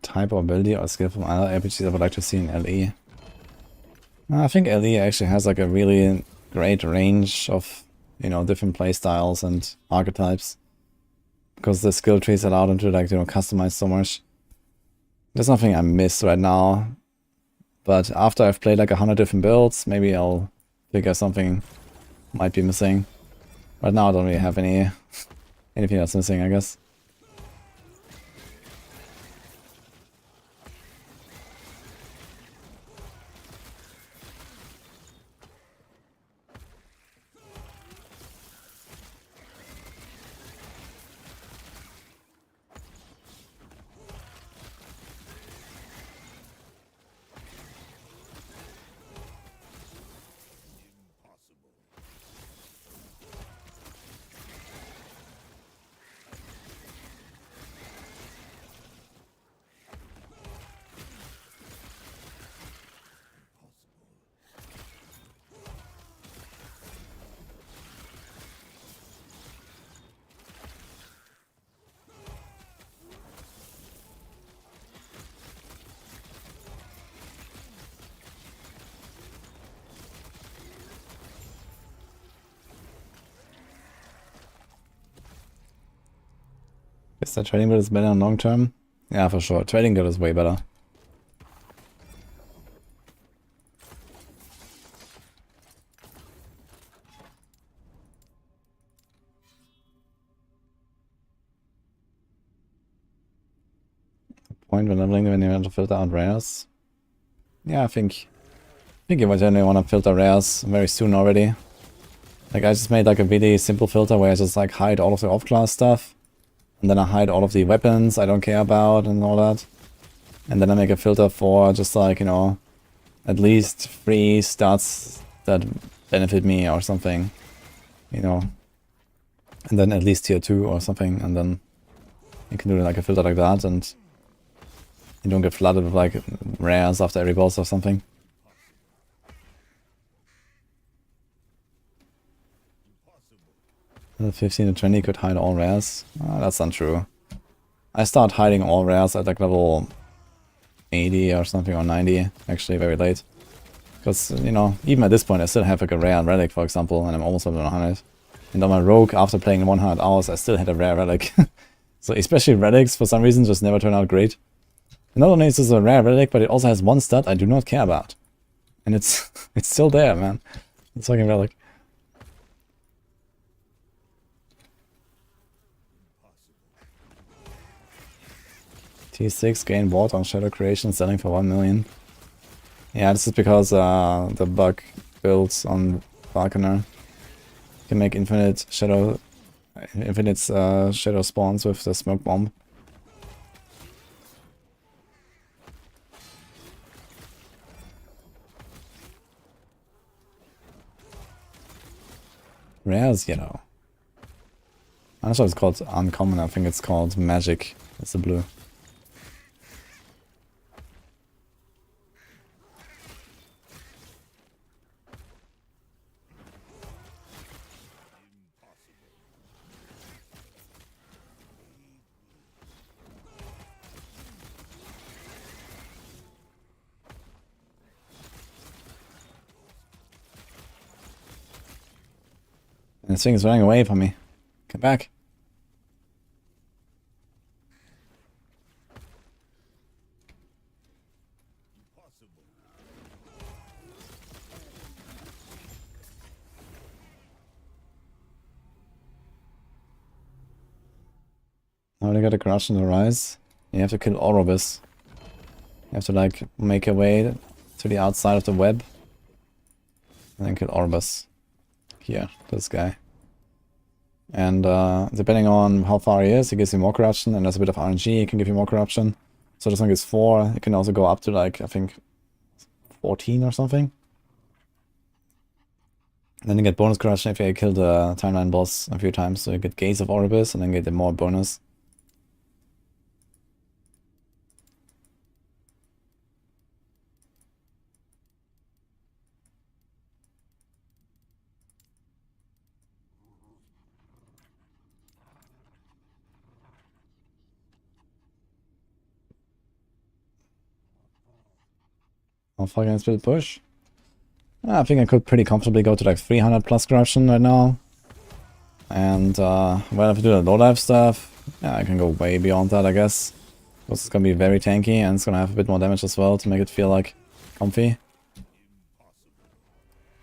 Type or ability or skill from other RPGs I would like to see in LE. I think LE actually has like a really great range of, you know, different playstyles and archetypes. Because the skill trees allow them to like, you know, customize so much. There's nothing I miss right now. But after I've played like 100 different builds, maybe I'll figure something might be missing. Right now I don't really have anything that's missing, I guess. Is the trading build is better in long term? Yeah, for sure. Trading build is way better. Point when leveling when you want to filter out rares. Yeah, I think you generally want to filter rares very soon already. Like I just made like a really simple filter where I just like hide all of the off-class stuff. And then I hide all of the weapons I don't care about and all that. And then I make a filter for just like, you know, at least 3 stats that benefit me or something. You know, And then at least tier 2 or something, and then you can do like a filter like that, and you don't get flooded with like rares after every boss or something. 15 to 20 could hide all rares. That's untrue. I start hiding all rares at like level 80 or something, or 90, actually very late. Because, you know, even at this point I still have like a rare relic, for example, and I'm almost level 100. And on my rogue, after playing 100 hours, I still had a rare relic. So especially relics, for some reason, just never turn out great. And not only is this a rare relic, but it also has one stat I do not care about. And it's it's still there, man. It's fucking relic. T6, gain water on shadow creation, selling for 1 million. Yeah, this is because the bug builds on Falconer. You can make infinite shadow spawns with the smoke bomb. Rares yellow. I'm not sure it's called uncommon, I think it's called magic. It's the blue. And this thing is running away from me. Come back. Now they got a corruption to rise. You have to kill Orobus. You have to like make your way to the outside of the web. And then kill Orobus. Here, this guy. And depending on how far he is, he gives you more corruption, and there's a bit of RNG, he can give you more corruption. So this one gives 4, it can also go up to like, I think, 14 or something. And then you get bonus corruption if you kill the timeline boss a few times, so you get Gaze of Oribus, and then get the more bonus. How far can I still push? I think I could pretty comfortably go to like 300 plus corruption right now. And well, if I do the low life stuff, yeah, I can go way beyond that, I guess. Because it's gonna be very tanky and it's gonna have a bit more damage as well to make it feel like comfy.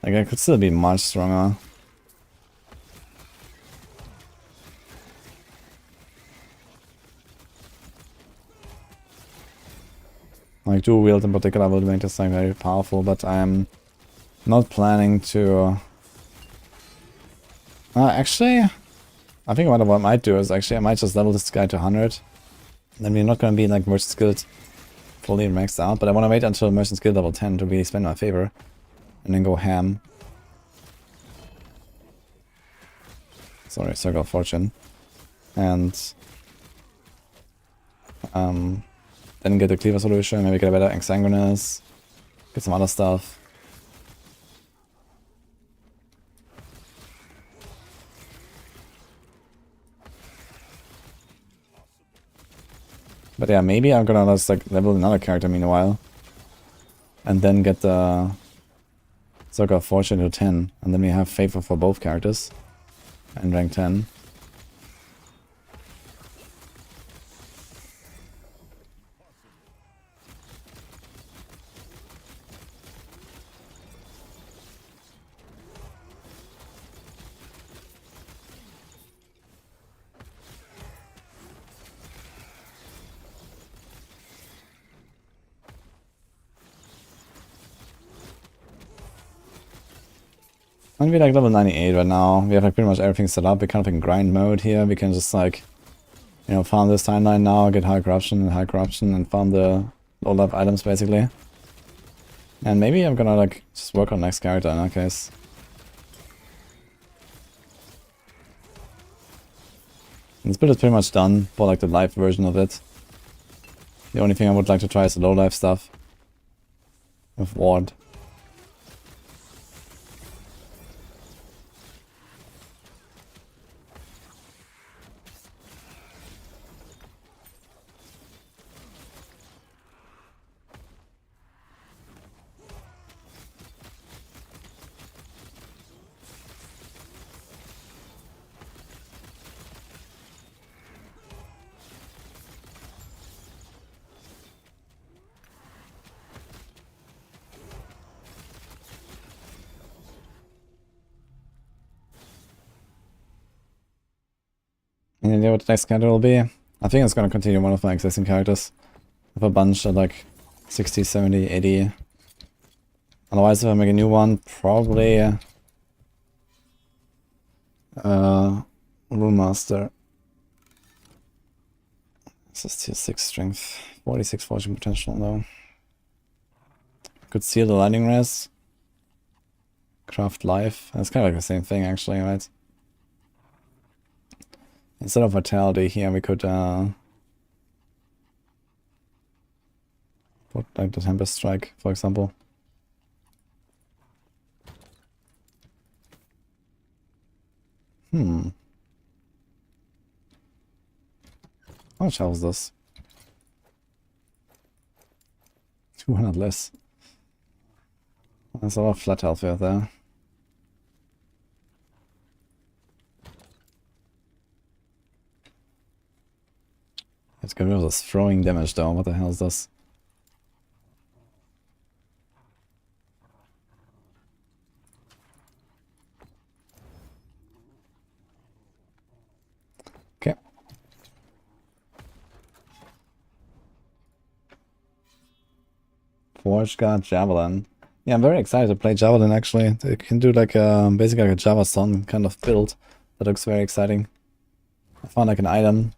Like I could still be much stronger. Like dual wield in particular will make this thing very powerful, but I'm not planning to... actually, I think what I might do is actually I might just level this guy to 100. Then we're not going to be like merchant skilled fully maxed out, but I want to wait until merchant skill level 10 to really spend my favor. And then go ham. Sorry, Circle of Fortune. And... then get the Cleaver solution, maybe get a better Exsanguinous, get some other stuff. But yeah, maybe I'm gonna just like level another character meanwhile. And then get the Circle of Fortune to 10. And then we have favor for both characters. And rank 10. And we're like level 98 right now. We have like pretty much everything set up. We're kind of in grind mode here. We can just like, you know, farm this timeline now, get high corruption, and farm the low life items basically. And maybe I'm gonna like just work on next character in that case. This build is pretty much done for like the live version of it. The only thing I would like to try is the low life stuff with Ward. Any idea what the next character will be? I think it's gonna continue one of my existing characters. I have a bunch at like 60, 70, 80. Otherwise, if I make a new one, probably Rune Master. This is tier 6 strength, 46 fortune potential though. Could seal the lightning res. Craft life. That's kind of like the same thing actually, right? Instead of vitality here, we could put like the Tempest Strike, for example. How much health is this? 200 less. There's a lot of flat health here there. Let's get rid of this throwing damage though. What the hell is this? Okay. Forge Guard Javelin. Yeah, I'm very excited to play Javelin actually. They can do like basically like a Java Sun kind of build. That looks very exciting. I found like an item.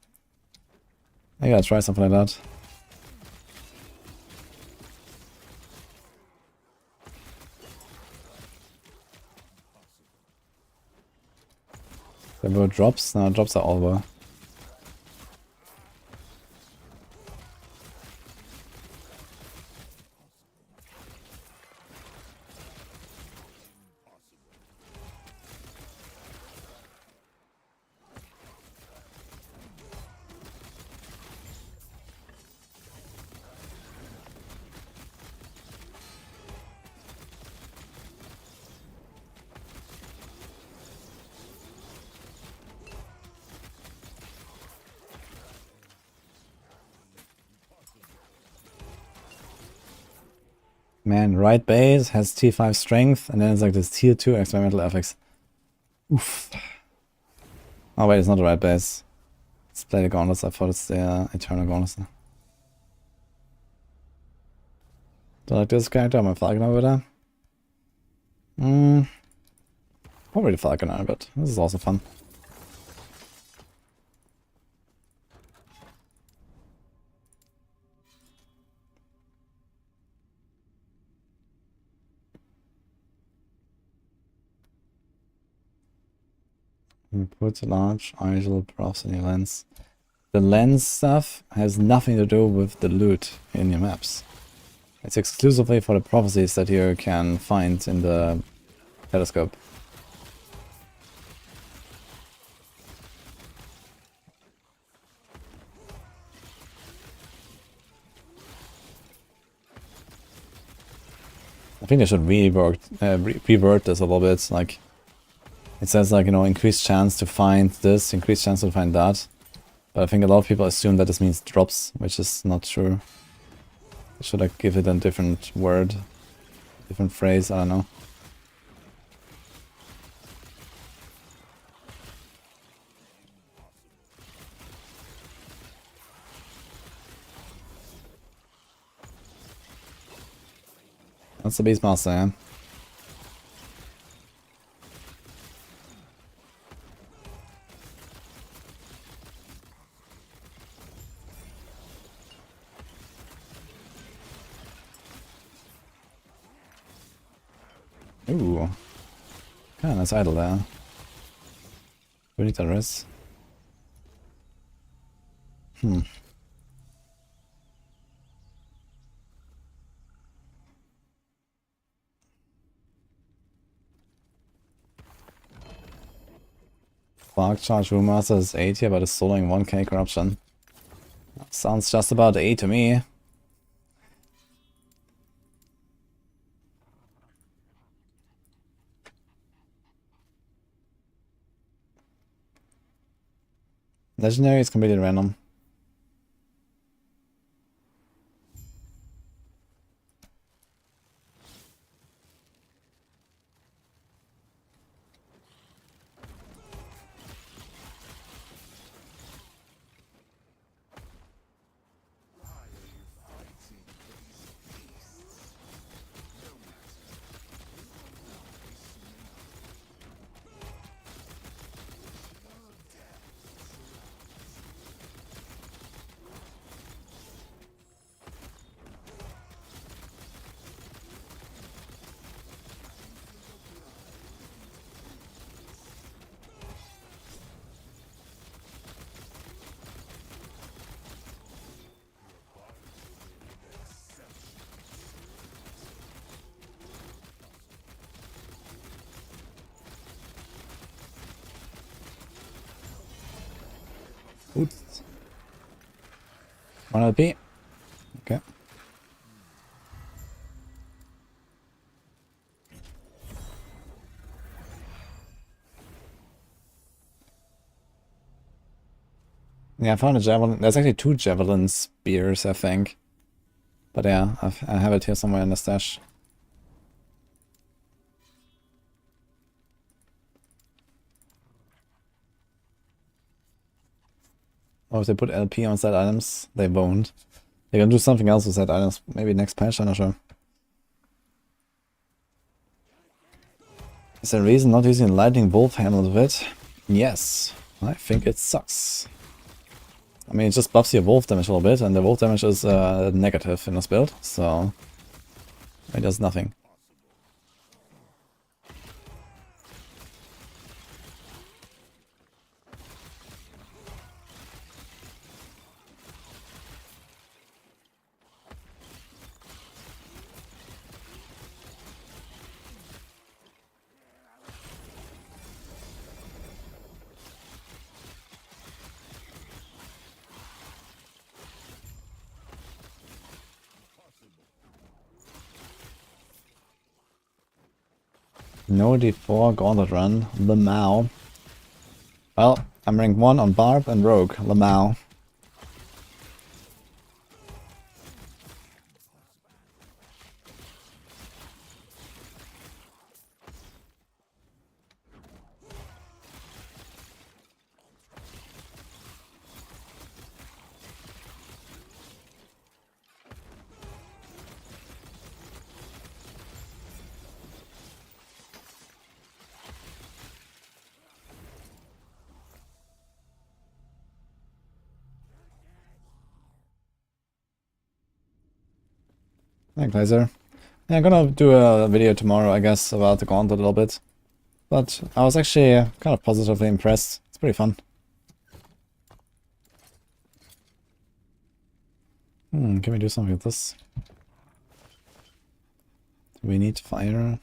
I gotta try something like that. There were drops? No, drops are over. Man, right base has tier 5 strength, and then it's like this tier 2 experimental effects. Oof. Oh wait, it's not the right base. Let's play the Gauntlets. I thought it's the Eternal Gauntlets. Do I like this character? I'm a Falconer with her. Probably the Falconer, but this is also fun. You put a large idle props in your lens. The lens stuff has nothing to do with the loot in your maps. It's exclusively for the prophecies that you can find in the telescope. I think they should revert this a little bit. Like, it says like, you know, increased chance to find this, increased chance to find that. But I think a lot of people assume that this means drops, which is not true. Should I give it a different word? Different phrase? I don't know. That's the Beastmaster, yeah? Ooh. Kinda nice idle there. We need that res. Spark Charge Brewmaster is 8 here, but is soloing 1k corruption. Sounds just about 8 to me. Legendary is completely random. Oops. 1 LP. Okay. Yeah, I found a javelin. There's actually 2 javelin spears, I think. But yeah, I have it here somewhere in the stash. Or if they put LP on set items, they won't. They're gonna do something else with set items. Maybe next patch, I'm not sure. Is there a reason not using Lightning Wolf handled with it? Yes. I think it sucks. I mean, it just buffs your wolf damage a little bit, and the wolf damage is negative in this build, so it does nothing. No D4 Gauntlet run, Lamau. Well, I'm rank 1 on Barb and Rogue, Lamau. Thanks, Laser. Yeah, I'm gonna do a video tomorrow, I guess, about the Gauntlet a little bit. But I was actually kind of positively impressed. It's pretty fun. Can we do something with this? Do we need fire?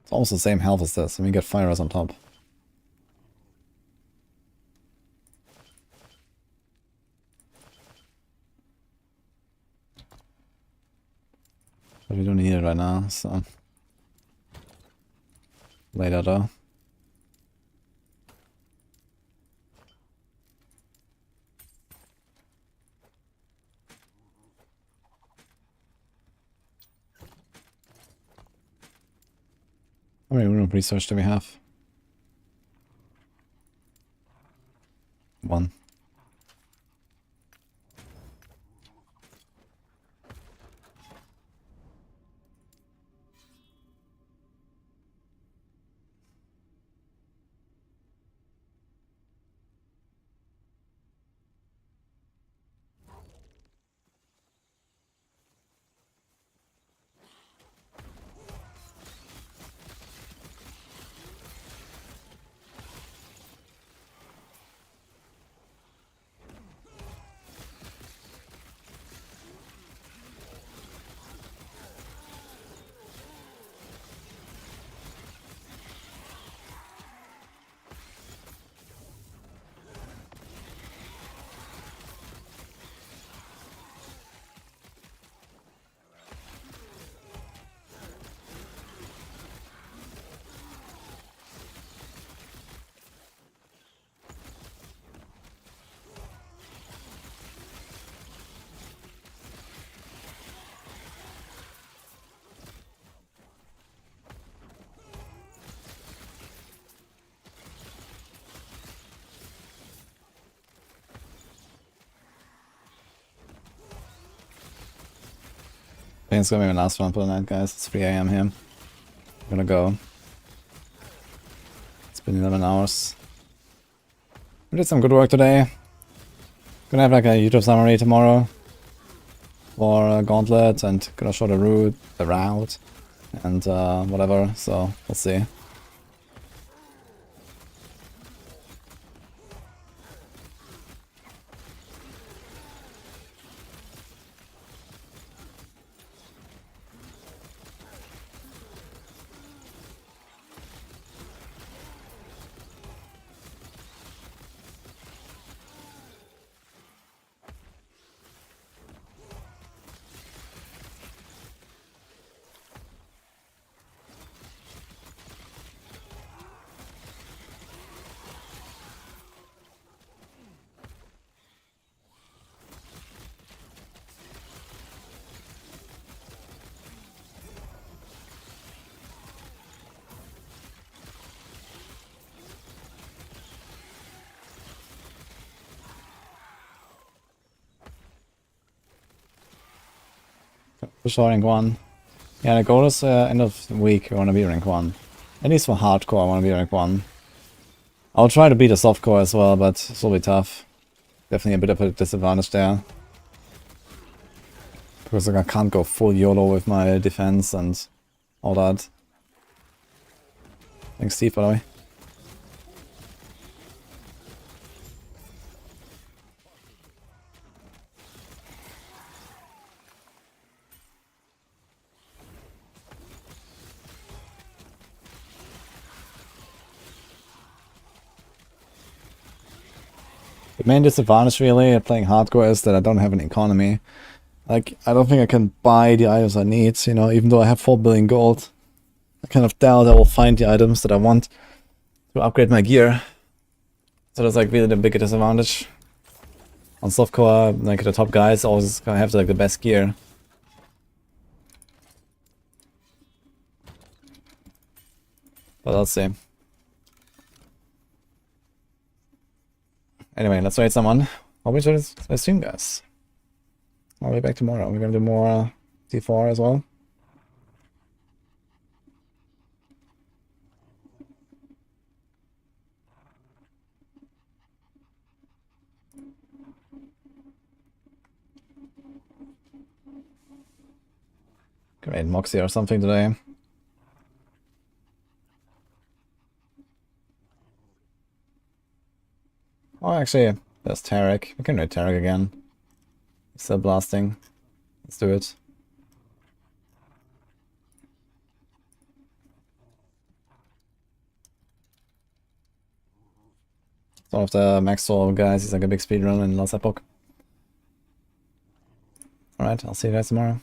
It's almost the same health as this, and we get fires on top. But we don't need it right now, so... Later though. How many room research do we have? 1. think it's gonna be my last one for the night, guys. It's 3 AM here. I'm gonna go. It's been 11 hours. We did some good work today. Gonna have like a YouTube summary tomorrow for Gauntlet, and gonna show the route, and whatever, so we'll see. For sure, rank 1. Yeah, the goal is end of the week, I want to be rank 1. At least for hardcore, I want to be rank 1. I'll try to beat a softcore as well, but it will be tough. Definitely a bit of a disadvantage there. Because I can't go full YOLO with my defense and all that. Thanks, Steve, by the way. The main disadvantage really at playing hardcore is that I don't have an economy. Like, I don't think I can buy the items I need, you know, even though I have 4 billion gold. I kind of doubt I will find the items that I want to upgrade my gear. So that's like really the bigger disadvantage. On softcore, like the top guys always have like the best gear. But let's see. Anyway, let's wait someone. Hope you enjoyed this stream, guys. I'll be back tomorrow. We're gonna do more D4 as well. Great, Moxie or something today. Oh, actually, there's Tarek. We can raid Tarek again. He's still blasting. Let's do it. It's one of the Maxwell guys. He's like a big speedrunner in last Epoch. Alright, I'll see you guys tomorrow.